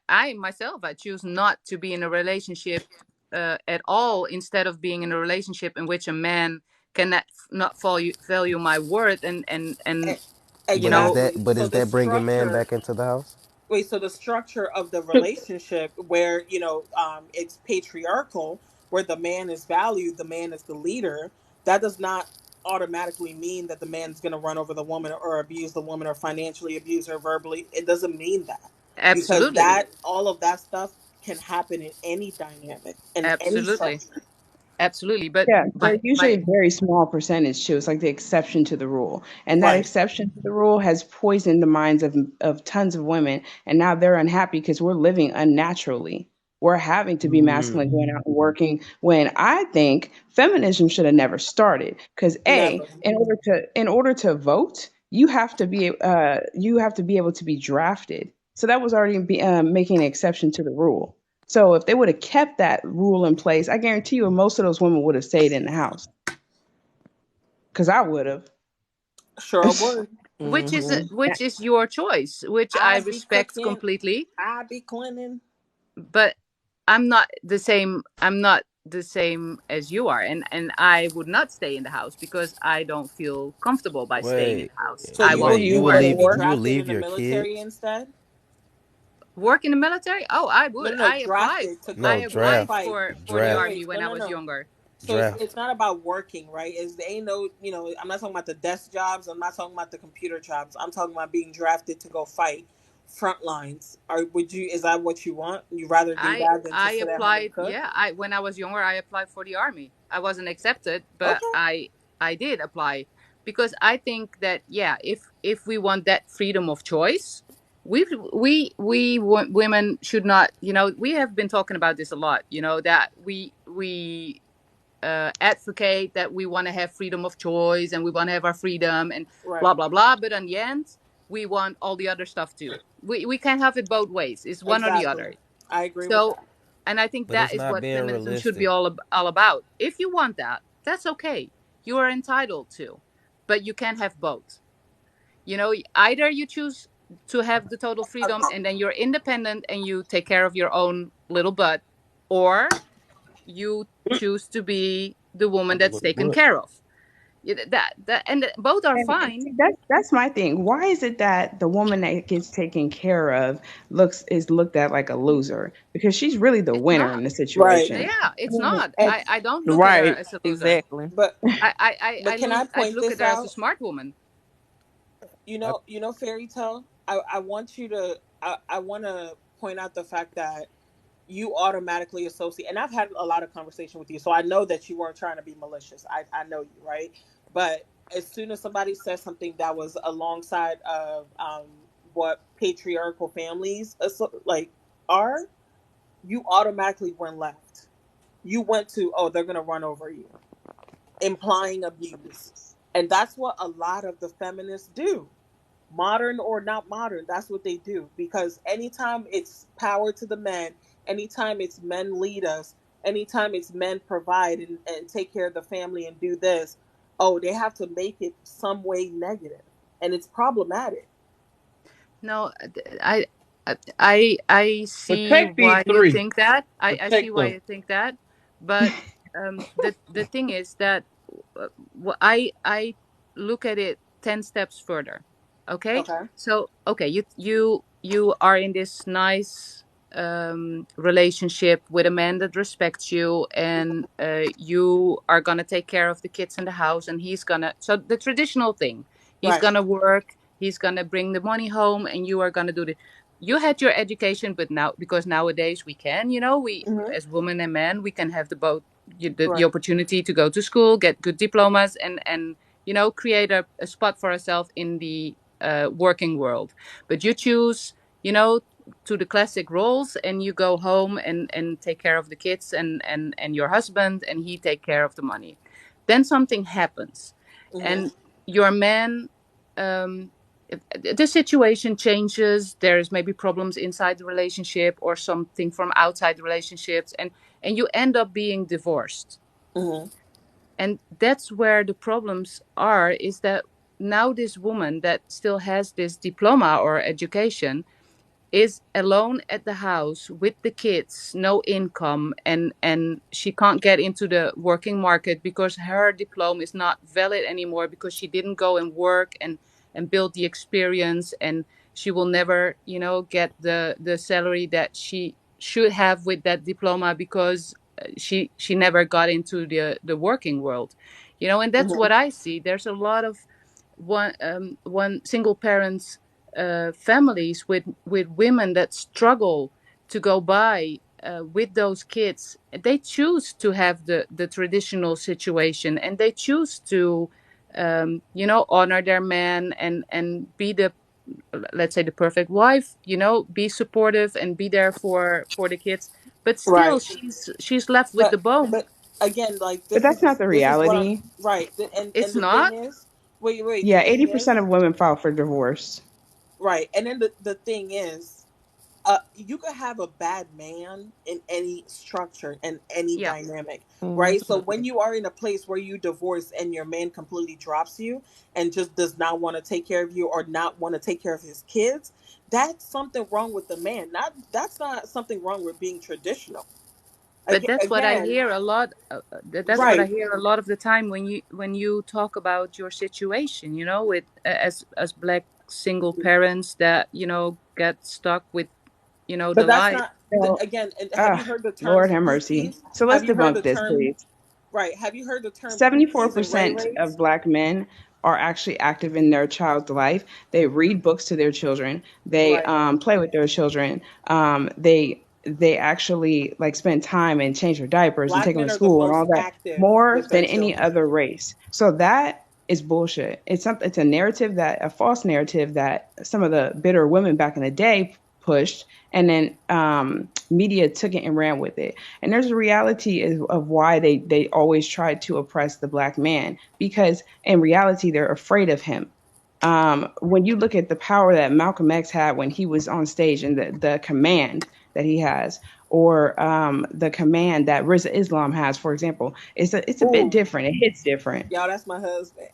I myself, I choose not to be in a relationship at all, instead of being in a relationship in which a man cannot not value my worth, and E- you But is know. that Exactly. but So is the that bringing man structure back into the house? wait, so the structure of the relationship where, it's patriarchal, where the man is valued, the man is the leader, that does not automatically mean that the man's going to run over the woman or abuse the woman or financially abuse her verbally. It doesn't mean that, because Absolutely, that all of that stuff can happen in any dynamic and any absolutely, structure. absolutely. But Yeah, they're usually my a very small percentage too. It's like the exception to the rule. And that Right. exception to the rule has poisoned the minds of tons of women. And now they're unhappy because we're living unnaturally. We're having to be masculine, going out and working, when I think feminism should have never started. Because Never. in order to vote, you have to be able to be drafted. So that was already making an exception to the rule. So if they would have kept that rule in place, I guarantee you most of those women would have stayed in the house. Because I would have. Sure would. which is your choice, which I I'd be respect cooking. completely. I'd be cleaning. But I'm not the same. I'm not the same as you are, and I would not stay in the house because I don't feel comfortable by staying in Wait, the house. So I you So want would wait. you You you would go to rather leave. be work. You would drafted in leave the your military kids? instead? work in the military. Oh, I No, would. no, no. Drafted to I No, go to applied draft, fight. for the Wait, draft, army wait. No, when I no, was no. younger. So it's draft. not about working, right? It's ain't no, I'm not talking about the desk jobs. I'm not talking about the computer jobs. I'm talking about being drafted to go fight front lines. Or would you? Is that what you want? You rather do that than to I sit at home and applied. cook? Yeah, I when I was younger, I applied for the army. I wasn't accepted, but Okay. I did apply, because I think that, yeah, if we want that freedom of choice, women should not. We have been talking about this a lot. That we advocate that we want to have freedom of choice and we want to have our freedom and Right. blah blah blah. But in the end, we want all the other stuff too. We can't have it both ways. It's one or the Exactly. other. I agree with So, that. and I think But that it's is not what being feminism should be realistic. all about. If you want that, that's okay. You are entitled to, but you can't have both. Either you choose to have the total freedom and then you're independent and you take care of your own little butt, or you choose to be the woman that's Little taken butt. care of. Both are And fine. see, that's my thing. Why is it that the woman that gets taken care of is looked at like a loser? Because she's really the It's winner not. in the Right. situation. Yeah, I it's mean, not. And I don't look at her Right. as a loser. Exactly. but I can I I point look at this her as a out? smart woman. I, Fairy tale. I want you to. I want to point out the fact that you automatically associate, and I've had a lot of conversation with you, so I know that you weren't trying to be malicious. I know you, right? But as soon as somebody says something that was alongside of what patriarchal families like are, you automatically went left. You went to, oh, they're gonna run over you, implying abuse, and that's what a lot of the feminists do, modern or not modern. That's what they do, because anytime it's power to the men, anytime it's men lead us, anytime it's men provide and take care of the family and do this, oh, they have to make it some way negative, and it's problematic. No, I I see Protect these why you three. think that. I see Protect why them. you think that, but the thing is that I look at it 10 steps further. Okay, Okay. so okay, you are in this nice relationship with a man that respects you, and you are gonna take care of the kids in the house, and he's gonna, so the traditional thing, he's Right. gonna work, he's gonna bring the money home, and you are gonna do the, you had your education, but now, because nowadays we can, we, Hmm. as women and men, we can have the both, the Right. opportunity to go to school, get good diplomas, and create a spot for ourselves in the working world. But you choose, you know to the classic roles, and you go home and take care of the kids and your husband, and he take care of the money. Then something happens, Hmm. and your man, um the situation changes, there's maybe problems inside the relationship or something from outside the relationships, and you end up being divorced. Hmm. And that's where the problems are, is that now this woman that still has this diploma or education is alone at the house with the kids, no income, and she can't get into the working market because her diploma is not valid anymore, because she didn't go and work and build the experience, and she will never, get the salary that she should have with that diploma, because she never got into the working world. And that's Mhm. what I see. There's a lot of one single parents, families with women that struggle to go by, with those kids. They choose to have the traditional situation, and they choose to, honor their man and be the, let's say, the perfect wife, be supportive and be there for the kids. But still, Right. she's left with the bone. But again, like But that's not the this is what I'm reality. right. And It's the thing not. is, wait. The Yeah, thing 80% is, of women file for divorce. right. And then the thing is, you could have a bad man in any structure and any Yeah. dynamic, right? So Mhm. when you are in a place where you divorce and your man completely drops you and just does not want to take care of you or not want to take care of his kids, that's something wrong with the man. Not That's not something wrong with being traditional. But that's what I Again, hear a lot. That's what I right. hear a lot of the time when you talk about your situation. With as black single parents that get stuck with the But that's life. not So, again. And have ah, you heard the term Lord have mercy. spookies? So let's Have you heard the debunk this, term please. right? Have you heard the term pookies and ray 74% of rays? black men are actually active in their child's life. They read books to their children. They Right. play with their children. They actually like spend time and change their diapers and Black take them men to are the school and most all that active more with their than any children. other race. So that is bullshit. It's a narrative, that a false narrative that some of the bitter women back in the day pushed, and then media took it and ran with it. And there's a reality of why they always try to oppress the black man, because in reality they're afraid of him. When you look at the power that Malcolm X had when he was on stage, and the command that he has, or the command that Riza Islam has, for example, it's a bit Ooh, different. It hits different. y'all, that's my husband.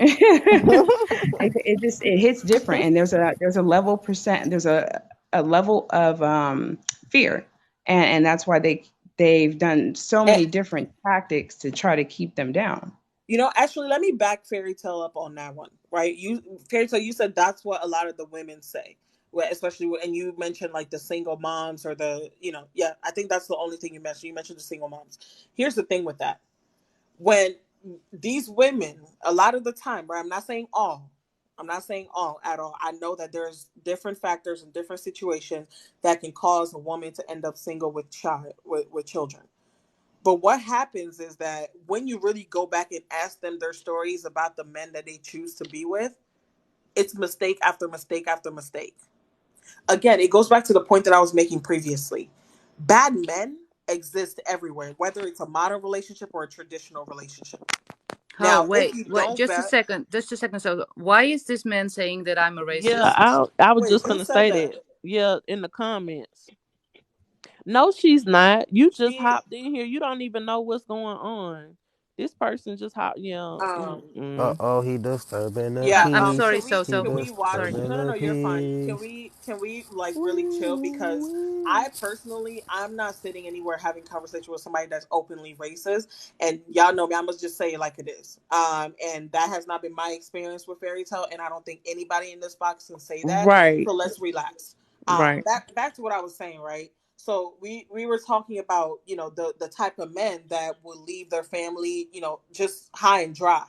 It hits different, and there's a level percent, there's a level of fear, and that's why they've done so And many different tactics to try to keep them down. actually, let me back Fairy Tale up on that one. Right? You Fairy Tale, you said that's what a lot of the women say. Well, especially and you mentioned like the single moms or yeah, I think that's the only thing you mentioned. You mentioned the single moms. Here's the thing with that. When these women, a lot of the time, right? I'm not saying all at all. I know that there's different factors and different situations that can cause a woman to end up single with children. But what happens is that when you really go back and ask them their stories about the men that they choose to be with, it's mistake after mistake after mistake. Again, it goes back to the point that I was making previously. Bad men exist everywhere, whether it's a modern relationship or a traditional relationship. Oh, Now, if wait, you wait, don't just a vet, second, just a second. So, why is this man saying that I'm a Yeah, racist? I was wait, just who gonna said say that? that. Yeah, in the comments. No, she's not. You just She, hopped in here. You don't even know what's going on. This person just hopped. Yeah. um, Mm-mm. He disturbing the yeah, I'm peace. sorry, He can we watch? disturbing No, the you're fine. peace. Can we like really chill? Because Ooh-wee. I personally, I'm not sitting anywhere having conversation with somebody that's openly racist. And y'all know me, I must just say it like it is. And that has not been my experience with Fairy Tale, and I don't think anybody in this box can say that. Right. So let's relax. Right. Back to what I was saying, right? So we were talking about the type of men that will leave their family just high and dry.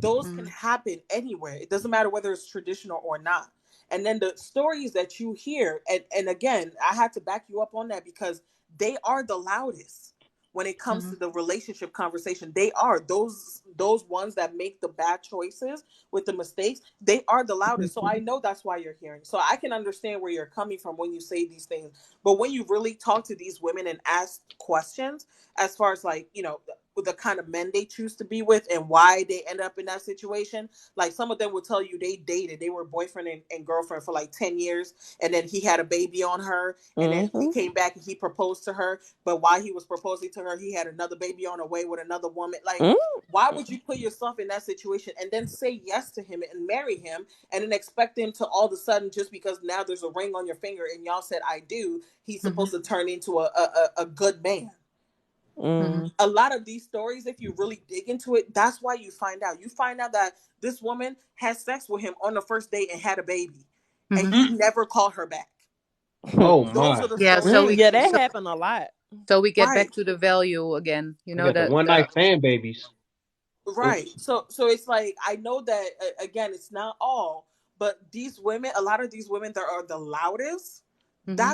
Those can Mm-hmm. happen anywhere. It doesn't matter whether it's traditional or not. And then the stories that you hear, and again, I had to back you up on that because they are the loudest when it comes Mm-hmm. to the relationship conversation. They are those ones that make the bad choices with the mistakes. They are the loudest. So I know that's why you're hearing. So I can understand where you're coming from when you say these things. But when you really talk to these women and ask questions, as far as like the kind of men they choose to be with and why they end up in that situation. Like some of them will tell you they dated, they were boyfriend and girlfriend for like 10 years, and then he had a baby on her, and then he Mm-hmm. came back and he proposed to her, but while he was proposing to her, he had another baby on the way with another woman. Like, why would you put yourself in that situation and then say yes to him and marry him and then expect him to all of a sudden, just because now there's a ring on your finger and y'all said I do, he's Mm-hmm. supposed to turn into a good man? Mm-hmm. A lot of these stories, if you really dig into it, that's why you find out. You find out that this woman had sex with him on the first date and had a baby, and Mm-hmm. he never called her back. Oh Those my! are the Yeah, stories that Yeah, you that hear. happened a lot. so we get back Right, to the value again. You We know got the that one night stand babies. right. Oops. So it's like, I know that again, it's not all, but these women, a lot of these women that are the loudest, mm-hmm.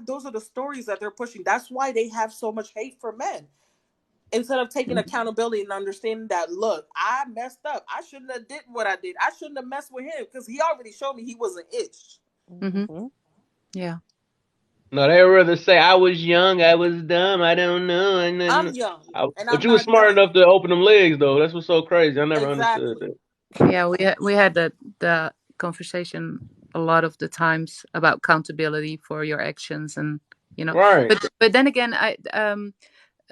those are the stories that they're pushing. That's why they have so much hate for men. Instead of taking accountability and understanding that, look, I messed up. I shouldn't have did what I did. I shouldn't have messed with him because he already showed me he was an itch. Mm-hmm. Mm-hmm. Yeah. No, they would rather say I was young, I was dumb, I don't know, and I'm then. young and But I'm you were not smart done. enough to open them legs, though. That's what's so crazy. I never understood Exactly. that. Yeah, we had the conversation a lot of the times about accountability for your actions, and Right. but then again,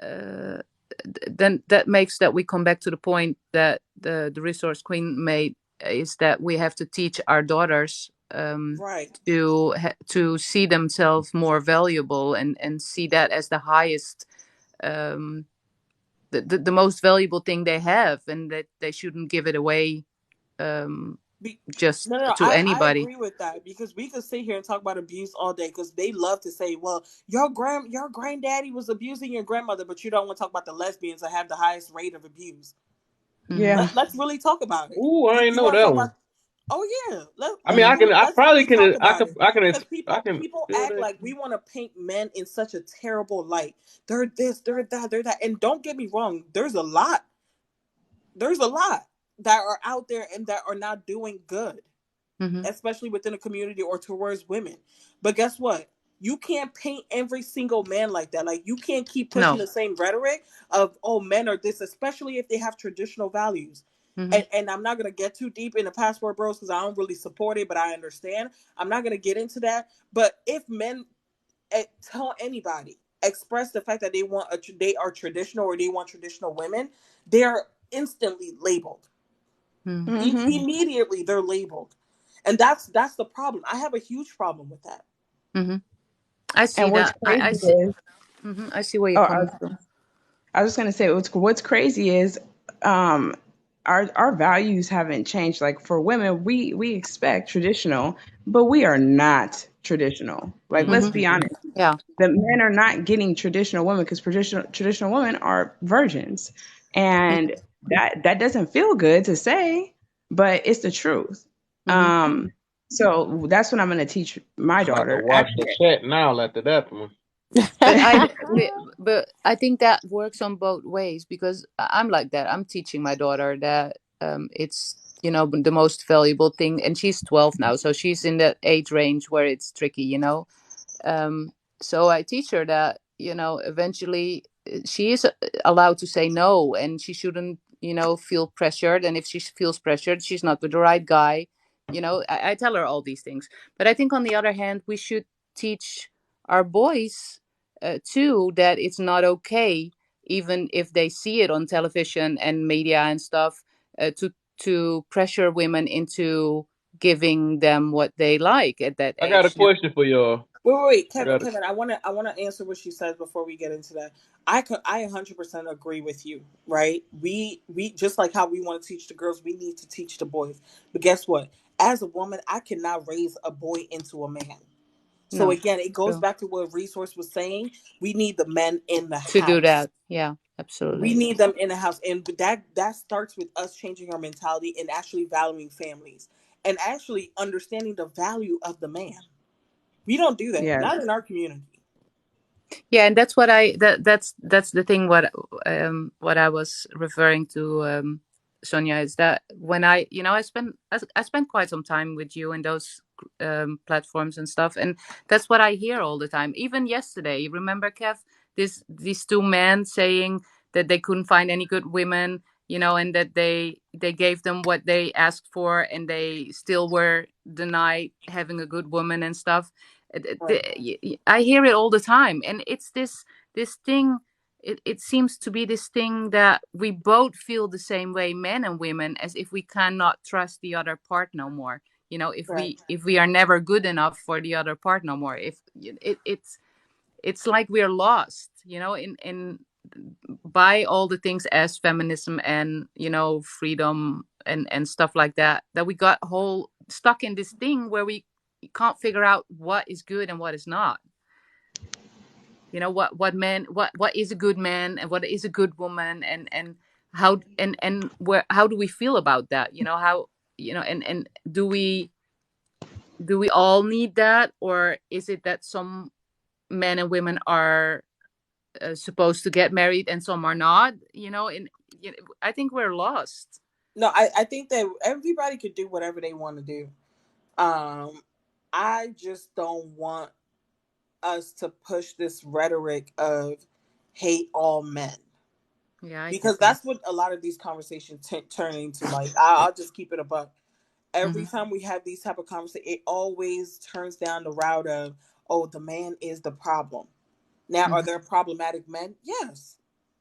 uh, then that makes that we come back to the point that the resource queen made, is that we have to teach our daughters Right. to see themselves more valuable, and see that as the highest, um, the most valuable thing they have, and that they shouldn't give it away, um, Be- just no, no, no, to I anybody. agree with that because we could sit here and talk about abuse all day because they love to say, well, your granddaddy was abusing your grandmother, but you don't want to talk about the lesbians that have the highest rate of abuse. Hmm. Yeah. Let's really talk about it. Ooh, I ain't You know want to that talk one. about? Oh yeah, I mean, I let's probably really talk can, about it because I people can feel act that. like we want to paint men in such a terrible light. They're this, they're that, they're that, and don't get me wrong. There's a lot that are out there and that are not doing good, Hmm. especially within the community or towards women. But guess what? You can't paint every single man like that. Like, you can't keep pushing No. the same rhetoric of, oh, men are this, especially if they have traditional values. Hmm. And I'm not gonna get too deep into passport bros because I don't really support it, but I understand. I'm not gonna get into that. But if men tell anybody, express the fact that they are traditional or they want traditional women, they're instantly labeled. Hmm. Hmm. Immediately they're labeled, and that's the problem. I have a huge problem with that. Hmm. I see And what's that. I crazy see. is, I see where you're oh, coming from. I was gonna say what's crazy is, um, our values haven't changed. Like for women, we expect traditional, but we are not traditional. Like let's Hmm. be Mm-hmm. honest, Yeah. the men are not getting traditional women because traditional women are virgins, and that doesn't feel good to say, but it's the truth. Hmm. Um, so that's what I'm gonna teach my I'm about to daughter. watch the chat now after that one. But but I think that works on both ways, because I'm like that. I'm teaching my daughter that it's the most valuable thing, and she's 12 now, so she's in that age range where it's tricky. um, so I teach her that eventually she is allowed to say no, and she shouldn't feel pressured, and if she feels pressured, she's not with the right guy. I tell her all these things, but I think on the other hand, we should teach our boys too, that it's not okay, even if they see it on television and media and stuff, to pressure women into giving them what they like at that I got a age. question for y'all. Wait, I Kevin, got a. Kevin, I want to answer what she says before we get into that. I 100% agree with you, right? We just like how we want to teach the girls, we need to teach the boys. But guess what? As a woman, I cannot raise a boy into a man. So No, again, it goes true. back to what Resource was saying. We need the men in the To do house. that, yeah, We absolutely. need them in the house, and that starts with us changing our mentality and actually valuing families and actually understanding the value of the man. We don't do that, Yeah. not in our community. Yeah, and that's what that's the thing, what I was referring to, Sonia, is that when I spent quite some time with you in those platforms and stuff, and that's what I hear all the time. Even yesterday, remember, Kev, these two men saying that they couldn't find any good women, and that they gave them what they asked for, and they still were denied having a good woman and stuff. Right. I hear it all the time, and it's this thing. It seems to be this thing that we both feel the same way, men and women, as if we cannot trust the other part no more. If Right. we are never good enough for the other part no more. If it's like we're lost, in by all the things as feminism and freedom and stuff like that we got whole stuck in this thing where we can't figure out what is good and what is not. What man, what is a good man and what is a good woman, and how and where how do we feel about that? How and do we all need that, or is it that some men and women are supposed to get married and some are not? And I think we're lost. No, I think that everybody could do whatever they want to do. Um, I just don't want us to push this rhetoric of hate all men, Yeah, I because get that. that's what a lot of these conversations turn into. Like, I'll just keep it a buck. Every Hmm. time we have these type of conversations, it always turns down the route of, oh, the man is the problem. Now, are Hmm. there problematic men? Yes,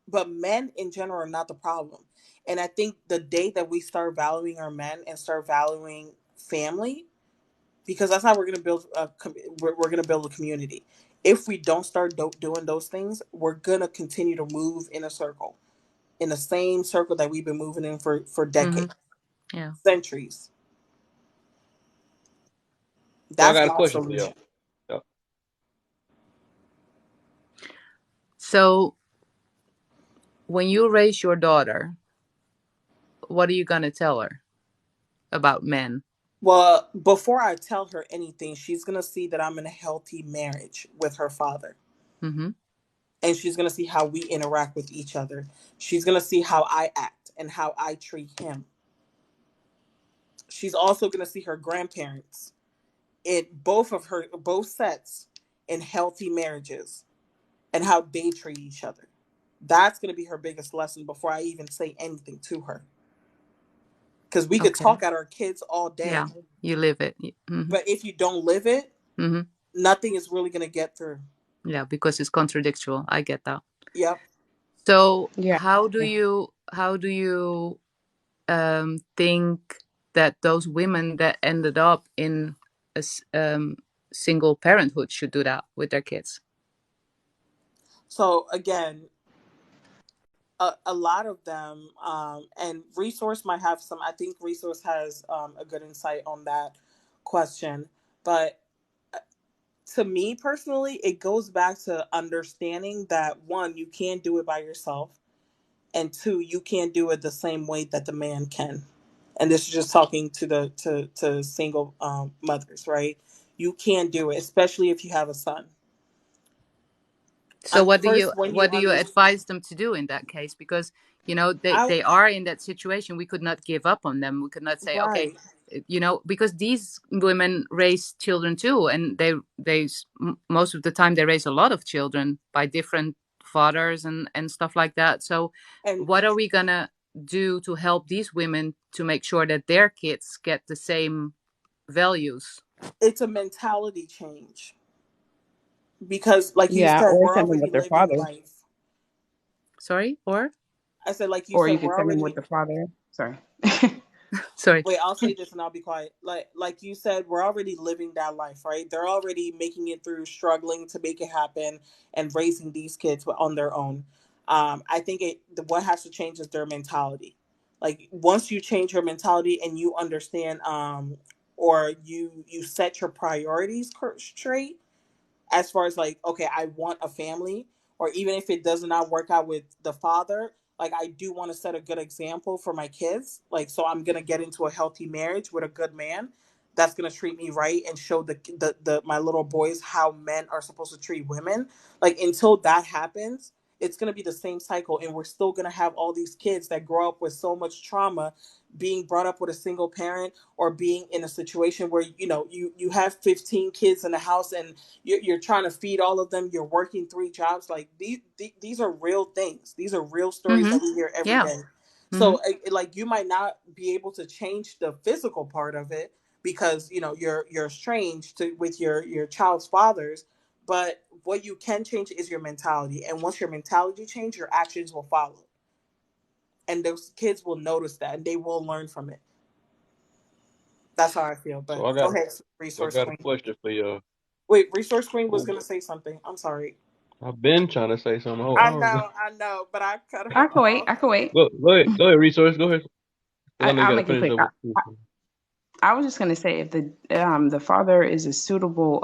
but men in general are not the problem. And I think the day that we start valuing our men and start valuing family, because that's how we're going to build we're going to build a community. If we don't start doing those things, we're going to continue to move in a circle, in the same circle that we've been moving in for Hmm. decades, Yeah. centuries. So I That's got a my question for y'all. solution. Yep. So when you raise your daughter, what are you gonna tell her about men? Well, before I tell her anything, she's going to see that I'm in a healthy marriage with her father. Mm-hmm. And she's going to see how we interact with each other. She's going to see how I act and how I treat him. She's also going to see her grandparents in both sets in healthy marriages and how they treat each other. That's going to be her biggest lesson before I even say anything to her. Because we could Okay. talk at our kids all day, Yeah, you live it. Mm-hmm. but if you don't live it, Mm-hmm. nothing is really going to get through. Yeah, because it's contradictual. I get that. Yep. So Yeah. how do you think that those women that ended up in single parenthood should do that with their kids? So again, a lot of them, and Resource might have some. I think Resource has a good insight on that question. But to me personally, it goes back to understanding that one, you can't do it by yourself, and two, you can't do it the same way that the man can. And this is just talking to the to single mothers, right? You can't do it, especially if you have a son. So what do you First, when you what do you understand, advise them to do in that case? Because they I they are in that situation. We could not give up on them. We could not say, okay, right. because these women raise children too, and most of the time they raise a lot of children by different fathers and stuff like that. So And what are we gonna do to help these women to make sure that their kids get the same values? it's a mentality change, because like you Yeah, said, or we're send them already with their living father. life. Sorry, or I said, like you Or said, you could we're send them with already. the father. Sorry. sorry. Wait, I'll say this and I'll be quiet. Like you said, we're already living that life, right? They're already making it through, struggling to make it happen, and raising these kids on their own. I think what has to change is their mentality. Like, once you change your mentality and you understand, or you set your priorities straight, as far as like, okay, I want a family, or even if it does not work out with the father, like, I do want to set a good example for my kids. Like, so I'm gonna get into a healthy marriage with a good man that's gonna treat me right and show the my little boys how men are supposed to treat women. Like, until that happens, it's going to be the same cycle, and we're still going to have all these kids that grow up with so much trauma, being brought up with a single parent, or being in a situation where you have 15 kids in the house, and you're trying to feed all of them, you're working 3 jobs. Like these are real things, these are real stories Mm-hmm. that we hear every Yeah. day. Mm-hmm. So like you might not be able to change the physical part of it, because you're estranged with your child's fathers, but what you can change is your mentality. And once your mentality change, your actions will follow. And those kids will notice that, and they will learn from it. That's how I feel. So But I go got ahead, so I Resource got a Queen. question for y'all. Wait, Resource Queen was Who- gonna say something. I'm sorry. I've been trying to say something the whole I hour. know, I know, but I cut I her can wait. off. I can wait. Go ahead, resource. Go ahead. Because I know you I'll got to make it finish quick. up. I was just going to say if the father is a suitable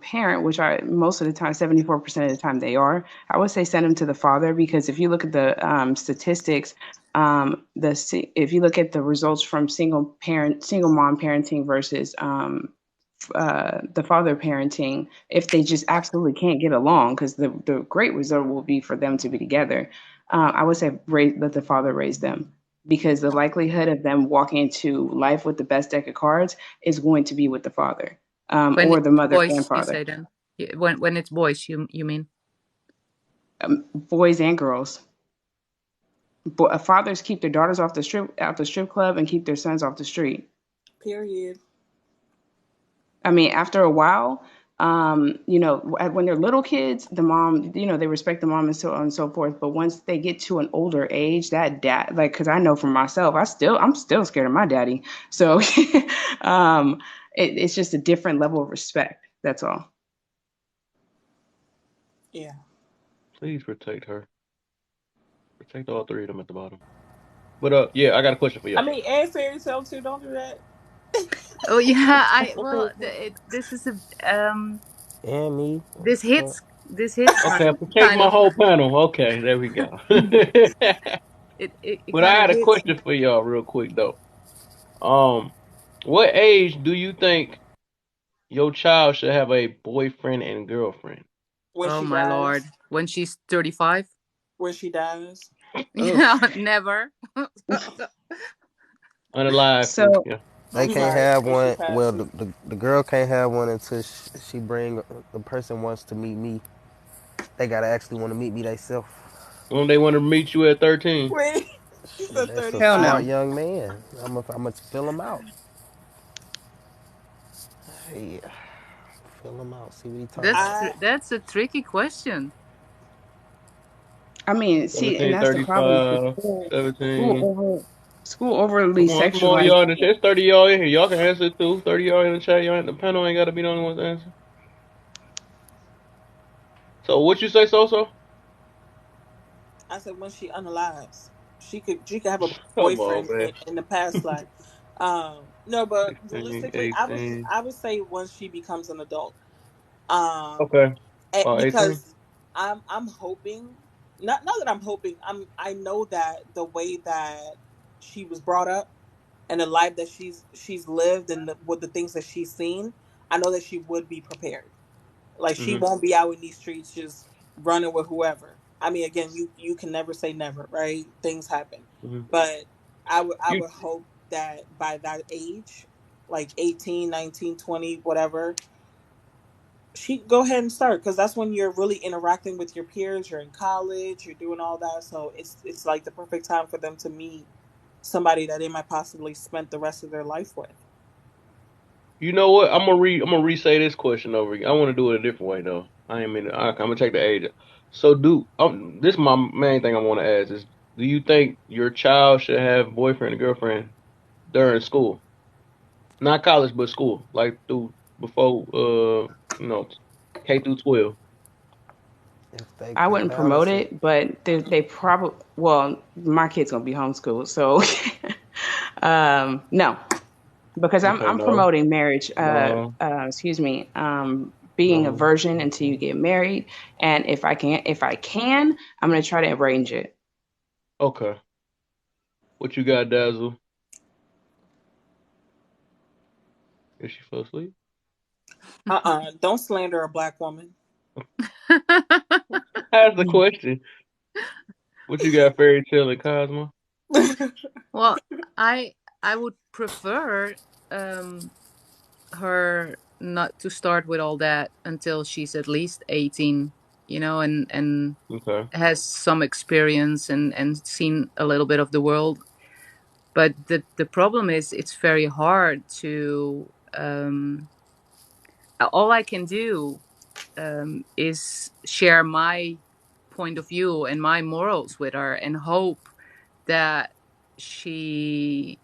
parent, which I most of the time, 74% of the time they are, I would say send them to the father, because if you look at the statistics, if you look at the results from single mom parenting versus the father parenting, if they just absolutely can't get along, because the great result will be for them to be together. I would say let the father raise them, because the likelihood of them walking into life with the best deck of cards is going to be with the father, When or it's the mother and boys, you father, say then. When it's boys, you mean? boys and girls. Fathers keep their daughters out the strip club, and keep their sons off the street. Period. I mean, after a while, when they're little kids, the mom, they respect the mom and so on and so forth. But once they get to an older age, that dad, like, because I know for myself, I'm still scared of my daddy. So, it's just a different level of respect. That's all. Yeah. Please protect her. Protect all three of them at the bottom. But yeah, I got a question for I y'all. mean, and fairy tale too. Don't do that. Oh yeah, I well, this is a And me. this Well, hits this hits Okay, kind protect kind my of whole panel. Okay, there we go. it But I kind of had a hits question for y'all real quick though. Um, what age do you think your child should have a boyfriend and girlfriend? When oh she my lord, dies. when she's 35. When she dies. Ugh, Yeah, never. unalive too. So Yeah. they I'm mhm. can't sorry. have When she one. Well, passes. the girl can't have one until she bring the person wants to meet me. They gotta actually want to meet me themselves. When they want to meet you at 13. Wait, he Shit, said that's a Hell 35. smart no. young man. I'm gonna fill him out. Yeah, fill him out. See what he talking That's about. I that's a tricky question. I mean, see, and 17, that's the problem. 35, School 17. over, school overly Come on, some more of sexualized. y'all in the chat. There's 30 y'all in here. Y'all can answer it too. 30 y'all in the chat. Y'all, the panel ain't got to be the only ones to answer. So what you say, So? I said when she unalives, she could have a Come on, boyfriend man. in the past life. No, but 16, realistically, I would 18. I would say once she becomes an adult. Um, Okay. 18. because I'm hoping, not that I'm hoping, I know that the way that she was brought up and the life that she's lived, and with the things that she's seen, I know that she would be prepared. Like she Mm-hmm. won't be out in these streets just running with whoever. I mean, again, you can never say never, right? Things happen, Mm-hmm. but I You would hope that by that age, like 18, 19, 20, whatever, she could go ahead and start, because that's when you're really interacting with your peers. You're in college, you're doing all that, so it's like the perfect time for them to meet somebody that they might possibly spend the rest of their life with. you know what? I'm gonna re-say this question over again. I want to do it a different way though. I ain't mean I'm gonna take the age. So this is my main thing I want to ask is, do you think your child should have a boyfriend and girlfriend during school? Not college, but school, like through before you know, K through 12. If they I can wouldn't promote balance it. it, but they probably, well, my kid's gonna be homeschooled, so no, because I'm Okay, I'm no, promoting marriage. no, Excuse me, being a no. virgin until you Okay. get married, and if I can, I'm gonna try to arrange it. Okay. What you got, Dazzle? Is she fell asleep? Don't slander a black woman. Ask the question. What you got, fairy tale and Cosmo? Well, I I would prefer um her not to start with all that until she's at least 18, and Okay. has some experience and seen a little bit of the world. But the problem is it's very hard to all I can do is share my point of view and my morals with her and hope that she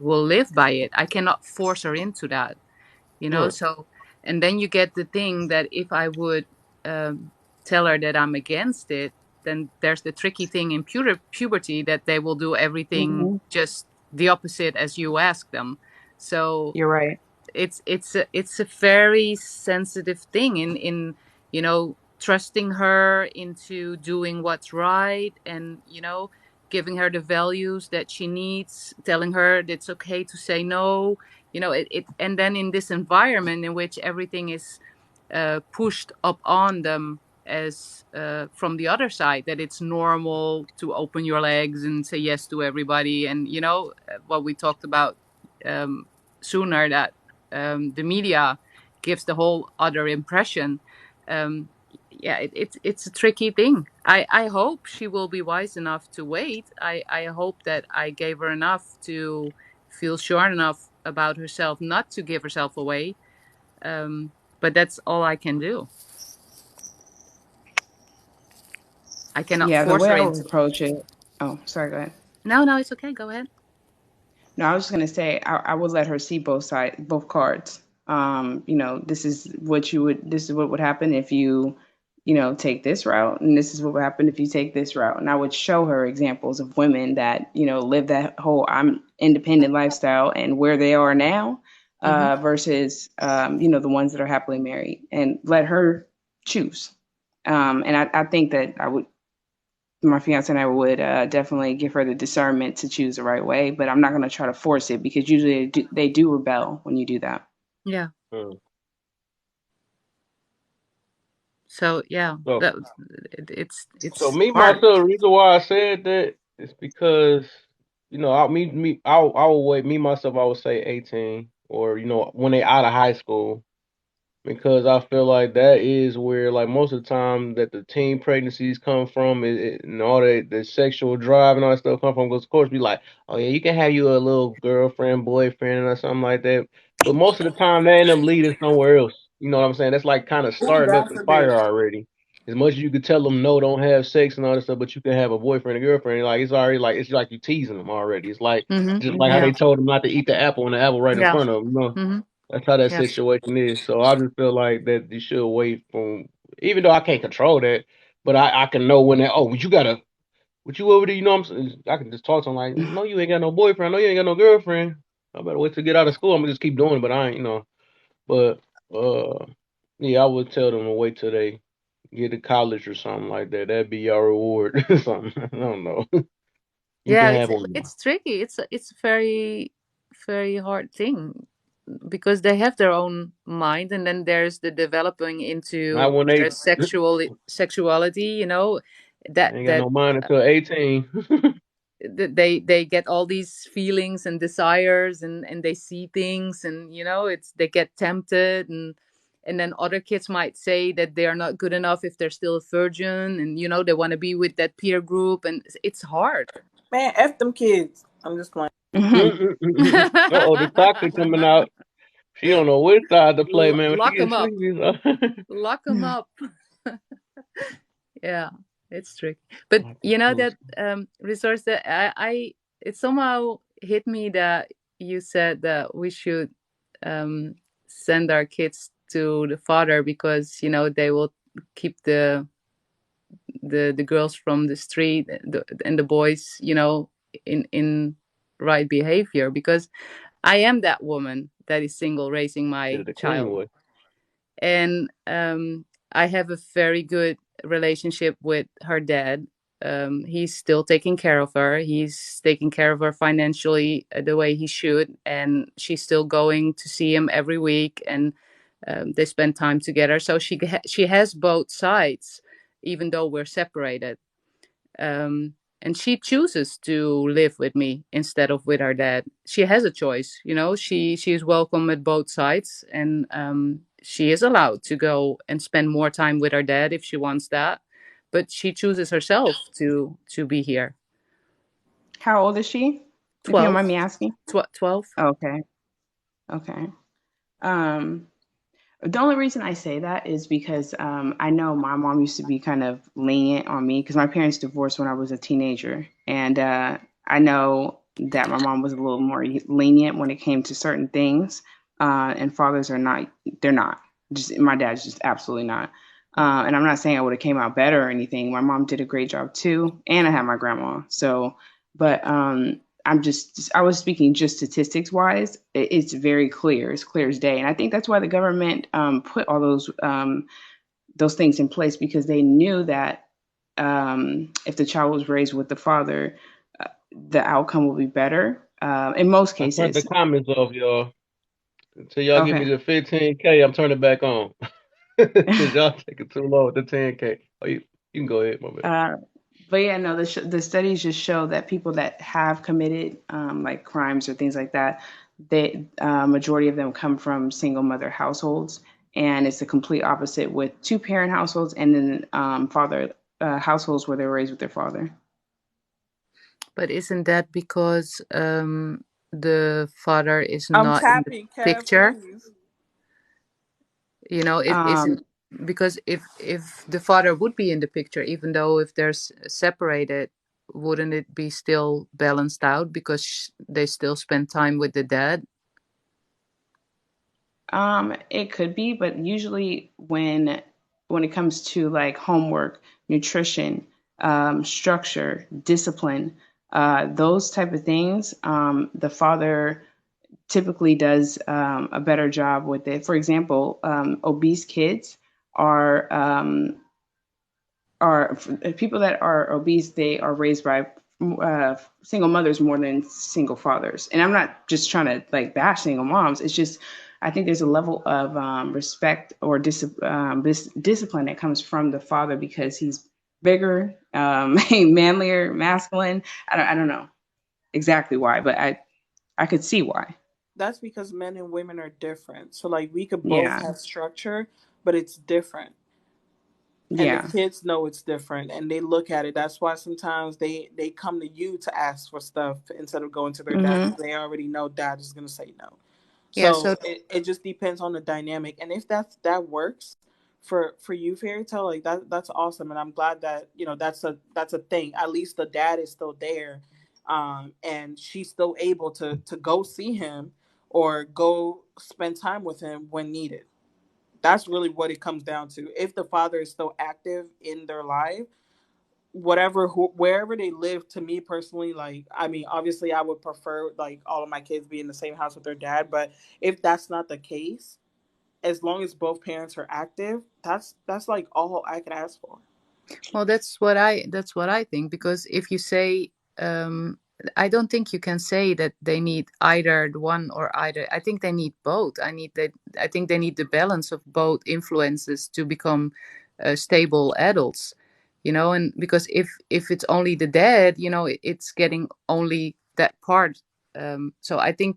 will live by it. I cannot force her into that, Right. so. And then you get the thing that if I would um, tell her that I'm against it, then there's the tricky thing in puberty that they will do everything Hmm. just the opposite as you ask them. So You're right. it's a very sensitive thing in trusting her into doing what's right, and giving her the values that she needs, telling her that it's okay to say no. And then in this environment in which everything is pushed up on them as from the other side, that it's normal to open your legs and say yes to everybody, and what we talked about um, sooner, that the media gives the whole other impression. um, yeah, it's a tricky thing. I hope she will be wise enough to wait. I hope that I gave her enough to feel sure enough about herself not to give herself away. But that's all I can do. I cannot Yeah, the force way her I would into. approach it. Oh, sorry, go ahead. No, no, it's okay. Go ahead. No, I was just gonna say I would let her see both sides, both cards. This is what you would. This is what would happen if you, take this route, and this is what would happen if you take this route. And I would show her examples of women that live that whole I'm independent lifestyle and where they are now, Mm-hmm. versus the ones that are happily married, and let her choose. And I think that my fiance and I would definitely give her the discernment to choose the right way, but I'm not going to try to force it because usually they do rebel when you do that. Yeah. Mm. So yeah, So, so it's me myself, hard. the reason why I said that is because I would wait. Me myself, I would say 18, or when they out of high school, because I feel like that is where, like, most of the time that the teen pregnancies come from, and all the sexual drive and all that stuff come from. Because of course, be like, oh yeah, you can have you a little girlfriend, boyfriend, or something like that. But most of the time, they end up leading somewhere else. You know what I'm saying? That's like kind of Ooh, starting up God the forbid. fire already. As much as you could tell them no, don't have sex and all that stuff, but you can have a boyfriend and girlfriend. Like, it's already like it's like you teasing them already. It's like Mm-hmm. just like how Hmm. they told them not to eat the apple, and the apple right in Yeah. front of them. Mm-hmm. That's how that Yes. situation is. So I just feel like that you should wait from, even though I can't control that, but I can know when that, oh, you gotta, what you over there, what I'm saying? I can just talk to them like, no, you ain't got no boyfriend. No, you ain't got no girlfriend. I better wait to get out of school. I'm gonna just keep doing it, but I ain't. But, yeah, I would tell them to wait till they get to college or something like that. That'd be your reward or something. I don't know. You Yeah, can it's have one. it's tricky. It's a very very hard thing because they have their own mind, and then there's the developing Not into when their they sexuality. That ain't got that no mind until 18. they get all these feelings and desires, and they see things, and it's they get tempted, and then other kids might say that they are not good enough if they're still a virgin, and they want to be with that peer group, and it's hard. Man, F them kids. I'm just playing. Hmm. Uh-oh, the toxic coming out. She don't know which side to play, man. When she Lock them gets up, sleepy, lock them up. Yeah, it's tricky. But that resource that I it somehow hit me that you said that we should um send our kids to the father because they will keep the girls from the street, and the boys in right behavior, because I am that woman that is single raising did my it the clean child. way. And I have a very good relationship with her dad. He's still taking care of her. He's taking care of her financially the way he should, and she's still going to see him every week, and they spend time together. So she has both sides, even though we're separated. and she chooses to live with me instead of with our dad. She has a choice, you know. She is welcome at both sides, and she is allowed to go and spend more time with our dad if she wants that. But she chooses herself to be here. How old is she, if you don't 12. mind me asking? 12. Okay. Okay. Um, The only reason I say that is because I know my mom used to be kind of lenient on me because my parents divorced when I was a teenager. And I know that my mom was a little more lenient when it came to certain things. And fathers are not, they're not. Just my dad's just absolutely not. And I'm not saying I would have came out better or anything. My mom did a great job too. And I had my grandma. So, but I was speaking just statistics wise. It's very clear. It's clear as day. And I think that's why the government put all those things in place because they knew that if the child was raised with the father, the outcome will be better in most I turned the cases. comments off, y'all. Until y'all give me Okay. the 15K, I'm turning back on. Cause y'all taking too long with the 10K. Oh, you can go ahead, my man. uh, but yeah, no, the studies just show that people that have committed like crimes or things like that, they majority of them come from single mother households, and it's the complete opposite with two parent households and then father households where they were raised with their father. But isn't that because the father is I'm not in the tapping, Kev, picture? please. You know, it Um, isn't because if the father would be in the picture, even though if they're separated, wouldn't it be still balanced out because they still spend time with the dad? it could be, but usually when it comes to like homework, nutrition, structure, discipline, those type of things, the father typically does a better job with it. For example, obese kids are are people that are obese. They are raised by single mothers more than single fathers. And I'm not just trying to like bash single moms. It's just I think there's a level of respect or discipline that comes from the father because he's bigger, manlier, masculine. I don't know exactly why, but I could see why. That's because men and women are different. So like we could both Yeah. have structure, but it's different. And the Yeah. kids know it's different and they look at it. That's why sometimes they come to you to ask for stuff instead of going to their dad Hmm. because they already know dad is going to say no. Yeah. So So it just depends on the dynamic, and if that works for you, fairy tale, like that's awesome, and I'm glad that that's a thing. At least the dad is still there, and she's still able to go see him or go spend time with him when needed. That's really what it comes down to. If the father is still active in their life, wherever they live, to me personally, like, I mean, obviously I would prefer like all of my kids be in the same house with their dad, but if that's not the case, as long as both parents are active, that's like all I can ask for. well, that's what I think because if you say um, I don't think you can say that they need either the one or either. I think they need both. I think they need the balance of both influences to become stable adults. You know, and because if it's only the dad, you know, it's getting only that part. So I think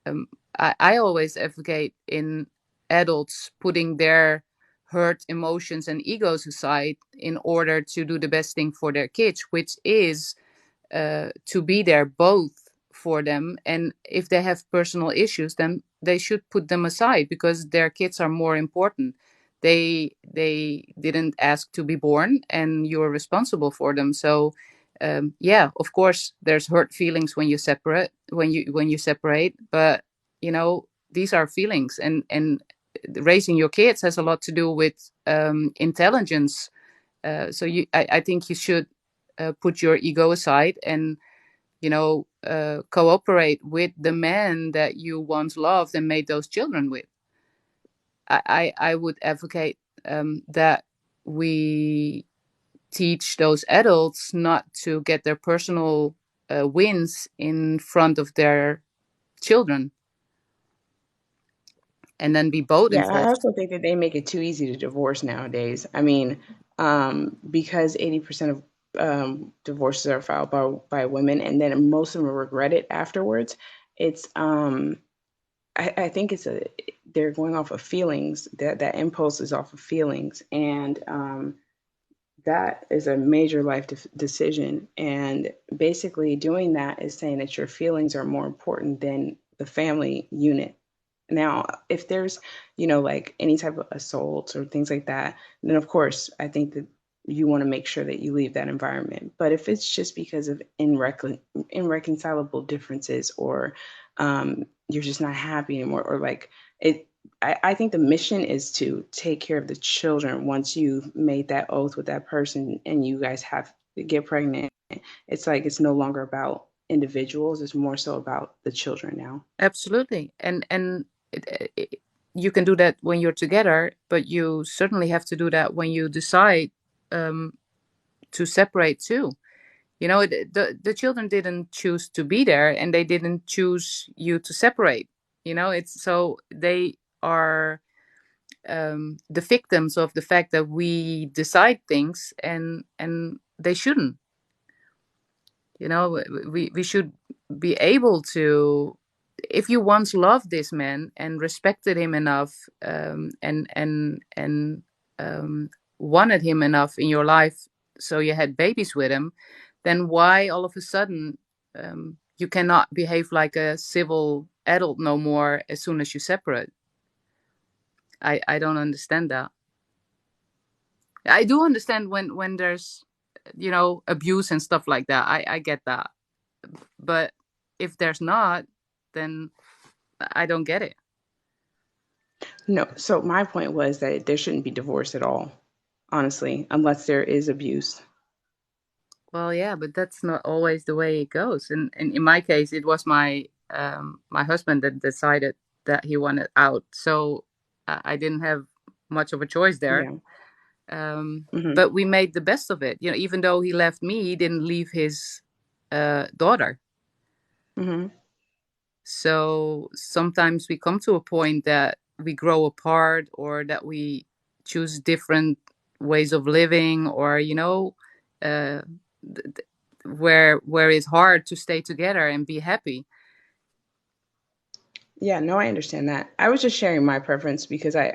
um, I always advocate in adults putting their hurt emotions and egos aside in order to do the best thing for their kids, which is to be there both for them. And if they have personal issues, then they should put them aside because their kids are more important. They didn't ask to be born, and you're responsible for them. So yeah, of course, there's hurt feelings when you separate when you separate, but you know these are feelings, and raising your kids has a lot to do with intelligence. So I think you should put your ego aside and cooperate with the man that you once loved and made those children with. I would advocate that we teach those adults not to get their personal wins in front of their children and then be both Yeah, I involved. also think that they make it too easy to divorce nowadays. I mean, because 80% of divorces are filed by women, and then most of them regret it afterwards. It's I think they're going off of feelings. That impulse is off of feelings, and that is a major life decision. And basically, doing that is saying that your feelings are more important than the family unit. Now, if there's, like any type of assault or things like that, then of course, I think that you want to make sure that you leave that environment. But if it's just because of irreconcilable differences, or you're just not happy anymore, or like it, I think the mission is to take care of the children once you've made that oath with that person and you guys have to get pregnant. It's like it's no longer about individuals, it's more so about the children now. Absolutely. And you can do that when you're together, but you certainly have to do that when you decide um, to separate too. The children didn't choose to be there, and they didn't choose you to separate. It's so they are the victims of the fact that we decide things, and they shouldn't. We should be able to, if you once loved this man and respected him enough, and wanted him enough in your life, so you had babies with him, then why all of a sudden you cannot behave like a civil adult no more as soon as you separate? I don't understand that. I do understand when there's abuse and stuff like that. I get that. But if there's not, then I don't get it. No, so my point was that there shouldn't be divorce at all, honestly, unless there is abuse. Well, yeah, but that's not always the way it goes. And in my case, it was my husband that decided that he wanted out, so I didn't have much of a choice there. Yeah. Hmm. But we made the best of it. Even though he left me, he didn't leave his daughter. Hmm. So sometimes we come to a point that we grow apart, or that we choose different ways of living, or uh, where it's hard to stay together and be happy. Yeah, no, I understand that. I was just sharing my preference because I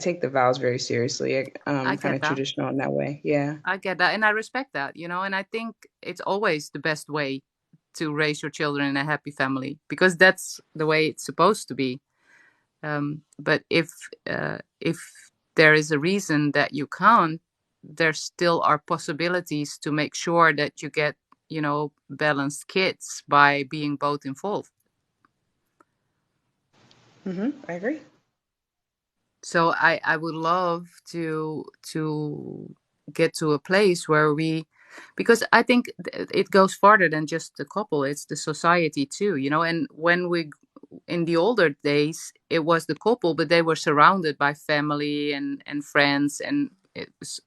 take the vows very seriously. I Kind get of that. traditional in that way. Yeah. I get that, and I respect that. And I think it's always the best way to raise your children in a happy family, because that's the way it's supposed to be. But if there is a reason that you can't, there still are possibilities to make sure that you get balanced kids by being both involved. I agree. So I would love to get to a place where because I think it goes farther than just the couple. It's the society too. And when we in the older days, it was the couple, but they were surrounded by family and friends, and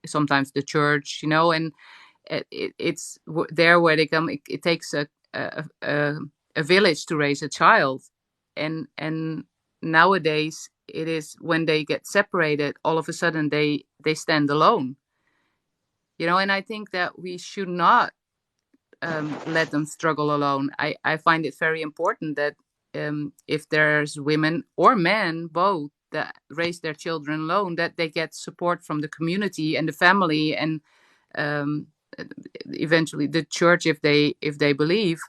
sometimes the church. And it's there where they come. It takes a village to raise a child, and nowadays it is when they get separated, all of a sudden they stand alone. And I think that we should not let them struggle alone. I find it very important that if there's women or men both that raise their children alone, that they get support from the community and the family, and um, eventually the church, if they believe,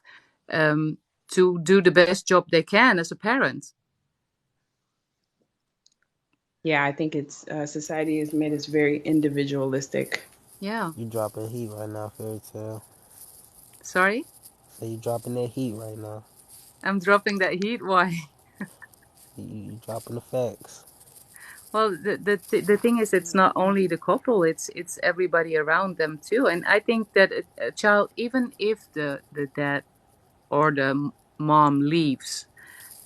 um, to do the best job they can as a parent. Yeah, I think it's society has made us very individualistic. Yeah. You dropping heat right now, fairy tale. Sorry, So you dropping that heat right now. I'm dropping that heat. Why? You dropping the facts. Well, the thing is, it's not only the couple; it's everybody around them too. And I think that a child, even if the dad or the mom leaves,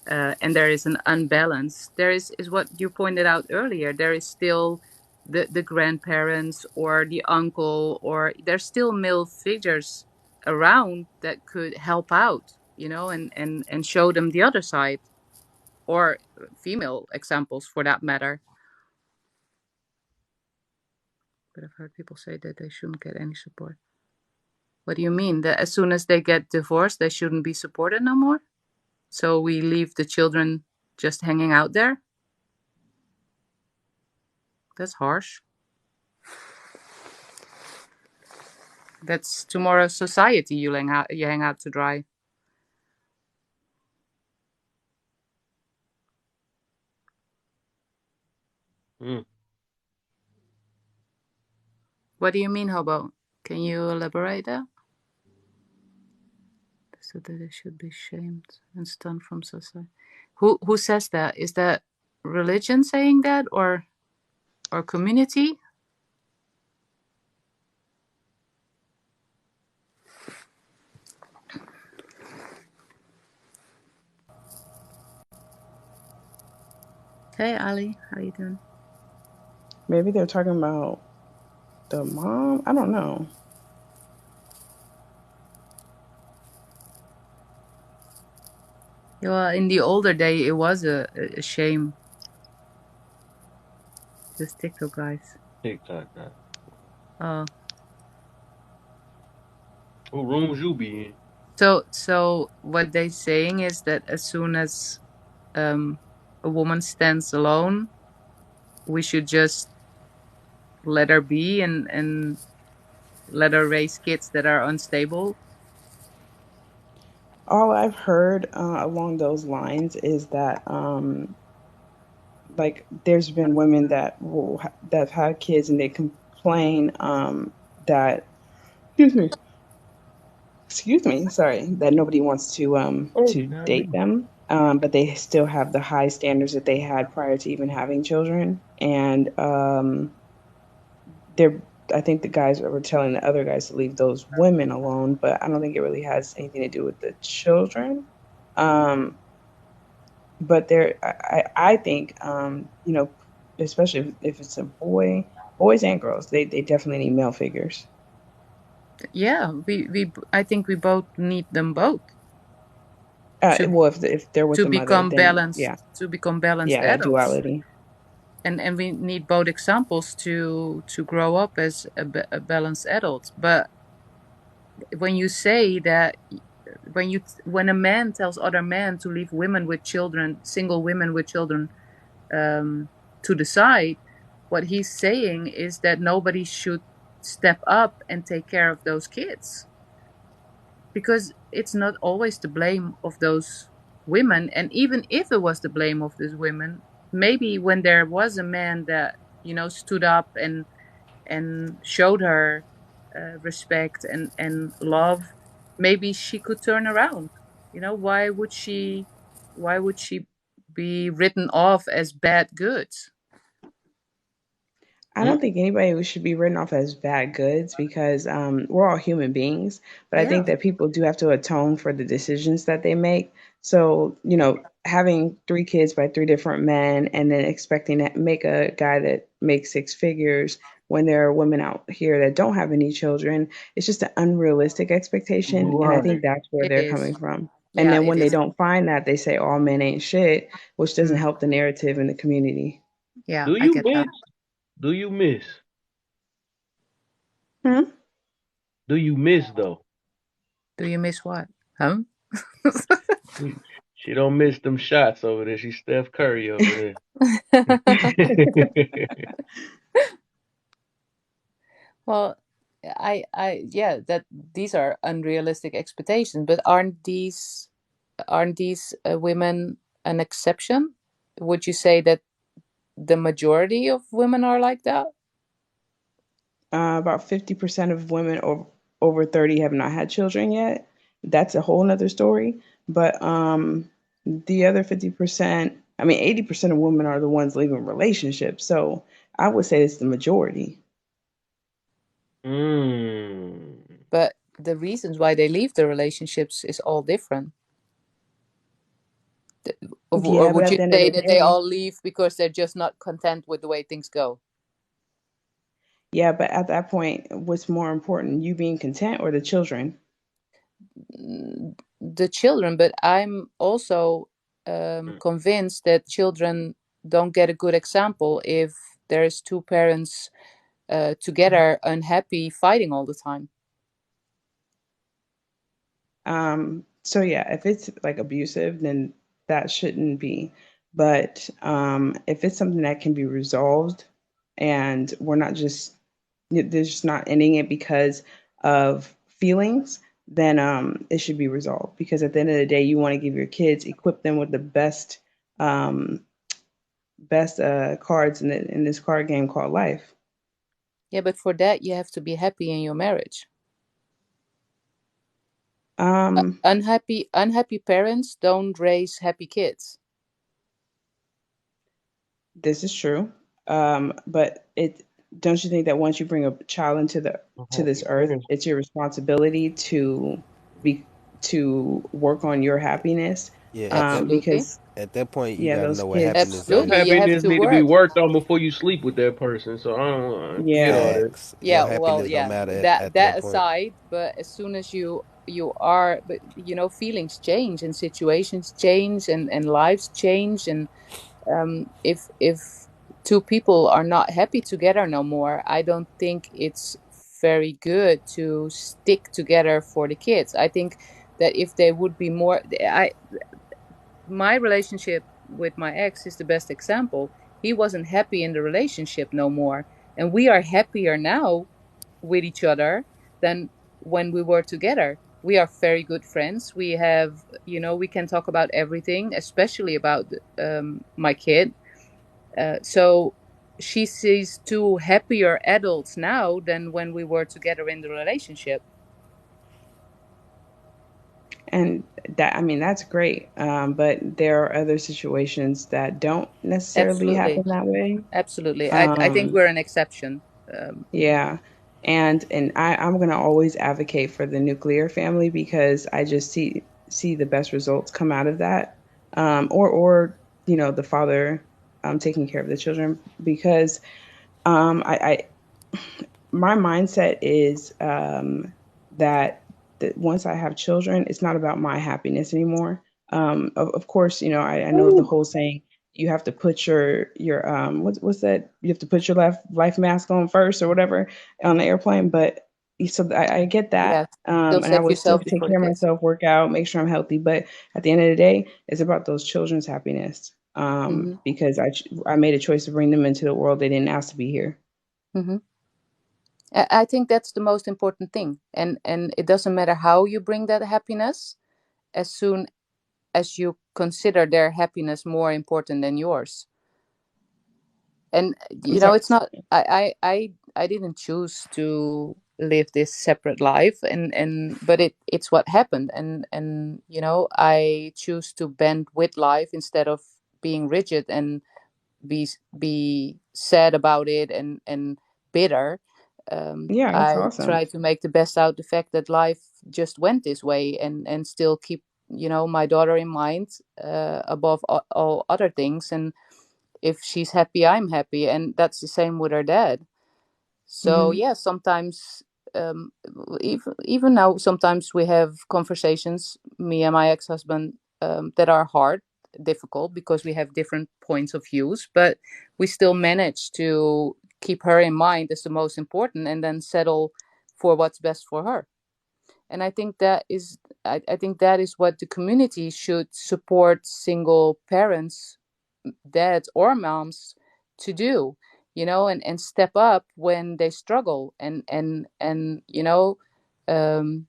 and there is an unbalance, there is what you pointed out earlier. There is still the grandparents or the uncle, or there's still male figures around that could help out, and show them the other side, or female examples for that matter. But I've heard people say that they shouldn't get any support. What do you mean? That as soon as they get divorced, they shouldn't be supported no more? So we leave the children just hanging out there? That's harsh. That's tomorrow's society you hang out to dry. Mm. What do you mean, hobo? Can you elaborate that? So that they should be shamed and stunned from society. Who says that? Is that religion saying that, or community? Hey Ali, how you doing? Maybe they're talking about the mom. I don't know. Yeah, well, in the older day, it was a shame. Just TikTok guys. TikTok guy. Oh, What rooms you be in? so what they saying is that as soon as a woman stands alone, we should just let her be and let her raise kids that are unstable. All I've heard along those lines is that like there's been women that have had kids and they complain that excuse me, sorry, that nobody wants Oh, to not date me. them, but they still have the high standards that they had prior to even having children, and they're I think the guys were telling the other guys to leave those women alone, but I don't think it really has anything to do with the children. Um, but I think, especially if it's a boy, boys and girls, they definitely need male figures. Yeah, we I think we both need them both to Well, if they're with the mother, become then balanced, yeah, to become balanced yeah, that adults. duality. And we need both examples to grow up as a balanced adult. But when you say that, when a man tells other men to leave women with children, single women with children, to the side, what he's saying is that nobody should step up and take care of those kids, because it's not always the blame of those women. And even if it was the blame of these women, maybe when there was a man that stood up and showed her respect and love, maybe she could turn around. Why would she be written off as bad goods? I Mm. don't think anybody should be written off as bad goods because we're all human beings. But I Yeah. think that people do have to atone for the decisions that they make. So, having three kids by three different men and then expecting to make a guy that makes six figures when there are women out here that don't have any children, it's just an unrealistic expectation. And I think Right. that's where It they're coming is. from. And Yeah, then it when they is. don't find that, they say all men ain't shit, which doesn't Mm, help the narrative in the community. yeah, Do I you get miss? that. Do you miss? Hmm? Do you miss though? Do you miss what? Huh? She don't miss them shots over there. She's Steph Curry over there. Well, yeah, that these are unrealistic expectations, but aren't these women an exception? Would you say that the majority of women are like that? About 50% of women over 30 have not had children yet. That's a whole nother story. But the other 50%, I mean, 80% of women are the ones leaving relationships. So I would say it's the majority. Mm. But the reasons why they leave the relationships is all different. Or Yeah, but would at you the end of say the that they day, all leave because they're just not content with the way things go? yeah, but at that point, what's more important, you being content or the children? The children, but I'm also convinced that children don't get a good example if there's two parents together unhappy fighting all the time. So yeah, if it's like abusive, then that shouldn't be. But if it's something that can be resolved, and we're not just there's just not ending it because of feelings, then it should be resolved. Because at the end of the day, you want to give your kids, equip them with the um, best cards in this card game called life. Yeah, but for that you have to be happy in your marriage. Um, Unhappy parents don't raise happy kids. this is true. But it don't you think that once you bring a child into the to this Unhappy earth, parents. it's your responsibility to be to work on your happiness? Yeah, Absolutely. Because at that point you yeah, gotta those know what kids. happiness Your Absolutely. is. You have happiness to need to be work. worked on before you sleep with that person. So I forget all that. Facts. Your Yeah, well, happiness don't yeah. matter That at that that point. aside, but as soon as you are, but feelings change and situations change and lives change, and if two people are not happy together no more, I don't think it's very good to stick together for the kids. I think that if they would be more, I my relationship with my ex is the best example. He wasn't happy in the relationship no more, and we are happier now with each other than when we were together. We are very good friends. We have, we can talk about everything, especially about my kid. So she sees two happier adults now than when we were together in the relationship. And that, I mean, that's great. But there are other situations that don't necessarily happen Absolutely. that way. Absolutely. I think Um, we're an exception. yeah. And I'm gonna always advocate for the nuclear family because I just see the best results come out of that. Or the father taking care of the children because I my mindset is that once I have children, it's not about my happiness anymore. Of course, I know the Woo. whole saying you have to put your what's that? You have to put your life mask on first or whatever on the airplane. But so I get Yeah. that, Still and I save would still yourself take before the care of kids. myself, work out, make sure I'm healthy. But at the end of the day, it's about those children's happiness. Hmm. Because I made a choice to bring them into the world. They didn't ask to be here. Hmm. I think that's the most important thing, and it doesn't matter how you bring that happiness, as soon as you consider their happiness more important than yours. And I'm sorry. it's not, I didn't choose to live this separate life, and but it's what happened, and I choose to bend with life instead of being rigid and be sad about it and bitter. Yeah, that's I awesome. try to make the best out the fact that life just went this way, and still keep my daughter in mind, above all other things. And if she's happy, I'm happy, and that's the same with her dad. So Hmm. yeah, sometimes, even now, sometimes we have conversations, me and my ex-husband, that are hard, difficult, because we have different points of views, but we still manage to keep her in mind as the most important, and then settle for what's best for her. And I think that is what the community should support single parents, dads or moms, to do, and step up when they struggle, and um,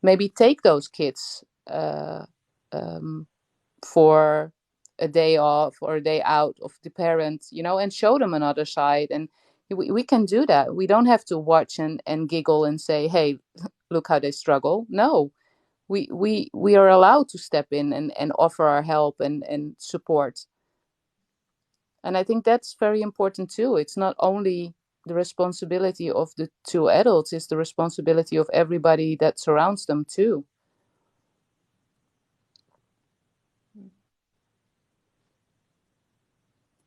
maybe take those kids, um, for a day off or a day out of the parent, and show them another side. And we can do that. We don't have to watch and giggle and say, hey, look how they struggle. No, we are allowed to step in and offer our help and support. And I think that's very important too. It's not only the responsibility of the two adults, it's the responsibility of everybody that surrounds them too.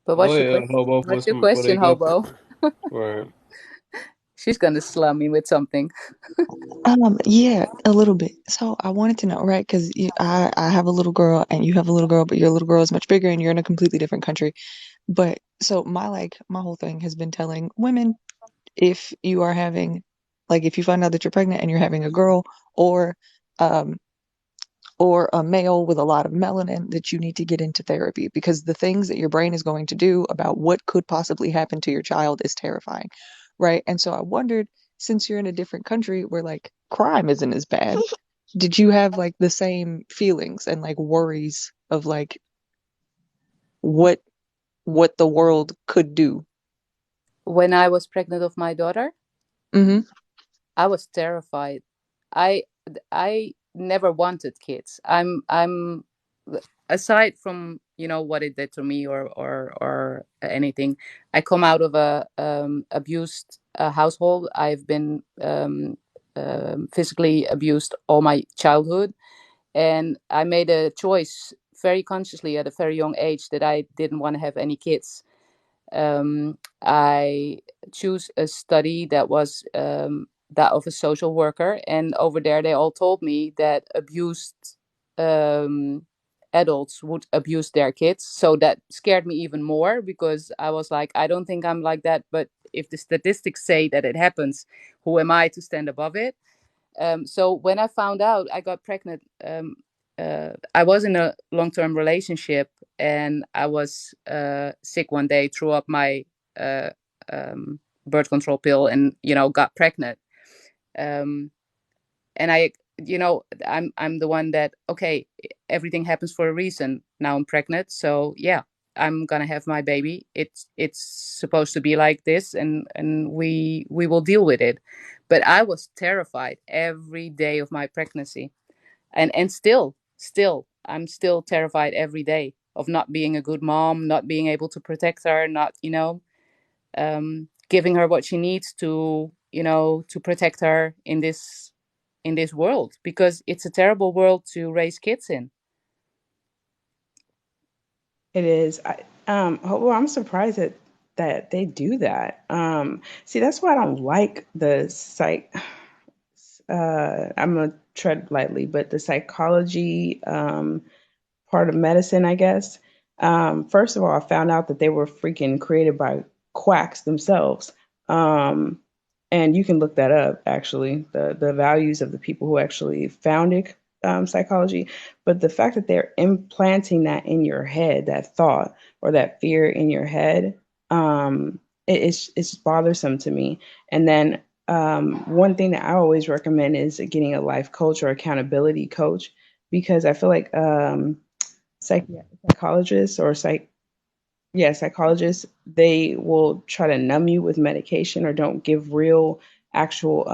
But Go what's your ahead, question? hobo, What's your before they question, go. Hobo? Right. She's gonna slam me with something. Yeah, a little bit. So I wanted to know, right? Because I have a little girl and you have a little girl, but your little girl is much bigger and you're in a completely different country. But so my whole thing has been telling women if you are having, like, if you find out that you're pregnant and you're having a girl, or or a male with a lot of melanin, that you need to get into therapy, because the things that your brain is going to do about what could possibly happen to your child is terrifying, right? And so I wondered, since you're in a different country where like crime isn't as bad, did you have like the same feelings and like worries of like what the world could do? When I was pregnant of my daughter, Mm-hmm. I was terrified. I I never wanted kids. I'm aside from, what it did to me, or anything. I come out of a abused household. I've been physically abused all my childhood, and I made a choice very consciously at a very young age that I didn't want to have any kids. I choose a study that was that of a social worker, and over there they all told me that abused um, adults would abuse their kids. So that scared me even more, because I was like, I don't think I'm like that, but if the statistics say that it happens, who am I to stand above it? So when I found out I got pregnant, I was in a long-term relationship, and I was sick one day, threw up my uh, birth control pill, and got pregnant. Um, and I'm the one that, okay, everything happens for a reason. Now I'm pregnant, so yeah, I'm gonna have my baby. It's supposed to be like this, and we will deal with it. But I was terrified every day of my pregnancy, and still I'm still terrified every day of not being a good mom, not being able to protect her, not giving her what she needs to protect her in this world, because it's a terrible world to raise kids in. It is. Well, I'm surprised that they do that. See, that's why I don't like the psych. I'm gonna tread lightly, but the psychology part of medicine, I guess. First of all, I found out that they were freaking created by quacks themselves. Um, and you can look that up, actually, the values of the people who actually founded psychology. But the fact that they're implanting that in your head, that thought or that fear in your head, it's bothersome to me. And then one thing that I always recommend is getting a life coach or accountability coach, because I feel like psych- psychologists or psychologists, they will try to numb you with medication or don't give real actual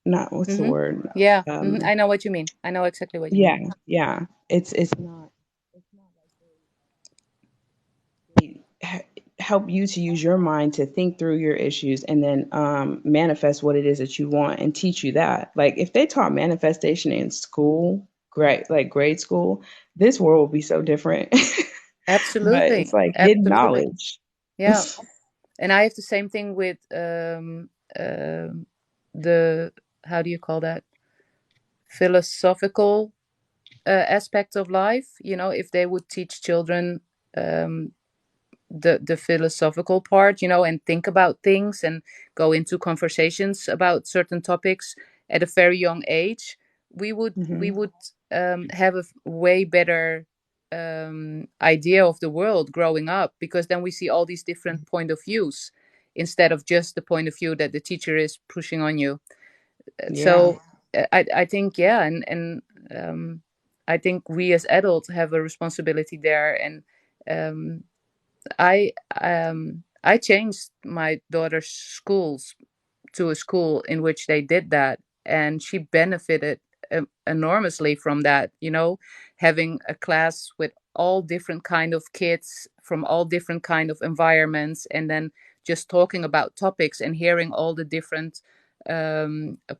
not what's the Hmm. word Yeah. um I know what you mean. I know exactly what you yeah, mean. yeah, it's not like help you to use your mind to think through your issues and then manifest what it is that you want and teach you that. Like if they taught manifestation in school, great, like grade school, this world would be so different. But it's Absolutely, like hidden absolutely. knowledge. Yeah. And I have the same thing with the, how do you call that, philosophical aspect of life. If they would teach children um, the philosophical part, and think about things and go into conversations about certain topics at a very young age, we Hmm. would have a way better idea of the world growing up, because then we see all these different point of views instead of just the point of view that the teacher is pushing on you. Yeah, So I think, yeah, and I think we as adults have a responsibility there. And um, I changed my daughter's schools to a school in which they did that, and she benefited enormously from that. Having a class with all different kind of kids from all different kind of environments, and then just talking about topics and hearing all the different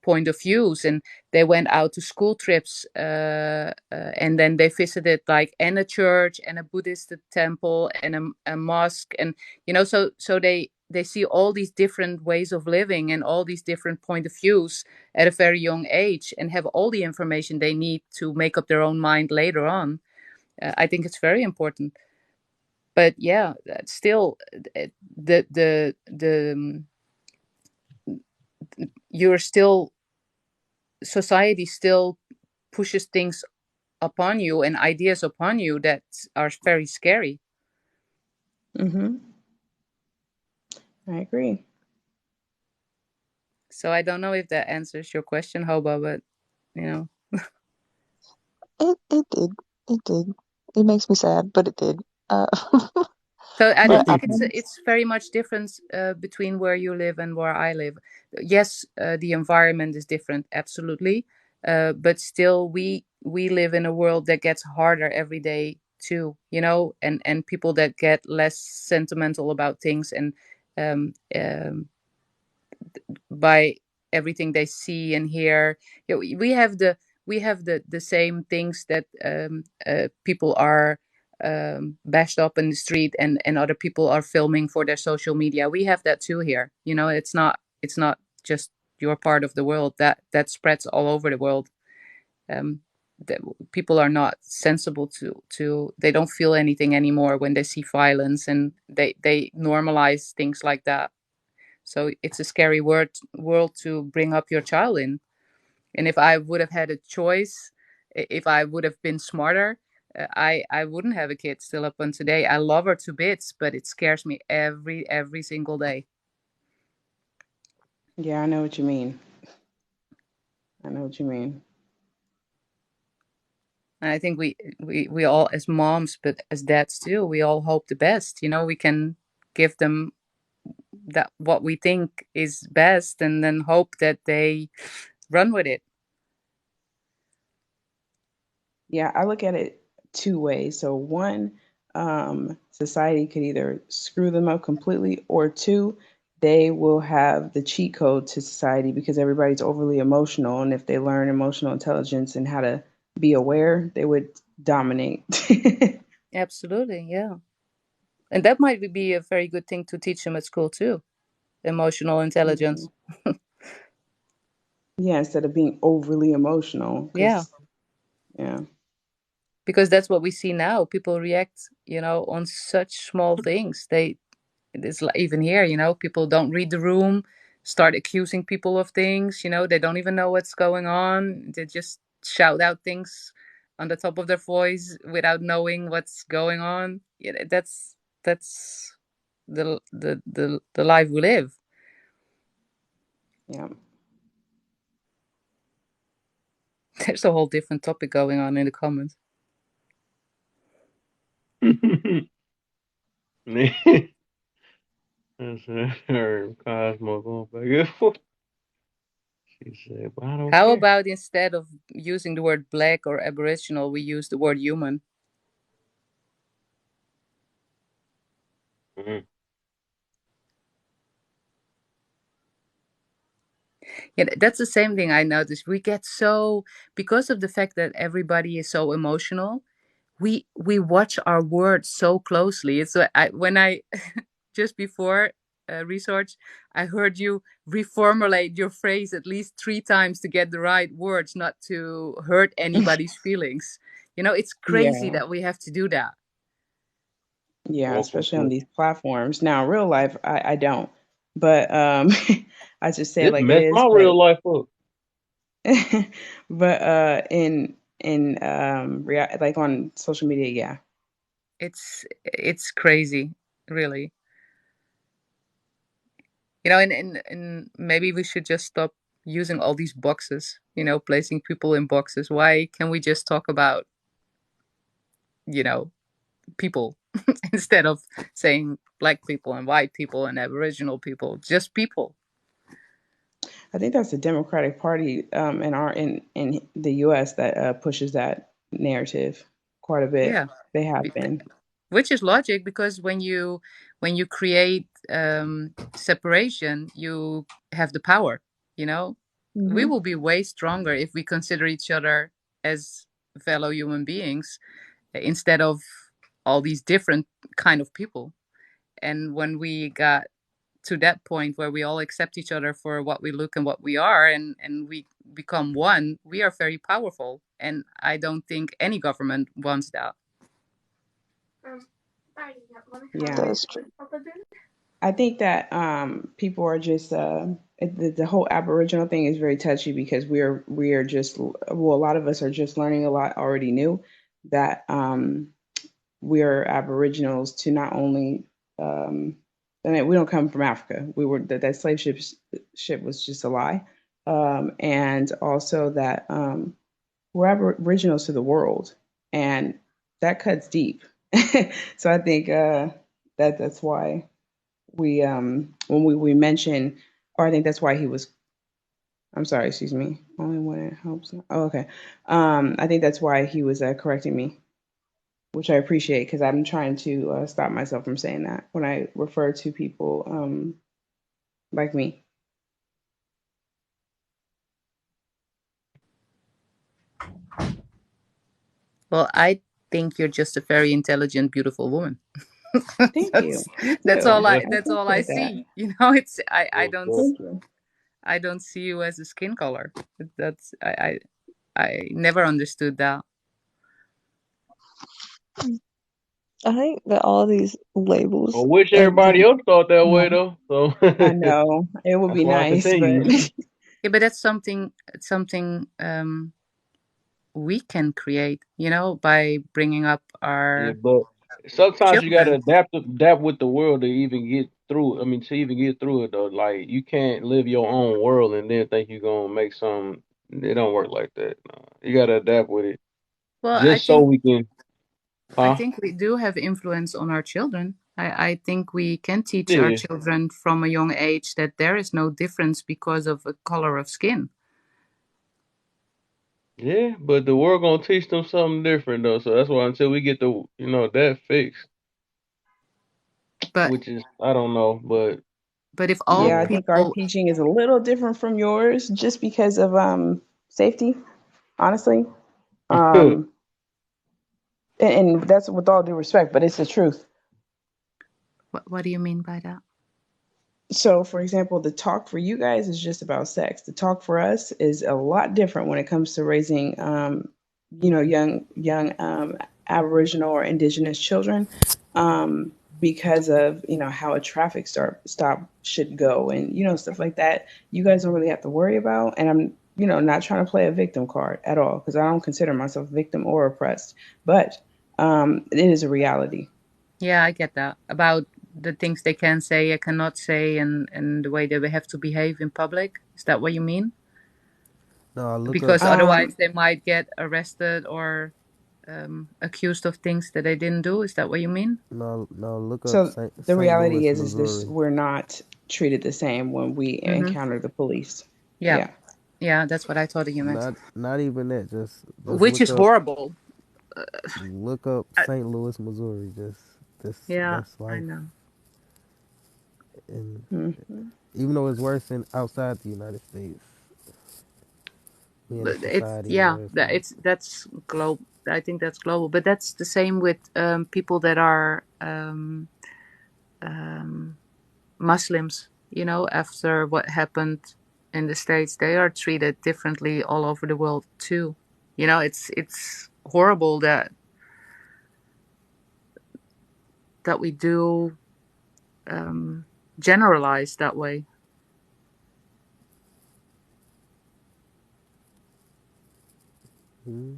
point of views. And they went out to school trips, and then they visited like and a church and a Buddhist temple and a mosque. And so they see all these different ways of living and all these different point of views at a very young age, and have all the information they need to make up their own mind later on. I think it's very important. But yeah, still, the you're still, society still pushes things upon you and ideas upon you that are very scary. Mm-hmm. I agree. So I don't know if that answers your question, Hoba, but you know. It did. It did. It makes me sad, but it did. Uh, So I but don't I think it's promise. it's very much difference between where you live and where I live. Yes, the environment is different, absolutely, but still, we live in a world that gets harder every day too. You know, and people that get less sentimental about things and by everything they see and hear. You know, we have the same things that people are bashed up in the street and other people are filming for their social media. We have that too here. You know, it's not just your part of the world that spreads all over the world. Um, that people are not sensible to they don't feel anything anymore when they see violence and they normalize things like that. So it's a scary world to bring up your child in. And if I would have had a choice, if I would have been smarter, I wouldn't have a kid still up on today. I love her to bits, but it scares me every single day. Yeah, I know what you mean. I know what you mean. And I think we all as moms, but as dads too, we all hope the best. You know, we can give them that what we think is best, and then hope that they run with it. Yeah, I look at it two ways. So one, society could either screw them up completely, or two, they will have the cheat code to society because everybody's overly emotional, and if they learn emotional intelligence and how to be aware, they would dominate. Absolutely, yeah. And that might be a very good thing to teach them at school too, emotional intelligence. Yeah, instead of being overly emotional, Yeah, because yeah, because that's what we see now. People react, on such small things. It's like even here, people don't read the room, start accusing people of things. They don't even know what's going on. They just shout out things on the top of their voice without knowing what's going on. Yeah, that's the life we live. yeah. There's a whole different topic going on in the comments. That's her Cosmo going back and forth. She said, "But I don't How care." about instead of using the word black or aboriginal, we use the word human? Mm. Yeah, that's the same thing I noticed. We get so, because of the fact that everybody is so emotional, we watch our words so closely. It's when I just before research, I heard you reformulate your phrase at least 3 times to get the right words, not to hurt anybody's feelings. It's crazy Yeah, that we have to do that. yeah, Welcome especially on to these platforms. Now, in real life, I don't, but I just say it this like it messed is. my real life up. But in like on social media, yeah. It's crazy, really. And maybe we should just stop using all these boxes, placing people in boxes. Why can we just talk about, you know, people instead of saying black people and white people and aboriginal people, just people? I think that's the Democratic Party in the U.S. that pushes that narrative quite a bit. Yeah. They have Be- been. which is logic, because when you create separation, you have the power. you know we Hmm. will be way stronger if we consider each other as fellow human beings instead of all these different kind of people. And when we got to that point where we all accept each other for what we look and what we are, and we become one, we are very powerful, and I don't think any government wants that. Yeah, That is true. I think that people are just the whole Aboriginal thing is very touchy because we are just well, a lot of us are just learning a lot already new that we are Aboriginals to not only um, I mean, we don't come from Africa. We were that ship was just a lie, and also that we're Aboriginals to the world, and that cuts deep. So I think that's why we when we mention, or I think that's why he was. I'm sorry, excuse me. Only when it helps. Oh, okay. I think that's why he was correcting me, which I appreciate because I'm trying to stop myself from saying that when I refer to people like me. Well, I think you're just a very intelligent, beautiful woman. Thank you. that's You that's too. all I I that's all I appreciate that. see. It's Well, well, Thank you. I don't see you as a skin color. That's I never understood that. I think that all these I labels wish and everybody the else thought that way No, though. So I know it would that's be why I nice, but continue. Yeah, but that's something we can create, by bringing up Yeah, our but sometimes you gotta children. adapt with the world to even get through. I mean, to even get through it though, like you can't live your own world and then think you're gonna make some. It don't work like that. No. You gotta adapt with it Well, I just so think we can. I Huh? think we do have influence on our children. I think we can teach our Yeah, children from a young age that there is no difference because of a color of skin. yeah, but the world gonna teach them something different though. So that's why until we get the that fixed, But which is I don't know, but if all yeah, I yeah. think our people, teaching is a little different from yours just because of safety, honestly. Um, and that's with all due respect, but it's the truth. what do you mean by that? So, for example, the talk for you guys is just about sex. The talk for us is a lot different when it comes to raising, young Aboriginal or Indigenous children, because of how a traffic stop should go and stuff like that. You guys don't really have to worry about, and I'm not trying to play a victim card at all because I don't consider myself victim or oppressed, but it is a reality. Yeah, I get that about the things they can say, I cannot say, and the way they have to behave in public. Is that what you mean? No, look up. Because otherwise Um, they might get arrested or accused of things that they didn't do. Is that what you mean? No, look up So the St. reality Louis, is this: Missouri. we're not treated the same when we Mm-hmm. encounter the police. Yeah, Yeah. yeah, that's what I thought you meant. Not even that. Just Which is horrible. look up I, St. Louis, Missouri. Just this yeah, that's I life. know. And Hmm. even though it's worse than outside the United States, we in a But it's society yeah, where it's that like, that's global. I think that's global. But that's the same with people that are um, Muslims. After what happened in the States, they are treated differently all over the world too. It's horrible that we do um, generalize that way. hmm,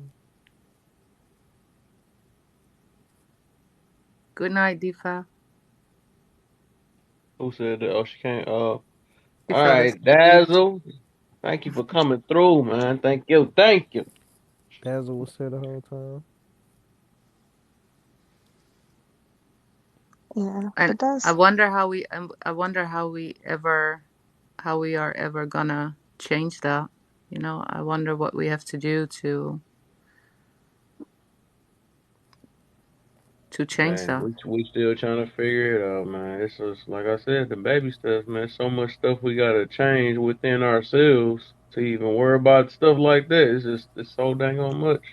Good night, Difa. Who said that? Oh, she can't. All She fell right, asleep. Dazzle. Thank you for coming through, man. Thank you. Thank you. Dazzle was there the whole time. yeah, And but I that's wonder how we are ever gonna change that. I wonder what we have to do to change Man, that. we still trying to figure it out, man. It's just like I said, the baby stuff, man. So much stuff we gotta change within ourselves to even worry about stuff like that. It's so dang on much.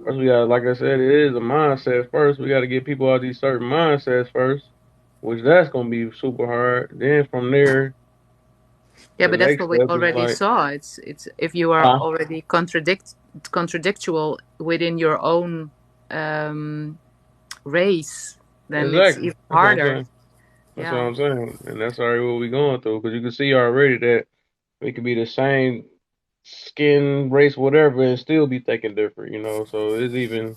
First, we got, like I said, it is a mindset first. We got to get people out of these certain mindsets first, which that's gonna be super hard. Then from there, Yeah, the but that's next what we step is already like, saw. It's if you are huh? already contradictual within your own um, race, then it's Exactly. even That's what I'm harder. saying. That's what Yeah. I'm saying, and that's already what we going through. Because you can see already that we could be the same skin, race, whatever, and still be thinking different. So it's even.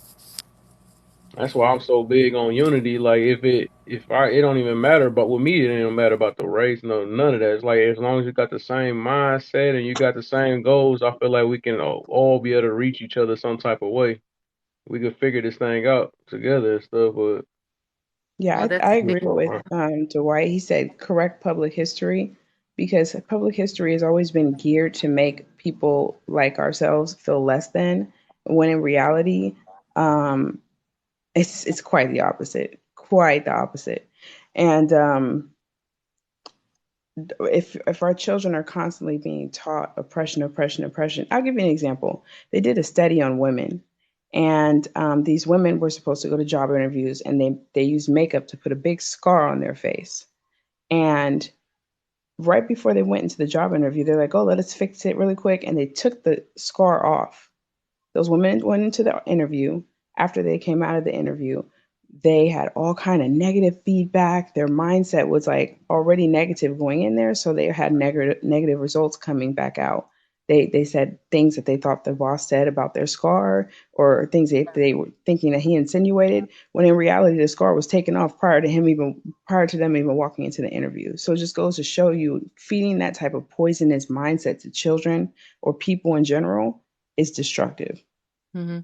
That's why I'm so big on unity. Like it don't even matter. But with me, it don't matter about the race. No, none of that. It's like as long as you got the same mindset and you got the same goals, I feel like we can all be able to reach each other some type of way. We could figure this thing out together and stuff. But Yeah, Well, I that's a big. agree with Dwight. He said correct public history because public history has always been geared to make people like ourselves feel less than, when in reality, um, it's quite the opposite. Quite the opposite. And if our children are constantly being taught oppression, oppression, oppression, I'll give you an example. They did a study on women, and these women were supposed to go to job interviews, and they used makeup to put a big scar on their face. And right before they went into the job interview, they're like, "Oh, let us fix it really quick," and they took the scar off. Those women went into the interview. After they came out of the interview, they had all kind of negative feedback. Their mindset was like already negative going in there, so they had negative results coming back out. They said things that they thought the boss said about their scar, or things they were thinking that he insinuated, when in reality the scar was taken off prior to them even walking into the interview. So it just goes to show you, feeding that type of poisonous mindset to children or people in general is destructive. Hmm.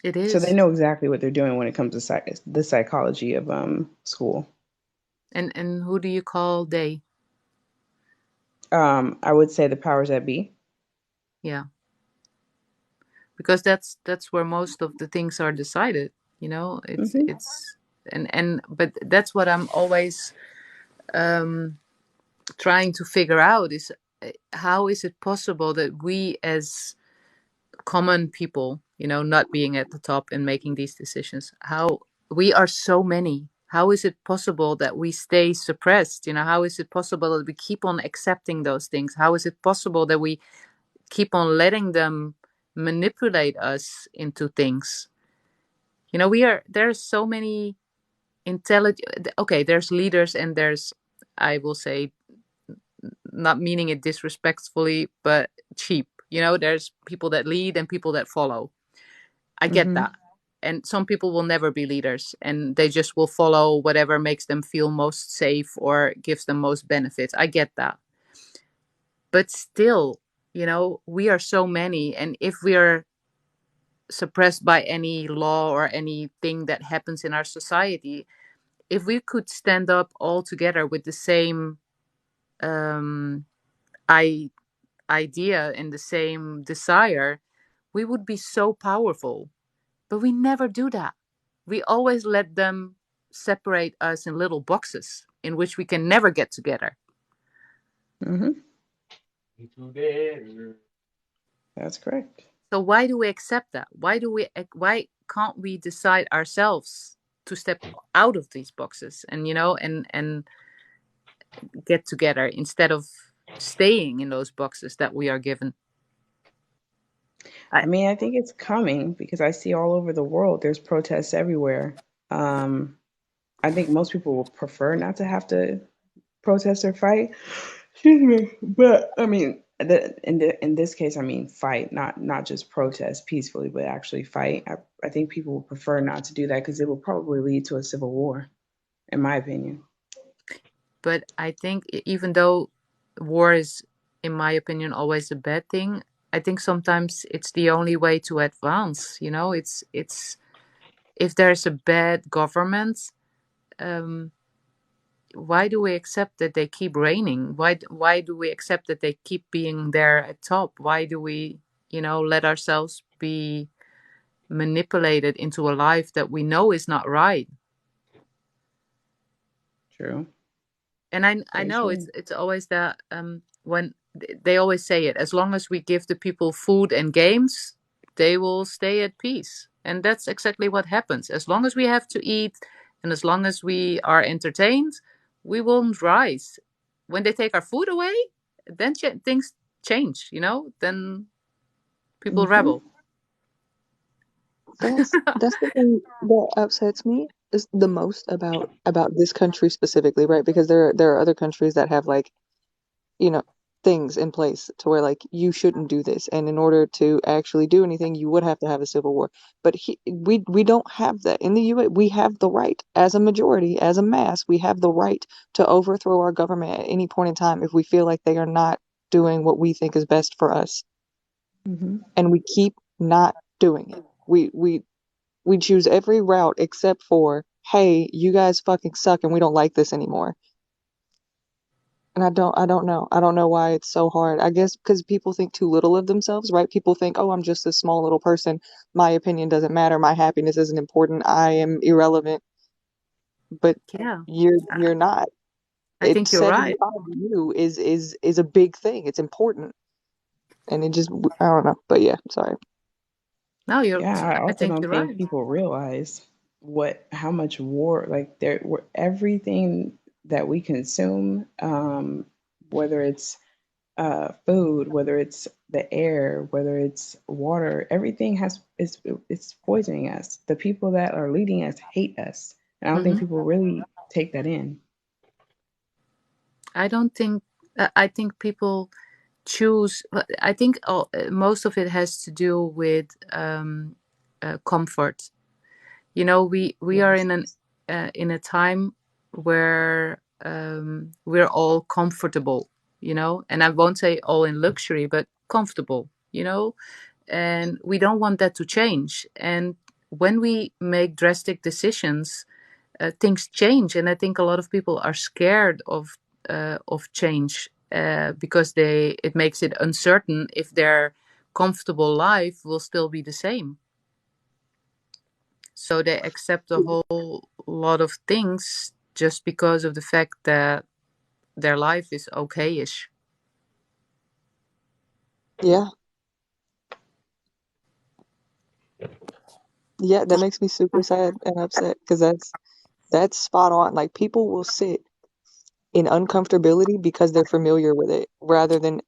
It So they is. know exactly what they're doing when it comes to the psychology of school. And who do you call they? I would say the powers that be. Yeah, because that's where most of the things are decided. It's Hmm. it's and but that's what I'm always um trying to figure out is how is it possible that we as common people, not being at the top and making these decisions, how we are so many, how is it possible that we stay suppressed? How is it possible that we keep on accepting those things? How is it possible that we keep on letting them manipulate us into things? There's so many intelligent, okay, there's leaders and there's, I will say, not meaning it disrespectfully, but cheap. There's people that lead and people that follow. I get Hmm. that. And some people will never be leaders and they just will follow whatever makes them feel most safe or gives them most benefits. I get that. But still, we are so many. And if we are suppressed by any law or anything that happens in our society, if we could stand up all together with the same um, I- idea and the same desire, we would be so powerful. But we never do that. We always let them separate us in little boxes in which we can never get together. Hmm. together. That's correct. So why do we accept that? Why can't we decide ourselves to step out of these boxes and and get together instead of staying in those boxes that we are given? I I mean, I think it's coming because I see all over the world there's protests everywhere. Um, I think most people will prefer not to have to protest or fight. Excuse me, but I mean, in this case, I mean fight, not just protest peacefully, but actually fight. I think people would prefer not to do that because it will probably lead to a civil war, in my opinion. but I think even though war is, in my opinion, always a bad thing, I think sometimes it's the only way to advance. It's if there's a bad government, um, why do we accept that they keep reigning? Why do we accept that they keep being there at top? Why do we, let ourselves be manipulated into a life that we know is not right? True, And I very know it's true. it's always that when they always say it, as long as we give the people food and games, they will stay at peace. And that's exactly what happens. As long as we have to eat and as long as we are entertained, we won't rise. When they take our food away, then things change, then people Hmm. rebel. That's the thing that upsets me the most about this country specifically, right? Because there are other countries that have like, you know, things in place to where like you shouldn't do this, and in order to actually do anything, you would have to have a civil war. But we don't have that in the U.S. We have the right, as a majority, as a mass, we have the right to overthrow our government at any point in time if we feel like they are not doing what we think is best for us, Hmm. and we keep not doing it. We choose every route except for, hey, you guys fucking suck and we don't like this anymore. And I don't know. I don't know why it's so hard. I guess because people think too little of themselves, right? People think, oh, I'm just a small little person. My opinion doesn't matter. My happiness isn't important. I am irrelevant. But Yeah, you're not. I It think you're right. 75 to you is a big thing. It's important. And it just, I don't know. But yeah, sorry. No, Yeah, I I also think don't you're think right. people realize how much war, like everything that we consume, whether it's food, whether it's the air, whether it's water, everything it's poisoning us. The people that are leading us hate us, and I don't think Hmm. people really take that in. I don't think. I think people choose. I think most of it has to do with comfort. You know, we are Yes. in a time where we're all comfortable. You know, and I won't say all in luxury, but comfortable. You know, and we don't want that to change. And when we make drastic decisions, things change, and I think a lot of people are scared of change because it makes it uncertain if their comfortable life will still be the same. So they accept a whole lot of things just because of the fact that their life is okay-ish. Yeah. Yeah, that makes me super sad and upset because that's spot on. Like people will sit in uncomfortability because they're familiar with it rather than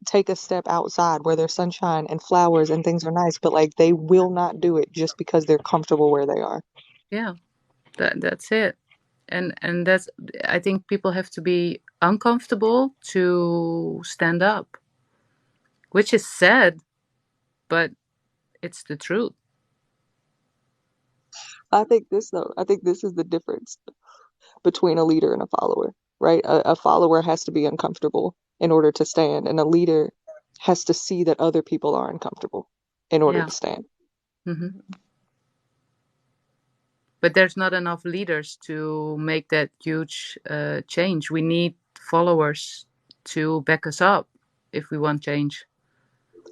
take a step outside where there's sunshine and flowers and things are nice, but like they will not do it just because they're comfortable where they are. Yeah, that's it. And that's, I think people have to be uncomfortable to stand up, which is sad, but it's the truth. I think this is the difference between a leader and a follower, right? A follower has to be uncomfortable in order to stand, and a leader has to see that other people are uncomfortable in order Yeah. to stand. Hmm. But there's not enough leaders to make that huge change. We need followers to back us up if we want change.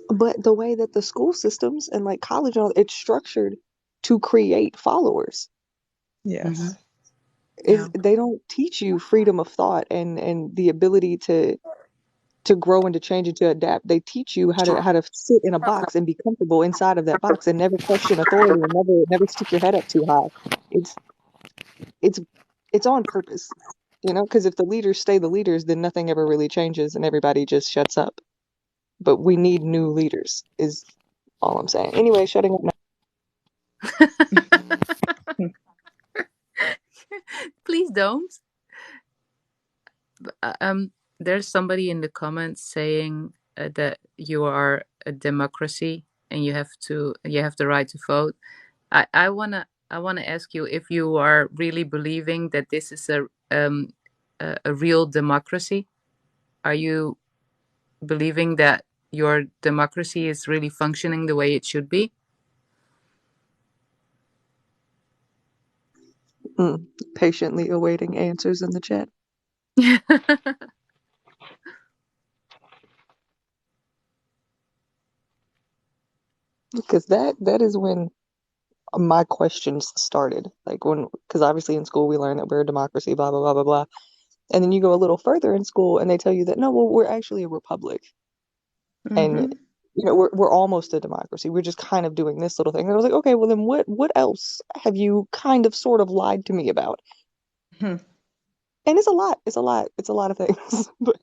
But the way that the school systems and like college, it's structured to create followers. Hmm. Yes. Yeah. Is they don't teach you freedom of thought and the ability to grow and to change and to adapt. They teach you how to sit in a box and be comfortable inside of that box and never question authority and never stick your head up too high. It's it's it's on purpose, because if the leaders stay the leaders, then nothing ever really changes and everybody just shuts up. But we need new leaders, is all I'm saying. Anyway, shutting up now. Please don't. There's somebody in the comments saying that you are a democracy and you have the right to vote. I wanna ask you if you are really believing that this is a real democracy. Are you believing that your democracy is really functioning the way it should be? Patiently awaiting answers in the chat, because that is when my questions started. Like because obviously in school we learn that we're a democracy, blah blah blah blah blah, and then you go a little further in school and they tell you that no, well, we're actually a republic, and Hmm. we're almost a democracy. We're just kind of doing this little thing. And I was like, okay, well then what else have you kind of sort of lied to me about? Hmm. And it's a lot. It's a lot. It's a lot of things. But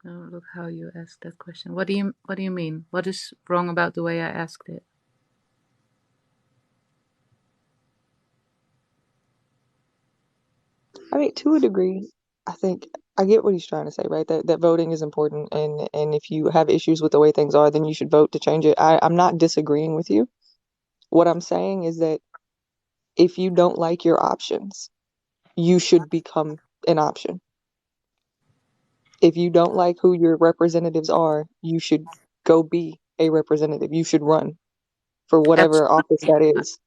Oh, look how you asked that question. What do you mean? What is wrong about the way I asked it? I mean, to a degree, I think I get what he's trying to say, right? That voting is important, and if you have issues with the way things are, then you should vote to change it. I'm not disagreeing with you. What I'm saying is that if you don't like your options, you should become an option. If you don't like who your representatives are, you should go be a representative. You should run for whatever office Absolutely. that is.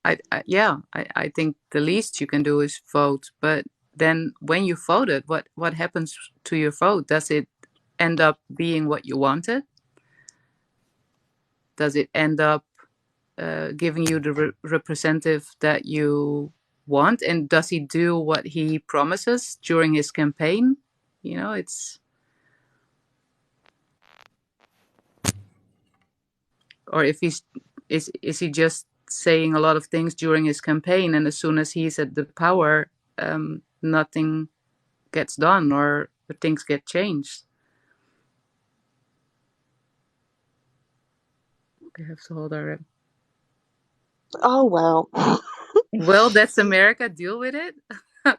I think the least you can do is vote. But then when you voted, what happens to your vote? Does it end up being what you wanted? Does it end up giving you the representative that you want? And does he do what he promises during his campaign? You know, or if is he just saying a lot of things during his campaign, and as soon as he's at the power, nothing gets done or things get changed? We have to hold our. Oh, wow. Well, that's America. Deal with it.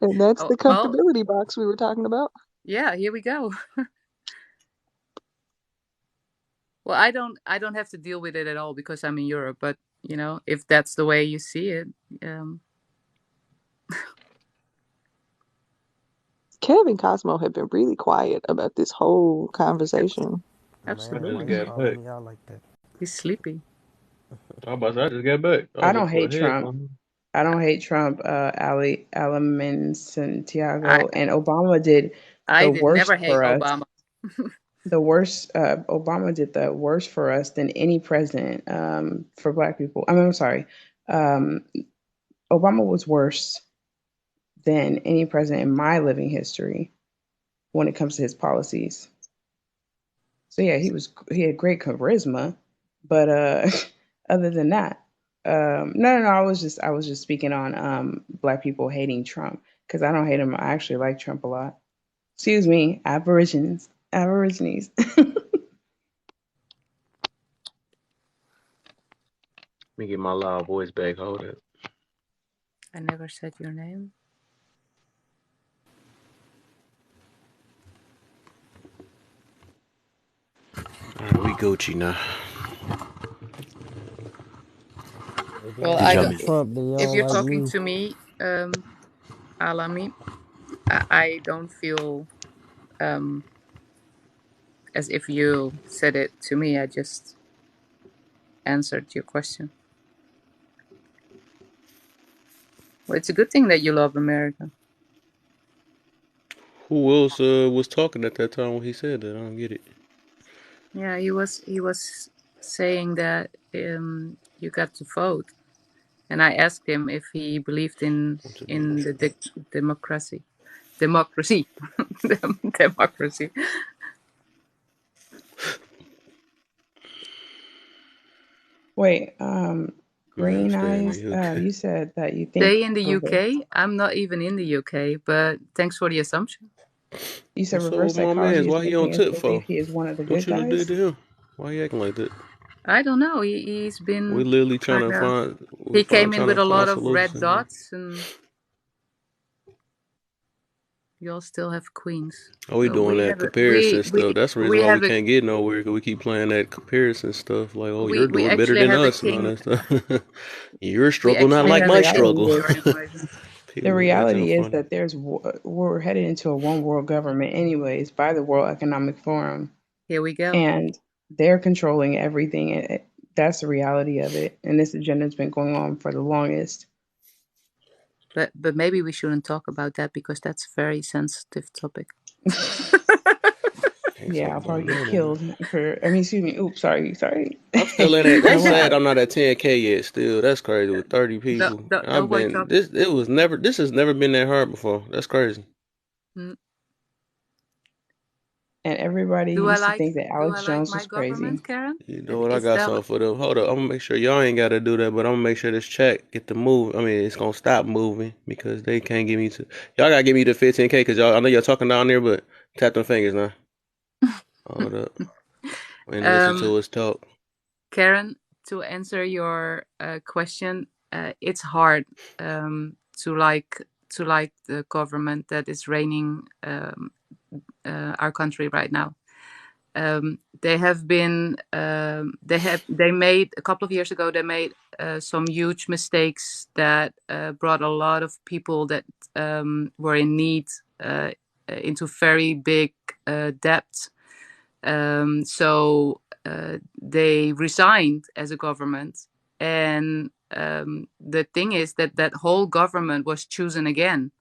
And that's Oh, the well, comfortability box we were talking about. yeah. Here we go. Well, I don't have to deal with it at all because I'm in Europe. But you know, if that's the way you see it, um, Kev and Cosmo have been really quiet about this whole conversation. Man, I just why you absolutely, got all back. on me out like that? he's sleepy. I about to say, I just got back. I I was don't looking for hate a Trump. headphone. I don't hate Trump, Alamin I Santiago, and Obama did I the did never worst hate for us. Obama. The worst, Obama did the worst for us than any president for Black people. I mean, I'm sorry. Um, Obama was worse than any president in my living history when it comes to his policies. So yeah, he had great charisma, but other than that, no. I was just speaking on Black people hating Trump because I don't hate him. I actually like Trump a lot. Excuse me, Aborigines. Let me get my loud voice back. Hold it. I never said your name. We Gucci now. If you Well, don't Did I y'all like don't. mean? Trump, then you If don't you're like talking me. to me, Alami, I don't feel um, as if you said it to me. I just answered your question. Well, it's a good thing that you love America. Who else was talking at that time when he said that? I don't get it. Yeah, he was saying that you got to vote, and I asked him if he believed What's it in doing? the democracy, democracy. Wait, Man, Green stay in Eyes. the UK. You said that you Stay think in the reverse. UK. I'm not even in the UK, but thanks for the assumption. You said What's up reverse with my man's? psychology is Why he on making us tip believe for? he is one of the What good you done did guys. to him? Why he acting like that? I don't know. He's We been literally trying kind to of. find. We He find came in trying to with a lot find of red solutions. dots, and you all still have queens. Are we So doing we that have a comparison stuff? That's the reason we why we have a can't get nowhere because we keep playing that comparison stuff. Like, oh, you're we doing better actually than have a us and all king. that stuff. Your We struggle not actually like The have my a king reality struggle. is for some reason. the People be acting reality is funny. that we're headed into a one world government anyways by the World Economic Forum, Here we go. and they're controlling everything. That's the reality of it, and this agenda has been going on for the longest. But maybe we shouldn't talk about that because that's a very sensitive topic. Can't Yeah, talk I'll about probably get none of it. killed for. I mean, excuse me. Oops, sorry. I'm still in that. I That's won't. sad. I'm not at 10K yet. Still, that's crazy. With 30 people, I've Nobody been talk. this. It was never. This has never been that hard before. That's crazy. Mm. And everybody used to think that Do I Alex like Jones my was crazy. government, Karen? You know what? I Is got that something for them. Hold up. I'm gonna make sure y'all ain't gotta do that, but I'm gonna make sure this chat get to move. I mean, it's gonna stop moving because they can't give me to. Y'all gotta give me the 15K because y'all. I know y'all talking down there, but tap them fingers now. Hold up and listen um to us talk. Karen, to answer your question, it's hard to like to like the government that is reigning our country right now. They have been they made a couple of years ago, they made some huge mistakes that brought a lot of people that were in need into very big debt. So they resigned as a government, and the thing is that that whole government was chosen again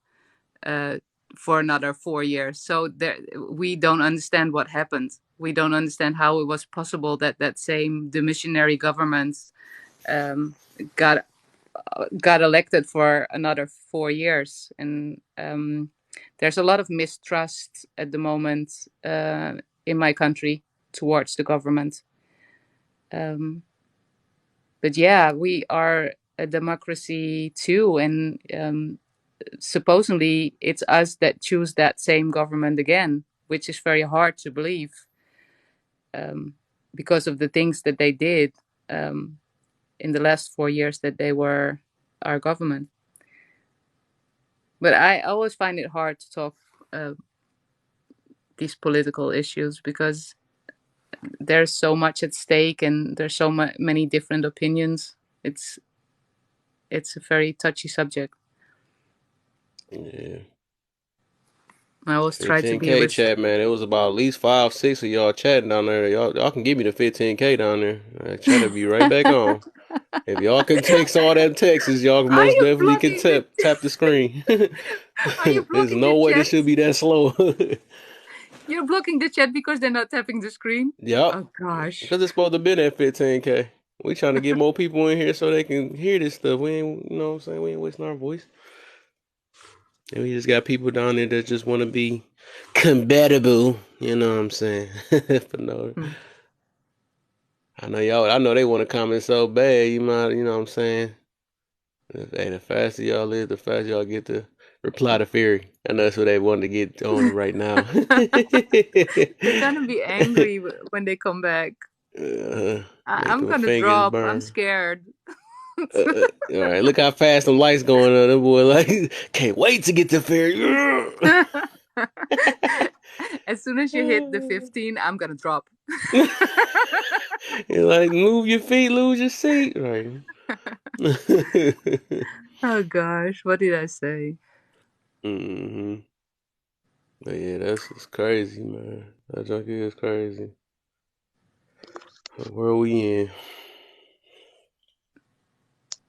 for another 4 years. So there, we don't understand what happened. We don't understand how it was possible that that same demissionary government got elected for another 4 years. And there's a lot of mistrust at the moment in my country towards the government. But yeah, we are a democracy too, and supposedly it's us that choose that same government again, which is very hard to believe because of the things that they did in the last 4 years that they were our government. But I always find it hard to talk these political issues because there's so much at stake and there's so many different opinions. It's a very touchy subject. Yeah. I always try to be 15K chat, man. It was about at least 5, 6 of y'all chatting down there. Y'all can give me the 15K down there. Chat will be right back on. If y'all can text all that Texas, y'all Are most you definitely can blocking the tap the screen. Are you There's blocking the no way chat? this should be that slow. You're blocking the chat because they're not tapping the screen? Yup. Oh gosh. Because it's supposed to be at 15K. We trying to get more people in here so they can hear this stuff. We ain't, you know what I'm saying? We ain't wasting our voice. And we just got people down there that just want to be compatible. You know what I'm saying? But no, I know they want to comment so bad. You know what I'm saying? Hey, the faster y'all live, the faster y'all get to reply to Fury. I know that's what they wanted to get on right now. They're gonna be angry when they come back. Make I'm them gonna fingers drop. I'm burn. scared. All right, look how fast them lights going on. That boy like can't wait to get to Fury. As soon as you hit the 15, I'm gonna drop. You're like, move your feet, lose your seat. Right. Oh gosh, what did I say? hmm But yeah, that's just crazy, man. That junkie is crazy. What world we in?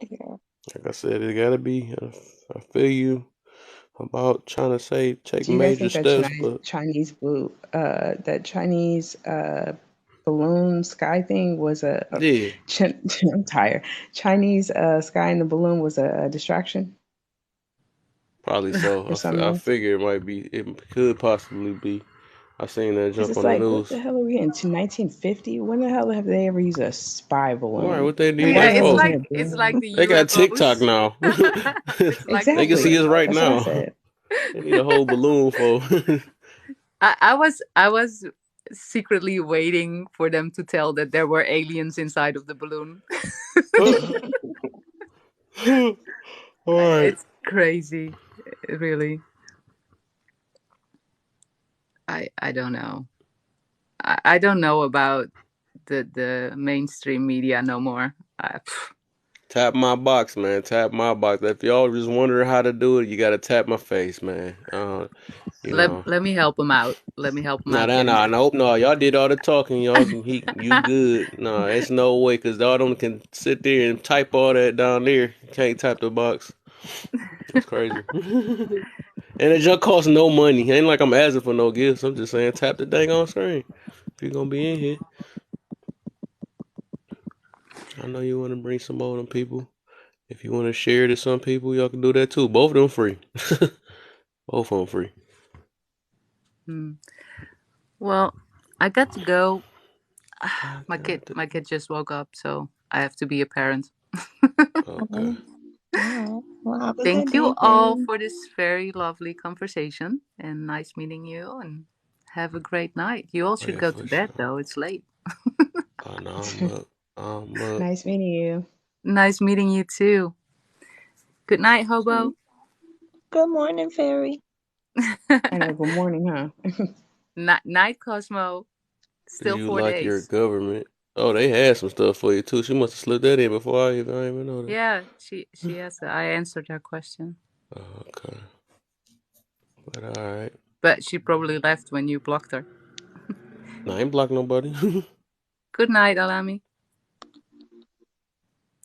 Yeah. Like I said, it gotta be. I feel you about trying to take Do you guys major think that steps, but Chinese balloon sky thing was yeah, I'm tired. Chinese sky in the balloon was a distraction probably so. or something I else? figure it might be. It could possibly be. I seen that Because junk it's on the like, what news. the hell are we in? To 1950? When the hell have they ever used a spy All right, balloon? what they Like, need why Yeah, that the hell for? isn't it it's doing? like the They got TikTok UFOs. now. It's like the They can see Exactly. us right That's what I UFOs. now. said. They need a whole balloon for. I was secretly waiting for them to tell that there were aliens inside of the balloon. All right. It's crazy, really. I don't know. I don't know about the mainstream media no more. Tap my box, man. Tap my box. If y'all just wondering how to do it, you gotta tap my face, man. You know. Let me help him out. Let me help him Nah, out, nah, nah. Candy. Nope, no. Y'all did all the talking. You good. Nah, it's no way, cause y'all don't can sit there and type all that down there. Can't tap the box. That's crazy. And it just costs no money. Ain't like I'm asking for no gifts. I'm just saying tap the dang on screen. If you're gonna be in here, I know you want to bring some more of them people. If you want to share to some people, y'all can do that too. Both of them free. Both of them free. Hmm. Well, I got to go. I My kid, got to. my kid just woke up, so I have to be a parent. Okay. Oh, well, have a good Thank you day, all Fairy. for this very lovely conversation and nice meeting you. And have a great night. You all Oh should yeah, go for to sure. bed though. It's late. Oh no, I'm up. I'm up. Nice meeting you. Nice meeting you too. Good night, Hobo. Good morning, fairy. I know. Good morning, huh? Night, Cosmo. Do Still you 4 like your days. government? Oh, they had some stuff for you too. She must have slipped that in before I even know that. Yeah, she has. I answered her question, Oh, okay, but all right. but she probably left when you blocked her. No, I ain't block nobody. Good night, Alami.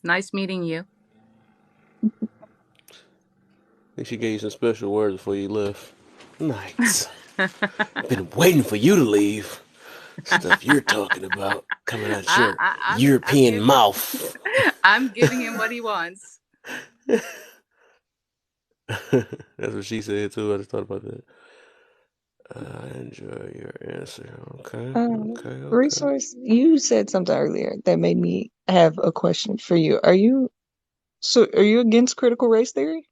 Nice meeting you. think she gave you some special words before you left. Night. Been waiting for you to leave. Stuff you're talking about coming out I, your I, I'm European giving, mouth. I'm giving him what he wants. That's what she said too. I just thought about that. I enjoy your answer. Okay, okay, okay. Resource, you said something earlier that made me have a question for you. Are you against critical race theory?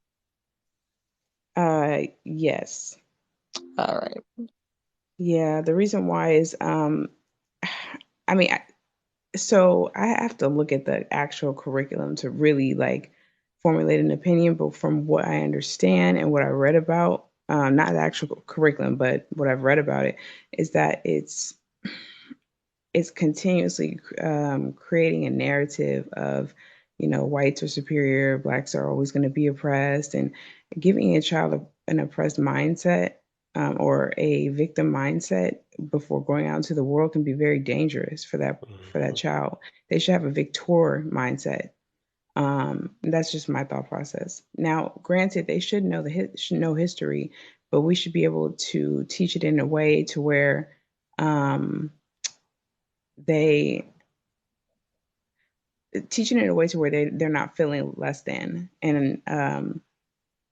Yes. All right. Yeah. The reason why is, I mean, so I have to look at the actual curriculum to really like formulate an opinion. But from what I understand and what I read about, not the actual curriculum, but what I've read about it, is that it's continuously creating a narrative of, whites are superior, blacks are always going to be oppressed, and giving a child an oppressed mindset, or a victim mindset before going out into the world can be very dangerous for that Mhm. child. They should have a victor mindset. That's just my thought process. Now, granted, they should know should know history, but we should be able to teach it in a way to where um, they teaching it in a way to where they're not feeling less than.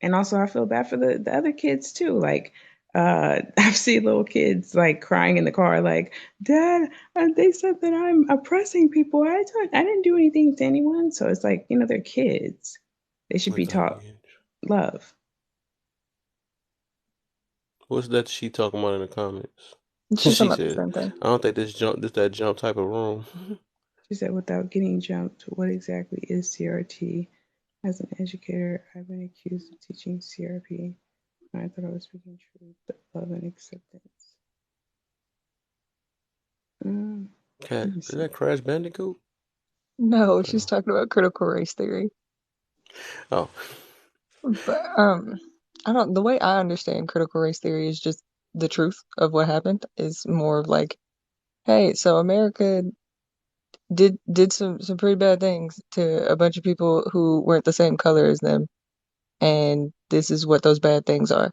And also I feel bad for the other kids too. Like, I've seen little kids like crying in the car, like, Dad, they said that I'm oppressing people. I didn't do anything to anyone. So it's like, they're kids. They should be Without taught getting- love. What's that she talking about in the comments? She's talking She about the said, same thing. "I don't think this that jump type of room." She said, without getting jumped, what exactly is CRT? As an educator, I've been accused of teaching CRP. I thought I was speaking truth, love, and acceptance. Mm, Cat, let me is see. that Crash Bandicoot? No, Oh, she's no. talking about critical race theory. Oh, But I don't. The way I understand critical race theory is just the truth of what happened. Is more of like, hey, so America did some pretty bad things to a bunch of people who weren't the same color as them, and this is what those bad things are.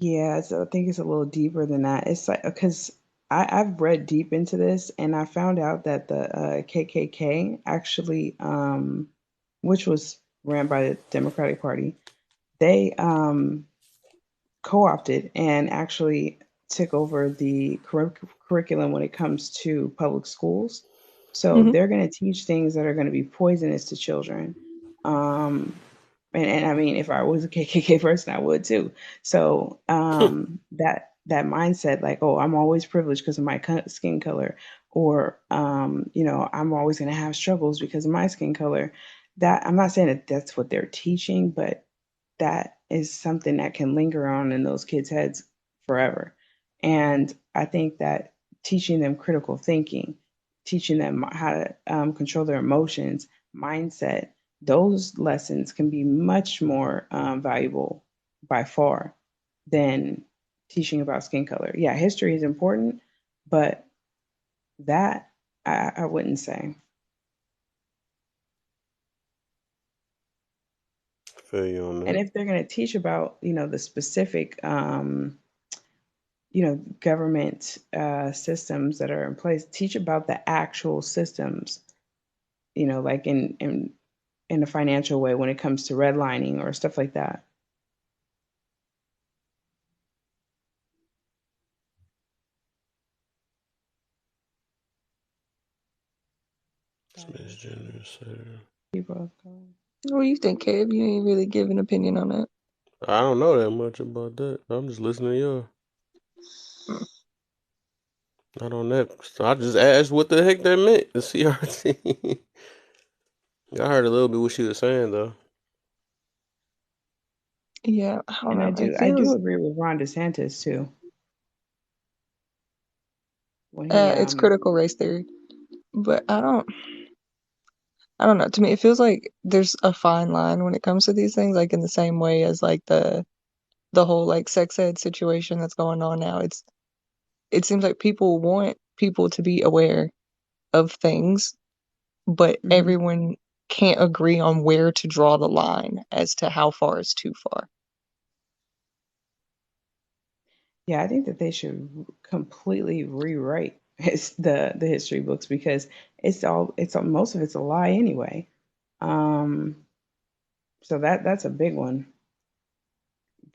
Yeah, so I think it's a little deeper than that. It's like because I've read deep into this and I found out that the KKK actually, which was ran by the Democratic Party, they co-opted and actually took over the curriculum when it comes to public schools. So Hmm. they're going to teach things that are going to be poisonous to children. Um, and I mean, if I was a KKK person, I would too. So that mindset, like, oh, I'm always privileged because of my skin color, or I'm always going to have struggles because of my skin color. That I'm not saying that that's what they're teaching, but that is something that can linger on in those kids' heads forever. And I think that teaching them critical thinking, teaching them how to control their emotions, mindset, those lessons can be much more valuable by far than teaching about skin color. Yeah, history is important, but that I wouldn't say. feel you on And that. if they're going to teach about, the specific government systems that are in place, teach about the actual systems, like in a financial way when it comes to redlining or stuff like that. It's misgender, etc. People of color. What do you think, Kev? You ain't really give an opinion on that. I don't know that much about that. I'm just listening to you. Hmm. Not on that. So I just asked what the heck that meant. The CRT. I heard a little bit what she was saying though. Yeah, I don't And know. It I do feels agree with Ron DeSantis too when he it's critical race theory, but I don't know. To me, it feels like there's a fine line when it comes to these things, like in the same way as like the whole like sex ed situation that's going on now. It seems like people want people to be aware of things, but hmm everyone can't agree on where to draw the line as to how far is too far. Yeah, I think that they should completely rewrite the history books because most of it's a lie anyway. Um, so that's a big one.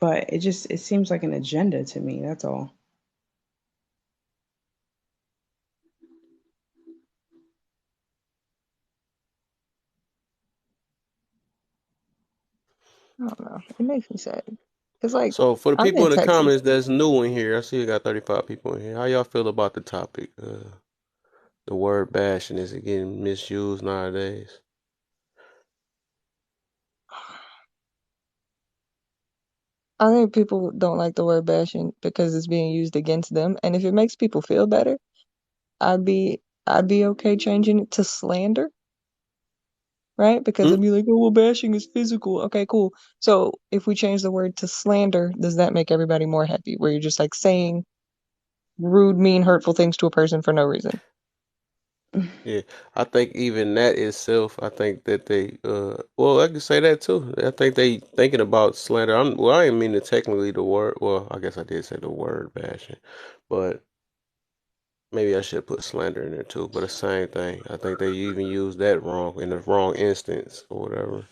But it seems like an agenda to me. That's all. I don't know. It makes me sad. Cause like So for the I'm people in in the Texas. comments that's new in here, I see you got 35 people in here. How y'all feel about the topic? The word bashing, is it getting misused nowadays? I think people don't like the word bashing because it's being used against them. And if it makes people feel better, I'd be okay changing it to slander, right? Because Hmm? I'd be like, oh well, bashing is physical. Okay, cool. So if we change the word to slander, does that make everybody more happy? Where you're just like saying rude, mean, hurtful things to a person for no reason. Yeah, I think even that itself, I think that they, well, I can say that too. I think they thinking about slander. Well, I didn't mean to technically the word. Well, I guess I did say the word bashing, but maybe I should put slander in there too. But the same thing. I think they even use that wrong in the wrong instance or whatever.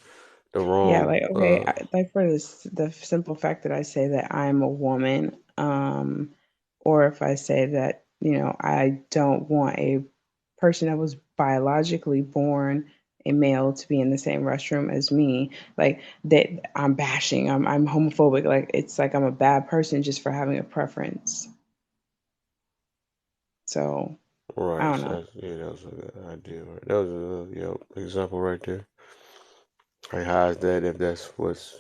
The Yeah, wrong, like okay, like for this, the simple fact that I say that I'm a woman, or if I say that I don't want a person that was biologically born a male to be in the same restroom as me, like that I'm bashing, I'm homophobic, like it's like I'm a bad person just for having a preference. So I right. don't So know. yeah, that was a good idea. Right? That was a example right there. Like, how is that if that's what's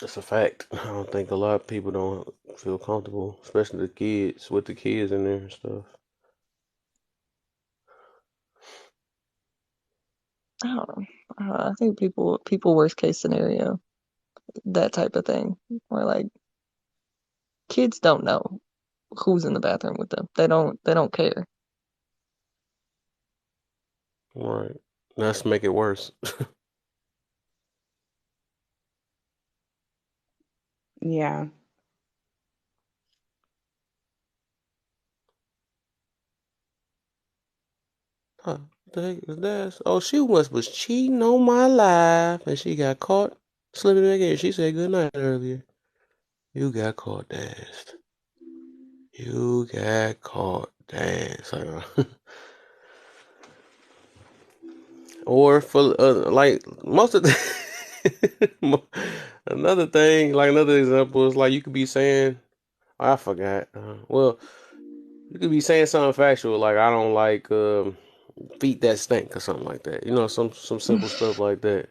It's a fact. I don't think a lot of people don't feel comfortable, especially the kids, with the kids in there and stuff. I don't know. I think people worst case scenario, that type of thing, where like kids don't know who's in the bathroom with them. They don't care. Right. Let's make it worse. Yeah. Huh, what the heck is that? Oh, she was cheating on my life and she got caught slipping back in. She said good night earlier. You got caught, danced. You got caught, danced. Or for like most of the another thing, like another example is like you could be saying, I forgot. Well, you could be saying something factual, like I don't like feet that stink or something like that. You know, some simple stuff like that.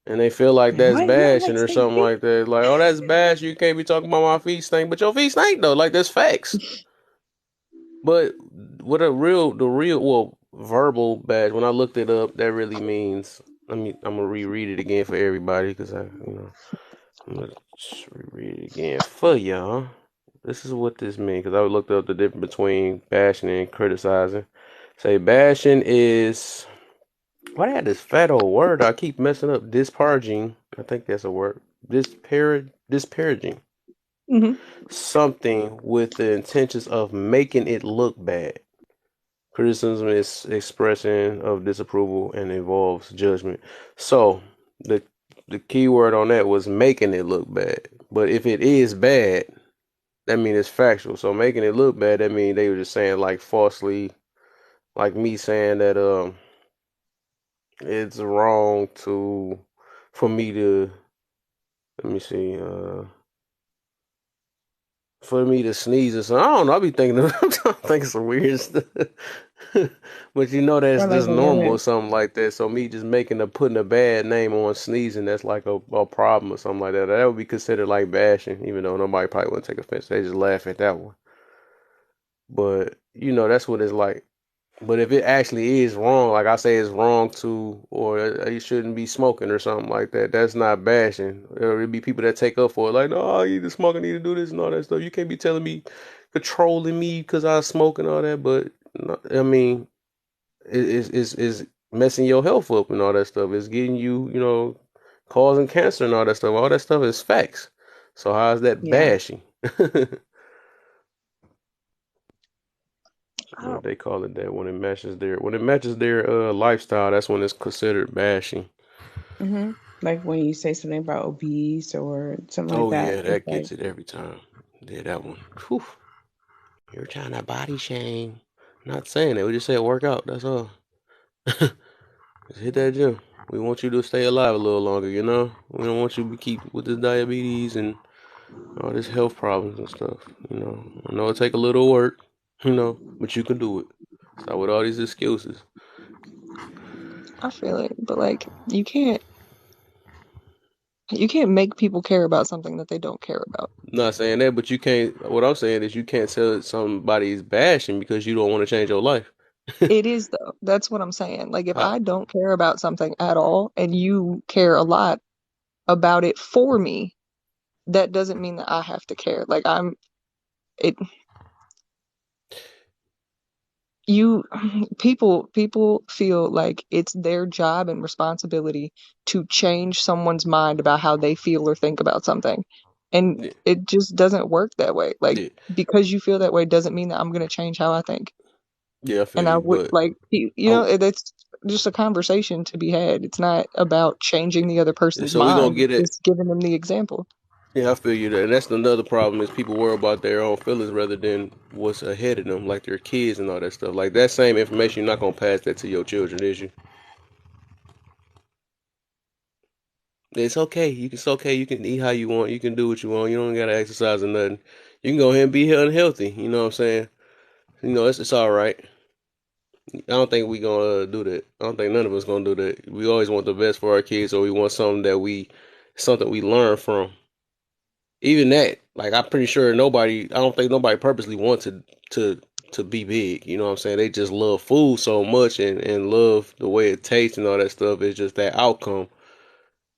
And they feel like that's What? You don't bashing like or stink something like that. Like, oh, that's bash. You can't be talking about my feet stink, but your feet stink though. Like that's facts. But what the real, well, verbal bash. When I looked it up, that really means. I'm gonna reread it again for everybody because I'm gonna just reread it again for y'all. This is what this means because I looked up the difference between bashing and criticizing. Say bashing is why they had this fat old word I keep messing up. Disparaging. I think that's a word. Disparaging Hmm. something with the intentions of making it look bad. Criticism is expression of disapproval and involves judgment. So the the key word on that was making it look bad. But if it is bad, that means it's factual. So making it look bad, that means they were just saying like falsely, like me saying that it's wrong to for me to let me see for me to sneeze or something. I don't know. I be thinking I'm thinking some weird stuff. But you know that's Or like just a normal or woman. something like that. So me just putting a bad name on sneezing, that's like a problem or something like that. That would be considered like bashing, even though nobody probably wouldn't take offense. They just laugh at that one. But you know that's what it's like. But if it actually is wrong, like I say, it's wrong to, or you shouldn't be smoking or something like that. That's not bashing. There'll be people that take up for it, like, no, you need to smoke, I need to do this and all that stuff. You can't be telling me, controlling me because I smoke and all that. But no, I mean, it's messing your health up and all that stuff. It's getting you, causing cancer and all that stuff. All that stuff is facts. So how is that Yeah. bashing? I don't, What they call it that when it matches their lifestyle, that's when it's considered bashing. hmm Like when you say something about obese or something like Oh that, yeah, it's that like, gets it every time. Yeah, that one. Whew. You're trying to body shame. Not saying it. We just say work out. That's all. Just hit that gym. We want you to stay alive a little longer. We don't want you to keep with this diabetes and all this health problems and stuff. I know it take a little work. But you can do it. Stop with all these excuses. I feel it, but like you can't make people care about something that they don't care about. Not saying that, but you can't. What I'm saying is you can't tell somebody's bashing because you don't want to change your life. It is though. That's what I'm saying. Like if How? I don't care about something at all and you care a lot about it for me, that doesn't mean that I have to care. Like it you people feel like it's their job and responsibility to change someone's mind about how they feel or think about something. And Yeah, it just doesn't work that way. Like yeah, because you feel that way doesn't mean that I'm going to change how I think. yeah. I feel And I you, would but like I'm. that's just a conversation to be had. It's not about changing the other person's So we gonna mind. get it. It's just giving them the example. Yeah, I feel you there. And that's another problem is people worry about their own feelings rather than what's ahead of them, like their kids and all that stuff. Like that same information, you're not gonna pass that to your children, is you? It's okay. It's okay. You can eat how you want. You can do what you want. You don't gotta exercise or nothing. You can go ahead and be unhealthy. You know what I'm saying? It's all right. I don't think we gonna do that. I don't think none of us gonna do that. We always want the best for our kids, or we want something we learn from. Even that, like I'm pretty sure nobody. I don't think nobody purposely wants to to be big. You know what I'm saying? They just love food so much and love the way it tastes and all that stuff. It's just that outcome.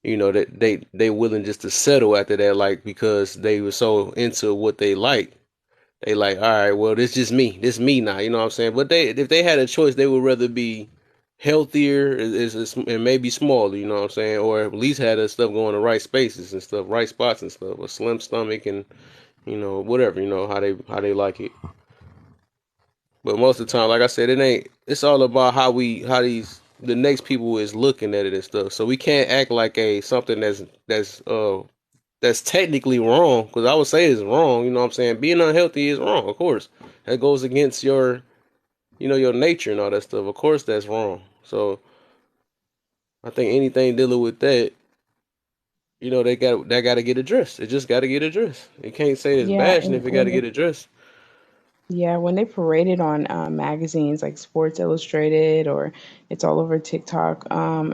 That they willing just to settle after that, like because they were so into what they like. They like, all right, well, this just me. This me now. You know what I'm saying? But if they had a choice, they would rather be healthier and maybe smaller. You know what I'm saying? Or at least had that stuff going to right spaces and stuff, right spots and stuff. A slim stomach and whatever. How they like it. But most of the time, like I said, it ain't. It's all about how these the next people is looking at it and stuff. So we can't act like a something that's technically wrong, because I would say it's wrong. You know what I'm saying? Being unhealthy is wrong, of course. That goes against your nature and all that stuff. Of course, that's wrong. So I think anything dealing with that, they got to get addressed. It just got to get addressed. You can't say it's yeah, bashing and if it got to when get addressed. Yeah, when they parade it on magazines like Sports Illustrated or it's all over TikTok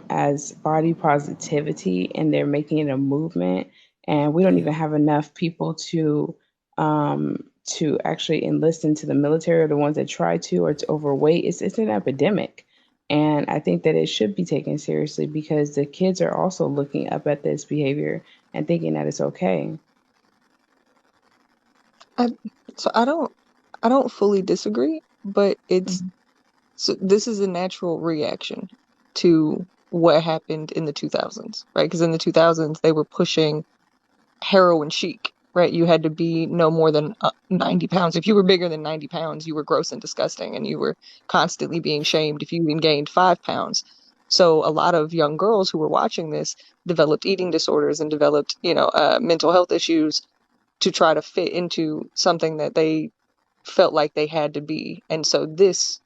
as body positivity, and they're making it a movement, and we don't Yeah, even have enough people to actually enlist into the military, or the ones that try to, or it's overweight. It's an epidemic, and I think that it should be taken seriously because the kids are also looking up at this behavior and thinking that it's okay. I, so I don't fully disagree, but it's Mhm. so this is a natural reaction to what happened in the 2000s, right? Because in the 2000s they were pushing heroin chic, right? You had to be no more than 90 pounds. If you were bigger than 90 pounds, you were gross and disgusting, and you were constantly being shamed if you even gained 5 pounds. So a lot of young girls who were watching this developed eating disorders and developed, mental health issues to try to fit into something that they felt like they had to be. And so this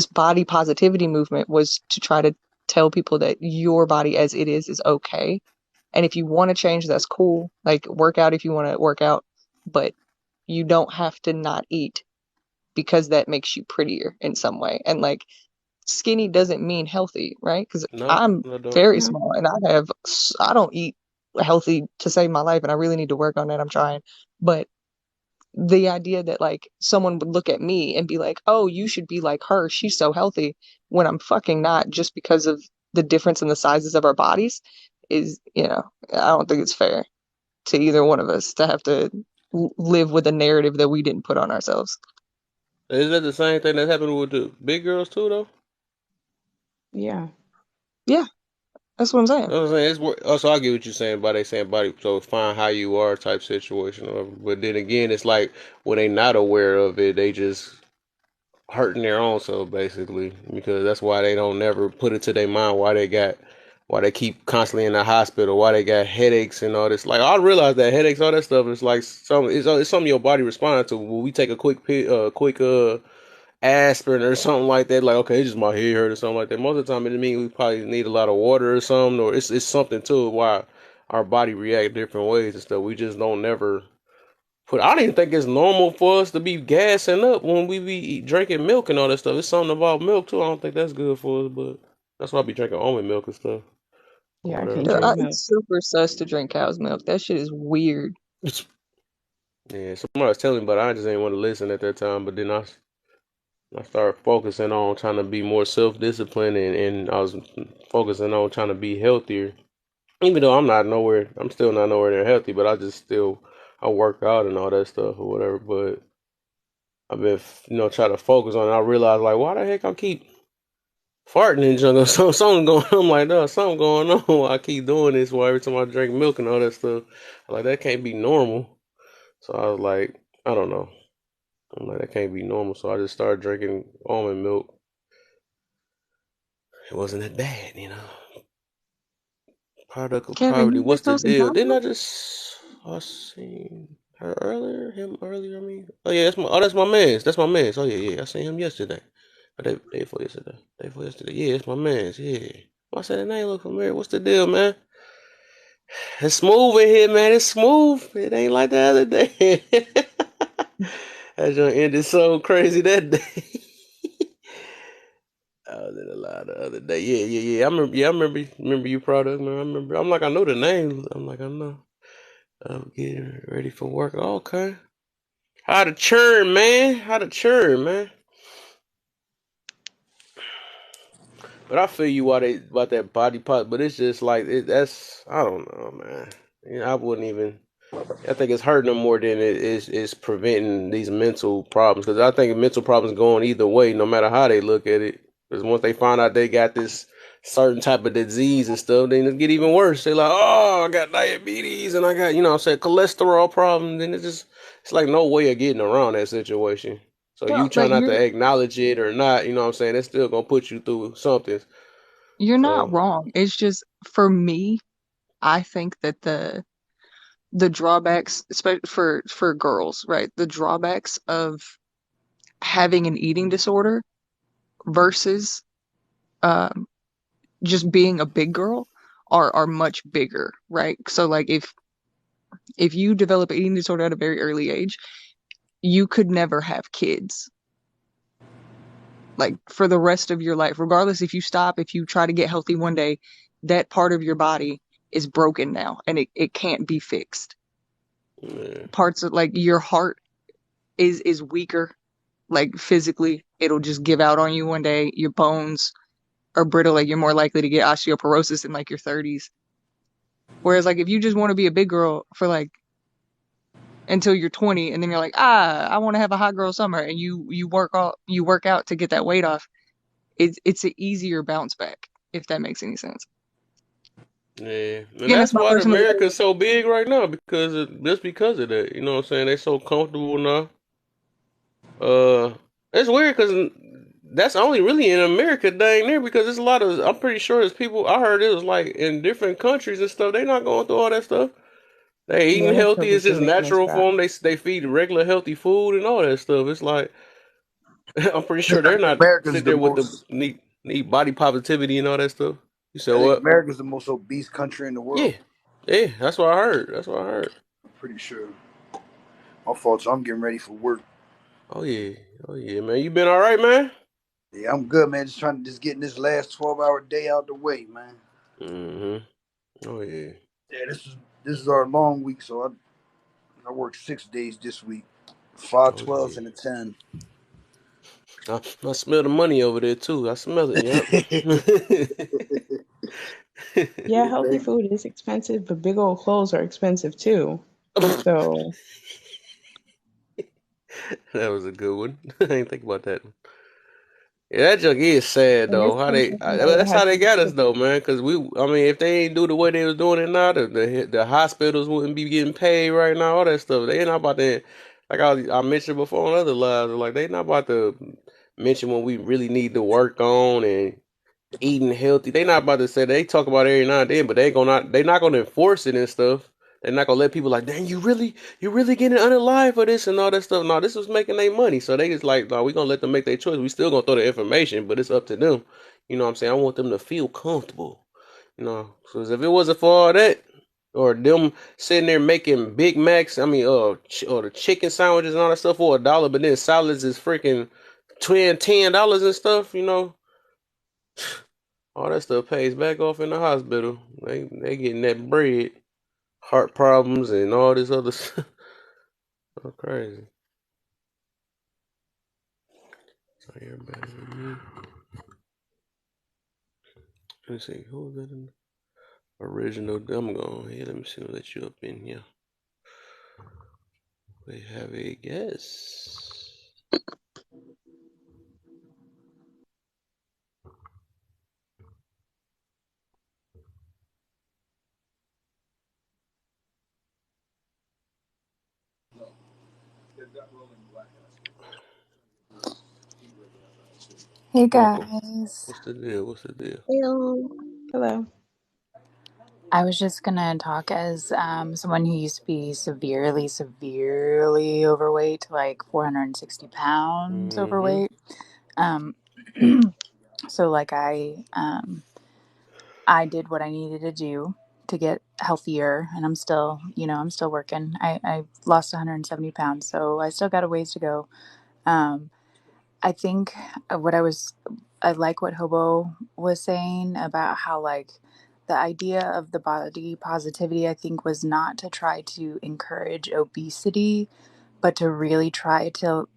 body positivity movement was to try to tell people that your body as it is okay. And if you want to change, that's cool. Like work out if you want to work out, but You don't have to not eat because that makes you prettier in some way. And like skinny doesn't mean healthy, right? Because No, I'm I don't. very Yeah. small and I don't eat healthy to save my life, and I really need to work on that. I'm trying. But the idea that like someone would look at me and be like, "Oh, you should be like her. She's so healthy," when I'm fucking not, just because of the difference in the sizes of our bodies is, I don't think it's fair to either one of us to have to live with a narrative that we didn't put on ourselves. Is that the same thing that happened with the big girls too, though? Yeah. Yeah, that's what I'm saying. You know what I'm saying? Also, I get what you're saying by they saying body, so find how you are type situation. But then again, it's like when they not aware of it, they just hurting their own self basically because that's why they don't never put it to their mind why they keep constantly in the hospital, why they got headaches and all this. Like I realize that headaches, all that stuff is like it's something your body responds to. When we take a quick aspirin or something like that, like okay, it's just my head hurt or something like that. Most of the time, it means we probably need a lot of water or something, or it's something to it why our body react different ways and stuff. We just don't never put. I don't even think it's normal for us to be gassing up when we be drinking milk and all that stuff. It's something about milk too. I don't think that's good for us, but that's why I be drinking almond milk and stuff or Yeah, I can't whatever. Yeah, drink milk. it's super sus to drink cow's milk. That shit is weird. Yeah, somebody was telling me, but I just didn't want to listen at that time. But then I started focusing on trying to be more self disciplined and I was focusing on trying to be healthier. Even though I'm still not nowhere near healthy, but I work out and all that stuff or whatever. But I've been, trying to focus on it. I realized like, why the heck I keep farting and junk? Something going on. I'm like, no, something going on. I keep doing this. Why every time I drink milk and all that stuff, I'm like that can't be normal. So I was like, I don't know. I'm like that can't be normal. So I just started drinking almond milk. It wasn't that bad. Product of Kevin, poverty. you What's the lactose deal? Didn't intolerant? I seen him earlier? I mean, oh yeah, that's my man's. That's my man's. Oh yeah, I seen him yesterday. Day before yesterday. Day before yesterday. Yeah, it's my man's. Yeah. I said the name look familiar. What's the deal, man? It's smooth in here, man. It's smooth. It ain't like the other day. That joint ended so crazy that day. I was in a lot the other day. Yeah. I remember you product, man. I remember. I'm like, I know the name. I'm like, I know. I'm getting ready for work. Okay. How to churn, man? How to churn, man? But I feel you why they about that body part. But it's just like that's I don't know, man. I wouldn't even. I think it's hurting them more than it is preventing these mental problems. Because I think mental problems going either way, no matter how they look at it. Because once they find out they got this certain type of disease and stuff, then it get even worse. They like, oh, I got diabetes and I got, I'm saying cholesterol problem. Then it's like no way of getting around that situation. So you No, try like not to acknowledge it or not, you know what I'm saying? It's still gonna put you through something. you're not So wrong. It's just for me, I think that the drawbacks, especially for girls, right? The drawbacks of having an eating disorder versus um just being a big girl are much bigger, right? So like if you develop an eating disorder at a very early age, you could never have kids. Like for the rest of your life, regardless if you try to get healthy one day, that part of your body is broken now and it can't be fixed. yeah. Parts of like your heart is weaker, like physically. It'll just give out on you one day. Your bones are brittle, like you're more likely to get osteoporosis in like your 30s. Whereas like if you just want to be a big girl for like until you're 20 and then you're like, I want to have a hot girl summer and you work out to get that weight off, it's an easier bounce back, if that makes any sense. Yeah, and Again, it's that's my why the personal America's opinion. so big right now just because of that. You know what I'm saying? They so comfortable now. It's weird because that's only really in America, dang near. Because there's a lot of I'm pretty sure there's people I heard it was like in different countries and stuff. They not going through all that stuff. They Yeah, eating that's healthy. because It's it's just in making us natural fat. for them. They feed regular healthy food and all that stuff. It's like I'm pretty I sure they're think not America's sit the there with the most. need body positivity and all that stuff. You said I think what? America's the most obese country in the Yeah, world. yeah. That's what I heard. That's what I heard. I'm pretty sure. My fault, so I'm getting ready for work. Oh yeah, oh yeah, man. You been all right, man? Yeah, I'm good, man. Just trying to just getting this last 12-hour day out the way, man. Mm-hmm. Oh yeah. Yeah, this is our long week, so I work 6 days this week, five Oh 12s yeah. and a 10. I smell the money over there too. I smell it. Yep. Yeah, Yeah, healthy thank you. food is expensive, but big old clothes are expensive too. So, That was a good one. I didn't think about that. Yeah, that junk is sad in this though. How they? country, somebody That's had how they got us to. though, man. Cause we, I mean, if they ain't do the way they was doing it now, the hospitals wouldn't be getting paid right now. All that stuff. They ain't not about to. Like I mentioned before on other lives, like they not about to mention what we really need to work on and eating healthy. They not about to say they talk about it every now and then, but they not gonna enforce it and stuff. They're not gonna let people like, dang, you really getting unalive for this and all that stuff. No, this was making their money, so they just like, no, we gonna let them make their choice. We still gonna throw the information, but it's up to them. You know what I'm saying? I want them to feel comfortable. You know, so if it wasn't for all that, or them sitting there making Big Macs, I mean, or the chicken sandwiches and all that stuff for $1, but then salads is freaking $10 and stuff. You know, all that stuff pays back off in the hospital. They getting that bread, heart problems, and all this other stuff. Oh, crazy. So everybody, let me see, who was that in the original? I'm going here. Let me see. Let you up in here. We have a guest. Hey Welcome. guys. What's the deal? What's the deal? Hello. Hello. I was just gonna talk as someone who used to be severely overweight, like 460 pounds Mm-hmm. overweight. Um, so like I did what I needed to do to get healthier, and I'm still, I'm still working. I lost 170 pounds, so I still got a ways to go. Um, I think I like what Hobo was saying about how, like, the idea of the body positivity, I think, was not to try to encourage obesity, but to really try to,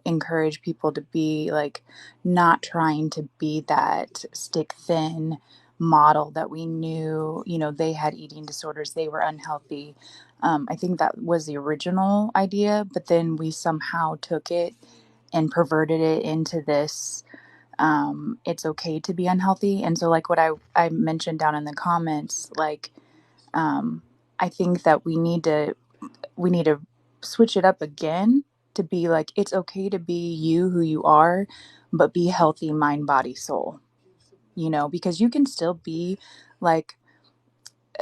encourage people to be like not trying to be that stick thin model that we knew, they had eating disorders, they were unhealthy. I think that was the original idea, but then we somehow took it and perverted it into this it's okay to be unhealthy. And so like what I mentioned down in the comments, like um, I think that we need to switch it up again to be like it's okay to be you who you are, but be healthy mind body soul, because you can still be like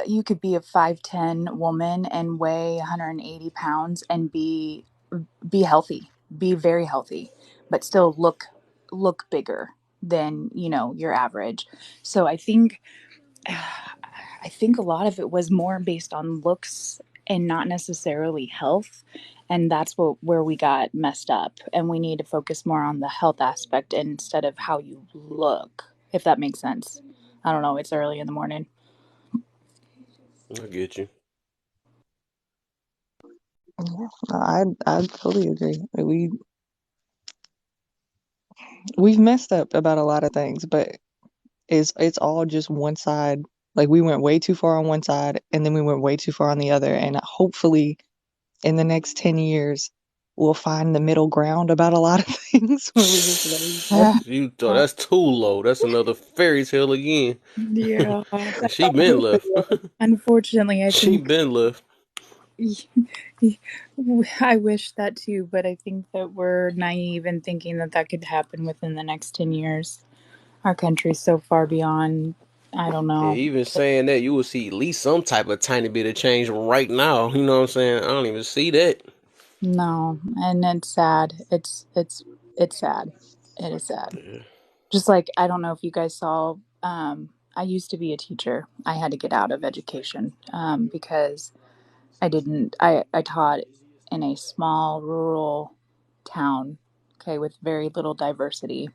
you could be a 5'10" woman and weigh 180 pounds and be healthy, be very healthy, but still look bigger than, your average. So I think a lot of it was more based on looks and not necessarily health. And that's where we got messed up. And we need to focus more on the health aspect instead of how you look, if that makes sense. I don't know. It's early in the morning. I get you. Yeah, I totally agree. We've messed up about a lot of things, but it's all just one side. Like we went way too far on one side and then we went way too far on the other. And hopefully in the next 10 years we'll find the middle ground about a lot of things where we just let You thought that's too low. That's another fairy tale again. Yeah, that's She been left. unfortunately, I She think been left. I wish that too, but I think that we're naive in thinking that that could happen within the next 10 years. Our country's so far beyond, I don't Yeah, know. even saying that, you will see at least some type of tiny bit of change right now. You know what I'm saying? I don't even see that. No, and it's sad. It's sad. It is sad. Yeah. Just like I don't know if you guys saw. I used to be a teacher. I had to get out of education because I didn't. I taught. in a small rural town, okay, with very little diversity.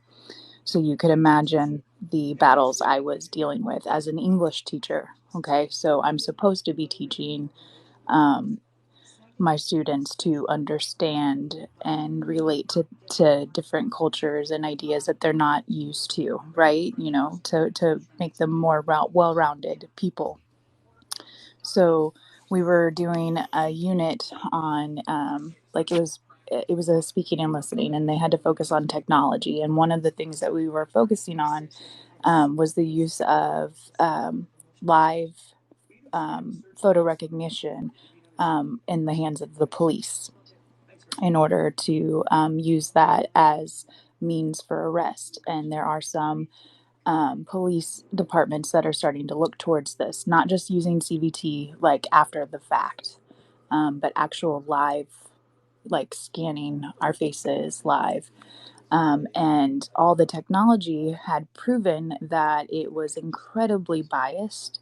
So you could imagine the battles I was dealing with as an English teacher. Okay, so I'm supposed to be teaching um, my students to understand and relate to different cultures and ideas that they're not used to, right? You know, to make them more well rounded people. So we were doing a unit on like it was a speaking and listening, and they had to focus on technology. And one of the things that we were focusing on was the use of live photo recognition in the hands of the police in order to use that as means for arrest. And there are some police departments that are starting to look towards this, not just using CVT like after the fact, but actual live, like scanning our faces live. And all the technology had proven that it was incredibly biased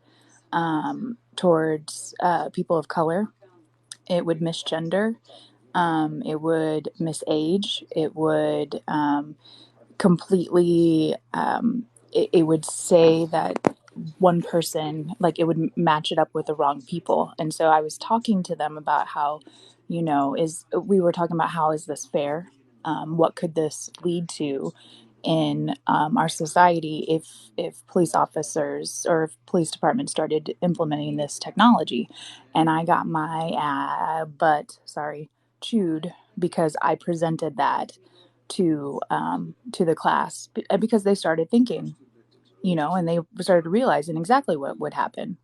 towards people of color. It would misgender, it would misage, it would completely it would say that one person, like it would match it up with the wrong people. And so I was talking to them about how, you know, is we were talking about how is this fair, what could this lead to in our society if police officers or if police departments started implementing this technology. And I got my butt, sorry, chewed because I presented that to the class because they started thinking, you know, and they started realizing exactly what would happen,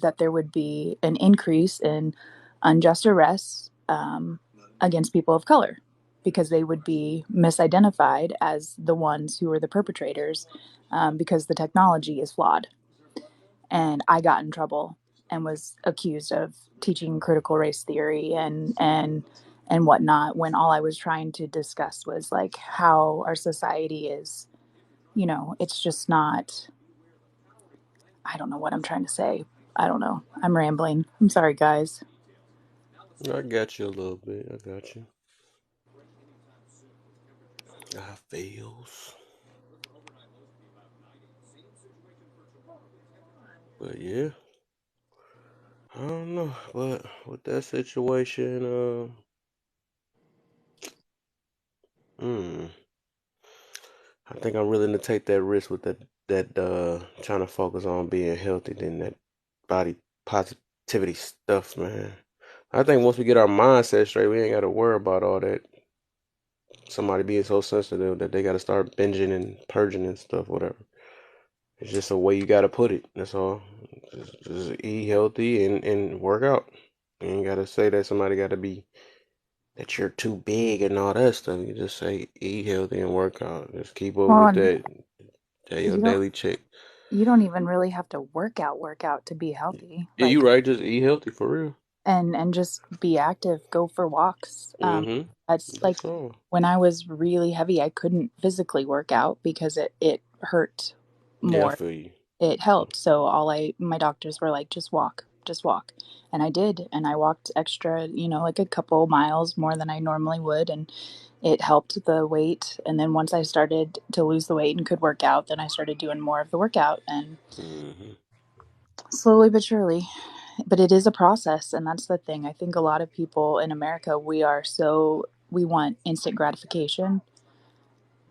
that there would be an increase in unjust arrests against people of color because they would be misidentified as the ones who were the perpetrators because the technology is flawed. And I got in trouble and was accused of teaching critical race theory and whatnot when all I was trying to discuss was like how our society is, you know, it's just not. I don't know what I'm trying to say. I don't know. I'm rambling. I'm sorry, guys. I got you a little bit. I got you. I feels. But yeah, I don't know. But with that situation, mm, I think I'm willing to take that risk with that trying to focus on being healthy than that body positivity stuff, man. I think once we get our mindset straight, we ain't got to worry about all that. Somebody being so sensitive that they got to start binging and purging and stuff, whatever. It's just a way you got to put it. That's all. Just eat healthy and work out. You ain't got to say that somebody got to be that you're too big and all that stuff. You just say eat healthy and work out. Just keep up Well, with and that. That your you don't daily check. you don't even really have to work out to be healthy. Yeah, you Like right. Just eat healthy for real. and just be active, go for walks. Mm-hmm. That's like That's all. when I was really heavy, I couldn't physically work out because it hurt Yeah, I more. feel you. It helped. So my doctors were like, just walk. And I did. And I walked extra, you know, like a couple miles more than I normally would. And it helped the weight. And then once I started to lose the weight and could work out, then I started doing more of the workout and Mm-hmm. slowly but surely. But it is a process. And that's the thing. I think a lot of people in America, we want instant gratification,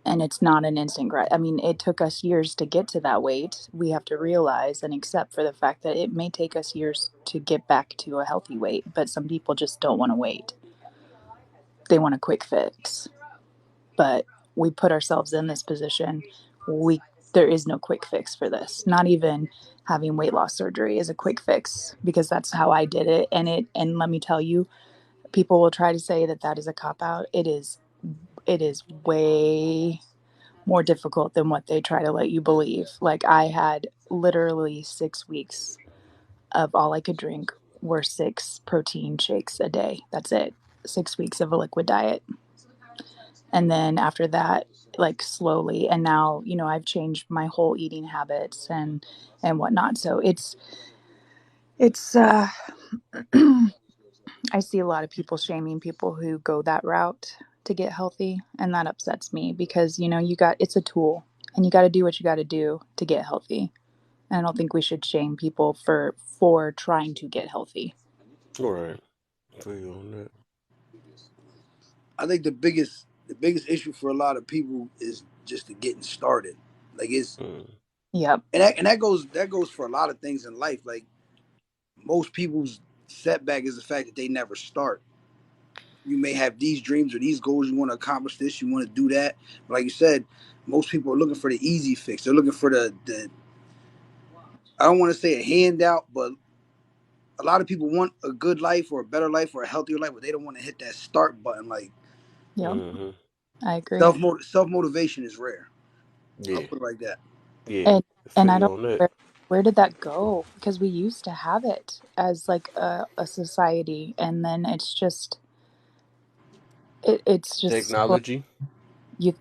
and it's not an instant I mean, it took us years to get to that weight. We have to realize and accept for the fact that it may take us years to get back to a healthy weight, but some people just don't want to wait. They want a quick fix. But we put ourselves in this position. We There is no quick fix for this. Not even having weight loss surgery is a quick fix because that's how I did it, and let me tell you, people will try to say that that is a cop out. It is way more difficult than what they try to let you believe. Like I had literally 6 weeks of all I could drink were 6 protein shakes a day. That's it. 6 weeks of a liquid diet. And then after that, like slowly, and now, you know, I've changed my whole eating habits and whatnot. So it's I see a lot of people shaming people who go that route to get healthy, and that upsets me because, it's a tool and you got to do what you got to do to get healthy. And I don't think we should shame people for trying to get healthy. All right. Feel you on that. I think the biggest issue for a lot of people is just the getting started. Like it's Mm. Yep. and that goes for a lot of things in life. Like most people's setback is the fact that they never start. You may have these dreams or these goals, you want to accomplish this, you want to do that. But like you said, most people are looking for the easy fix. They're looking for the I don't want to say a handout, but a lot of people want a good life or a better life or a healthier life, but they don't want to hit that start button. Like Yep. Mm-hmm. I agree. self motivation is rare. I'll Yeah. put it like that. Yeah. And I and feel I you don't on that. where did that go? Because we used to have it as like a society, and then it's just Technology you.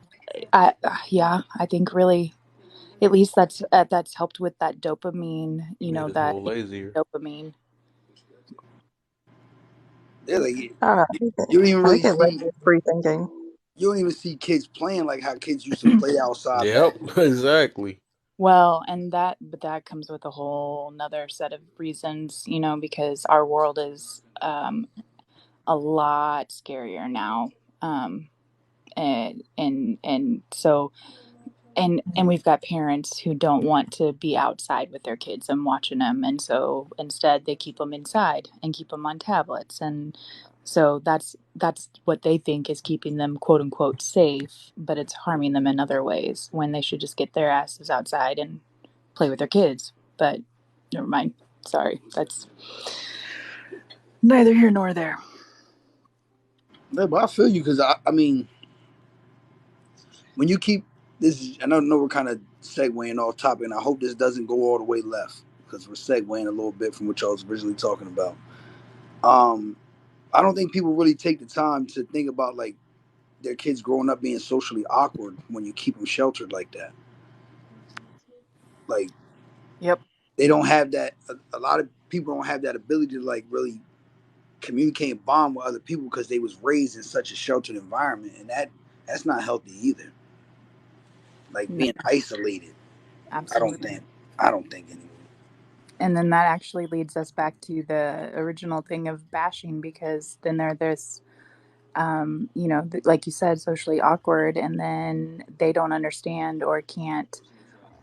I Yeah, I think really at least that's helped with that dopamine. made us That whole lazier. dopamine. Yeah, like I don't know. you don't even I think really it led see to free thinking. you don't even see kids playing like how kids used to play outside back. Yep. Exactly. Well, but that comes with a whole nother set of reasons, because our world is a lot scarier now. Um, and so and we've got parents who don't want to be outside with their kids and watching them, and so instead they keep them inside and keep them on tablets, and so that's what they think is keeping them quote unquote safe, but it's harming them in other ways when they should just get their asses outside and play with their kids. But never mind. Sorry, that's neither here nor there. Yeah, but I feel you because I mean, when you keep this, I know we're kind of segueing off topic, and I hope this doesn't go all the way left because we're segueing a little bit from what y'all was originally talking about. Um, I don't think people really take the time to think about like their kids growing up being socially awkward when you keep them sheltered like that. Like Yep. they don't have that. A lot of people don't have that ability to like really communicate and bond with other people because they was raised in such a sheltered environment, and that's not healthy either. Like No, being isolated. I don't absolutely. think. I don't think anymore. And then that actually leads us back to the original thing of bashing, because then there's like you said, socially awkward, and then they don't understand or can't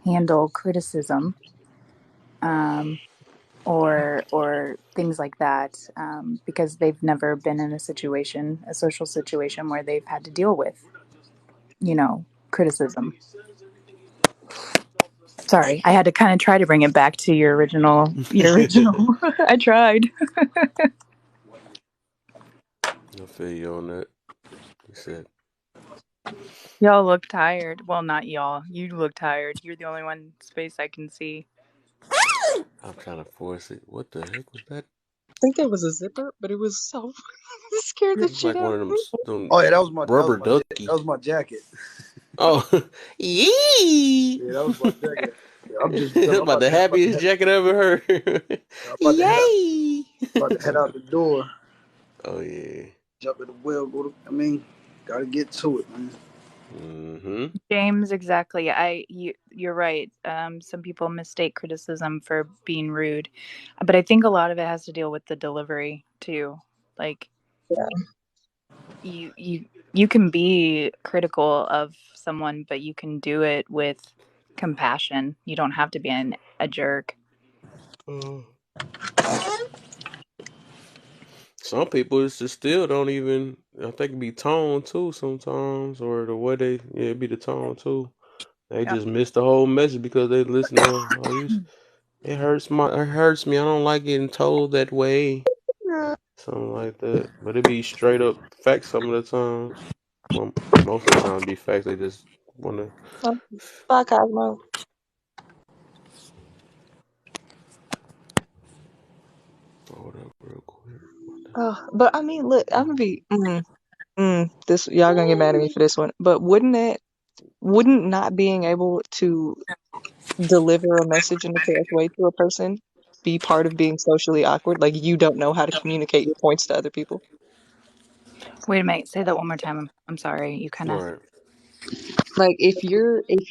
handle criticism, um, or things like that, because they've never been in a social situation where they've had to deal with, criticism. Sorry, I had to kind of try to bring it back to your original. Your I original. I tried. feel you on that. He said, Y'all look tired. Well, not y'all. You look tired. You're the only one space I can see. I'm trying to force it. What the heck was that? I think it was a zipper, but it was so it scared the It's shit like one out of of them, me. them Oh yeah, rubber that ducky. was my jacket. Oh, yee! Yeah, that was my jacket. Yeah, I'm just That's I'm about the about to happiest jacket I ever heard. I'm Yay! about to head out the door, Oh yeah. jump in the wheel, go to. I mean, gotta get to it, man. Mm-hmm. James, exactly. You're right. Some people mistake criticism for being rude, but I think a lot of it has to deal with the delivery too. Like Yeah. you can be critical of someone, but you can do it with compassion. You don't have to be a jerk. Some people it's just still don't even. I think it be tone too sometimes, or the way they yeah it be the tone too. They Yeah. just miss the whole message because they listen to oh you. It hurts me. I don't like getting told that way. Yeah. Something like that. But it be straight up facts some of the times. Well, most of the time it be facts. They just wanna Bye, Cosmo. hold up real quick. Oh, but I mean, look, I'm gonna be this. Y'all gonna get mad at me for this one, but wouldn't not being able to deliver a message in the correct way to a person be part of being socially awkward? Like you don't know how to communicate your points to other people? Wait a minute. Say that one more time. I'm sorry. You kind of. Right. Like if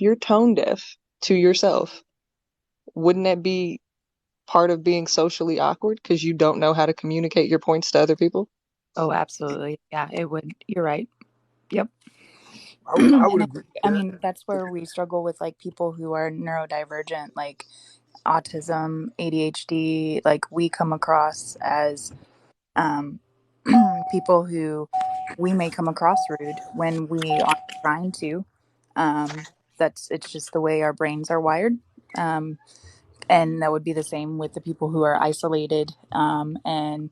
you're tone deaf to yourself, wouldn't that be part of being socially awkward because you don't know how to communicate your points to other people? Oh, absolutely. Yeah, it would. You're right. Yep. I would And agree with I that. mean, that's where we struggle with like people who are neurodivergent, like autism, ADHD. Like we come across as um, people who we may come across rude when we aren't trying to. It's just the way our brains are wired. Um, and that would be the same with the people who are isolated and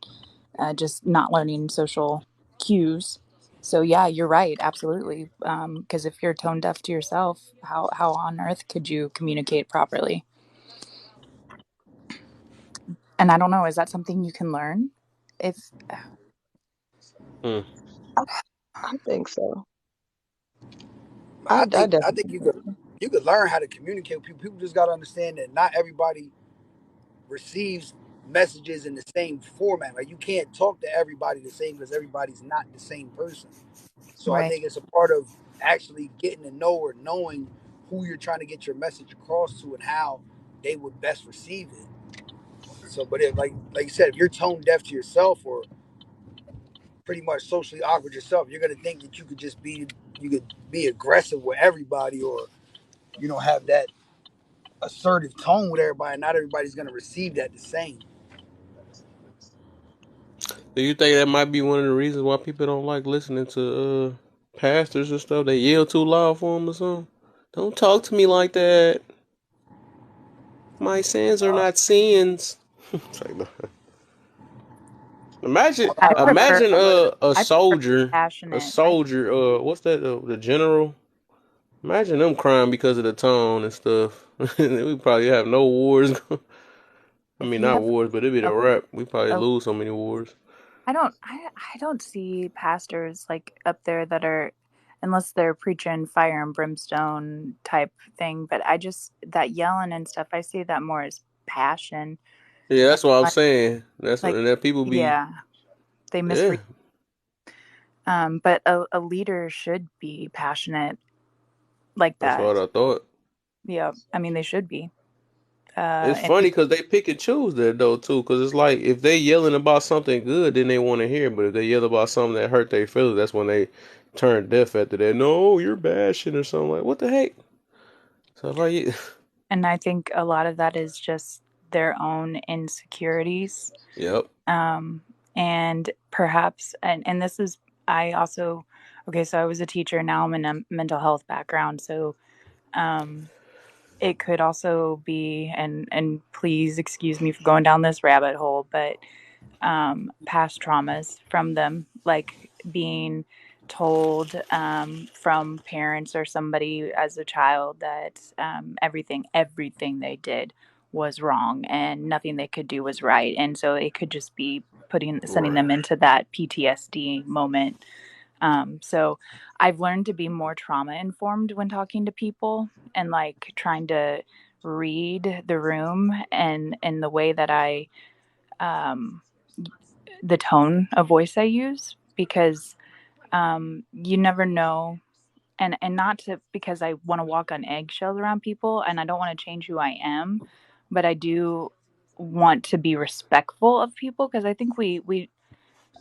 just not learning social cues. So yeah, you're right, absolutely. Because if you're tone deaf to yourself, how on earth could you communicate properly? And I don't know, is that something you can learn? If Hmm. I, I think so. I I think definitely think so. you could learn how to communicate with people. People just got to understand that not everybody receives messages in the same format. Like you can't talk to everybody the same because everybody's not the same person. So I right. think it's a part of actually getting to know or knowing who you're trying to get your message across to and how they would best receive it. So, but if like you said, if you're tone deaf to yourself or pretty much socially awkward yourself, you're gonna think that you could be aggressive with everybody or have that assertive tone with everybody. Not everybody's gonna receive that the same. Do you think that might be one of the reasons why people don't like listening to pastors and stuff? They yell too loud for them or something? Don't talk to me like that. My sins are not sins. It's like, imagine, I prefer imagine a I prefer soldier, passionate. I what's that? The general. Imagine them crying because of the tone and stuff. We probably have no wars. I if mean, you not have wars, but it'd be the a, rap. We probably a lose so many wars. I don't see pastors like up there that are unless they're preaching fire and brimstone type thing, but I just that yelling and stuff, I see that more as passion Yeah, and that's what I'm like saying. That's what like and that people be. yeah, they Yeah, misread. But a leader should be passionate like that's that. what I thought. Yeah, I mean they should be. It's And funny because they pick and choose that though too. Because it's like if they yelling about something good, then they want to hear. But if they yell about something that hurt their feelings, that's when they turn deaf after that. No, you're bashing or something like what the heck. So if I, and I think a lot of that is just their own insecurities. yep, Um, and perhaps and this is I also okay, so I was a teacher, now I'm in a mental health background. So um it could also be and please excuse me for going down this rabbit hole, but past traumas from them, like being told from parents or somebody as a child that everything they did was wrong and nothing they could do was right, and so it could just be putting sending right, them into that PTSD moment. So I've learned to be more trauma informed when talking to people and like trying to read the room and in the way that I um, the tone of voice I use because you never know, and not to because I want to walk on eggshells around people and I don't want to change who I am, but I do want to be respectful of people because I think we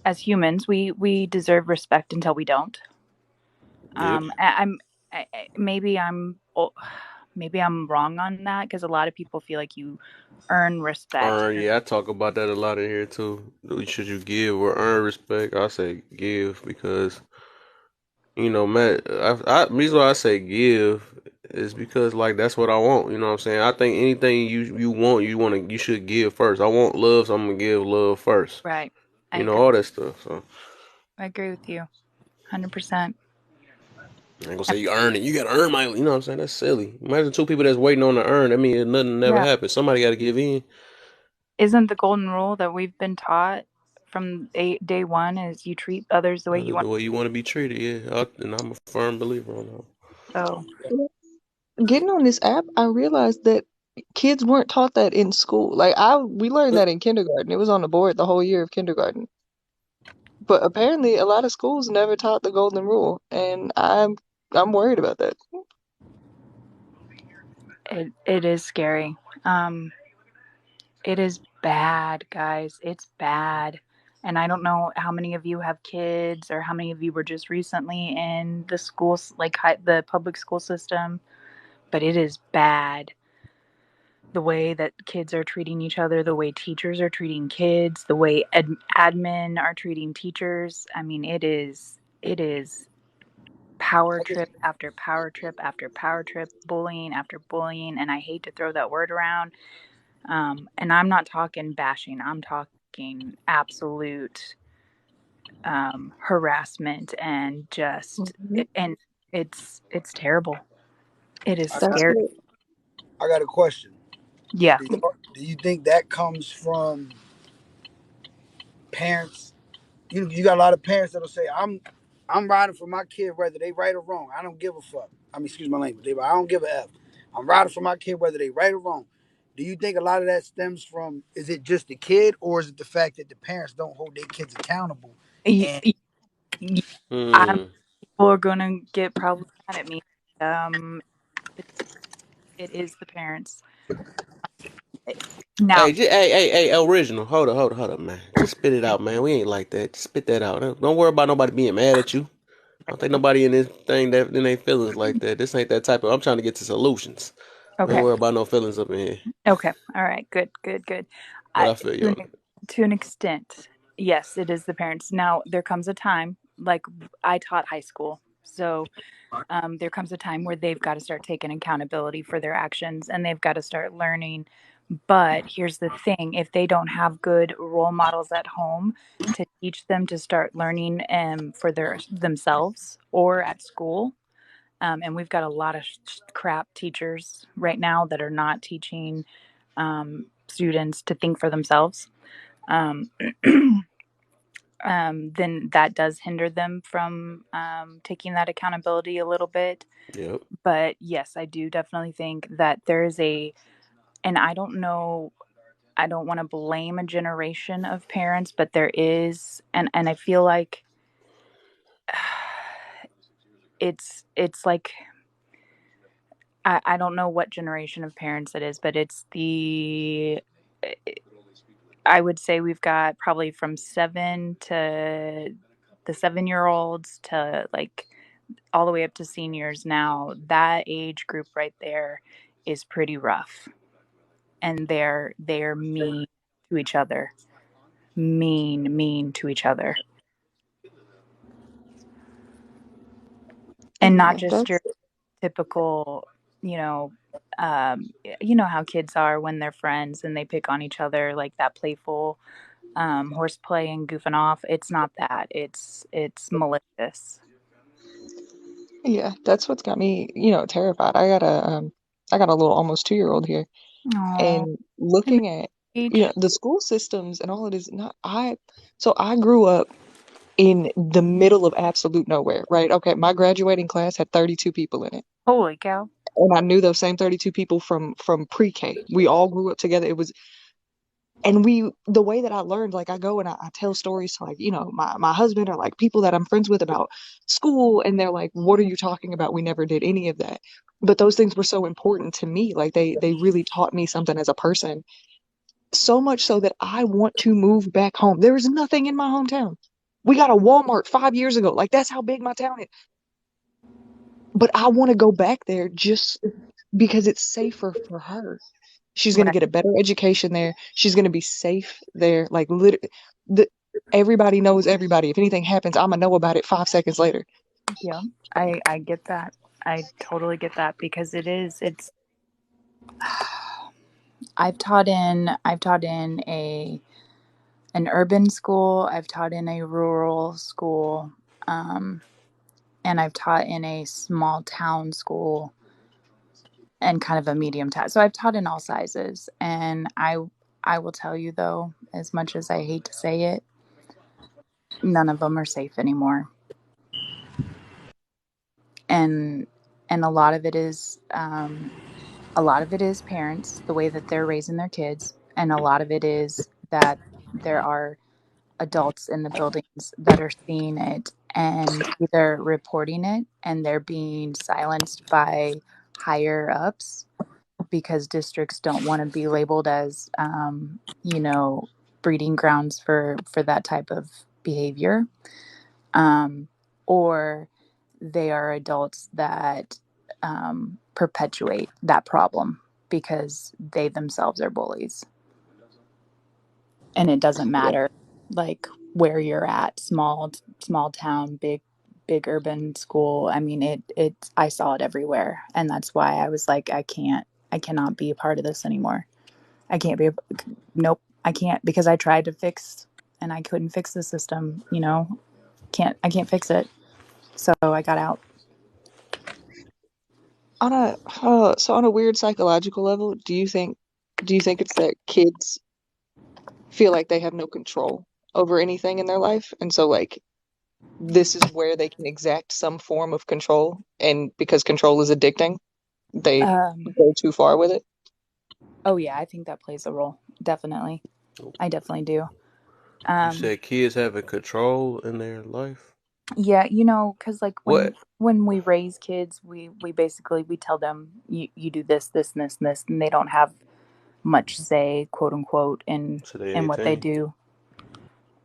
as humans we deserve respect until we don't. yep. I'm maybe maybe I'm wrong on that because a lot of people feel like you earn respect. Earn, yeah, I talk about that a lot in here too. Should you give or earn respect? I say give because man, reason why I say give is because like that's what I want. You know what I'm saying? I think anything you should give first. I want love, so I'm gonna give love first. Right. I You know agree. all that stuff. So I agree with you 100%. I ain't gonna say you earn it. You gotta earn my. You know what I'm saying? That's silly. Imagine two people that's waiting on to earn. I mean, nothing never Yeah. happened. Somebody got to give in. Isn't the golden rule that we've been taught from day one is you treat others the way you want? The way you want to be treated, yeah. And I'm a firm believer on that. So, Getting on this app, I realized that Kids weren't taught that in school. Like we learned that in kindergarten. It was on the board the whole year of kindergarten. But apparently a lot of schools never taught the golden rule, and I'm worried about that. It is scary. Um, it is bad, guys. It's bad. And I don't know how many of you have kids or how many of you were just recently in the schools, like the public school system, but it is bad. The way that kids are treating each other, the way teachers are treating kids, the way admin are treating teachers. I mean, it is power trip after power trip after power trip, bullying after bullying, and I hate to throw that word around. And I'm not talking bashing. I'm talking absolute harassment and just Mhm. and it's terrible. It is I, That's scary. what. I got a question. Yeah. Do you think that comes from parents? You got a lot of parents that'll say, I'm riding for my kid whether they right or wrong. I don't give a fuck. I mean, excuse my language. I don't give a F. I'm riding for my kid whether they right or wrong. Do you think a lot of that stems from, is it just the kid, or is it the fact that the parents don't hold their kids accountable? Y- And y- y- Hmm. People are gonna get probably mad at me. Um, it, it is the parents. Now, Hey, original. Hold up, man. Just spit it out, man. We ain't like that. Just spit that out. Don't worry about nobody being mad at you. I don't think nobody in this thing that in their feelings like that. This ain't that type of. I'm trying to get to solutions. We don't okay, worry about no feelings up in here. okay, all right, good, good, good. But I, I feel to you an, on it. to an extent, yes, it is the parents. Now, there comes a time, like I taught high school, so there comes a time where they've got to start taking accountability for their actions and they've got to start learning. But here's the thing, if they don't have good role models at home to teach them to start learning for themselves or at school, and we've got a lot of crap teachers right now that are not teaching students to think for themselves. Um, then that does hinder them from taking that accountability a little bit. Yep. But yes, I do definitely think that there's and I don't know, I don't want to blame a generation of parents, but there is, and I feel like it's like, I don't know what generation of parents it is, but it's I would say we've got probably from the 7 year olds to like all the way up to seniors now. That age group right there is pretty rough, and they're mean to each other, mean to each other, and not Yeah, just your that's typical, you know, you know how kids are when they're friends and they pick on each other, like that playful horseplay and goofing off. It's not that. It's malicious. yeah, that's what's got me, terrified. I got a little almost 2-year-old here, Oh, and looking at, age. the school systems and all it is not so I grew up in the middle of absolute nowhere, right? Okay, my graduating class had 32 people in it. Holy cow. And I knew those same 32 people from pre-K. We all grew up together. The way that I learned, like I go and I tell stories to, like, my husband or like people that I'm friends with about school, and they're like, what are you talking about? We never did any of that. But those things were so important to me. Like they really taught me something as a person. So much so that I want to move back home. There is nothing in my hometown. We got a Walmart 5 years ago. Like that's how big my town is. But I want to go back there just because it's safer for her. She's going to Right. get a better education there. She's going to be safe there. Like the, everybody knows everybody. If anything happens, I'm gonna know about it 5 seconds later. Yeah. I get that. I totally get that because it's I've taught in a an urban school, I've taught in a rural school, um, and I've taught in a small town school and kind of a medium town. So I've taught in all sizes, and I will tell you though, as much as I hate to say it, none of them are safe anymore, and a lot of it is A lot of it is parents, the way that they're raising their kids, and a lot of it is that there are adults in the buildings that are seeing it and either reporting it and they're being silenced by higher ups because districts don't want to be labeled as, breeding grounds for that type of behavior, um, or they are adults that perpetuate that problem because they themselves are bullies. And it doesn't Yeah. matter like where you're at, small town, big urban school. I mean, it I saw it everywhere, and that's why I was like, I cannot be a part of this anymore. I can't be a, nope, I can't, because I tried to fix and I couldn't fix the system, I can't fix it. So I got out. On a so on a weird psychological level, do you think it's that kids feel like they have no control over anything in their life, and so like this is where they can exact some form of control, and because control is addicting, they Um, go too far with it? oh yeah, I think that plays a role. Definitely. I definitely do. You Um, said kids having control in their life. yeah, because like What? when we raise kids, we basically we tell them you do this, this, and this, and this, and they don't have much say, quote unquote, So they in what they 18. do.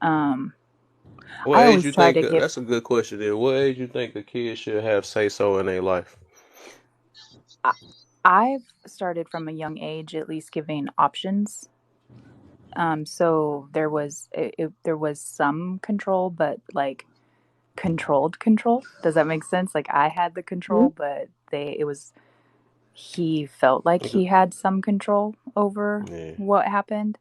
Um, What I age always you try think? to give. That's a good question. Then, what age you think a kid should have say so in their life? I, I've started from a young age, at least giving options. So there was some control, but like controlled control. Does that make sense? Like I had the Mhm. control, but he felt like he had some control over Yeah. what happened.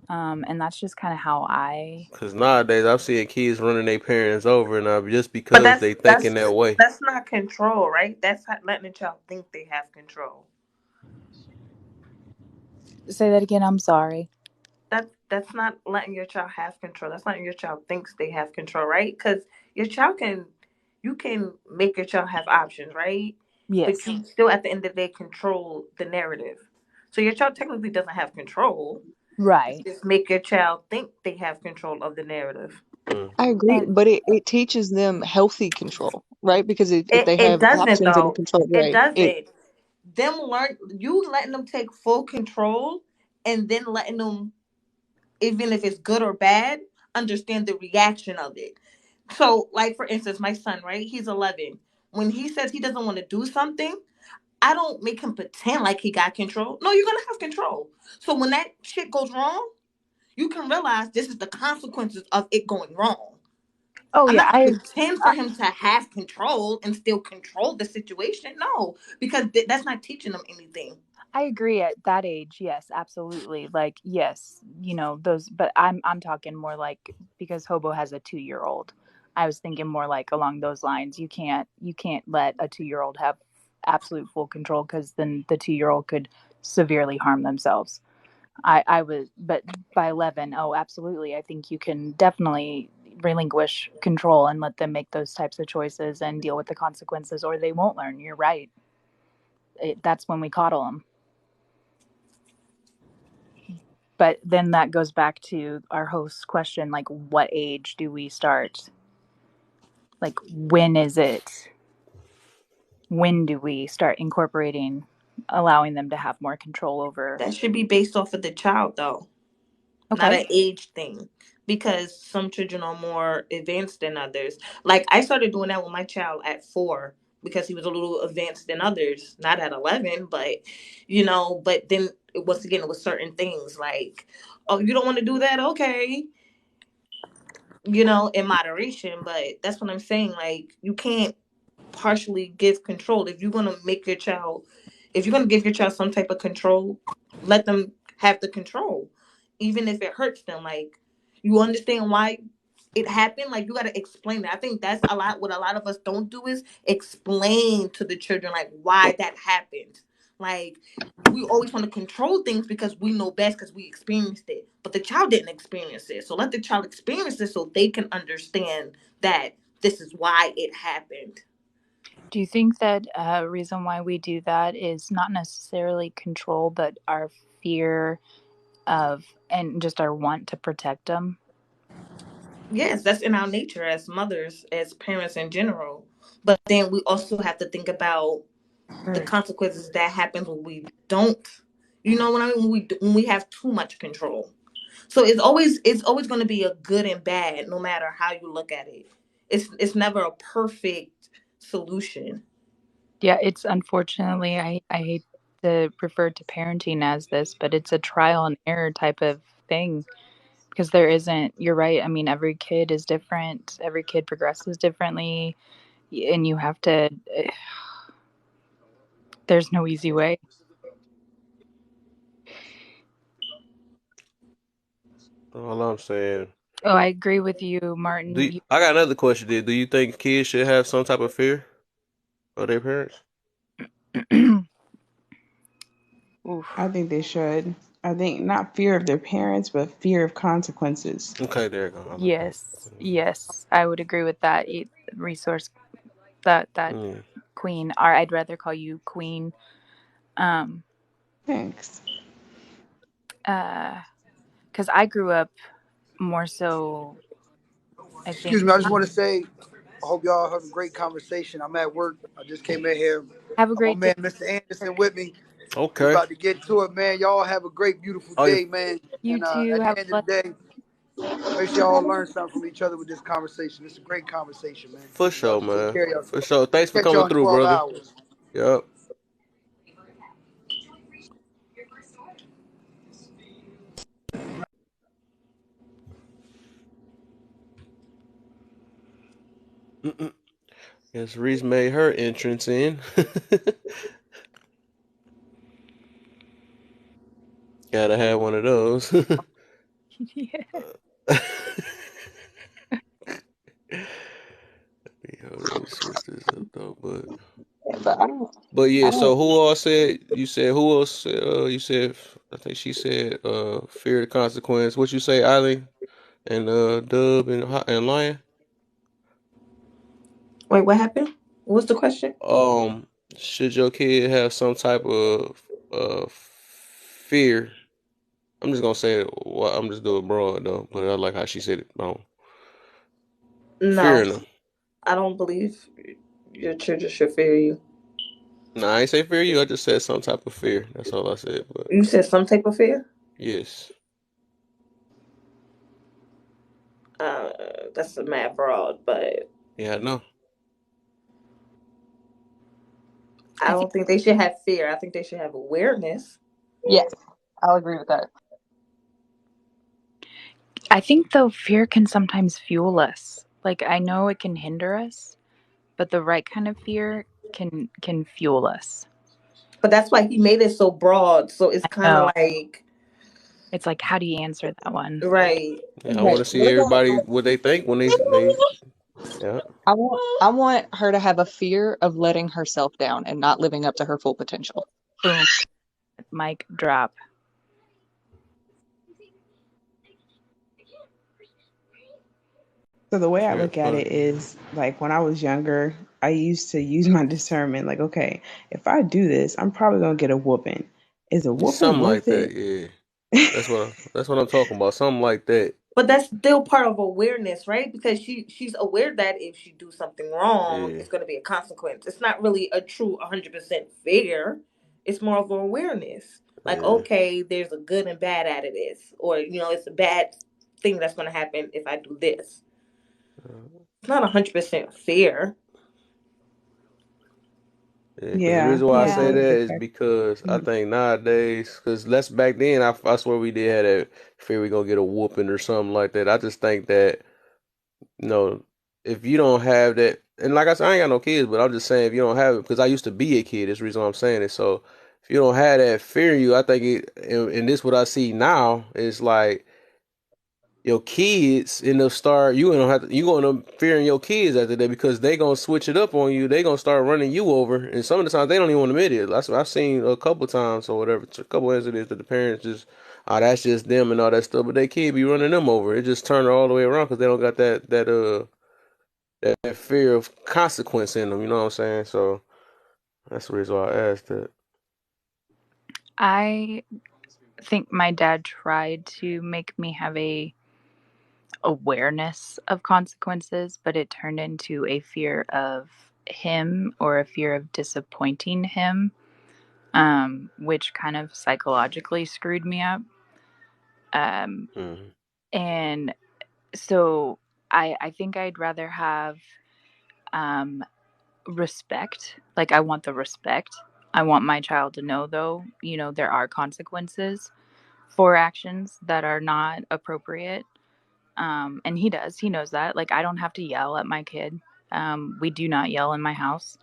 And that's just kind of how I. Cause nowadays I'm seeing kids running their parents over, and just But because they thinking that way. that's not control, right? That's letting a child think they have control. Say that again. I'm sorry. That's not letting your child have control. That's letting your child thinks they have control, right? Because your child can, you can make your child have options, right? But Yes. you still, at the end of the day, control the narrative. So your child technically doesn't have control. You Right. just make your child think they have control of the narrative. Mm. I agree, And but it teaches them healthy control, right? Because if they It have doesn't options and a though. control, It right, it doesn't. Them learn you letting them take full control and then letting them, even if it's good or bad, understand the reaction of it. So, like for instance, my son, right? He's 11. When he says he doesn't want to do something, I don't make him pretend like he got control. No, you're gonna have control. So when that shit goes wrong, you can realize this is the consequences of it going wrong. oh I'm yeah, not gonna pretend for him to have control and still control the situation. No, because that's not teaching them anything. I agree at that age. Yes, absolutely. Like yes, those. But I'm talking more like because Hobo has a 2 year old. I was thinking more like along those lines. You can't let a 2 year old have absolute full control because then the 2 year old could severely harm themselves. I was, but by 11, oh, absolutely. I think you can definitely relinquish control and let them make those types of choices and deal with the consequences, or they won't learn. You're right. That's when we coddle them. But then that goes back to our host's question, like, what age do we start? Like, when do we start incorporating, allowing them to have more control over? That should be based off of the child, though, not Okay. an age thing. Because some children are more advanced than others. Like I started doing that with my child at 4 because he was a little advanced than others. Not at 11, but But then once again, it was certain things like, oh, you don't want to do that, okay, in moderation. But that's what I'm saying. Like you can't partially give control. If you're gonna give your child some type of control, let them have the control, even if it hurts them. Like you understand why it happened. Like you got to explain it. I think that's a lot. What a lot of us don't do is explain to the children like why that happened. Like we always want to control things because we know best because we experienced it, but the child didn't experience it. So let the child experience it so they can understand that this is why it happened. Do you think that reason why we do that is not necessarily control, but our fear of and just our want to protect them? Yes, that's in our nature as mothers, as parents in general. But then we also have to think about the Or consequences that happens when we don't. You know what I mean? When we have too much control. So it's always going to be a good and bad, no matter how you look at it. It's never a perfect solution. yeah, it's unfortunately I hate to refer to parenting as this, but it's a trial and error type of thing because there isn't. You're right. I mean, every kid is different. Every kid progresses differently, and you have to. There's no easy way. All I'm saying. Oh, I agree with you, Martin. I got another question. Do you think kids should have some type of fear of their parents? I Oof. think they should. I think not fear of their parents, but fear of consequences. Okay, there you go. I like Yes, yes, I would agree with that. Resource that that. queen, or I'd rather call you queen. Um, Thanks. because I grew up more so. I Excuse think me, I just want to say, I hope y'all have a great conversation. I'm at work. I just came in here. have a My great day. man, Mr. Anderson, with me. We Okay. about to get to it, man. Y'all have a great, beautiful Oh, yeah, day, man. You And two at have the a end of blessed. the day, make sure y'all learn something from each other with this conversation. It's a great conversation, man. for And y'all sure, just take man. care of For yourself. sure. Thanks for Catch coming y'all in through, 12 brother. hours. Yep. Yes, Reese made her entrance in. Gotta have one of those. Yeah. Let me switch this up though. But But I yeah. don't. So who all said? You said who else? Said, you said. I think she said. Fear the consequence. What you say, Eileen and Dub and Lion. Wait, what happened? What's the question? Should your kid have some type of fear? I'm just gonna say it. Well, I'm just doing broad though, but I like how she said it. No, Fearing them. I don't believe your children should fear you. No, I ain't say fear you. I just said some type of fear. That's all I said. But You said some type of fear. yes, Uh, that's a mad broad, but yeah, I know. I I think don't think they should have fear. I think they should have awareness. Yes, I'll agree with that. I think though fear can sometimes fuel us. Like I know it can hinder us, but the right kind of fear can fuel us. But that's why he made it so broad. So it's I kind of know. like, It's like how do you answer that one? right. Yeah, I Okay, want to see what about everybody what they think when they yeah. I want her to have a fear of letting herself down and not living up to her full potential. Boom, mic drop. So the way I Fear. look at it is like when I was younger, I used to use my discernment. Like, okay, if I do this, I'm probably gonna get a whooping. Is a whooping Something like worth that. it? Yeah, that's what I'm talking about. Something like that. But that's still part of awareness, right? Because she's aware that if she do something wrong, Yeah, it's going to be a consequence. It's not really a true 100% fear. It's more of an awareness. Like, yeah. okay, there's a good and bad out of this, or it's a bad thing that's going to happen if I do this. It's not 100% fear. Yeah, because the Yeah, reason why I that's say Yeah. that a good is fact. because I think nowadays, because less back then, I swear we did have that fear we gonna get a whooping or something like that. I just think that, you know, if you don't have that, and like I said, I ain't got no kids, but I'm just saying if you don't have it, because I used to be a kid, that's the reason why I'm saying it. So if you don't have that fear in you, I think and this what I see now is like your kids end up start you gonna end up fearing your kids after that because they gonna switch it up on you. They gonna start running you over, and some of the times they don't even want to admit it. That's what I've seen a couple times or whatever. A couple incidents that the parents just, oh, that's just them and all that stuff, but they kid be running them over. It just turned all the way around because they don't got that that fear of consequence in them. You know what I'm saying? So that's the reason why I asked that. I think my dad tried to make me have a awareness of consequences, but it turned into a fear of him or a fear of disappointing him, which kind of psychologically screwed me up. Um, Mm-hmm. and so I think I'd rather have um, respect. Like, I want the respect. I want my child to know, though, there are consequences for actions that are not appropriate. And he does. He knows that. Like, I don't have to yell at my kid. We do not yell in my house.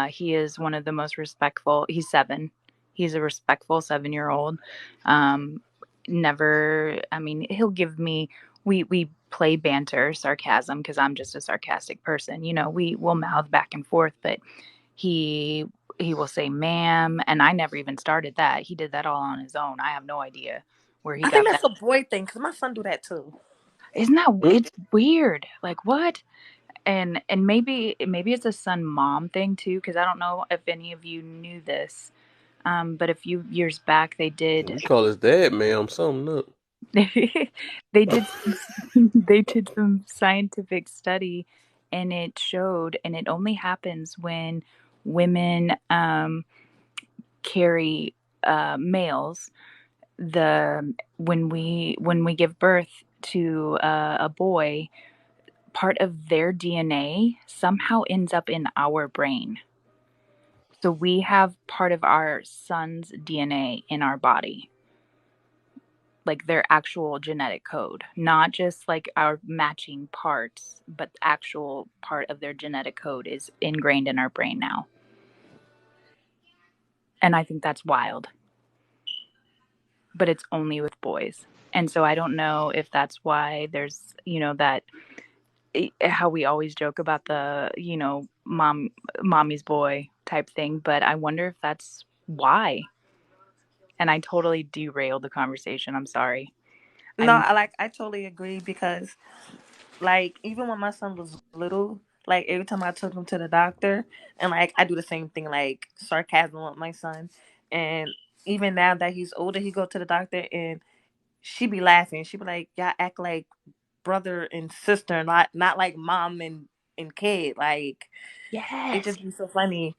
He is one of the most respectful. He's 7. He's a respectful 7-year-old. Um, Never. I mean, he'll give me. We play banter, sarcasm, because I'm just a sarcastic person. We will mouth back and forth, but he he will say "ma'am," and I never even started that. He did that all on his own. I have no idea where he I think got that. that's a boy thing because my son do that too. Isn't that Hmm? it's weird? Like, what? And maybe it's a son mom thing too, because I don't know if any of you knew this, but a few years back they did You call his dad, man. I'm something up. they did they did some scientific study, and it showed, and it only happens when women carry males. The when we give birth to a boy, part of their DNA somehow ends up in our brain. So we have part of our son's DNA in our body, like their actual genetic code, not just like our matching parts, but the actual part of their genetic code is ingrained in our brain now. And I think that's wild, but it's only with boys. And so I don't know if that's why there's, that how we always joke about the, mommy's boy type thing, but I wonder if that's why. And I totally derailed the conversation. I'm sorry. No, I'm I totally agree because like even when my son was little, like every time I took him to the doctor, and like I do the same thing, like sarcasm with my son, and even now that he's older, he go to the doctor and she be laughing. She be like, "Y'all act like brother and sister, not like mom and kid." Like it yes. just be so funny.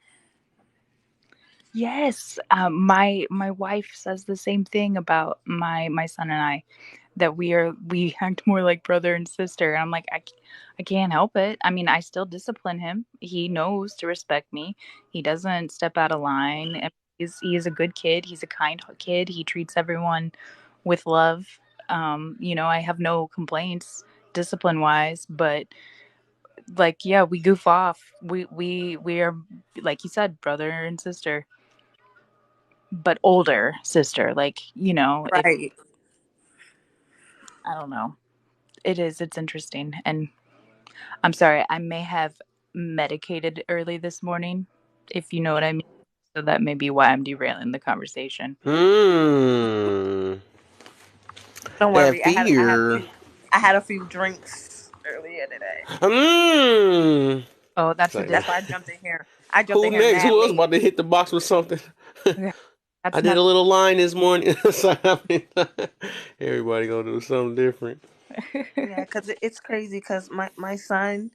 Yes. My wife says the same thing about my son and I, that we act more like brother and sister. And I'm like, I can't help it. I mean, I still discipline him. He knows to respect me. He doesn't step out of line. And he is a good kid. He's a kind kid. He treats everyone with love. I have no complaints discipline wise, but like, yeah, we goof off. We are, like you said, brother and sister, but older sister. Like, it. Right. I don't know. It's interesting. And I'm sorry, I may have medicated early this morning, if you know what I mean. So that may be why I'm derailing the conversation. Hmm. Don't That worry. fear. I had a few drinks earlier today. Hmm. Oh, It's that's a like, different. That's why I jumped in here. I jumped who in here next? mad Who else late. about to hit the box with something? Okay, I that's did not. a little line this morning. So, I mean, everybody gonna do something different. Yeah, because it's crazy. Because my son,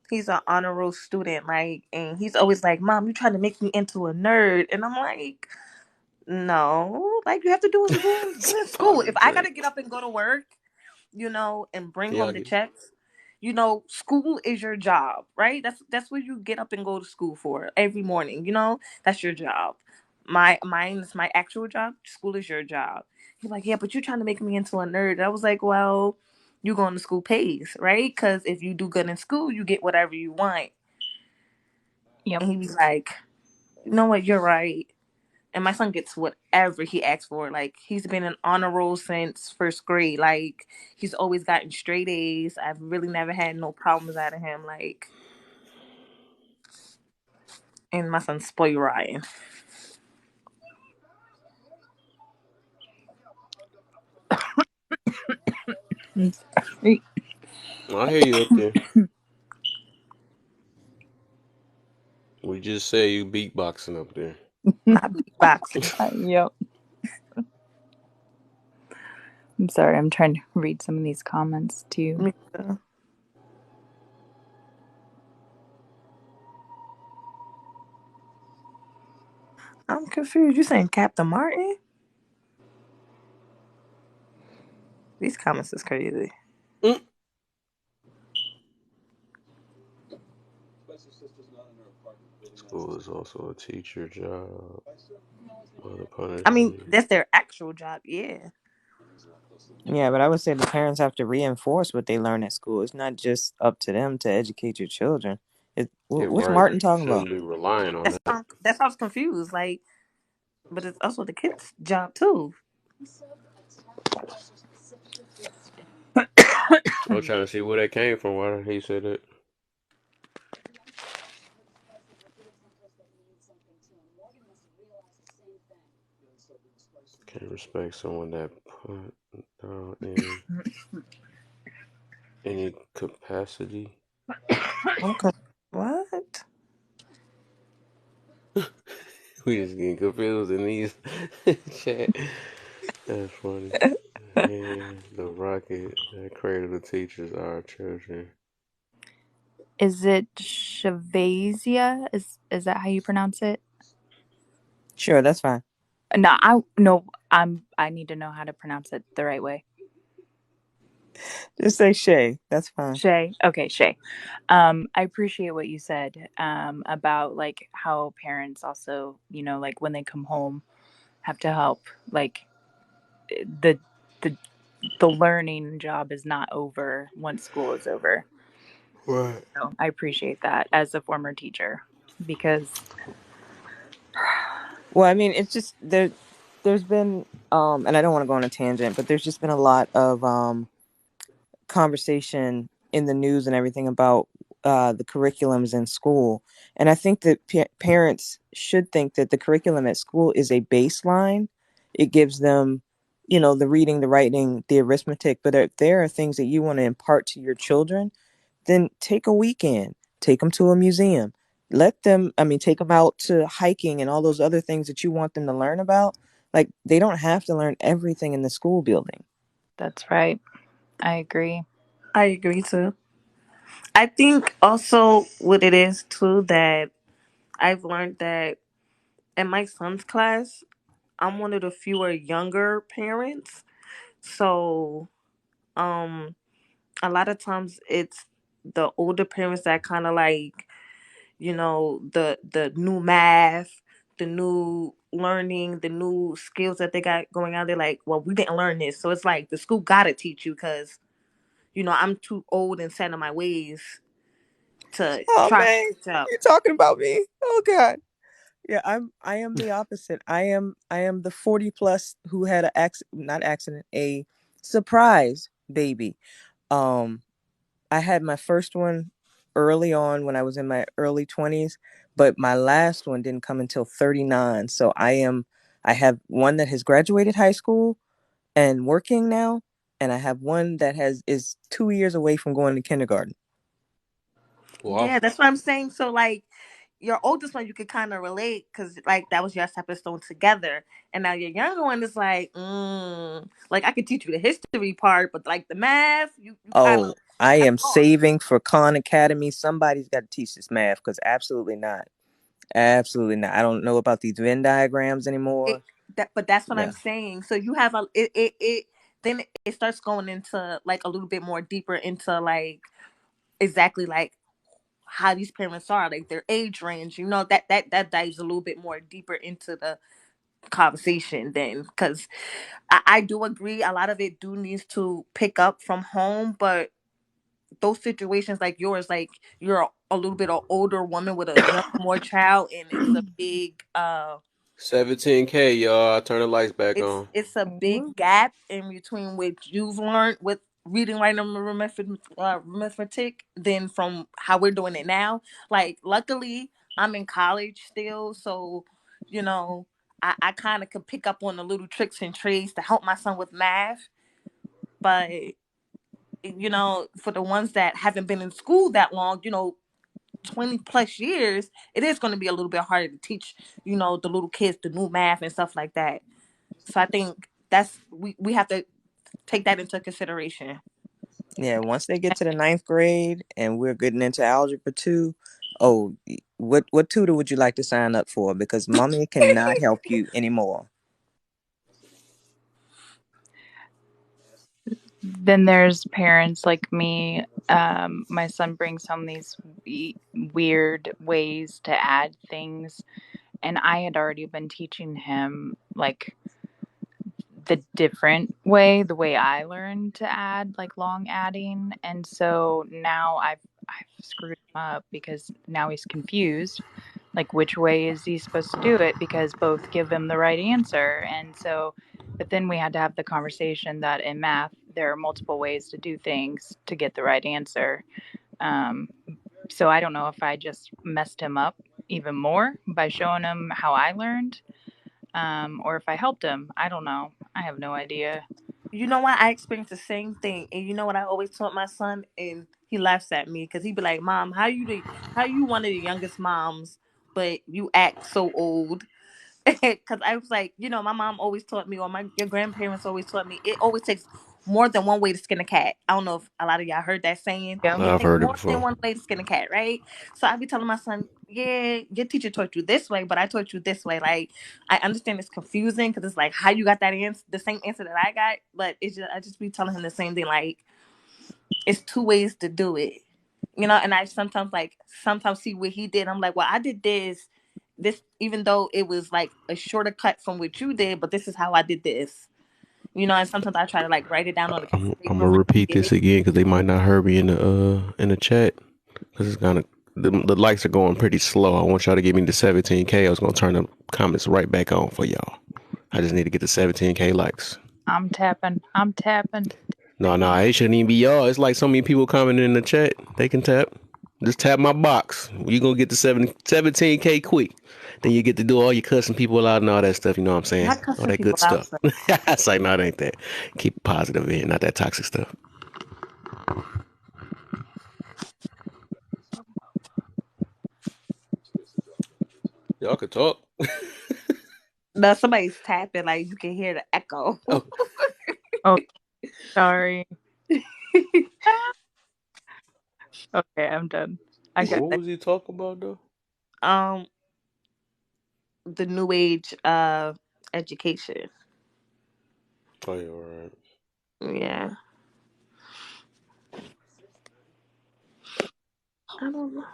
he's an honor roll student, like, and he's always like, "Mom, you trying to make me into a nerd?" And I'm like, "No, like you have to do what's good in school. Father If I gotta drink. get up and go to work, and bring Can y'all home the get? checks, school is your job, right? That's what you get up and go to school for every morning. That's your job. Mine is my actual job. School is your job." He's like, "Yeah, but you're trying to make me into a nerd." I was like, "Well, you going to school pays, right? Because if you do good in school, you get whatever you want." Yep. And he was like, "You know what? You're right." And my son gets whatever he asks for. Like he's been an honor roll since first grade. Like he's always gotten straight A's. I've really never had no problems out of him. Like, and my son's spoiled Ryan. Mm. I hear you up there. We just say you beatboxing up there. Not beatboxing. Yep. I'm sorry. I'm trying to read some of these comments too. Me too. I'm confused. You saying Captain Martin? These comments is crazy. Mm. School is also a teacher job. Other I mean, punishment. that's their actual job. Yeah. Yeah, but I would say the parents have to reinforce what they learn at school. It's not just up to them to educate your children. Yeah, What's right. Martin talking about? Shouldn't be relying on that. That's why I was confused. Like, but it's also the kids' job too. I was trying to see where that came from. Why he said that. Can't respect someone that put down in any capacity. Okay. What? We just getting confused in these chat. That's funny. And the rocket that created the teachers, our children. Is it Shavasia? Is that how you pronounce it? Sure, that's fine. No, I need to know how to pronounce it the right way. Just say Shay. That's fine. Shay. Okay, Shay. I appreciate what you said about like how parents also, like when they come home have to help. Like the the the learning job is not over once school is over. Right. So I appreciate that as a former teacher because Well, I mean, it's just there. There's been, and I don't want to go on a tangent, but there's just been a lot of conversation in the news and everything about the curriculums in school. And I think that parents should think that the curriculum at school is a baseline. It gives them, the reading, the writing, the arithmetic. But if there are things that you want to impart to your children, then take a weekend, take them to a museum. Take them out to hiking and all those other things that you want them to learn about. Like, they don't have to learn everything in the school building. that's right. I agree. I agree too. I think also what it is too that I've learned that in my son's class, I'm one of the fewer younger parents. So, um, a lot of times it's the older parents that kind of like, the new math, the new learning, the new skills that they got going on. They're like, well, we didn't learn this, so it's like the school gotta teach you because I'm too old and set in my ways to Oh try to man, catch up. you're talking about me. Oh god. Yeah, I am the opposite. I am the 40 plus who had a surprise baby. Um I had my first one early on when I was in my early 20s, but my last one didn't come until 39. So I have one that has graduated high school and working now, and I have one that has is 2 years away from going to kindergarten. Wow. Yeah, that's what I'm saying. So like your oldest one, you could kind of relate because like that was your stepping stone together, and now your younger one is like, like I could teach you the history part, but like the math, you kind of Oh, I that's am lost. saving for Khan Academy. Somebody's got to teach this math because absolutely not. Absolutely not. I don't know about these Venn diagrams It anymore. but that's what I'm Yeah. saying. So you have it then it starts going into like a little bit more deeper into like exactly like how these parents are, like their age range. That dives a little bit more deeper into the conversation then because I do agree a lot of it do needs to pick up from home, but those situations like yours, like you're a little bit of older woman with a young more child, and it's a big 17K, y'all. I turn the lights back on. it's a big gap in between what you've learned with reading, writing, and arithmetic than from how we're doing it now. Like, luckily, I'm in college still, so you know, I kind of could pick up on the little tricks and trades to help my son with math. But for the ones that haven't been in school that long, 20 plus years, it is going to be a little bit harder to teach, the little kids the new math and stuff like that. So I think that's we have to take that into consideration. Yeah, once they get to the ninth grade and we're getting into algebra 2, oh, what tutor would you like to sign up for? Because mommy cannot help you anymore. Then there's parents like me. My son brings home these weird ways to add things, and I had already been teaching him like the different way, the way I learned to add, like long adding, and so now I've screwed him up because now he's confused. Like, which way is he supposed to do it? Because both give him the right answer, and so. But then we had to have the conversation that in math there are multiple ways to do things to get the right answer. Um, so I don't know if I just messed him up even more by showing him how I learned, or if I helped him. I don't know. I have no idea. You know what? I experienced the same thing, and you know what I always taught my son, and he laughs at me because he'd be like, "Mom, how you one of the youngest moms, but you act so old?" Because I was like, my mom always taught me, or your grandparents always taught me, it always takes more than one way to skin a cat. I don't know if a lot of y'all heard that saying. Yep. It I've takes heard it more than before. one way to skin a cat, right? So I be telling my son, yeah, your teacher taught you this way, but I taught you this way. Like, I understand it's confusing because it's like how you got that answer, the same answer that I got, but I just be telling him the same thing. Like, it's two ways to do it, and I sometimes see what he did. I'm like, well, I did this, even though it was like a shorter cut from what you did, but this is how I did this. And sometimes I try to like write it down on a piece of I'm paper, gonna repeat repeat this it. again because they might not hear me in the chat because it's kind of the likes are going pretty slow. I want y'all to give me the 17K. I was gonna turn the comments right back on for y'all. I just need to get the 17K likes. I'm tapping. I'm tapping. No, it shouldn't even be y'all. It's like so many people commenting in the chat. They can tap. Just tap my box. You gonna get the 17K quick. Then you get to do all your cussing people out and all that stuff. You know what I'm saying? Not All cussing that good people out, stuff. sir. It's like, no, it ain't that. Keep it positive in, not that toxic stuff. Y'all can talk. No, somebody's tapping, like you can hear the echo. Oh, Oh, sorry. Okay, I'm done. I got. what was he talking about though? um, the new age of education. Oh, yeah, all right. Yeah, I don't know.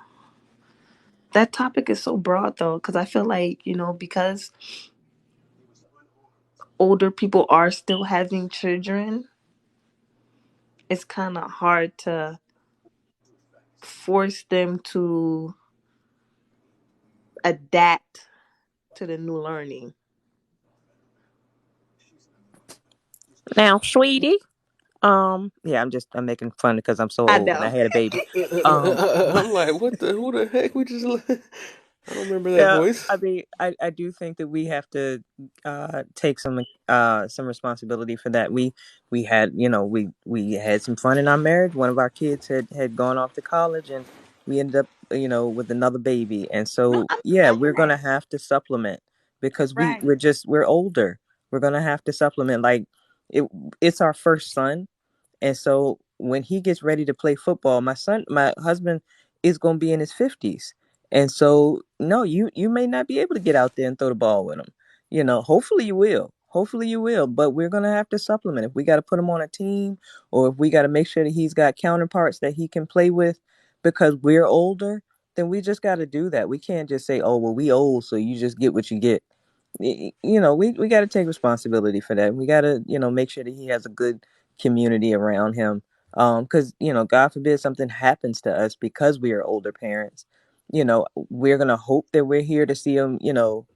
That topic is so broad though, because I feel like because older people are still having children, it's kind of hard to force them to adapt to the new learning. Now, sweetie. Yeah, I'm making fun because I'm so I old and I know. had a baby. But I'm like, what the? Who the heck? We just. I don't remember that yeah, voice. I mean, I do think that we have to take some responsibility for that. We had we had some fun in our marriage. One of our kids had gone off to college, and we ended up with another baby. And No, so I'm yeah, we're saying gonna that. have to supplement because Right. we're older. We're gonna have to supplement. Like it, it's our first son, and so when he gets ready to play football, my husband is going to be in his 50s. And so no, you may not be able to get out there and throw the ball with him. Hopefully you will. Hopefully you will, but we're going to have to supplement. If we got to put him on a team or if we got to make sure that he's got counterparts that he can play with because we're older, then we just got to do that. We can't just say, "Oh, well, we old, so you just get what you get." We got to take responsibility for that. We got to, make sure that he has a good community around him. Because, God forbid something happens to us because we are older parents. We're going to hope that we're here to see him,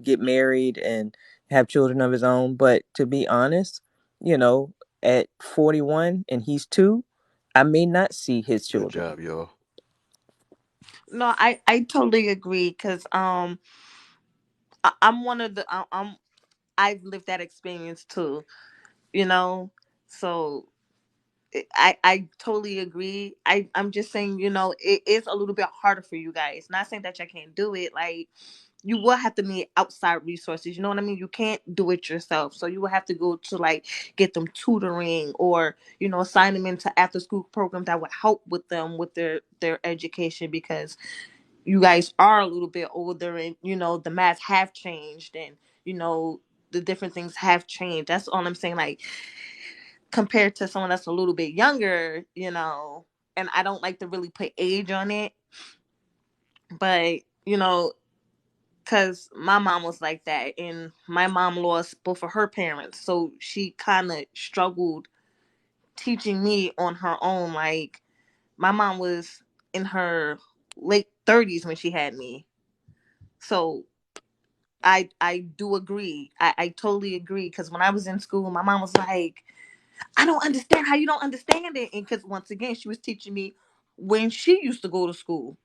get married and have children of his own. But to be honest, you know, at 41 and he's 2, I may not see his Good children. job, y'all. No, I totally agree because I'm one of the I've lived that experience too. You know, so I totally agree. I'm just saying, it is a little bit harder for you guys. Not saying that y'all can't do it. Like, you will have to need outside resources. You know what I mean? You can't do it yourself. So you will have to go to, like, get them tutoring, or, assign them into after school programs that would help with them with their education, because you guys are a little bit older, and, the math have changed, and, the different things have changed. That's all I'm saying. Like, compared to someone that's a little bit younger, and I don't like to really put age on it, but, because my mom was like that, and my mom lost both of her parents, so she kind of struggled teaching me on her own. Like, my mom was in her late 30s when she had me, so I do agree. I totally agree, because when I was in school, my mom was like, I don't understand how you don't understand it. And because, once again, she was teaching me when she used to go to school.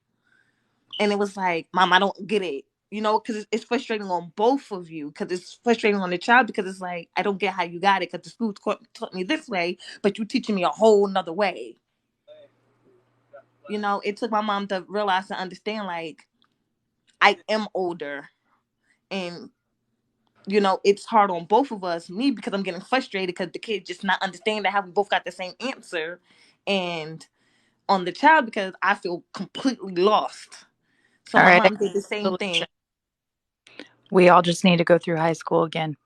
And it was like, Mom, I don't get it. Because it's frustrating on both of you. Because it's frustrating on the child, because it's like, I don't get how you got it. Because the school taught me this way, but you teaching me a whole nother way. It took my mom to realize and understand, like, I am older. And, it's hard on both of us. Me, because I'm getting frustrated because the kid just not understanding how we both got the same answer. And on the child, because I feel completely lost. So All my right, I mom did the have same a thing. solution. We all just need to go through high school again.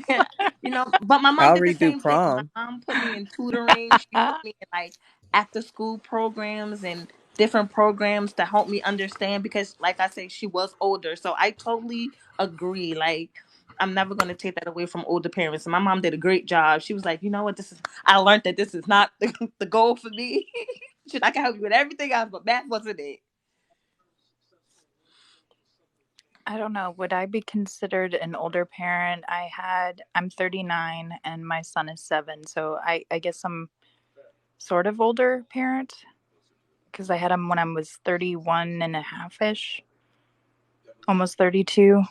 But my mom I'll did the redo same thing. My prom. mom put me in tutoring. She put me in, like, after school programs and different programs to help me understand, because, like I said, she was older. So I totally agree. Like, I'm never going to take that away from older parents. And my mom did a great job. She was like, you know what, I learned that this is not the goal for me. I can help you with everything else, but math wasn't it. I don't know. Would I be considered an older parent? I'm 39 and my son is 7. So I guess I'm sort of older parent because I had him when I was 31 and a half ish, almost 32.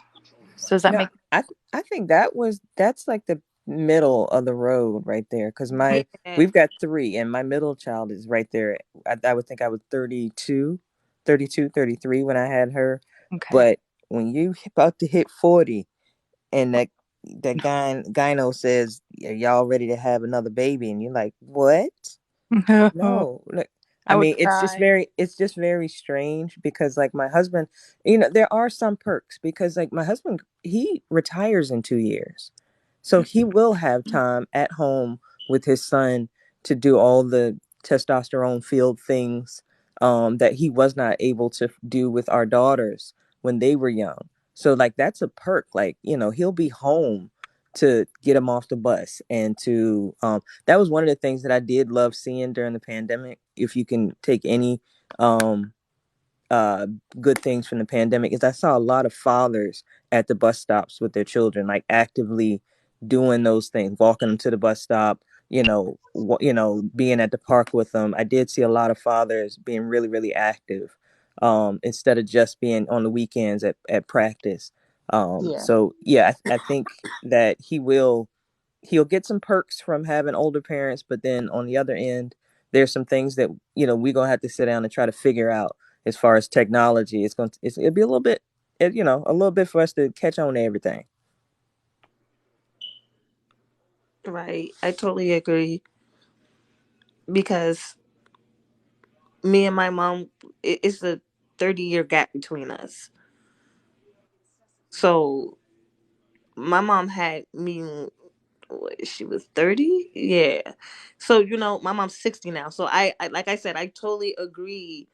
So does that No, make I think that's like the middle of the road right there. Because Yeah. we've got three, and my middle child is right there. I would think I was 32, 32, 33 when I had her. okay? But when you about to hit 40, and that gyno says, "Are y'all ready to have another baby?" And you're like, "What?" No, like, I I would mean, cry. it's just very strange because, like, my husband, there are some perks because, like, my husband, he retires in 2 years, so he will have time at home with his son to do all the testosterone field things that he was not able to do with our daughters when they were young. So, like, that's a perk. Like, he'll be home to get him off the bus and to that was one of the things that I did love seeing during the pandemic. If you can take any um, uh, good things from the pandemic, is I saw a lot of fathers at the bus stops with their children, like actively doing those things, walking them to the bus stop. Being at the park with them. I did see a lot of fathers being really, really active instead of just being on the weekends at practice. Yeah. So yeah, I think that he'll get some perks from having older parents, but then on the other end, there's some things that we're gonna have to sit down and try to figure out as far as technology. It'll be a little bit, a little bit for us to catch on to everything. Right. I totally agree, because me and my mom, it's a 30-year gap between us. So my mom had me when she was 30. Yeah. So, my mom's 60 now. So I like I said, I totally agree,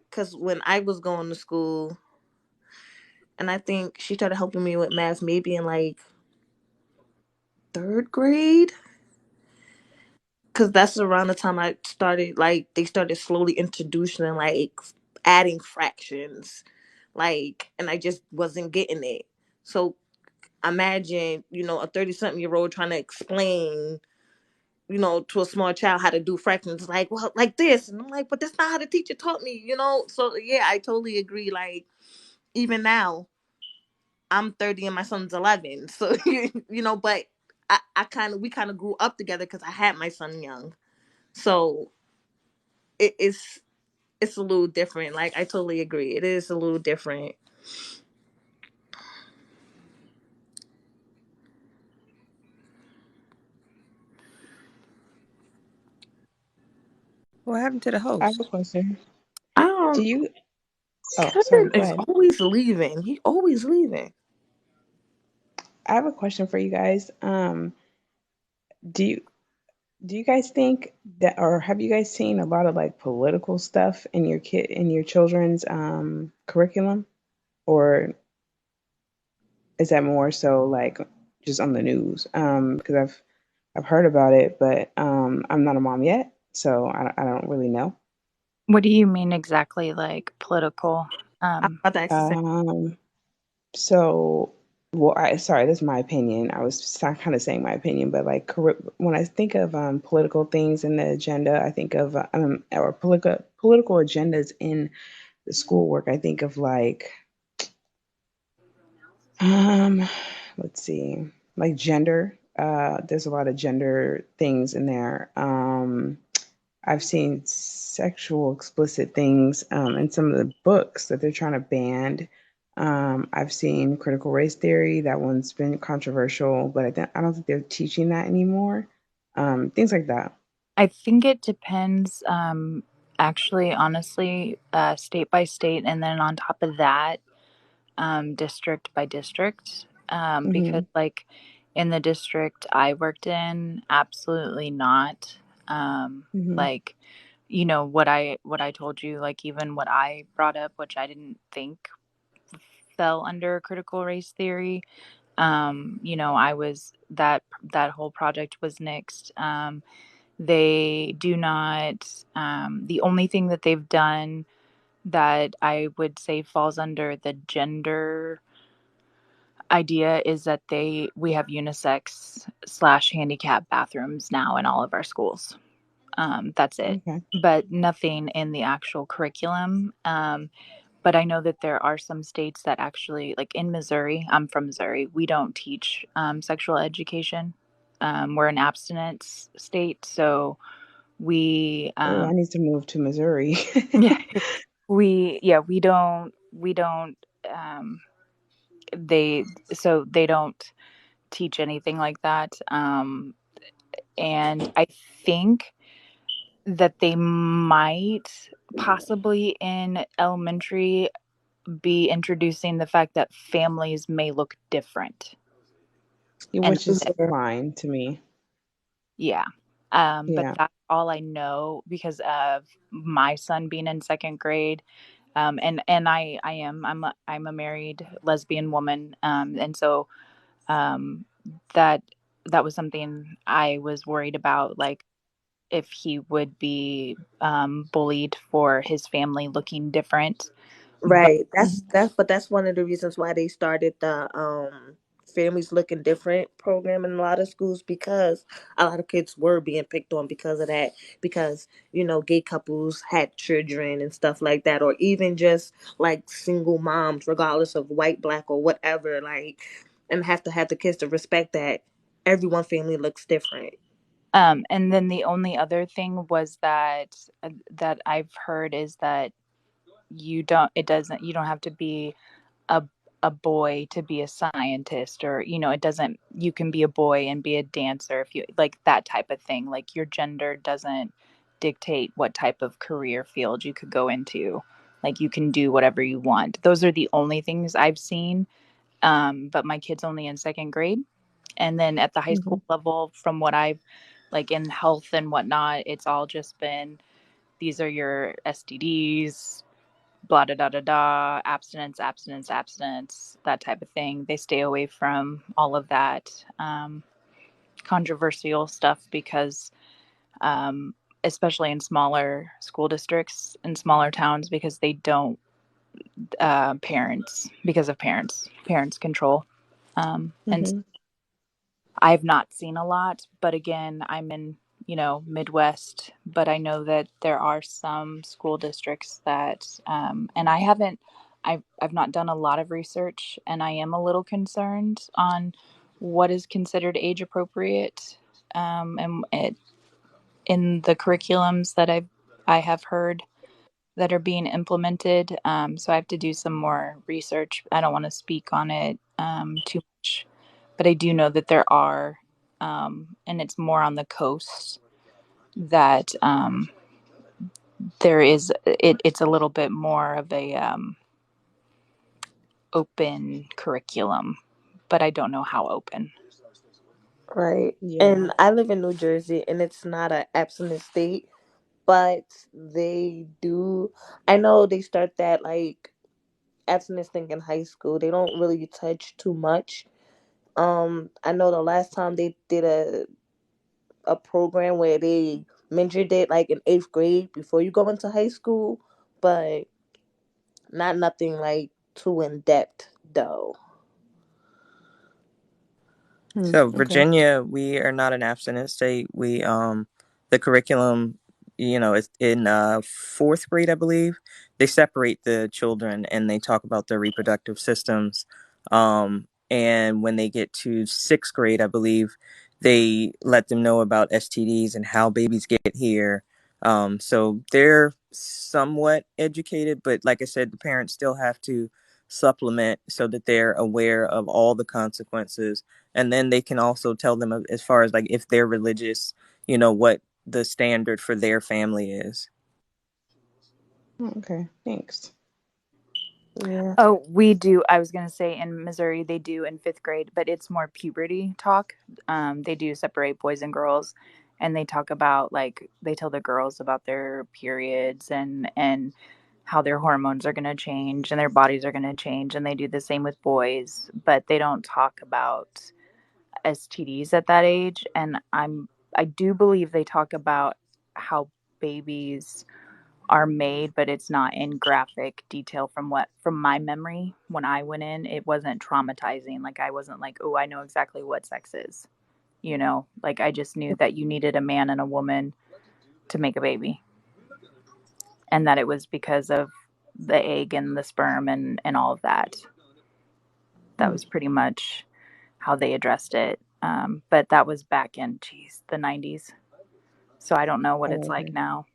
because when I was going to school, and I think she started helping me with math maybe in, like, third grade, because that's around the time I started, like, they started slowly introducing, like, adding fractions, like, and I just wasn't getting it. So imagine, a 30 something year old trying to explain, to a small child how to do fractions, like, well, like this. And I'm like, but that's not how the teacher taught me. So yeah, I totally agree. Like, even now, I'm 30 and my son's 11. So, but we kind of grew up together because I had my son young. So it's a little different. Like, I totally agree. It is a little different. What happened to the I have a host? question. Um, Do you? Oh, sorry. Kevin Go is ahead. always leaving. He always leaving. I have a question for you guys. Do you do you guys think that, or have you guys seen a lot of like political stuff in your children's curriculum, or is that more so like just on the news? Because I've heard about it, but I'm not a mom yet, so I don't really know. What do you mean exactly, like political? I was Um, about to ask the same. Um, so, well, sorry, that's my opinion. I was kind of saying my opinion, but like when I think of political things in the agenda, I think of or political agendas in the schoolwork. I think of like um, let's see, like gender. There's a lot of gender things in there. I've seen sexual explicit things in some of the books that they're trying to ban. I've seen critical race theory. That one's been controversial, but I don't think they're teaching that anymore. Things like that. I think it depends, actually, honestly, state by state, and then on top of that, district by district. Because, Hmm. like, in the district I worked in, absolutely not. Hmm. Like, what I told you, like, even what I brought up, which I didn't think fell under critical race theory. I was that whole project was nixed. They do not. The only thing that they've done that I would say falls under the gender idea is that we have unisex slash handicap bathrooms now in all of our schools. That's it, Okay. but nothing in the actual curriculum. But I know that there are some states that actually, like in Missouri, I'm from Missouri, we don't teach sexual education. We're an abstinence state, so we Oh, I need to move to Missouri. yeah, we don't um they they don't teach anything like that. And I think that they might possibly in elementary be introducing the fact that families may look different. And Which is Yeah. fine to me. yeah. But Yeah. that's all I know because of my son being in second grade. And I'm a married lesbian woman. And so um, that that was something I was worried about, like if he would be bullied for his family looking different. But Right. But that's one of the reasons why they started the Families Looking Different program in a lot of schools, because a lot of kids were being picked on because of that. Because, gay couples had children and stuff like that, or even just like single moms, regardless of white, black, or whatever, like, and have to have the kids to respect that everyone family looks different. and then the only other thing was that I've heard is that you don't have to be a a boy to be a scientist, or it doesn't, you can be a boy and be a dancer, if you like that type of thing, like your gender doesn't dictate what type of career field you could go into, like you can do whatever you want. Those are the only things I've seen. But my kid's only in second grade, and then at the high Hmm. school level, from what I've, like in health and whatnot, it's all just been, these are your STDs, blah da da da da, abstinence, abstinence, abstinence, that type of thing. They stay away from all of that controversial stuff because, um, especially in smaller school districts in smaller towns, because they don't parents because of parents control. And Hmm. I've not seen a lot, but again, I'm in, Midwest, but I know that there are some school districts that, and I've not done a lot of research, and I am a little concerned on what is considered age appropriate, and in the curriculums that I have heard that are being implemented. So I have to do some more research. I don't want to speak on it too much, but I do know that there are, and it's more on the coast that there is. It's a little bit more of a open curriculum, but I don't know how open. Right. Yeah. And I live in New Jersey, and it's not an abstinent state, but they do. I know they start that like abstinence thing in high school. They don't really touch too much. I know the last time they did a program where they mentioned it like in eighth grade before you go into high school, but not nothing like too in depth though. So Okay. Virginia, we are not an abstinent state. We the curriculum, is in fourth grade, I believe. They separate the children and they talk about their reproductive systems. And when they get to sixth grade, I believe, they let them know about STDs and how babies get here. So they're somewhat educated, but like I said, the parents still have to supplement so that they're aware of all the consequences, and then they can also tell them as far as like if they're religious, what the standard for their family is. Okay. Thanks. Yeah. Oh, we do. I was going to say in Missouri, they do in fifth grade, but it's more puberty talk. They do separate boys and girls, and they talk about like they tell the girls about their periods and how their hormones are going to change and their bodies are going to change, and they do the same with boys, but they don't talk about STDs at that age. And I do believe they talk about how babies are made, but it's not in graphic detail from my memory. When I went in, it wasn't traumatizing. Like I wasn't like, oh, I know exactly what sex is. Like I just knew that you needed a man and a woman to make a baby, and that it was because of the egg and the sperm and all of that. That Hmm. was pretty much how they addressed it. But that was back in, geez, the 90s. So I don't know what it's Oh, like okay. now.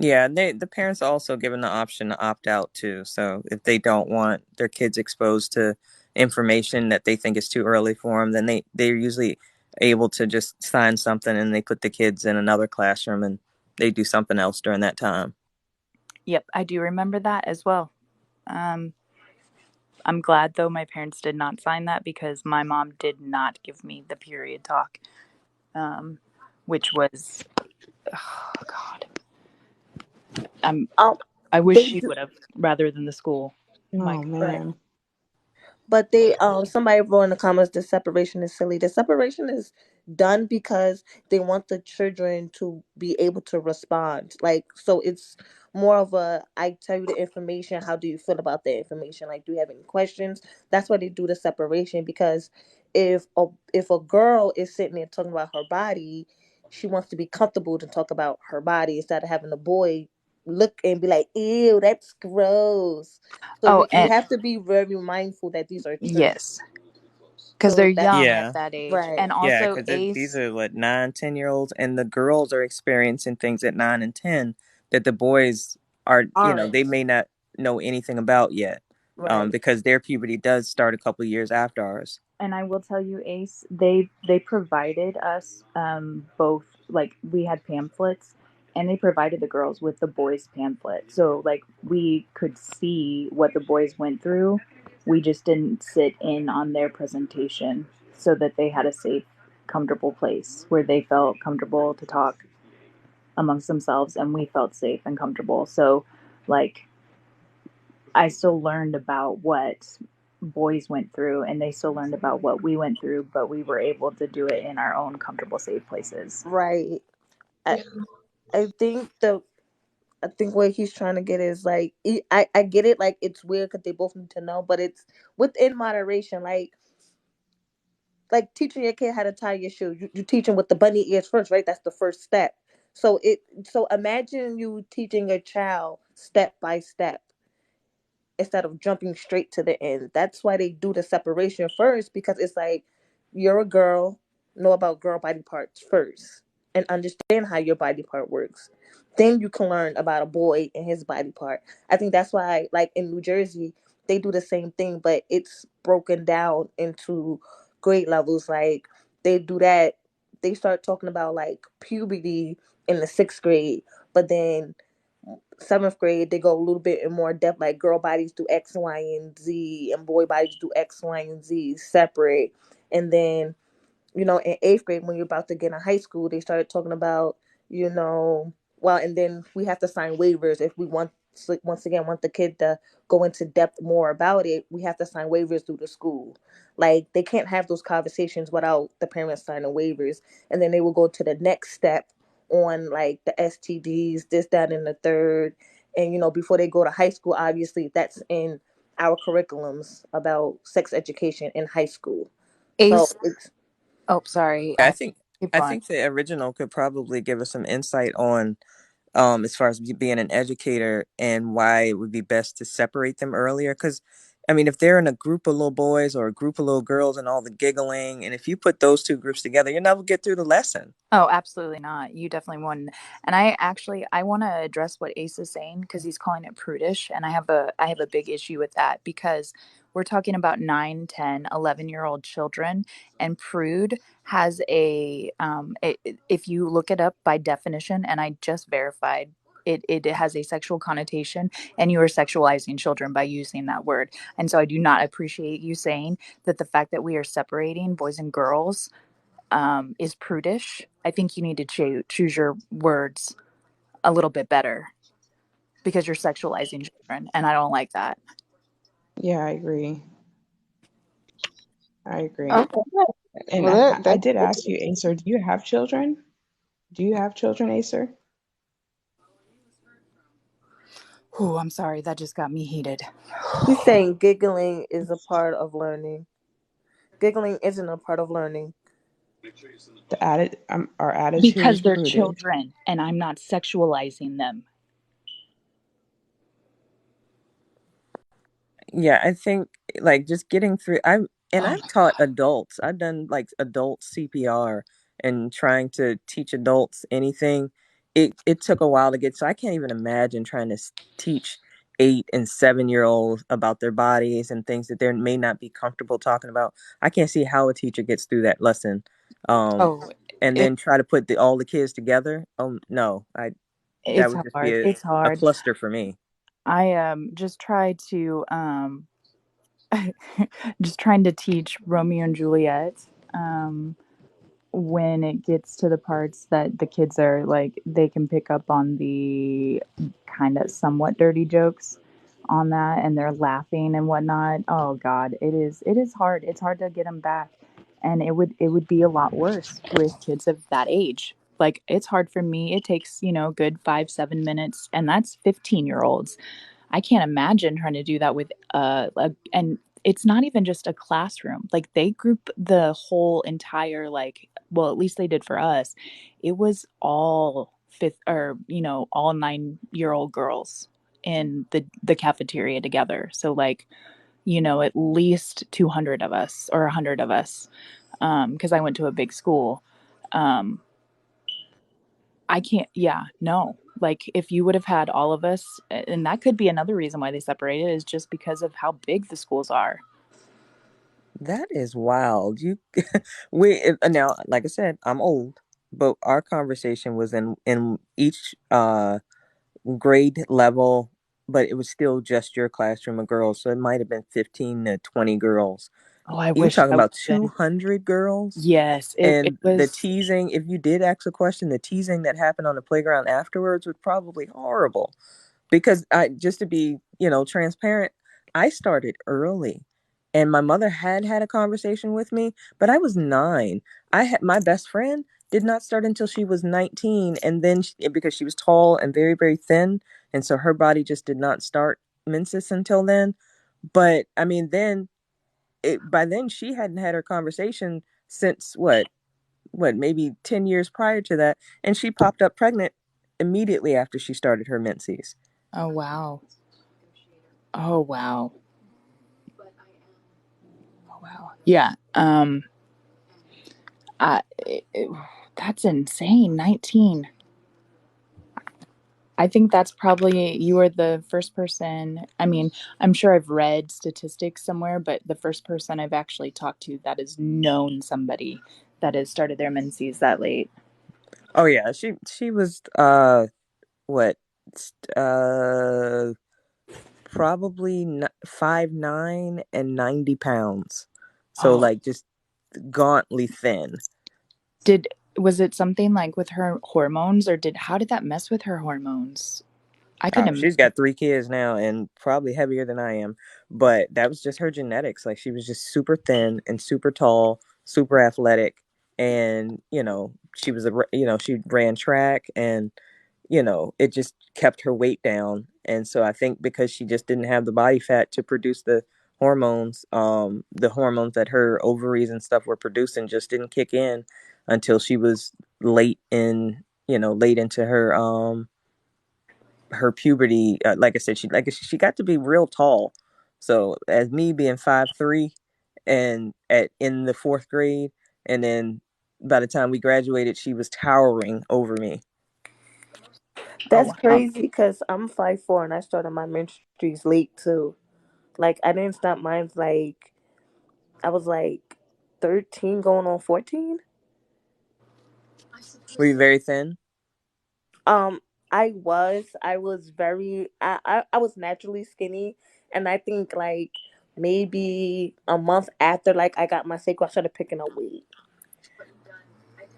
Yeah, the parents are also given the option to opt out too. So if they don't want their kids exposed to information that they think is too early for them, then they're usually able to just sign something and they put the kids in another classroom and they do something else during that time. Yep, I do remember that as well. Um, I'm glad though my parents did not sign that because my mom did not give me the period talk, um, which was, oh God, I'm Um, I wish they she do. would have rather than the school. My Oh God. Right. man. But they somebody wrote in the comments the separation is silly. The separation is done because they want the children to be able to respond. Like so it's more of a I tell you the information, how do you feel about the information? Like do you have any questions? That's why they do the separation because if a girl is sitting there talking about her body, she wants to be comfortable to talk about her body instead of having a boy look and be like, ew, that's gross. So Oh, you and have to be very mindful that these are children. yes, because they're So that's young at Yeah. that age, right. and Yeah, also because these Ace. are what 9, 10-year-olds, and the girls are experiencing things at 9 and 10 that the boys are, they Aren't may not know anything about yet, right. because their puberty does start a couple of years after ours. And I will tell you, Ace, they provided us both, like we had pamphlets, and they provided the girls with the boys pamphlet, so like we could see what the boys went through. We just didn't sit in on their presentation, so that they had a safe, comfortable place where they felt comfortable to talk amongst themselves, and we felt safe and comfortable. So, like, I still learned about what boys went through and they still learned about what we went through, but we were able to do it in our own comfortable, safe places. Right. I, I think the I think what he's trying to get is like I get it, like it's weird because they both need to know, but it's within moderation. Like teaching your kid how to tie your shoe. You teach them with the bunny ears first, right? That's the first step. So imagine you teaching a child step by step. instead of jumping straight to the end. That's why they do the separation first, because it's like, you're a girl, know about girl body parts first and understand how your body part works. Then you can learn about a boy and his body part. I think that's why, like in New Jersey, they do the same thing, but it's broken down into grade levels. Like they do that, they start talking about like puberty in the sixth grade, but then seventh grade they go a little bit in more depth, like girl bodies do X, Y, and Z, and boy bodies do X, Y, and Z separate. And then, in eighth grade, when you're about to get in high school, they started talking about, well, and then we have to sign waivers if we want, once again, want the kid to go into depth more about it. We have to sign waivers through the school. Like they can't have those conversations without the parents signing waivers. And then they will go to the next step on like the STDs, this, that, and the third. And before they go to high school, obviously that's in our curriculums about sex education in high school. So Ace. it's Oh, sorry. I think Keep I going. think the original could probably give us some insight on as far as being an educator and why it would be best to separate them earlier. Because, I mean, if they're in a group of little boys or a group of little girls and all the giggling, and if you put those two groups together, you'll never get through the lesson. Oh, absolutely not. You definitely wouldn't. And I want to address what Ace is saying because he's calling it prudish, and I have a big issue with that because we're talking about 9, 10, 11-year old children, and prude has if you look it up by definition, and I just verified it has a sexual connotation, and you are sexualizing children by using that word. And so I do not appreciate you saying that the fact that we are separating boys and girls is prudish. I think you need to choose your words a little bit better because you're sexualizing children, and I don't like that. Yeah, I agree. I agree. Okay. And Well, I that did ask you, Acer, do you have children? Do you have children, Acer? Oh, I'm sorry. That just got me heated. he's saying giggling is a part of learning. Giggling isn't a part of learning. Our attitude Because is they're prudish. children, and I'm not sexualizing them. Yeah, I think like just getting through. Oh I've my taught god. adults. I've done like adult CPR and trying to teach adults anything. It took a while to get. So I can't even imagine trying to teach 8 and 7 year olds about their bodies and things that they may not be comfortable talking about. I can't see how a teacher gets through that lesson, um, Oh, and it then try to put all the kids together. No, I that it's would just be hard. It's a hard. cluster for me. I just try to just trying to teach Romeo and Juliet um when it gets to the parts that the kids are like they can pick up on the kind of somewhat dirty jokes on that and they're laughing and whatnot. Oh god, it is hard. It's hard to get them back, and it would be a lot worse with kids of that age. Like it's hard for me. It takes good 5-7 minutes, and that's 15-year-olds. I can't imagine trying to do that with and it's not even just a classroom. Like they group the whole entire like well, at least they did for us. It was all fifth or all 9-year-old girls in the cafeteria together. So like, at least 200 of us or 100 of us because I went to a big school. Um I can't, yeah, no. Like, if you would have had all of us, and that could be another reason why they separated, is just because of how big the schools are. That is wild. You we now, like I said, I'm old, but our conversation was in each grade level, but it was still just your classroom of girls, so it might have been 15 to 20 girls. Oh, I You're wish talking I would about have been. 200 girls, Yes, it and the was. teasing, if you did ask a question, the teasing that happened on the playground afterwards was probably horrible. Because I just to be, transparent, I started early. And my mother had a conversation with me, but I was 9. I had my best friend did not start until she was 19, and then because she was tall and very very thin, and so her body just did not start menses until then. But I mean, then by then she hadn't had her conversation since what maybe 10 years prior to that, and she popped up pregnant immediately after she started her menses. Oh wow. Oh wow. Oh wow. Yeah. I, it- that's insane. 19. I think that's probably you were the first person. I mean, I'm sure I've read statistics somewhere, but the first person I've actually talked to that has known somebody that has started their menses that late. Oh yeah, she was what uh probably 5'9" and 90 pounds, so Oh, like just gauntly thin. did was it something like with her hormones, or did how did that mess with her hormones? I can Oh, she's imagine. got 3 kids now and probably heavier than I am. But that was just her genetics. Like she was just super thin and super tall, super athletic. And, she was she ran track and, it just kept her weight down. And so I think because she just didn't have the body fat to produce the hormones that her ovaries and stuff were producing just didn't kick in until she was late into her puberty. Like I said, she got to be real tall. So as me being 5'3", and in the fourth grade, and then by the time we graduated, she was towering over me. Oh That's wow. crazy because I'm 5'4" and I started my menstrues late too. Like I didn't stop mine like I was like 13 going on 14. Were you very thin? Um, I was very I was naturally skinny, and I think like maybe a month after like I got my cycle, I started picking up weight.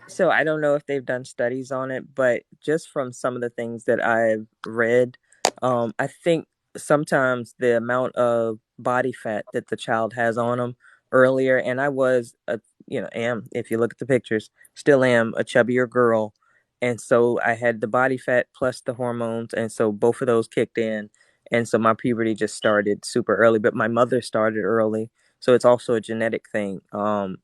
So I don't know if they've done studies on it, but just from some of the things that I've read, I think sometimes the amount of body fat that the child has on them earlier, and I was am, if you look at the pictures, still am a chubbier girl, and so I had the body fat plus the hormones, and so both of those kicked in, and so my puberty just started super early. But my mother started early, so it's also a genetic thing.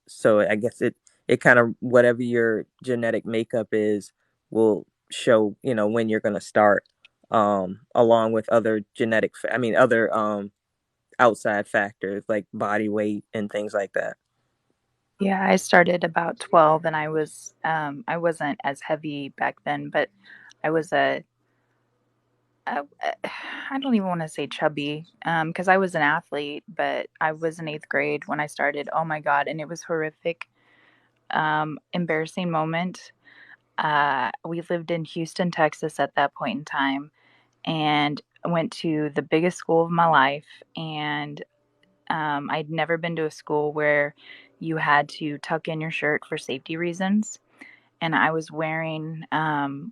So I guess it kind of, whatever your genetic makeup is, will show when you're going to start, along with other other outside factors like body weight and things like that. Yeah, I started about 12 and I wasn't as heavy back then, but I was I don't even want to say chubby, because I was an athlete, but I was in eighth grade when I started. Oh my God. And it was horrific, embarrassing moment. We lived in Houston, Texas at that point in time, and I went to the biggest school of my life. And I'd never been to a school where you had to tuck in your shirt for safety reasons. And I was wearing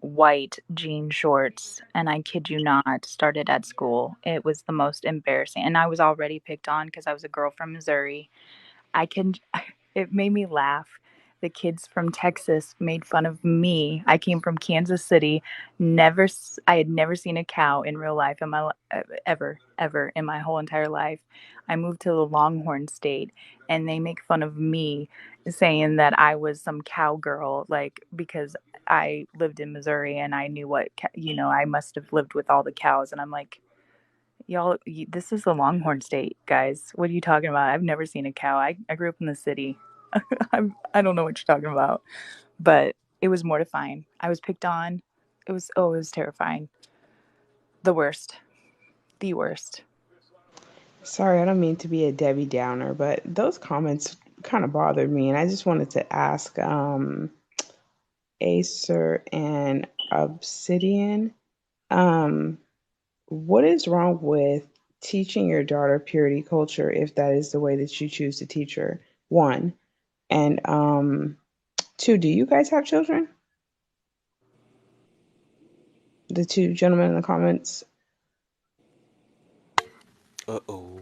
white jean shorts, and I kid you not, started at school. It was the most embarrassing. And I was already picked on because I was a girl from Missouri. I can it made me laugh. The kids from Texas made fun of me. I came from Kansas City. I had never seen a cow in real life in ever in my whole entire life. I moved to the Longhorn State, and they make fun of me, saying that I was some cowgirl, like because I lived in Missouri and I knew I must have lived with all the cows. And I'm like, y'all, this is the Longhorn State, guys. What are you talking about? I've never seen a cow. I grew up in the city. I don't know what you're talking about. But it was mortifying. I was picked on. It was terrifying. The worst. The worst. Sorry, I don't mean to be a Debbie Downer, but those comments kind of bothered me, and I just wanted to ask Acer and Obsidian, um, what is wrong with teaching your daughter purity culture if that is the way that you choose to teach her? One. And two, do you guys have children? The two gentlemen in the comments. Uh-oh.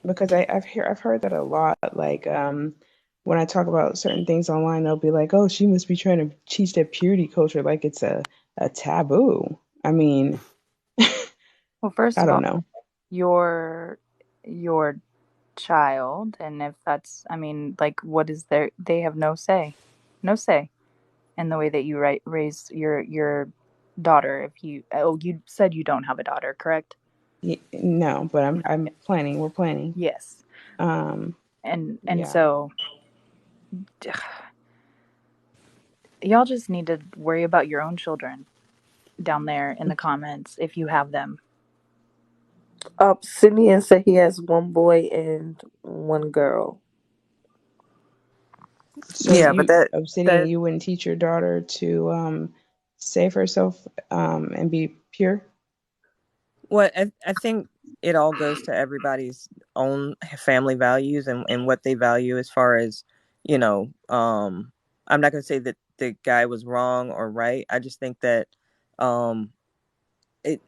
Because I've heard that a lot. Like when I talk about certain things online, they'll be like, "Oh, she must be trying to teach that purity culture like it's a taboo." I mean, Well, first I of don't all, know. your child, and if that's, I mean, like, what is their? They have no say, no say in the way that you raise your daughter if you, oh, you said you don't have a daughter, correct? No, but I'm planning. We're planning. Yes. Um, And yeah. so y'all just need to worry about your own children down there in the comments if you have them. Simeon said he has one boy and one girl. So Yeah, but you, that Obsidian, that you wouldn't teach your daughter to save herself and be pure? what I think it all goes to everybody's own family values and what they value as far as, you know, I'm not going to say that the guy was wrong or right. I just think that um it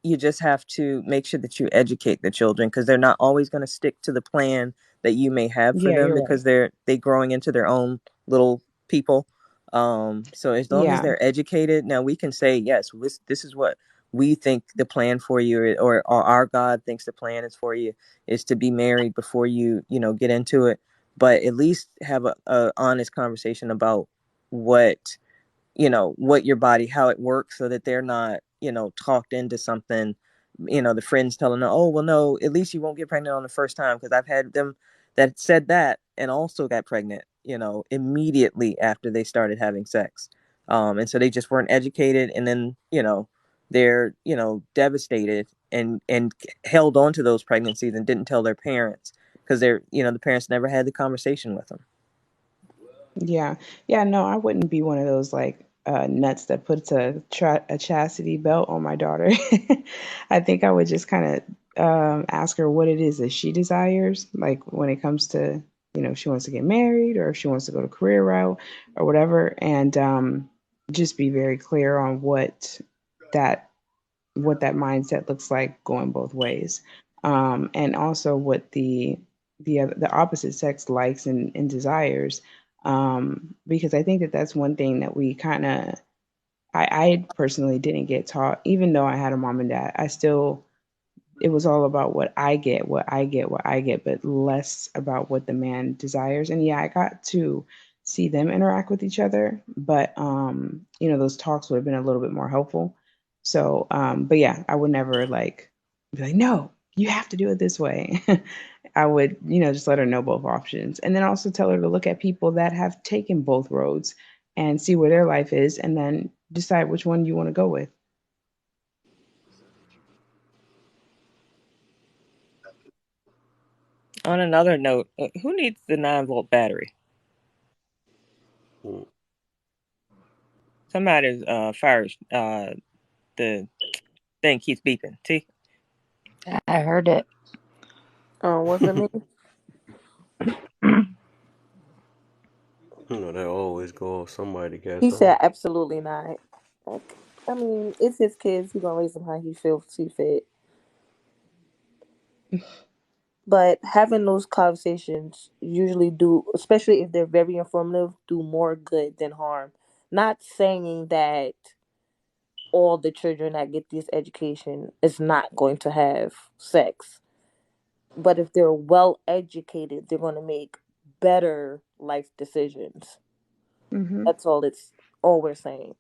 you just have to make sure that you educate the children because they're not always going to stick to the plan that you may have for Yeah, them you're because right. they growing into their own little people. So as long as Yeah, they're educated, now we can say yes, this is what we think the plan for you, or our God thinks the plan is for you, is to be married before you know get into it. But at least have a honest conversation about what what your body, how it works, so that they're not talked into something. The friends telling them, oh well, no, at least you won't get pregnant on the first time, because I've had them that said that and also got pregnant immediately after they started having sex. And so they just weren't educated, and then they're devastated and held on to those pregnancies and didn't tell their parents because the parents never had the conversation with them. yeah, yeah. No, I wouldn't be one of those like nuts that puts a chastity belt on my daughter. I think I would just kind of ask her what it is that she desires, like when it comes to if she wants to get married or if she wants to go the career route or whatever, and just be very clear on that what that mindset looks like going both ways, and also what the opposite sex likes and desires, because I think that that's one thing that we kind of I personally didn't get taught, even though I had a mom and dad. I still it was all about what I get, what I get, what I get, but less about what the man desires. And yeah, I got to see them interact with each other, but those talks would have been a little bit more helpful. So, but yeah, I would never like be like, no, you have to do it this way. I would, just let her know both options. And then also tell her to look at people that have taken both roads and see where their life is and then decide which one you want to go with. On another note, who needs the 9-volt battery? Mm. Somebody's fires the thing keeps beeping. See? I heard it. Wasn't me. They always go off. Somebody got He something. said absolutely not. Like, I mean, it's his kids. He gonna raise them how he feels see fit. But having those conversations usually do, especially if they're very informative, do more good than harm. Not saying that all the children that get this education is not going to have sex, but if they're well educated, they're going to make better life decisions. Hmm. That's all we're saying.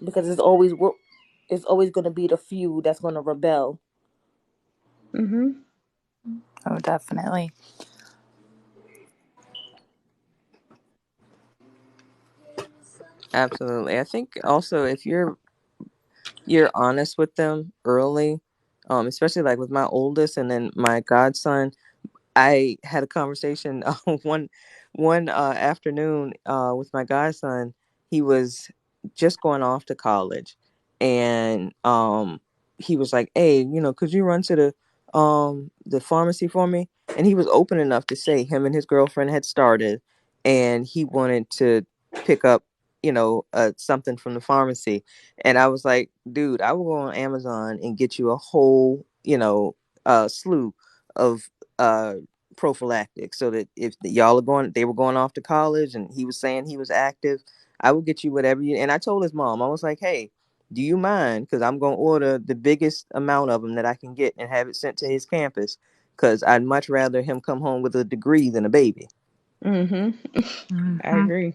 Because it's always going to be the few that's going to rebel. Hmm. Oh, definitely. Absolutely. I think also if you're honest with them early, especially like with my oldest and then my godson, I had a conversation one afternoon with my godson. He was just going off to college, and he was like, "Hey, could you run to the pharmacy for me?" And he was open enough to say him and his girlfriend had started, and he wanted to pick up, something from the pharmacy. And I was like, "Dude, I will go on Amazon and get you a whole, slew of." Uh, Prophylactic, so that if they were going off to college and he was saying he was active, I would get you whatever you. And I told his mom, I was like, hey, do you mind, because I'm going to order the biggest amount of them that I can get and have it sent to his campus, because I'd much rather him come home with a degree than a baby. Mhm. I Hmm. agree.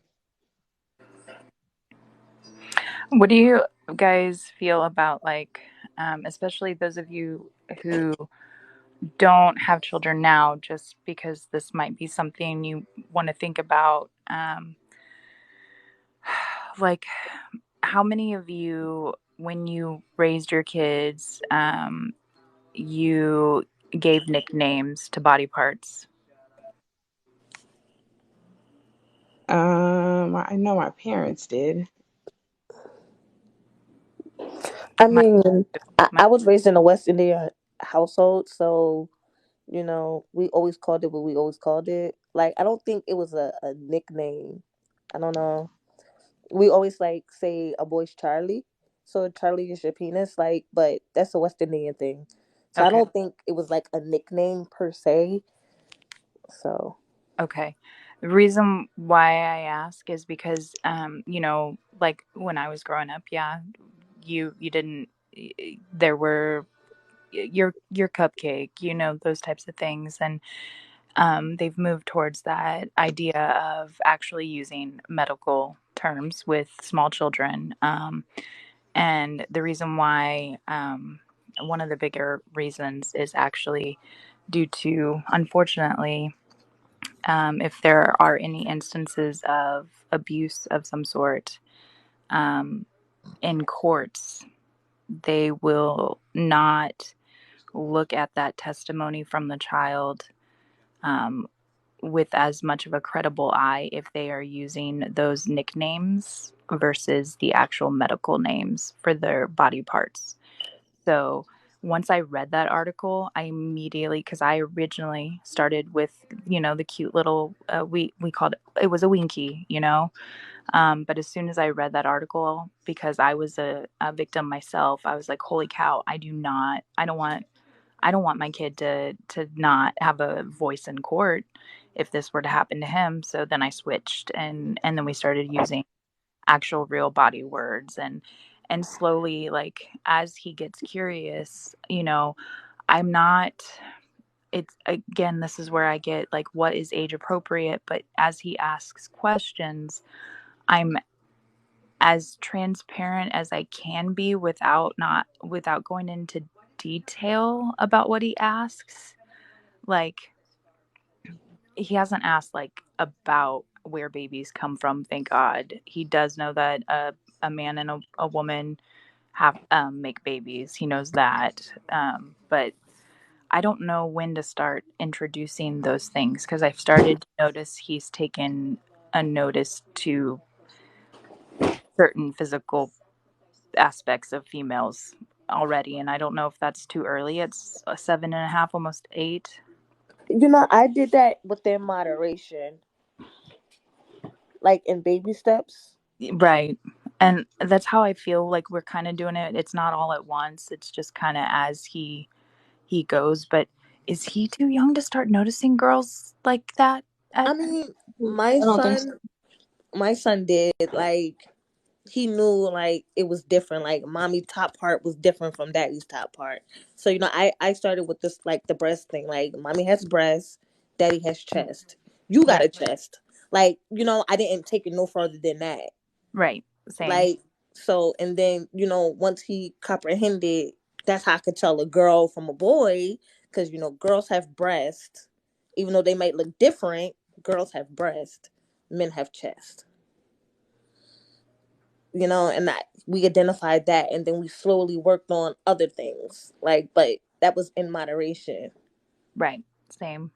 What do you guys feel about like, especially those of you who don't have children now, just because this might be something you want to think about? Like, how many of you, when you raised your kids, you gave nicknames to body parts? I know my parents did. I My, mean, my I was raised in a West Indian household, so we always called it what we always called it. Like, I don't think it was a nickname. I don't know. We always like say a boy's Charlie. So Charlie is your penis, like, but that's a West Indian thing. So I okay, don't think it was like a nickname per se. So okay. The reason why I ask is because, like when I was growing up, yeah, you didn't. There were your cupcake, those types of things, and they've moved towards that idea of actually using medical terms with small children. And the reason why, one of the bigger reasons is actually due to, unfortunately, if there are any instances of abuse of some sort um, in courts, they will not look at that testimony from the child um, with as much of a credible eye if they are using those nicknames versus the actual medical names for their body parts. So once I read that article, I immediately, because I originally started with, the cute little, we called it was a Winky, but as soon as I read that article, because I was a victim myself, I was like, holy cow, I don't want my kid to not have a voice in court if this were to happen to him. So then I switched, and then we started using actual real body words, and slowly, like, as he gets curious, I'm not, it's, again, this is where I get like what is age appropriate, but as he asks questions, I'm as transparent as I can be without going into detail about what he asks. Like, he hasn't asked like about where babies come from, thank God. He does know that a man and a woman have make babies. He knows that. But I don't know when to start introducing those things, because I've started to notice he's taken a notice to certain physical aspects of females already, and I don't know if that's too early. It's a 7.5, almost 8. I did that within moderation, like in baby steps. Right. And that's how I feel like we're kind of doing it. It's not all at once. It's just kind of as he goes, but is he too young to start noticing girls like that at I mean, I don't think so. my son did, like, he knew like it was different. Like, mommy top part was different from daddy's top part. So I started with this, like, the breast thing. Like, mommy has breast, daddy has chest. You got right, a chest. Like, I didn't take it no further than that. right, same, Like, so, and then once he comprehended, that's how I could tell a girl from a boy, because girls have breast, even though they might look different. Girls have breast, men have chest. And that we identified that, and then we slowly worked on other things, like, but that was in moderation. right, same,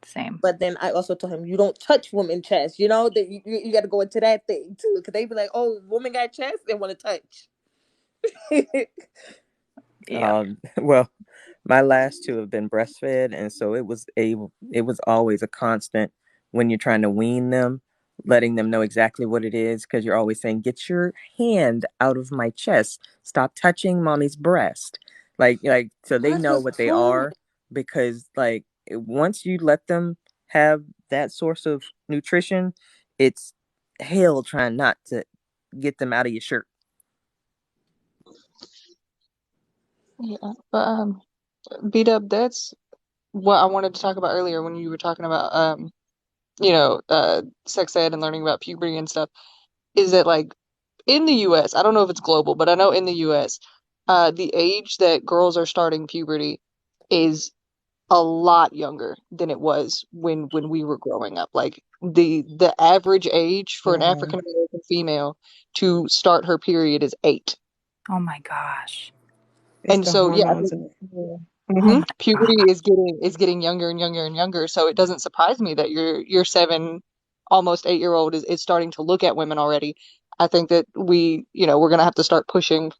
same. But then I also told him, you don't touch women chest, that you got to go into that thing too, because they be like, oh, woman got chest, they want to touch. Yeah, Well, my last two have been breastfed, and so it was always a constant when you're trying to wean them, letting them know exactly what it is, because you're always saying, "Get your hand out of my chest. Stop touching mommy's breast." So they What know was what they cool. are, because once you let them have that source of nutrition, it's hell trying not to get them out of your shirt. Yeah, but beat up. That's what I wanted to talk about earlier when you were talking about sex ed and learning about puberty and stuff, is that like in the US, I don't know if it's global, but I know in the US, the age that girls are starting puberty is a lot younger than it was when we were growing up. Like the average age for an Yeah. African American female to start her period is 8. Oh my gosh. It's And the so yeah, I hormones think in the Oh my puberty god. is getting younger and younger and younger. So it doesn't surprise me that your 7, almost 8-year old is starting to look at women already. I think that we're gonna have to start pushing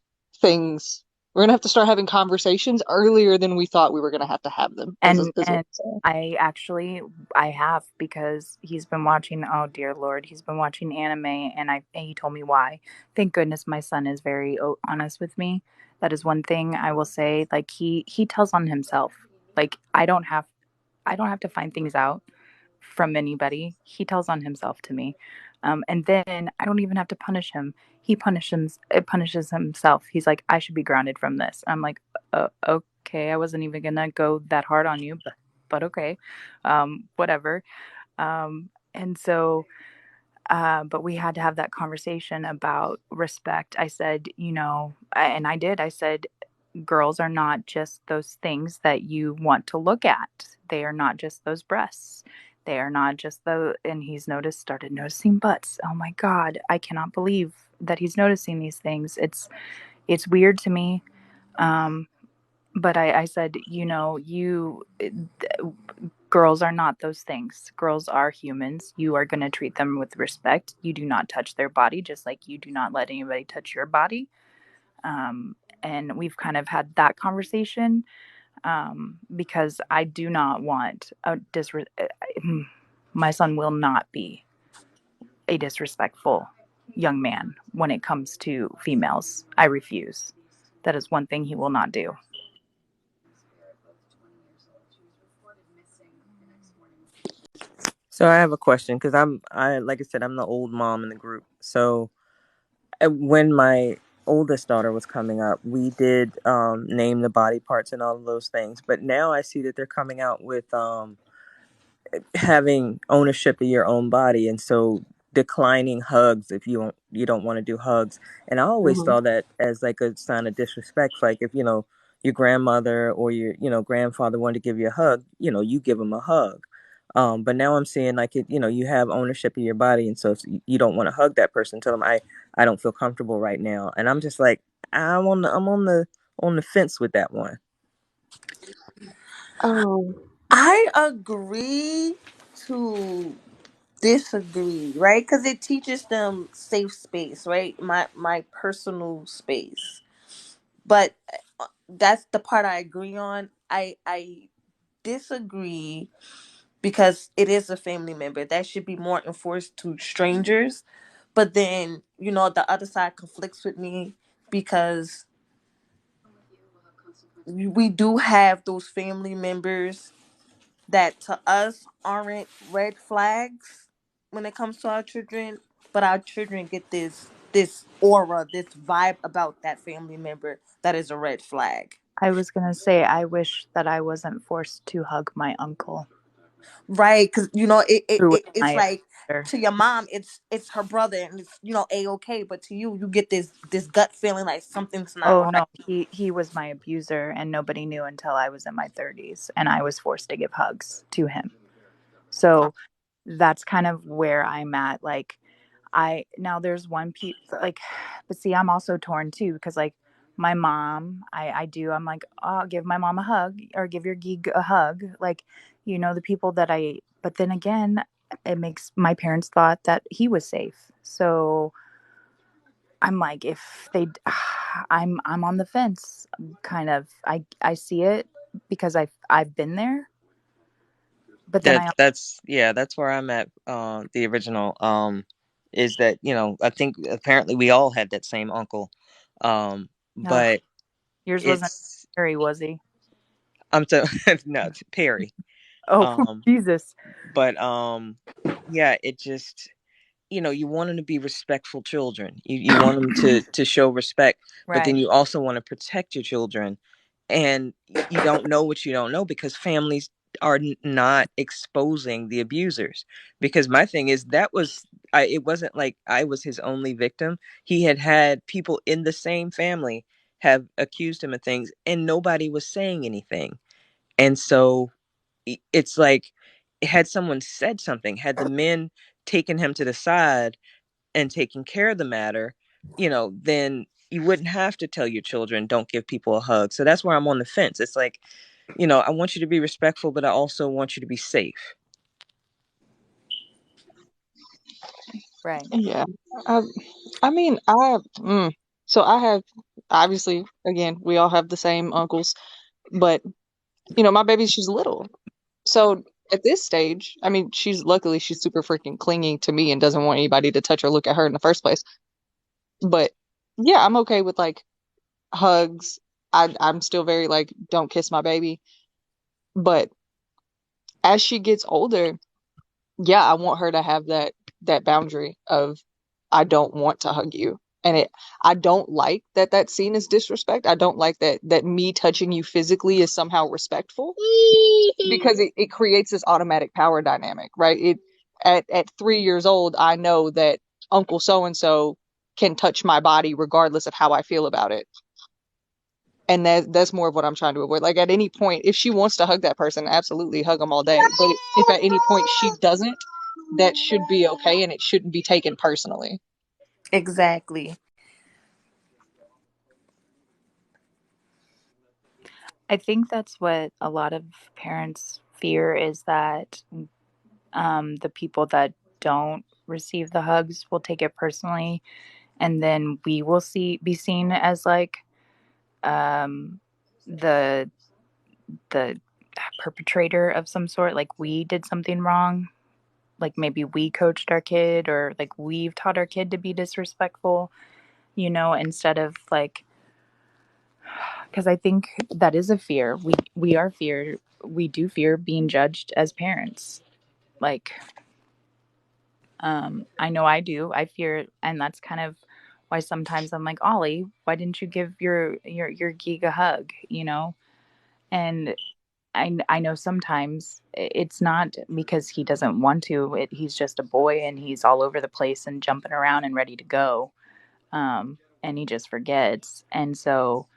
things. We're gonna have to start having conversations earlier than we thought we were gonna have to have them. Is what And I'm saying. I actually I have, because he's been watching, oh dear lord, he's been watching anime, and he told me why. Thank goodness my son is very honest with me. That is one thing I will say. Like he tells on himself. Like I don't have to find things out from anybody. He tells on himself to me. And then I don't even have to punish him. It punishes himself. He's like, I should be grounded from this. I'm like, okay, I wasn't even gonna go that hard on you, but okay, whatever. And so, but we had to have that conversation about respect. I said, and I did. I said, girls are not just those things that you want to look at. They are not just those breasts. They are not just and he's started noticing butts. Oh my God. I cannot believe that he's noticing these things. It's weird to me. Um, but I said, girls are not those things. Girls are humans. You are going to treat them with respect. You do not touch their body, just like you do not let anybody touch your body. And we've kind of had that conversation, because I do not want my son will not be a disrespectful young man when it comes to females. I refuse. That is one thing he will not do. So I have a question because I like I said, I'm the old mom in the group. So when my oldest daughter was coming up, we did name the body parts and all of those things. But now I see that they're coming out with having ownership of your own body, and so declining hugs if you don't want to do hugs. And I always Hmm. saw that as like a sign of disrespect. Like if your grandmother or your grandfather wanted to give you a hug, you give them a hug. But now I'm seeing like you have ownership of your body, and so if you don't want to hug that person, tell them I don't feel comfortable right now. And I'm just like I'm on the fence with that one. Um, I agree to disagree, right? Because it teaches them safe space, right? My personal space. But that's the part I agree on. I disagree because it is a family member that should be more enforced to strangers. But then the other side conflicts with me because we do have those family members that to us aren't red flags when it comes to our children, but our children get this aura, this vibe about that family member that is a red flag. I was going to say, I wish that I wasn't forced to hug my uncle, Right, because who was it's my like abuser. to your mom it's her brother and it's a okay, but to you get this gut feeling like something's not Oh right. no, he was my abuser, and nobody knew until I was in my 30s, and I was forced to give hugs to him. So that's kind of where I'm at. Like, I now there's one piece like, but see, I'm also torn too because like my mom, I'm like, oh, give my mom a hug or give your geek a hug, like, the people that I. But then again, it makes my parents thought that he was safe, so I'm like, if they, I'm on the fence, kind of. I see it because I've been there, but then That's where I'm at. The original is that I think apparently we all had that same uncle, uh, but yours wasn't it's scary, was he? I'm so no it's Perry, Oh, um, Jesus. but yeah, it just you want them to be respectful children. You want them to show respect, but then Right. you also want to protect your children, and you don't know what you don't know because families are not exposing the abusers. Because my thing is that was it wasn't like I was his only victim. He had people in the same family have accused him of things and nobody was saying anything. And so it's like, had someone said something, had the men taken him to the side and taken care of the matter, then you wouldn't have to tell your children don't give people a hug. So that's where I'm on the fence. It's like, I want you to be respectful, but I also want you to be safe. Right. Yeah. I, I mean, so I have, obviously, again, we all have the same uncles, but my baby, she's little. So at this stage, I mean, she's super freaking clingy to me and doesn't want anybody to touch or look at her in the first place. But yeah, I'm okay with like hugs. I'm still very like, don't kiss my baby. But as she gets older, yeah, I want her to have that boundary of I don't want to hug you. And I don't like that scene is disrespect. I don't like that me touching you physically is somehow respectful because it creates this automatic power dynamic, right? At 3 years old, I know that Uncle so and so can touch my body regardless of how I feel about it. And that's more of what I'm trying to avoid. Like at any point, if she wants to hug that person, absolutely hug them all day. But if at any point she doesn't, that should be okay and it shouldn't be taken personally. Exactly. I think that's what a lot of parents fear is that the people that don't receive the hugs will take it personally, and then we will be seen as like um, the the perpetrator of some sort. Like we did something wrong. Like maybe we coached our kid, or like we've taught our kid to be disrespectful. Instead of like, because I think that is a fear. We are feared. We do fear being judged as parents. Like, I know I do. I fear it, and that's kind of why sometimes I'm like, Ollie, why didn't you give your geek a hug? And I know sometimes it's not because he doesn't want to. He's just a boy and he's all over the place and jumping around and ready to go. And he just forgets. And so,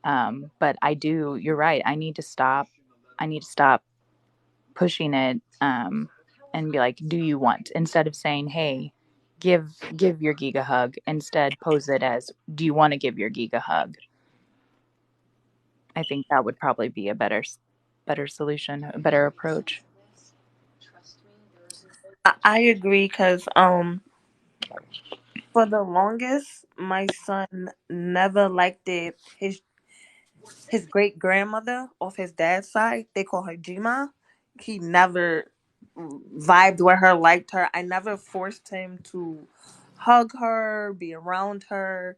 but I do. You're right. I need to stop. I need to stop pushing it, and be like, "Do you want?" Instead of saying, "Hey, give your geek a hug." Instead, pose it as, "Do you want to give your geek a hug?" I think that would probably be a better solution, a better approach. I agree because for the longest my son never liked it. His great grandmother off his dad's side, they call her Jima. He never vibed with her, liked her. I never forced him to hug her, be around her,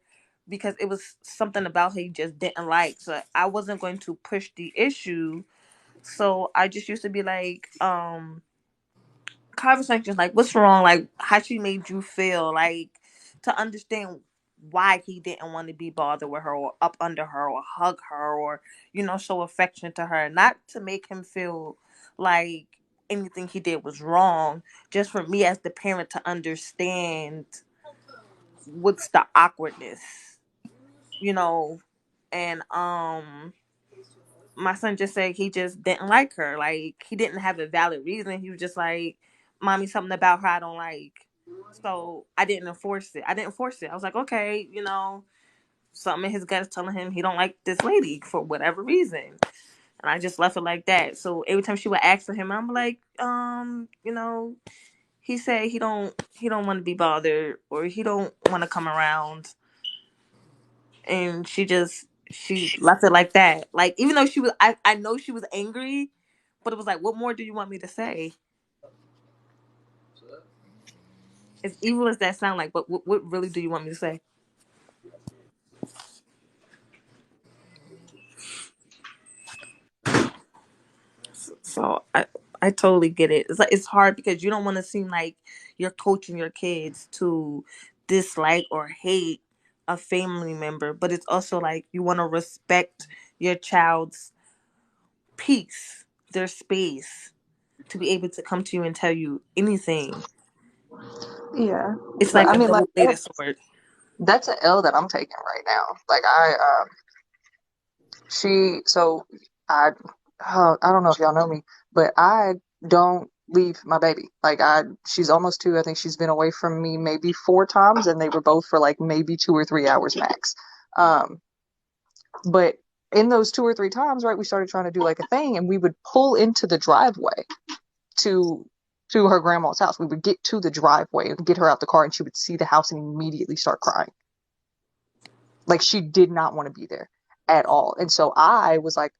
because it was something about her he just didn't like. So I wasn't going to push the issue. So I just used to be like, conversations like, what's wrong? Like, how she made you feel? Like, to understand why he didn't want to be bothered with her or up under her or hug her or, show affection to her. Not to make him feel like anything he did was wrong, just for me as the parent to understand what's the awkwardness, you know. And my son just said he just didn't like her. Like he didn't have a valid reason. He was just like, "Mommy, something about her I don't like." So I didn't enforce it. I didn't force it. I was like, okay, something in his gut is telling him he don't like this lady for whatever reason, and I just left it like that. So every time she would ask for him, I'm like, he said he don't want to be bothered or he don't want to come around, and she left it like that. Like even though I know she was angry, but it was like, what more do you want me to say? As evil as that sound like, but what really do you want me to say? So I totally get it. It's like it's hard because you don't want to seem like you're coaching your kids to dislike or hate a family member, but it's also like you want to respect your child's peace. their space to be able to come to you and tell you anything. Yeah, It's but like I a mean, like double-bladed sword. that's an L that I'm taking right now. Like she, so I, I don't know if y'all know me, but I don't leave my baby. Like she's almost 2. I think she's been away from me maybe 4 times, and they were both for like maybe 2 or 3 hours max. Um, but in those 2 or 3 times, right, we started trying to do like a thing, and we would pull into the driveway to her grandma's house. We would get to the driveway and get her out the car, and she would see the house and immediately start crying. Like she did not want to be there at all. And so I was like,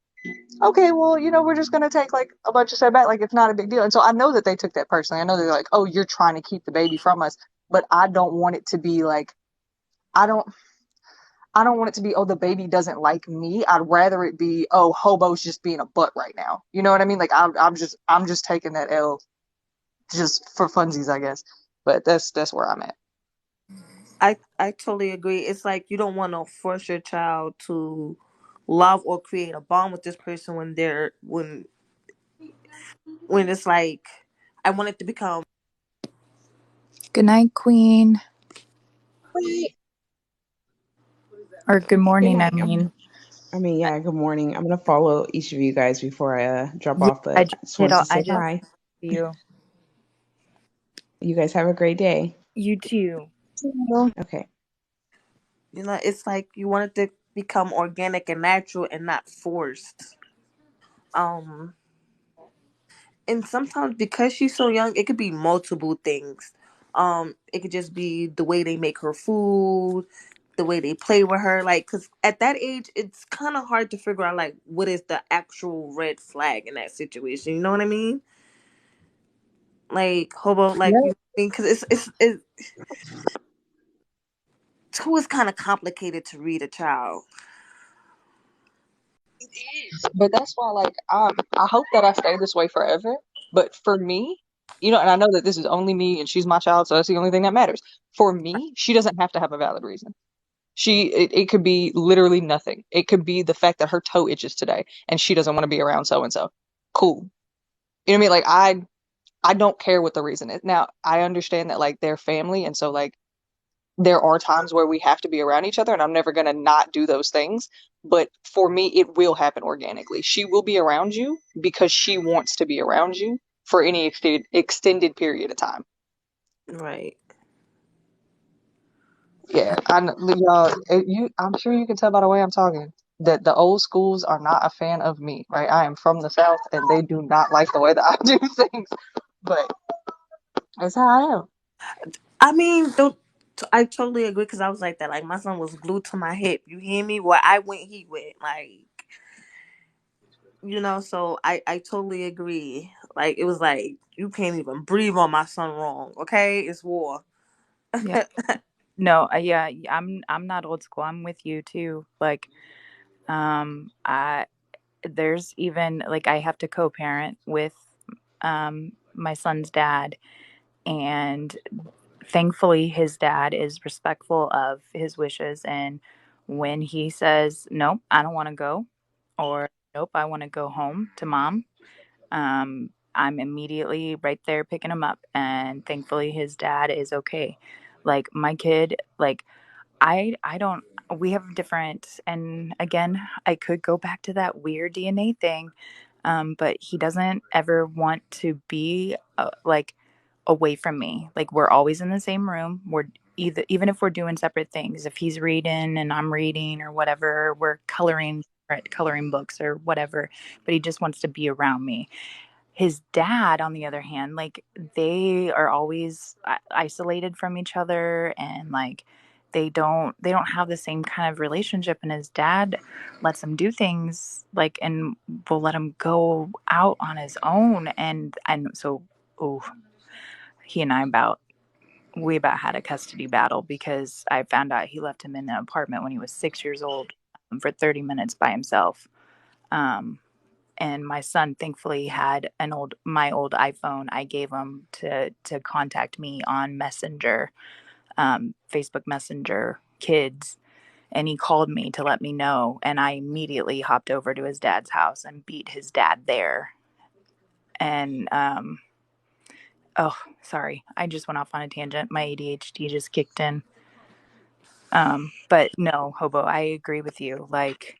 okay, well, we're just gonna take like a bunch of step back, like it's not a big deal. And so I know that they took that personally. I know they're like, oh, you're trying to keep the baby from us, but I don't want it to be like I don't I don't want it to be, oh, the baby doesn't like me. I'd rather it be, oh, Hobo's just being a butt right now. You know what I mean? Like I'm just taking that L just for funsies, I guess. But that's where I'm at. I totally agree. It's like you don't want to force your child to love or create a bond with this person when it's like I want it to become. Good night, Queen. Wait. Or good Good morning, I night. mean. Yeah, good morning. I'm gonna follow each of you guys before I drop Yeah, off, but I just wanted to I say just hi. see you. You guys have a great day. You too. Okay. It's like you want it to become organic and natural and not forced. Um, and sometimes because she's so young, it could be multiple things. It could just be the way they make her food, the way they play with her. Like, cause at that age, it's kind of hard to figure out like what is the actual red flag in that situation. You know what I mean? Like hobo, like Yeah, you know what I mean? Cause it's two is kind of complicated to read a child. it is. But that's why, like, I hope that I stay this way forever. But for me, and I know that this is only me and she's my child, so that's the only thing that matters. For me, she doesn't have to have a valid reason. It could be literally nothing. It could be the fact that her toe itches today and she doesn't want to be around so and so. Cool. You know what I mean? Like I don't care what the reason is. Now, I understand that like they're family and so like there are times where we have to be around each other and I'm never going to not do those things, but for me it will happen organically. She will be around you because she wants to be around you for any extended period of time. Right. Yeah, y'all, I'm sure you can tell by the way I'm talking that the old schools are not a fan of me, right? I am from the South and they do not like the way that I do things, but that's how I am. I mean, don't. I totally agree because I was like that. Like my son was glued to my hip. You hear me? Where I went, he went. Like so I totally agree. Like it was like you can't even breathe on my son wrong. Okay, it's war. Yeah. No, yeah, I'm not old school. I'm with you too. Like, I there's even like I have to co-parent with my son's dad, and thankfully his dad is respectful of his wishes, and when he says nope, I don't want to go, or nope, I want to go home to mom, I'm immediately right there picking him up, and thankfully his dad is okay. Like my kid, like I don't, we have different, and again, I could go back to that weird DNA thing, but he doesn't ever want to be like away from me. Like we're always in the same room. We're either, even if we're doing separate things, if he's reading and I'm reading or whatever, we're coloring books or whatever, but he just wants to be around me. His dad, on the other hand, like they are always isolated from each other, and like they don't have the same kind of relationship, and his dad lets him do things like and will let him go out on his own, and so oh, he and I about we about had a custody battle because I found out he left him in the apartment when he was 6 years old, for 30 minutes by himself. um and my son thankfully had my old iPhone. I gave him to contact me on Messenger, Facebook Messenger Kids, and he called me to let me know, and I immediately hopped over to his dad's house and beat his dad there. And oh, sorry, I just went off on a tangent. My ADHD just kicked in. But no, Hobo, I agree with you. Like,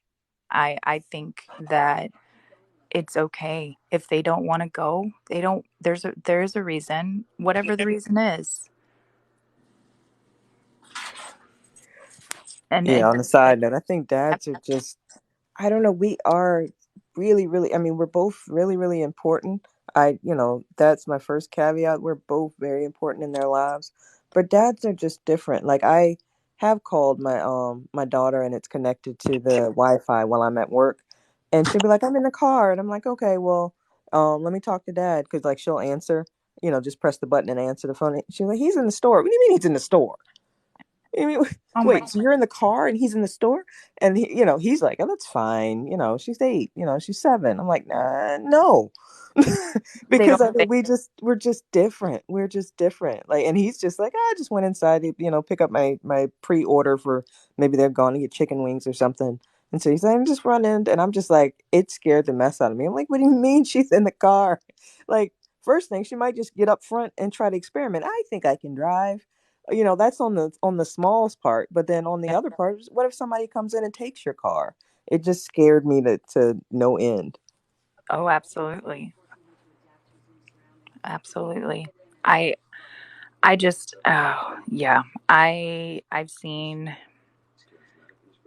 I think that it's okay if they don't want to go. They don't. There's a reason, whatever the reason is, and Yeah, it on the doesn't side note, I think have dads are just, I don't know, we are really, really, I mean, we're both really, really important. That's my first caveat. We're both very important in their lives, but dads are just different. Like I have called my daughter and it's connected to the Wi-Fi while I'm at work, and she'll be like, "I'm in the car," and I'm like, "Okay, well, let me talk to dad," because like she'll answer, just press the button and answer the phone. She's like, "He's in the store." What do you mean he's in the store? I mean, oh my, wait, so you're in the car and he's in the store? And he's like, oh, that's fine. She's 8, she's 7. I'm like, no. they Because don't I mean, think. we're just different. We're just different. Like, and he's just like, I just went inside to, pick up my pre-order for, maybe they're going to get chicken wings or something. And so he's like, I'm just running. And I'm just like, it scared the mess out of me. I'm like, what do you mean she's in the car? Like, first thing, she might just get up front and try to experiment. I think I can drive. That's on the smallest part, but then on the other part, what if somebody comes in and takes your car? It just scared me to no end. Oh, absolutely, absolutely. I I just, oh yeah, I've seen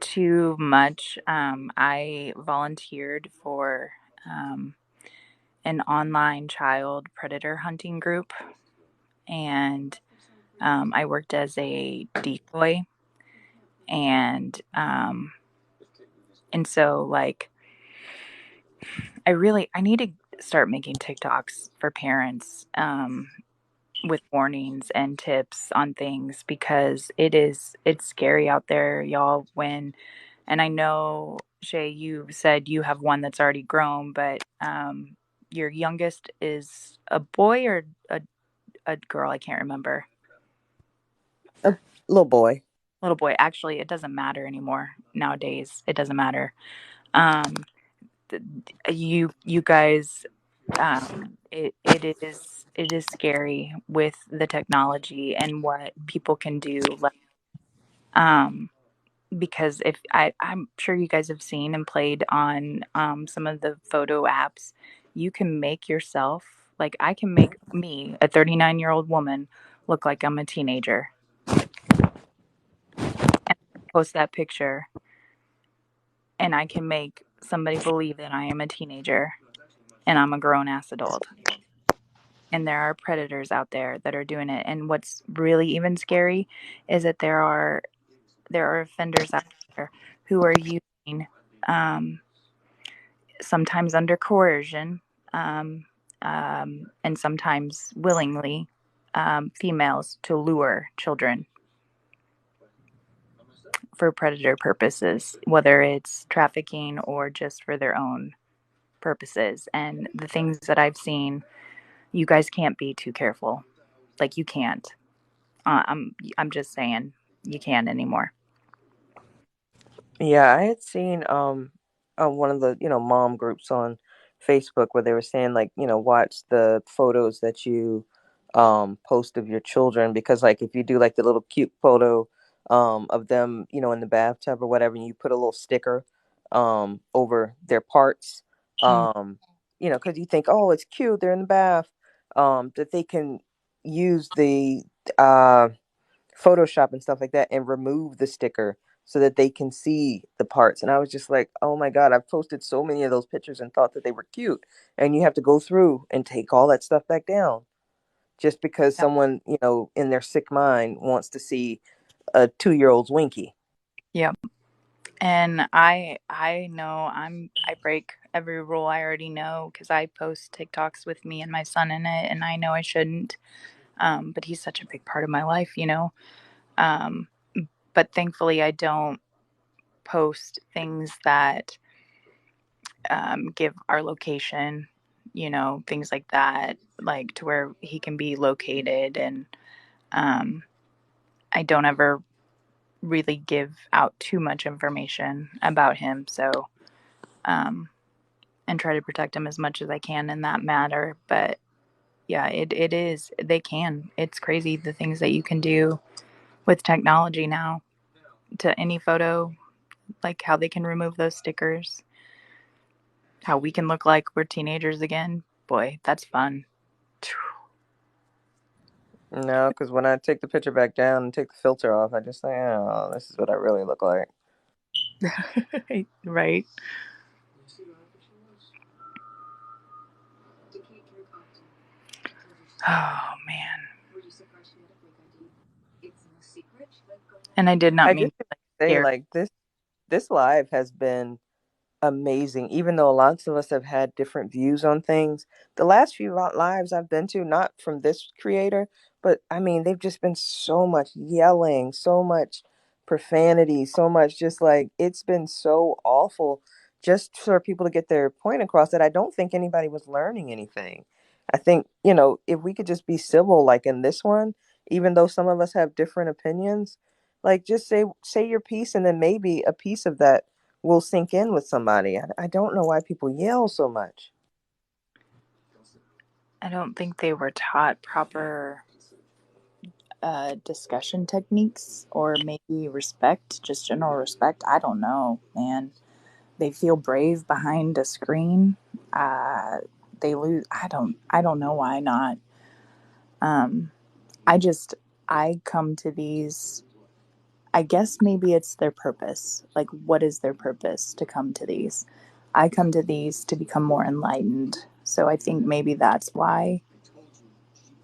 too much. I volunteered for um, an online child predator hunting group, and I worked as a decoy, and so like I need to start making TikToks for parents with warnings and tips on things, because it's scary out there, y'all. When And I know, Shay, you said you have one that's already grown, but your youngest is a boy or a girl? I can't remember. A little boy. Little boy. Actually, it doesn't matter anymore nowadays. It doesn't matter. Um, you guys, it is scary with the technology and what people can do. Like, um, because I'm sure you guys have seen and played on some of the photo apps, you can make yourself, like I can make me, a 39-year-old woman, look like I'm a teenager, and post that picture, and I can make somebody believe that I am a teenager and I'm a grown ass adult. And there are predators out there that are doing it. And what's really even scary is that there are offenders out there who are using um, sometimes under coercion, um, and sometimes willingly, females to lure children for predator purposes, whether it's trafficking or just for their own purposes. And the things that I've seen, you guys can't be too careful. Like, you can't. I'm just saying, you can't anymore. Yeah, I had seen one of the mom groups on Facebook where they were saying like watch the photos that you post of your children, because like if you do like the little cute photo of them in the bathtub or whatever, and you put a little sticker over their parts, Mm, because you think, oh, it's cute, they're in the bath, that they can use the uh Photoshop and stuff like that and remove the sticker so that they can see the parts. And I was just like, oh my God, I've posted so many of those pictures and thought that they were cute. And you have to go through and take all that stuff back down just because yep. someone, in their sick mind wants to see a 2-year-old's Winky. Yep. And I know I break every rule I already know, because I post TikToks with me and my son in it, and I know I shouldn't. But he's such a big part of my life. Um, but thankfully, I don't post things that give our location, things like that, like to where he can be located. And um, I don't ever really give out too much information about him. So, um, and try to protect them as much as I can in that matter. But yeah, it is. They can. It's crazy the things that you can do with technology now to any photo, like how they can remove those stickers, how we can look like we're teenagers again. Boy, that's fun. No, because when I take the picture back down and take the filter off, I just think, oh, this is what I really look like. Right? Oh man. And I did not I mean just to like say scare. like this live has been amazing. Even though lots of us have had different views on things, the last few lives I've been to, not from this creator, but I mean, they've just been so much yelling, so much profanity, so much just like it's been so awful just for people to get their point across that I don't think anybody was learning anything. I think, if we could just be civil like in this one, even though some of us have different opinions, like just say your piece and then maybe a piece of that will sink in with somebody. I don't know why people yell so much. I don't think they were taught proper discussion techniques or maybe respect, just general respect. I don't know, man. They feel brave behind a screen. Uh, they lose. I don't know why not. Um, I just I come to these. I guess maybe it's their purpose. Like, what is their purpose to come to these? I come to these to become more enlightened. So I think maybe that's why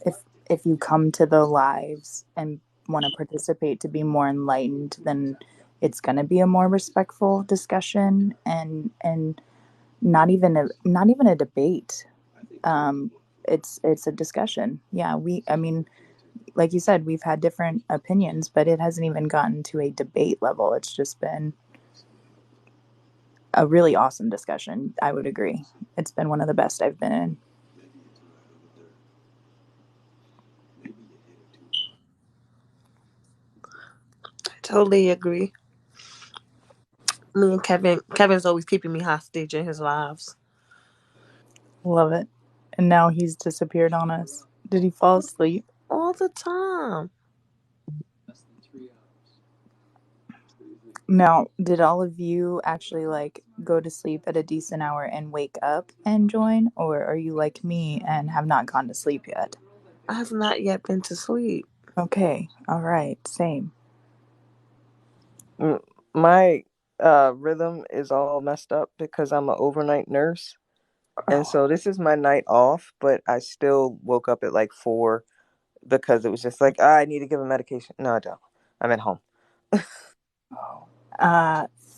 if if you come to the lives and want to participate to be more enlightened, then it's going to be a more respectful discussion and not even a debate. Um, it's a discussion. Yeah, I mean, like you said, we've had different opinions, but it hasn't even gotten to a debate level. It's just been a really awesome discussion. I would agree. It's been one of the best I've been in. Totally agree. Me and Kevin's always keeping me hostage in his lives. Love it. And now he's disappeared on us. Did he fall asleep? All the time. Now, did all of you actually like go to sleep at a decent hour and wake up and join, or are you like me and have not gone to sleep yet? I have not yet been to sleep. Okay, all right, same. My rhythm is all messed up because I'm an overnight nurse. And Oh, so this is my night off, but I still woke up at like 4 because it was just like, I need to give him medication. No, I don't. I'm at home.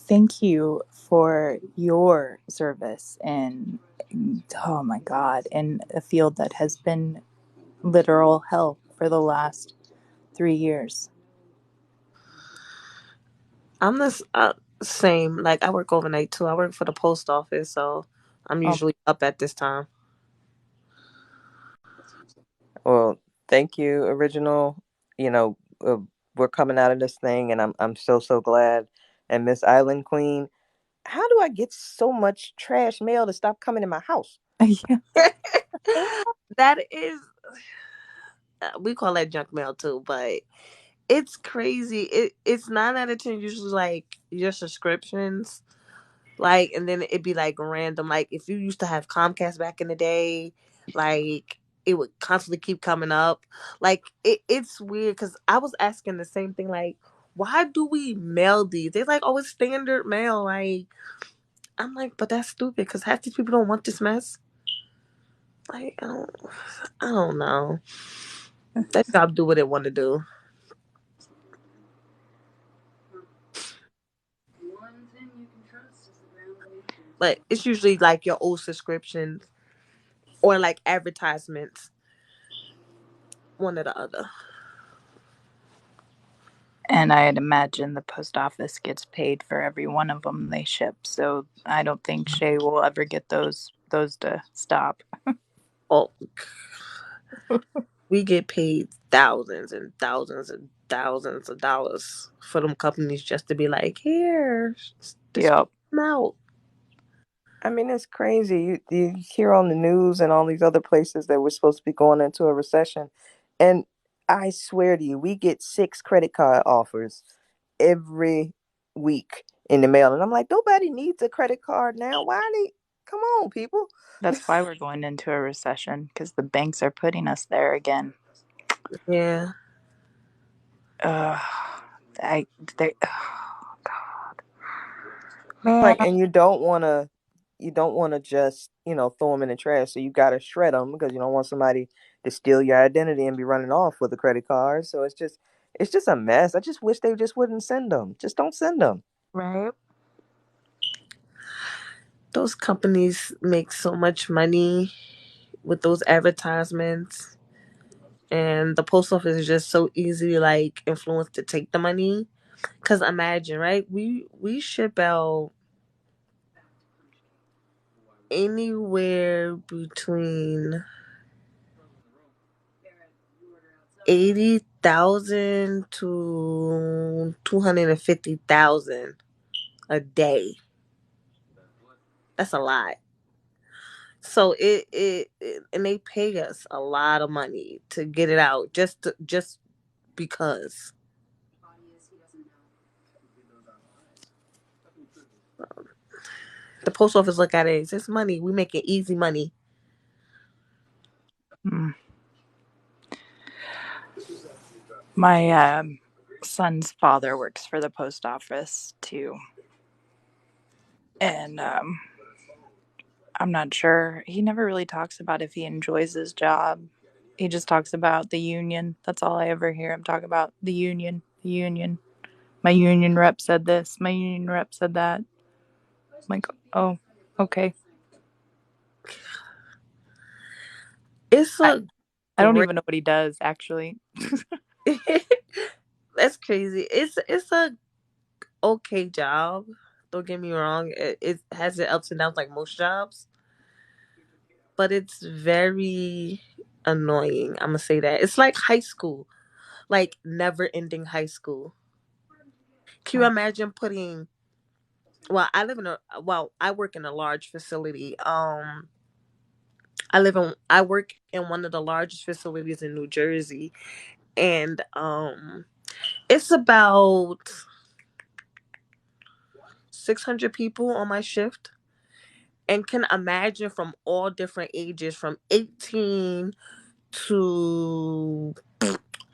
thank you for your service and oh my God, in a field that has been literal hell for the last 3 years. I'm the same. Like, I work overnight too. I work for the post office, so I'm Oh, usually up at this time. Well, thank you, original. You know, we're coming out of this thing, and I'm so glad. And Miss Island Queen, how do I get so much trash mail to stop coming in my house? yeah. That is, we call that junk mail too, but it's crazy. It's 9 out of 10 usually like your subscriptions, like, and then it'd be like random. Like if you used to have Comcast back in the day, like it would constantly keep coming up. Like it's weird because I was asking the same thing. Like, why do we mail these? They're like, oh, it's standard mail. Like I'm like, but that's stupid because half these people don't want this mess. Like I don't know. That job do what it want to do. But it's usually like your old subscriptions or like advertisements, one or the other. And I'd imagine the post office gets paid for every one of them they ship. So I don't think Shay will ever get those to stop. Oh, we get paid thousands and thousands and thousands of dollars for them companies just to be like, here, distribute Yep. them out. I mean, it's crazy. You hear on the news and all these other places that we're supposed to be going into a recession. And I swear to you, we get 6 credit card offers every week in the mail. And I'm like, nobody needs a credit card now. Why they? Come on, people. That's why we're going into a recession because the banks are putting us there again. Yeah. Uh, I they man. Like, and you don't want to just, throw them in the trash. So you got to shred them because you don't want somebody to steal your identity and be running off with a credit card. So it's just a mess. I just wish they just wouldn't send them. Just don't send them. Right? Those companies make so much money with those advertisements, and the post office is just so easy, like, influenced to take the money. Cause imagine, right? We ship out anywhere between 80,000 to 250,000 a day. That's a lot. So and they pay us a lot of money to get it out, just because the post office look at it as it's money. We make it easy money. Mm. My son's father works for the post office too, and I'm not sure. He never really talks about if he enjoys his job. He just talks about the union. That's all I ever hear him talk about. The union. The union. My union rep said this. My union rep said that. I'm like, oh, okay. It's I, a I don't great. even know what he does, actually. That's crazy. It's a okay job. Don't get me wrong. It has its ups and downs like most jobs, but it's very annoying. I'm gonna say that. It's like high school, like never ending high school. Can you Oh, imagine putting? I work in a large facility. I work in one of the largest facilities in New Jersey, and it's about 600 people on my shift, and can imagine from all different ages, from 18 to,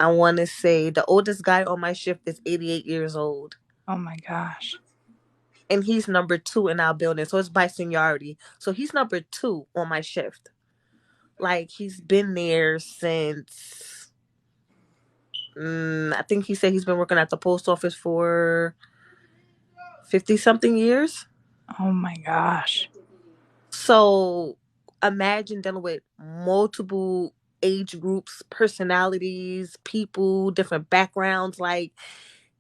I want to say the oldest guy on my shift is 88 years old, oh my gosh. and he's number two in our building, so it's by seniority. So he's number two on my shift. Like, he's been there since, I think he said he's been working at the post office for 50 something years. Oh my gosh. So imagine dealing with multiple age groups, personalities, people, different backgrounds. Like,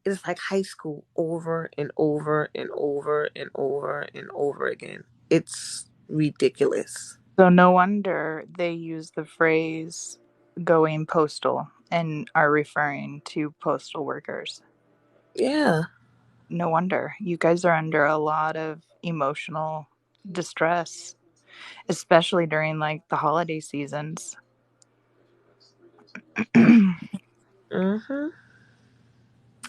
it's like high school over and over and over and over and over again. It's ridiculous. So no wonder they use the phrase going postal and are referring to postal workers. Yeah. No wonder. You guys are under a lot of emotional distress, especially during like the holiday seasons. Mm-hmm.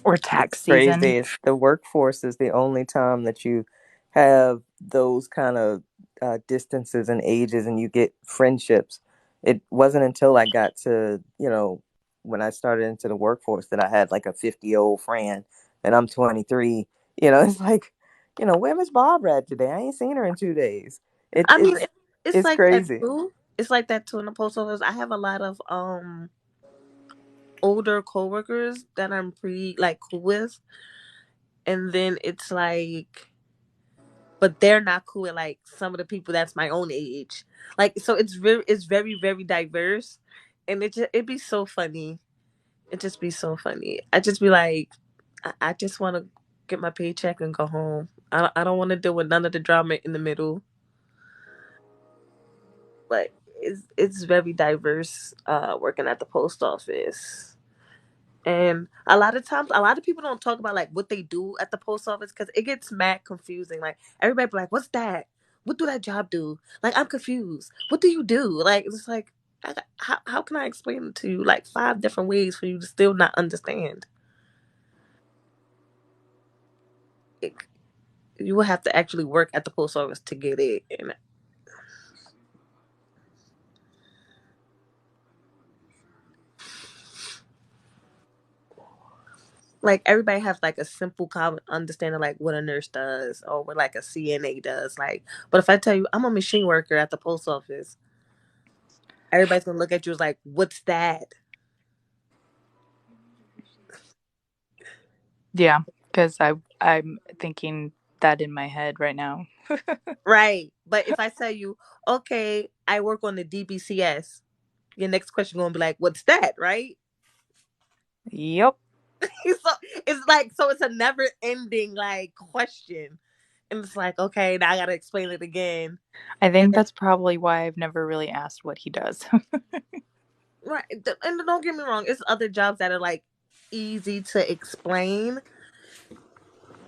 Or It's tax season. crazy. The workforce is the only time that you have those kind of distances and ages and you get friendships. It wasn't until I got to, when I started into the workforce that I had like a 50-year-old friend and I'm 23. It's like, where Miss Barbara at today? I ain't seen her in 2 days. It, I mean, it's it's it's like that crazy. too. It's like that too in the post office. I have a lot of older coworkers that I'm pretty like cool with, and then it's like, but they're not cool with like some of the people that's my own age. Like, so it's very diverse, and it'd be so funny. It just be so funny. I just be like, I just want to get my paycheck and go home. I don't want to deal with none of the drama in the middle. But it's very diverse working at the post office. And a lot of times, a lot of people don't talk about like what they do at the post office because it gets mad confusing. Like, everybody be like, "What's that? what do that job do? Like, I'm confused. What do you do? Like, it's like, how can I explain it to you like 5 different ways for you to still not understand? It, you will have to actually work at the post office to get it. And like everybody has like a simple common understanding like what a nurse does or what like a CNA does. Like, but if I tell you I'm a machine worker at the post office, everybody's gonna look at you as like, what's that? Yeah, because I'm thinking that in my head right now. Right. But if I tell you, okay, I work on the DBCS, your next question gonna be like, what's that? Right? Yep. So it's like, so it's a never ending like question. And it's like, okay, now I gotta explain it again. I And think then, that's probably why I've never really asked what he does. right, and don't get me wrong, it's other jobs that are like easy to explain.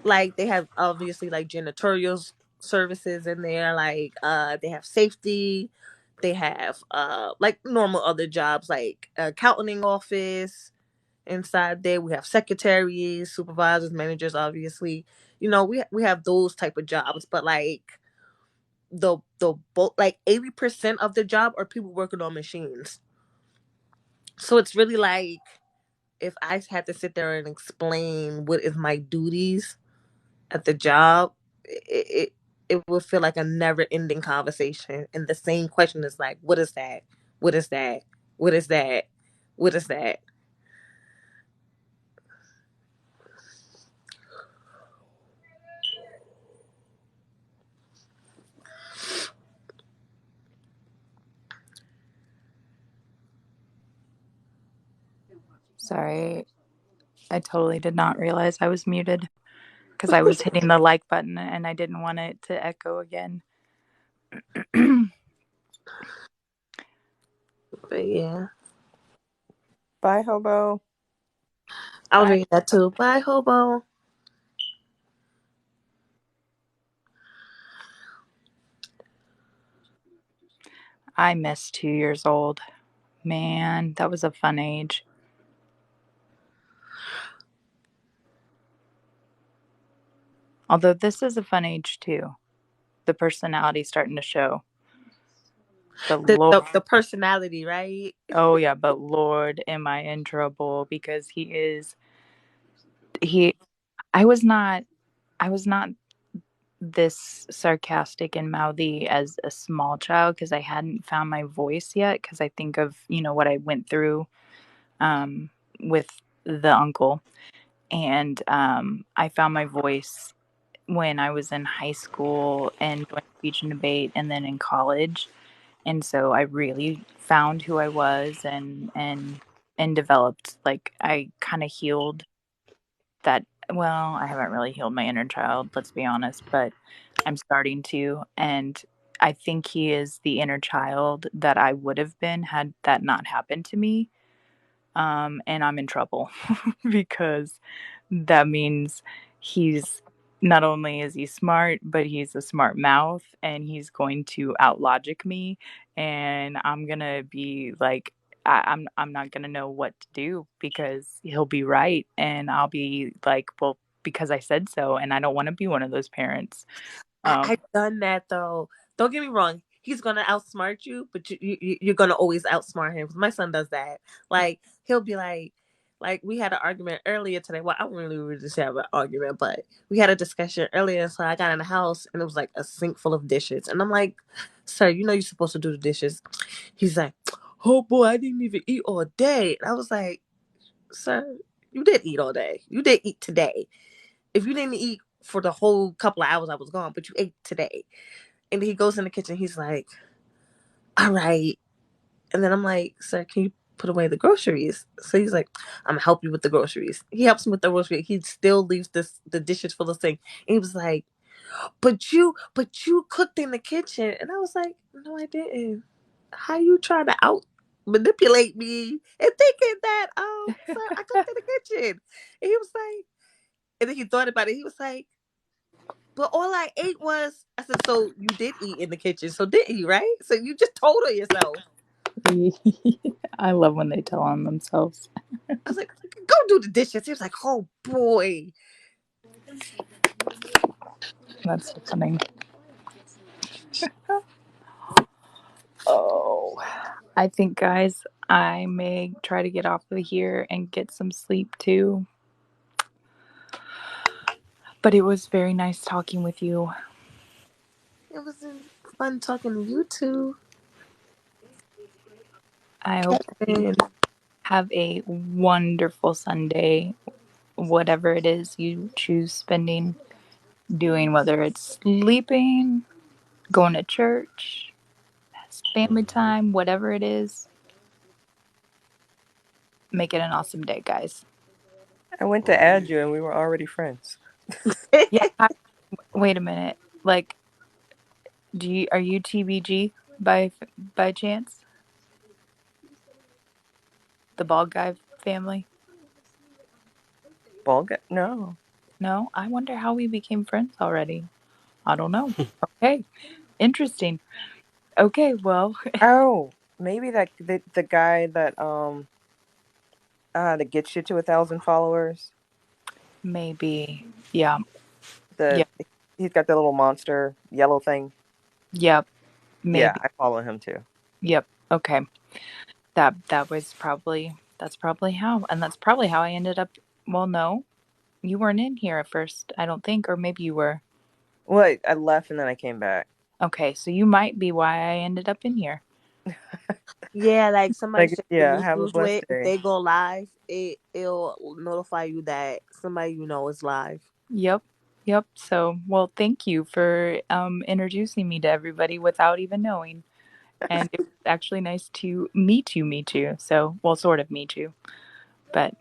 Like they have obviously like janitorial services in there, like they have safety, they have like normal other jobs like accounting office inside there. We have secretaries, supervisors, managers, obviously. We have those type of jobs, but like like 80% of the job are people working on machines. So it's really like if I had to sit there and explain what is my duties at the job, it would feel like a never ending conversation. And the same question is like, what is that? What is that? What is that? What is that? Sorry, I totally did not realize I was muted because I was hitting the like button and I didn't want it to echo again. But yeah, Bye, hobo. I'll Bye. read that too. Bye, hobo. I miss 2 years old. Man, that was a fun age. Although this is a fun age too. The personality starting to show. But The, Lord, the the personality, right? oh yeah, but Lord, am I in trouble because he. I was not this sarcastic and mouthy as a small child because I hadn't found my voice yet. Because I think of what I went through um, with the uncle, and I found my voice when I was in high school and doing speech and debate, and then in college. And so I really found who I was and developed, like, I kind of healed that. Well, I haven't really healed my inner child, let's be honest, but I'm starting to. And I think he is the inner child that I would have been had that not happened to me. And I'm in trouble because that means he's not only is he smart, but he's a smart mouth and he's going to outlogic me, and I'm gonna be like, I'm not gonna know what to do because he'll be right and I'll be like, well, because I said so, and I don't want to be one of those parents. Um, I've done that though. Don't get me wrong. He's gonna outsmart you, but you're gonna always outsmart him. 'Cause my son does that. Like he'll be like we had an argument earlier today. Well, I don't really just have an argument, but we had a discussion earlier. So I got in the house and it was like a sink full of dishes, and I'm like, "Sir, you're supposed to do the dishes." He's like, "Oh boy, I didn't even eat all day." And I was like, "Sir, you did eat all day. You did eat today. If you didn't eat for the whole couple of hours I was gone, but you ate today." And he goes in the kitchen. He's like, all right. And then I'm like, sir, can you put away the groceries? So he's like, I'm gonna help you with the groceries. He helps me with the groceries. He still leaves the dishes full of sink. And he was like, but you cooked in the kitchen. And I was like, no, I didn't. How you trying to out manipulate me and thinking that, sir, I cooked in the kitchen. And he was like, and then he thought about it. He was like, But all I ate was, I said, so you did eat in the kitchen, so didn't you, right? So you just told her yourself. I love when they tell on themselves. I was like, go do the dishes. He was like, oh boy. That's so funny. Oh, I think, guys, I may try to get off of here and get some sleep too. But it was very nice talking with you. It was fun talking to you two. I hope you Kevin. have a wonderful Sunday, whatever it is you choose spending doing, whether it's sleeping, going to church, family time, whatever it is. Make it an awesome day, guys. I went to add Indeed. you and we were already friends. Yeah. Wait a minute. Like, are you TBG by chance? The bald guy family? Ball guy? No. No. I wonder how we became friends already. I don't know. Okay. Interesting. Okay. Well, Oh, maybe the guy that gets you to 1,000 followers. maybe. Yeah. The Yep. He's got the little monster yellow thing. Yep. Yeah, Maybe. I follow him too. Yep. Okay. That's probably how, and that's probably how I ended up. Well, no, you weren't in here at first, I don't think, or maybe you were. Well, I left and then I came back. Okay, so you might be why I ended up in here. Yeah, like somebody Like, shared the yeah, have a news blessed with, if day. they go live, it'll notify you that somebody you know is live. Yep. Yep. So, well, thank you for introducing me to everybody without even knowing. And it was actually nice to meet you. So, well, sort of meet you. But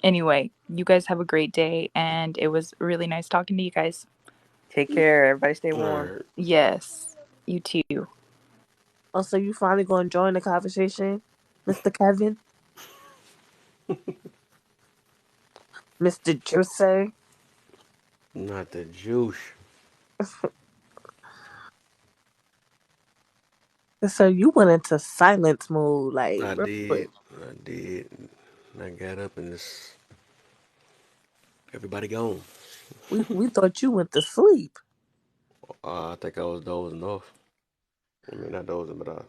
anyway, you guys have a great day, and it was really nice talking to you guys. Take care. Everybody stay All warm. right. Yes, you too. Oh, so you finally gonna join the conversation, Mr. Kevin? Mr. Juicy? Not the juice. So you went into silence mode, like, I real quick. did. I did. I got up and this. Everybody gone. We thought you went to sleep. I think I was dozing off. I mean, not dozing, but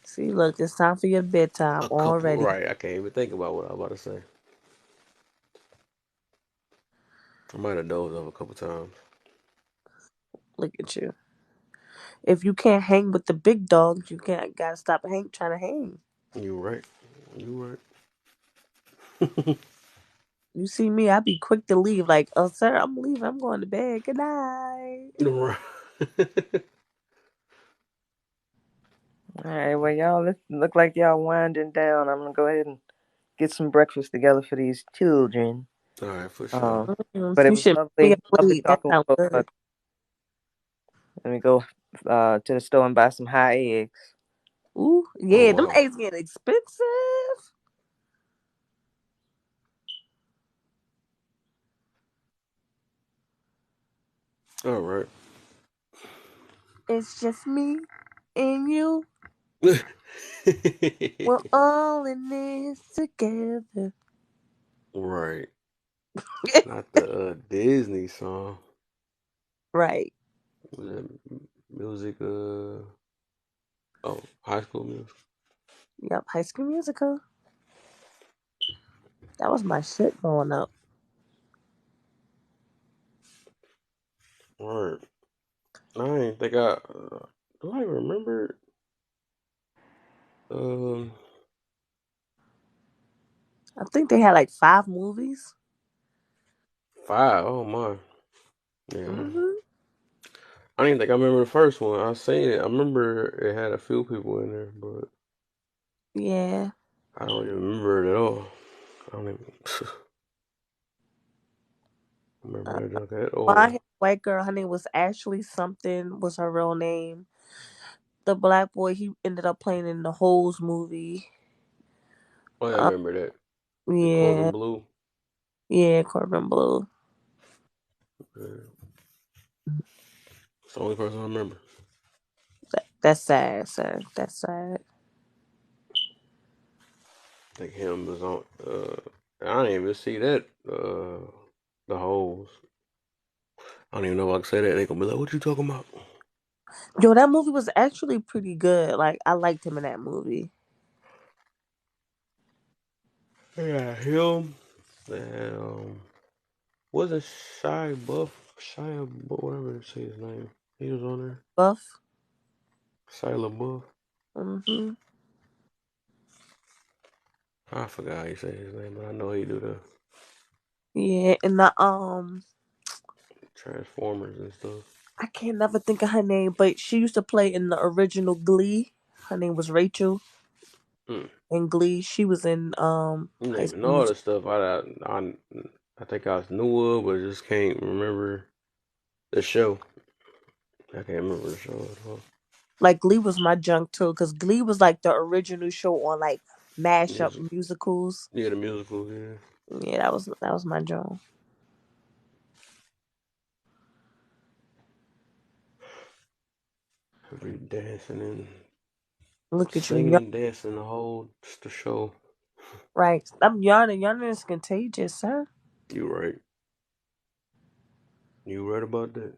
See, look, it's time for your bedtime a couple. already. Right. I can't even think about what I was about to say. I might have dozed off a couple times. Look at you. If you can't hang with the big dogs, you can't gotta stop trying to hang. You right. You right. You see me, I be quick to leave. Like, oh, sir, I'm leaving. I'm going to bed. Good night. Right. All right, well, y'all look like y'all winding down. I'm gonna go ahead and get some breakfast together for these children. All right, for sure. Um, but it You was should make me a lovely plate. That talking with sounds both of us. good. Let me go to the store and buy some high eggs. Ooh, Oh yeah, them wow. eggs getting expensive. All right. It's just me and you. We're all in this together. Right. Not the Disney song. Right. Was it music? Oh, High School Music. Yep. High School Musical. That was my shit growing up. All right. I ain't think I. Do I remember? Um, I think they had like 5 movies. five. Oh my. Yeah. Hmm. I didn't think I remember the first one. I seen it. I remember it had a few people in there, but Yeah. I don't even remember it at all. I don't even Uh, remember that junk at well, I all. had a white girl. Her name was Ashley something. Was her real name? The black boy. He ended up playing in the Holes movie. Oh, yeah, I Uh, remember that. The yeah. Corbin Blue. Yeah. Corbin Blue. Yeah. It's the only person I remember. That's sad, sir. That's sad. I think him was on. I didn't even see that. The holes. I don't even know if I can say that. They gonna be like, "What you talking about?" Yo, that movie was actually pretty good. Like I liked him in that movie. Yeah, him. Um, wasn't Shia Buff, whatever they say his name. He was on there. Buff. Shia Buff. Mhm. I forgot how you say his name, but I know he do the Yeah, and the Transformers and stuff. I can't never think of her name, but she used to play in the original Glee. Her name was Rachel Mm. in Glee. She was in You High naming School all the Music. stuff I think I knew of, but just can't remember the show. I can't remember the show at all. Like Glee was my junk too, because Glee was like the original show on like mashup Music. musicals. Yeah, the musical. Yeah, Yeah, that was my junk. every dancing and Look at you, singing and dancing the whole just the show. right? I'm yawning. Yawning is contagious, sir. You right. You right about that.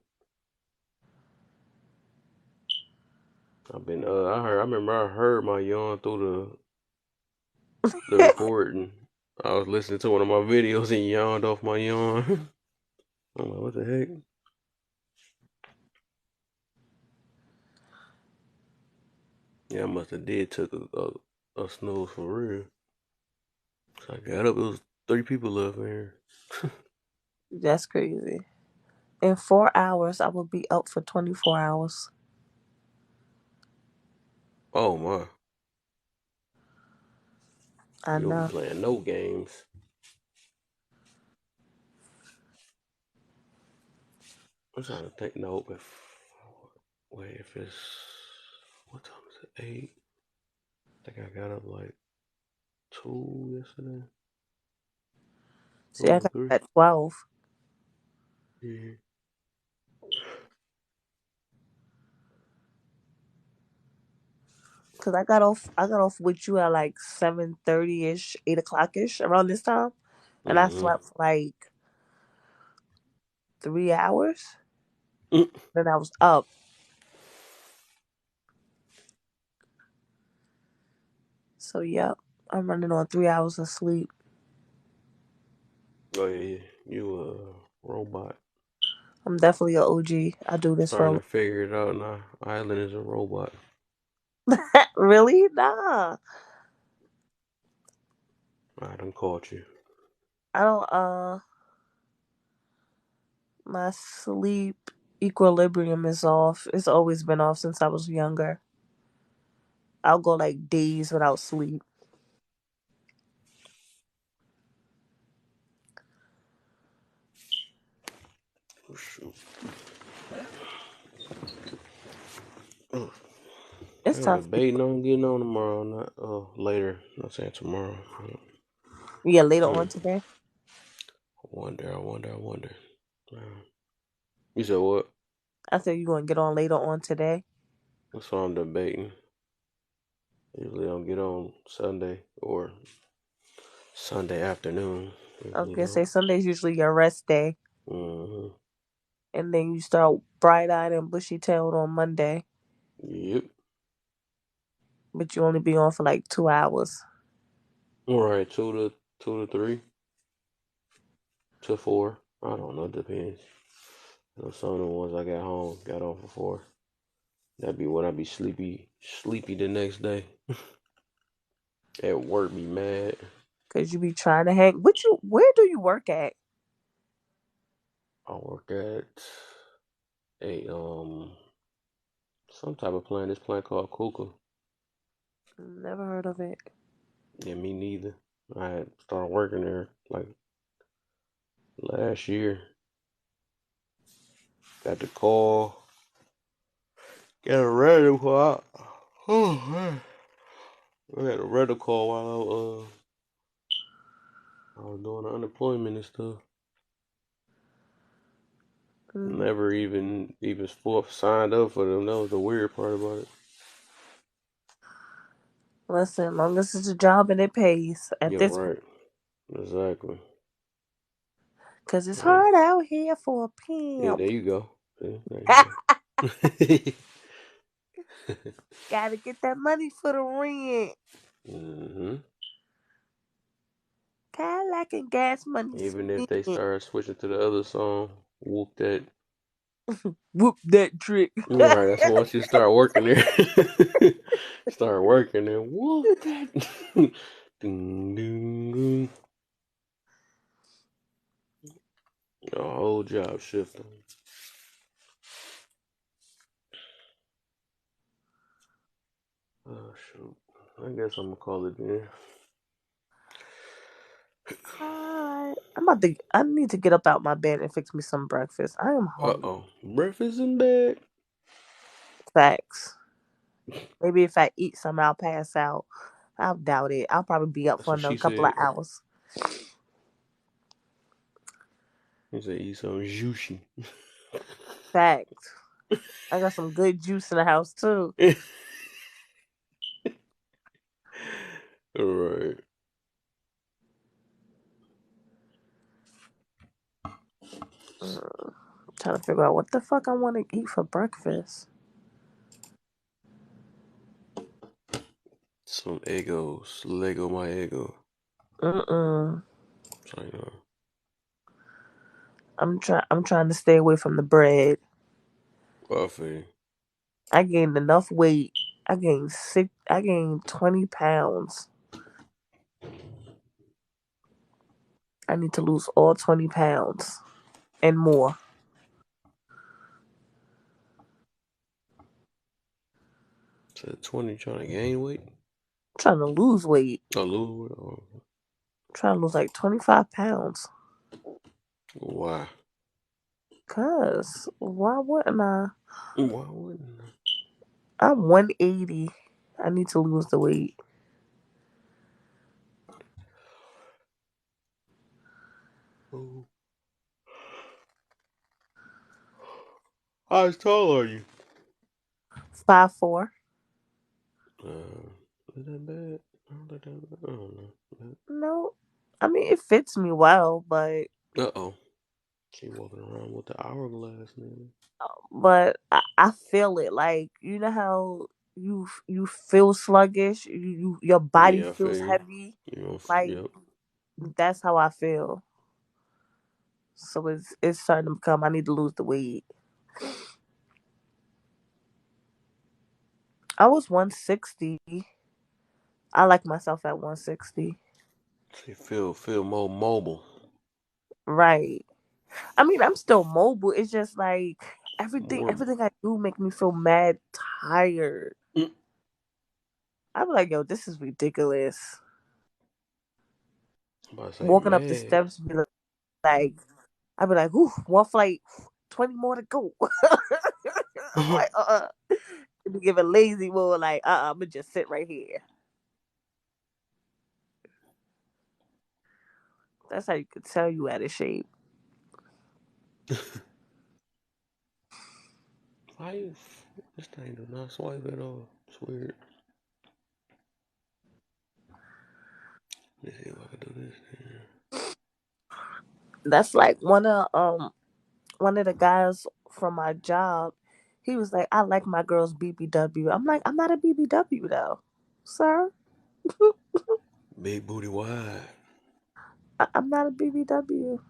I've been. I remember I heard my yawn through the recording. I was listening to one of my videos and yawned off my yawn. I'm like, what the heck? Yeah, I must have did took a snooze for real. So I got up. It was 3 people left in here. That's crazy. In 4 hours, I will be up for 24 hours. Oh my! I You don't be know. playing no games. I'm trying to think. No, if it's what time is it? 8. I think I got up like 2 yesterday. See, I Two or got three. at 12 Yeah. because I got off with you at like 7:30 ish, 8 o'clock ish around this time, and I Mm-hmm. slept for like 3 hours. Then I was up. So yep, I'm running on 3 hours of sleep. Oh yeah, you a robot. I'm definitely a OG. I do this for a Starting to figure it out now. Island is a robot. really? Nah. I done caught you. I don't my sleep equilibrium is off. It's always been off since I was younger. I'll go like days without sleep. Oh, shoot. It's I'm tough. debating on getting on tomorrow, not later. Not saying tomorrow. Yeah, later Hmm. on today. I wonder. Uh, you said what? I said you gonna get on later on today. That's what I'm debating. Usually I don't get on Sunday or Sunday afternoon. I was Usually gonna though. say Sunday's usually your rest day, Mm-hmm. and then you start bright eyed and bushy tailed on Monday, Yep. but you only be on for like 2 hours. All right, two to three to 4. I don't know. Depends. You know, some of the ones I got home got on for 4. That'd be when I be sleepy the next day. At work, be mad. Cause you be trying to hang. Where do you work at? I work at a some type of plant. This plant called Kuka. Never heard of it. Yeah, me neither. I had started working there like last year. Got the call. Got a random call. Oh man, I had a random call while I was doing the unemployment and stuff. Mm. Never even signed up for them. That was the weird part about it. Listen, as long as it's a job and it pays at Yeah, this point, right. Exactly. because it's Yeah, hard out here for a yeah, there pimp. you go. See, there you go. Gotta get that money for the rent. hmm Cadillac and gas money Even if they spent. start switching to the other song, whoop that. Whoop that trick. Right, that's once you start working there. Start working there. Whoop that. Ding, ding, ding. A whole job shifting. Oh shoot. I guess I'm gonna call it then. Alright. I need to get up out my bed and fix me some breakfast. I am Uh hungry. oh. Breakfast in bed. Facts. Maybe if I eat some, I'll pass out. I doubt it. I'll probably be up That's for what another she couple of said. hours. He said eat some juicy. Facts. I got some good juice in the house too. Alright. Trying to figure out what the fuck I want to eat for breakfast. Some Egos. Lego my ego. Mm-mm. So, you know, I'm trying to stay away from the bread. buffet. I gained enough weight. I gained 20 pounds. I need to lose all 20 pounds and more. Said 20 trying to gain weight. I'm trying to lose weight. Oh, lose weight. Oh, I'm trying to lose like 25 pounds. why? Cause why wouldn't I? Why wouldn't I'm 180. I need to lose the weight. I? Oh. How tall are you? 5'4". Is that bad? I don't think that bad. I don't know. No, I mean it fits me well, Uh oh. She walking around with the hourglass, man. I feel it. Like you know how you feel sluggish. Your body Yeah, I feel feels you. heavy. You know, Like yep. that's how I feel. So it's starting to become. I need to lose the weight. I was 160. I like myself at 160. She feel more mobile. Right. I mean, I'm still mobile. It's just like More. everything I do make me feel mad tired. Mm, I'm like, yo, this is ridiculous. I'm about to say Walking up the mad. steps, be like, I'd be like, ooh, one flight, 20 more to go. I'm like, be giving lazy more like, I'm gonna just sit right here. That's how you could tell you out of shape. Why you? This thing do not swipe at all. It's weird. Let me see if I can do this. That's like one of the guys from my job. He was like, I like my girls BBW. I'm like, I'm not a BBW though, sir. Big booty wide. I'm not a BBW.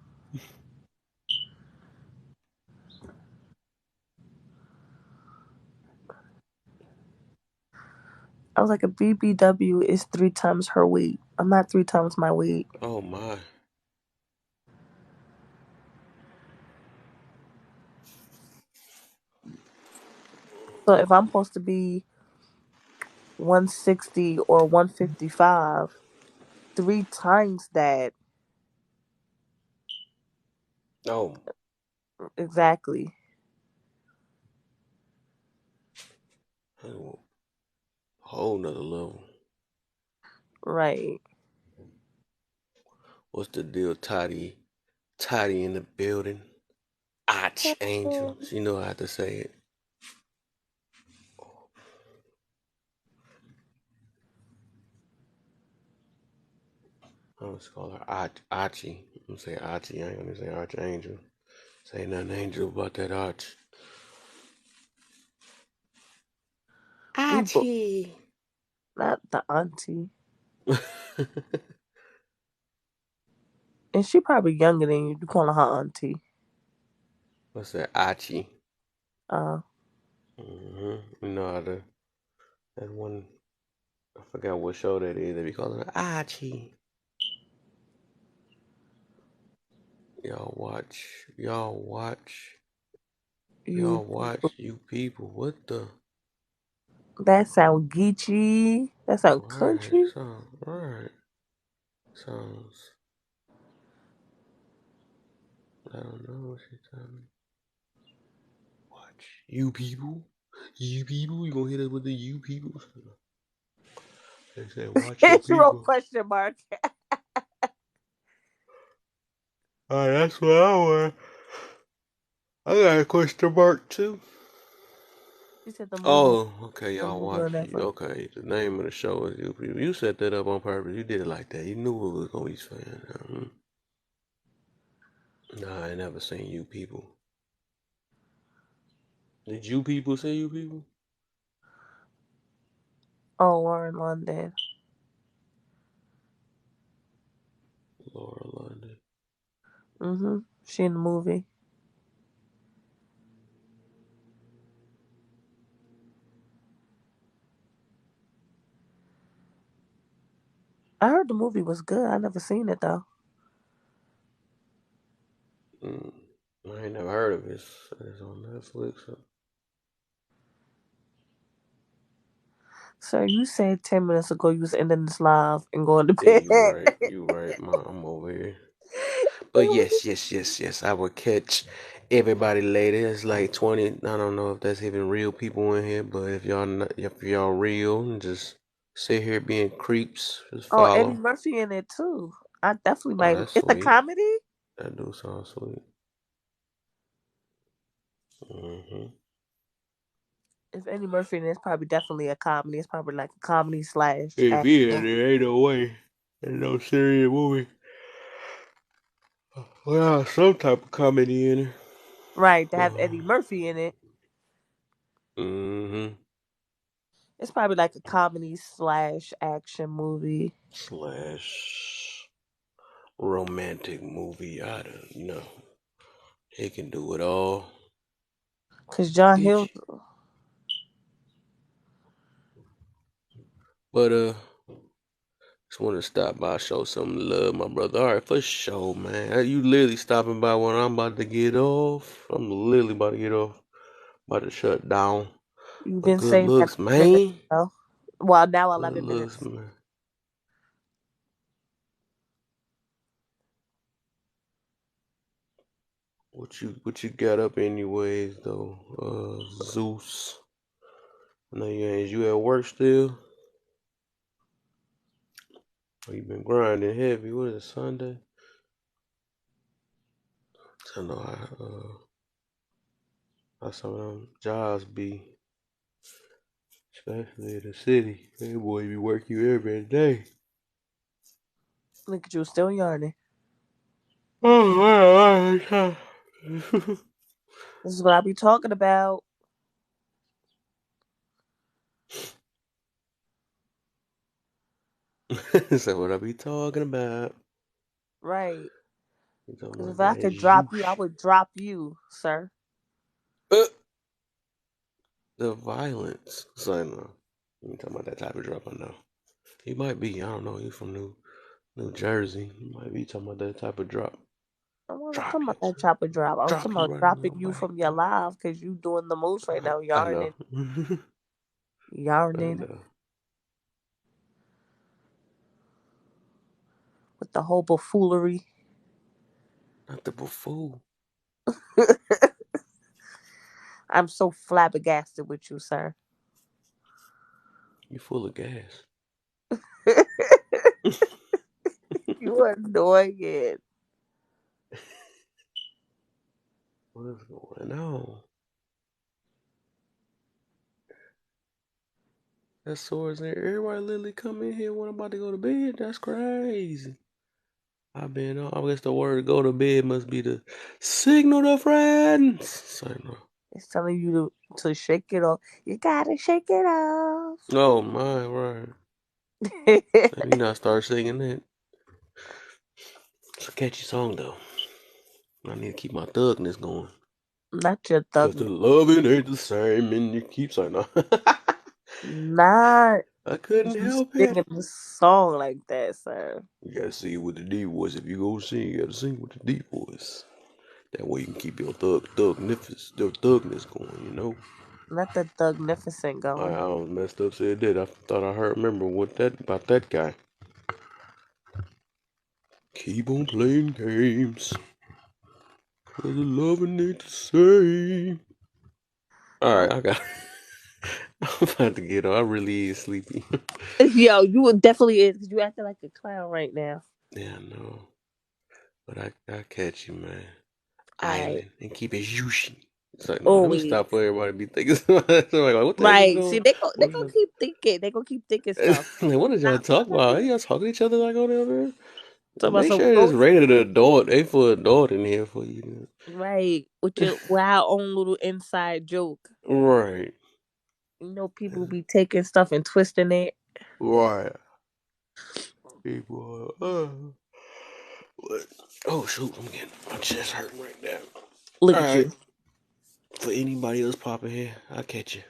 I was like, a BBW is 3 times her weight. I'm not 3 times my weight. Oh my. So if I'm supposed to be 160 or 155, 3 times that Oh, exactly. a whole nother level. Right. What's the deal, Toddy? Toddy in the building. Archangel. She know how to say it. I'm gonna call her Archie. I'm gonna say Archie. I ain't gonna say Archangel. Say nothing angel about that Arch. We both Archie. not the auntie, and she probably younger than you. You calling her auntie? What's that? Archie. Uh, You know how to. That one. I forgot what show that is. They be calling her Archie. Y'all watch. Y'all watch. you. Y'all watch. You people. What the? That sound geeky. That sound Right. country. Sounds right. Sounds. I don't know what she's telling me. Watch. You people. You people. You gonna hit us with the you people? They said, watch your She wrote people. question mark. Alright, that's what I want. I got a question mark too. She said the movie, Oh, okay, the y'all movie on watch. Netflix. Okay, the name of the show is You People. You set that up on purpose. You did it like that. You knew it was gonna be fun. Nah, I ain't never seen You People. Did You People say You People? Oh, Lauren London. Laura London. She in the movie. I heard the movie was good. I never seen it though. Mm, I ain't never heard of it. It's on Netflix. So. So you said 10 minutes ago you was ending this live and going to Yeah, bed. you right. You right. I'm over here. But yes. I will catch everybody later. It's like 20. I don't know if that's even real people in here, but if y'all not, if y'all real, just sit here being creeps. Just Oh, Eddie follow. Murphy in it too. I definitely Oh, might. that's It's a sweet. comedy. That do sound sweet. Hmm. If Eddie Murphy in it, it's probably definitely a comedy. It's probably like a comedy slash If he in action. there, ain't no way. Ain't no serious movie. Well, some type of comedy in it. Right, to have Eddie Murphy in it, Mm-hmm. it's probably like a comedy slash action movie. Slash romantic movie. I don't know. He can do it all. Cause John Hill. Bitch. But just want to stop by, show some love, my brother. All right, for sure, man. You literally stopping by when I'm about to get off. I'm literally about to get off. About to shut down. You But didn't good say that looks, 10 minutes man. ago. Well, now Good 11 looks, minutes. man. What you got up anyways though? Zeus. I know you at work still. Or you been grinding heavy. What is it, Sunday? I know how some of them jobs be, especially in the city. Hey boy, be work you every day. Look at you still yarning. Oh well, This is what I be talking about. that's what I be talking about. Right. You talking Because about if I that could drop you, I juice. would drop you, sir. Uh, the violence. So no. You talking about that type of drop? I know. He might be. I don't know. He's from New Jersey. He might be talking about that type of drop. I wasn't Drop talking you. about that chopper drop. I was Drop talking you about right on dropping your you back. from your live because you doing the most right now, I know. yarning, I yarning know. with the whole buffoonery. Not the buffoon. I'm so flabbergasted with you, sir. You full of gas. You annoying. What is going on? That's sores there. Everybody literally come in here when I'm about to go to bed. That's crazy. I guess the word to go to bed must be the signal to friends. Signal. It's telling you to shake it off. You gotta shake it off. Oh my, right. Let me not start singing that. It's a catchy song though. I need to keep my thugness going. Not your Cause thug. the loving ain't the same and you keep saying no. Not I couldn't you help it. singing the song like that, sir. You gotta sing it with the deep voice. If you go sing, you gotta sing with the deep voice. That way you can keep your thugness going, you know? Let the thugnificent I going. almost messed up said that. I thought I heard remember what that about that guy. Keep on playing games. Cause the loving ain't the same. Alright, I got I'm about to get on. I really is sleepy. Yo, you would definitely is because you acting like a clown right now. Yeah, I know. But I catch you, man. Alright. Island and keep it juicy. It's like, no, let me Always. stop for everybody to be thinking. Like, what the heck is Right. See, going? they What gonna is keep thinking. They gonna keep thinking y'all, stuff. like, what is y'all Not talking one of about? Are these. y'all talking to each other like on the other? Talking about Make some sure it's go rated adult. They for adult in here for you. right with your with our own little inside joke. Right. You know, people be taking stuff and twisting it. Right. People. What? Oh shoot! I'm getting my chest hurting right now. Look All at right. you. For anybody else popping here, I'll catch you.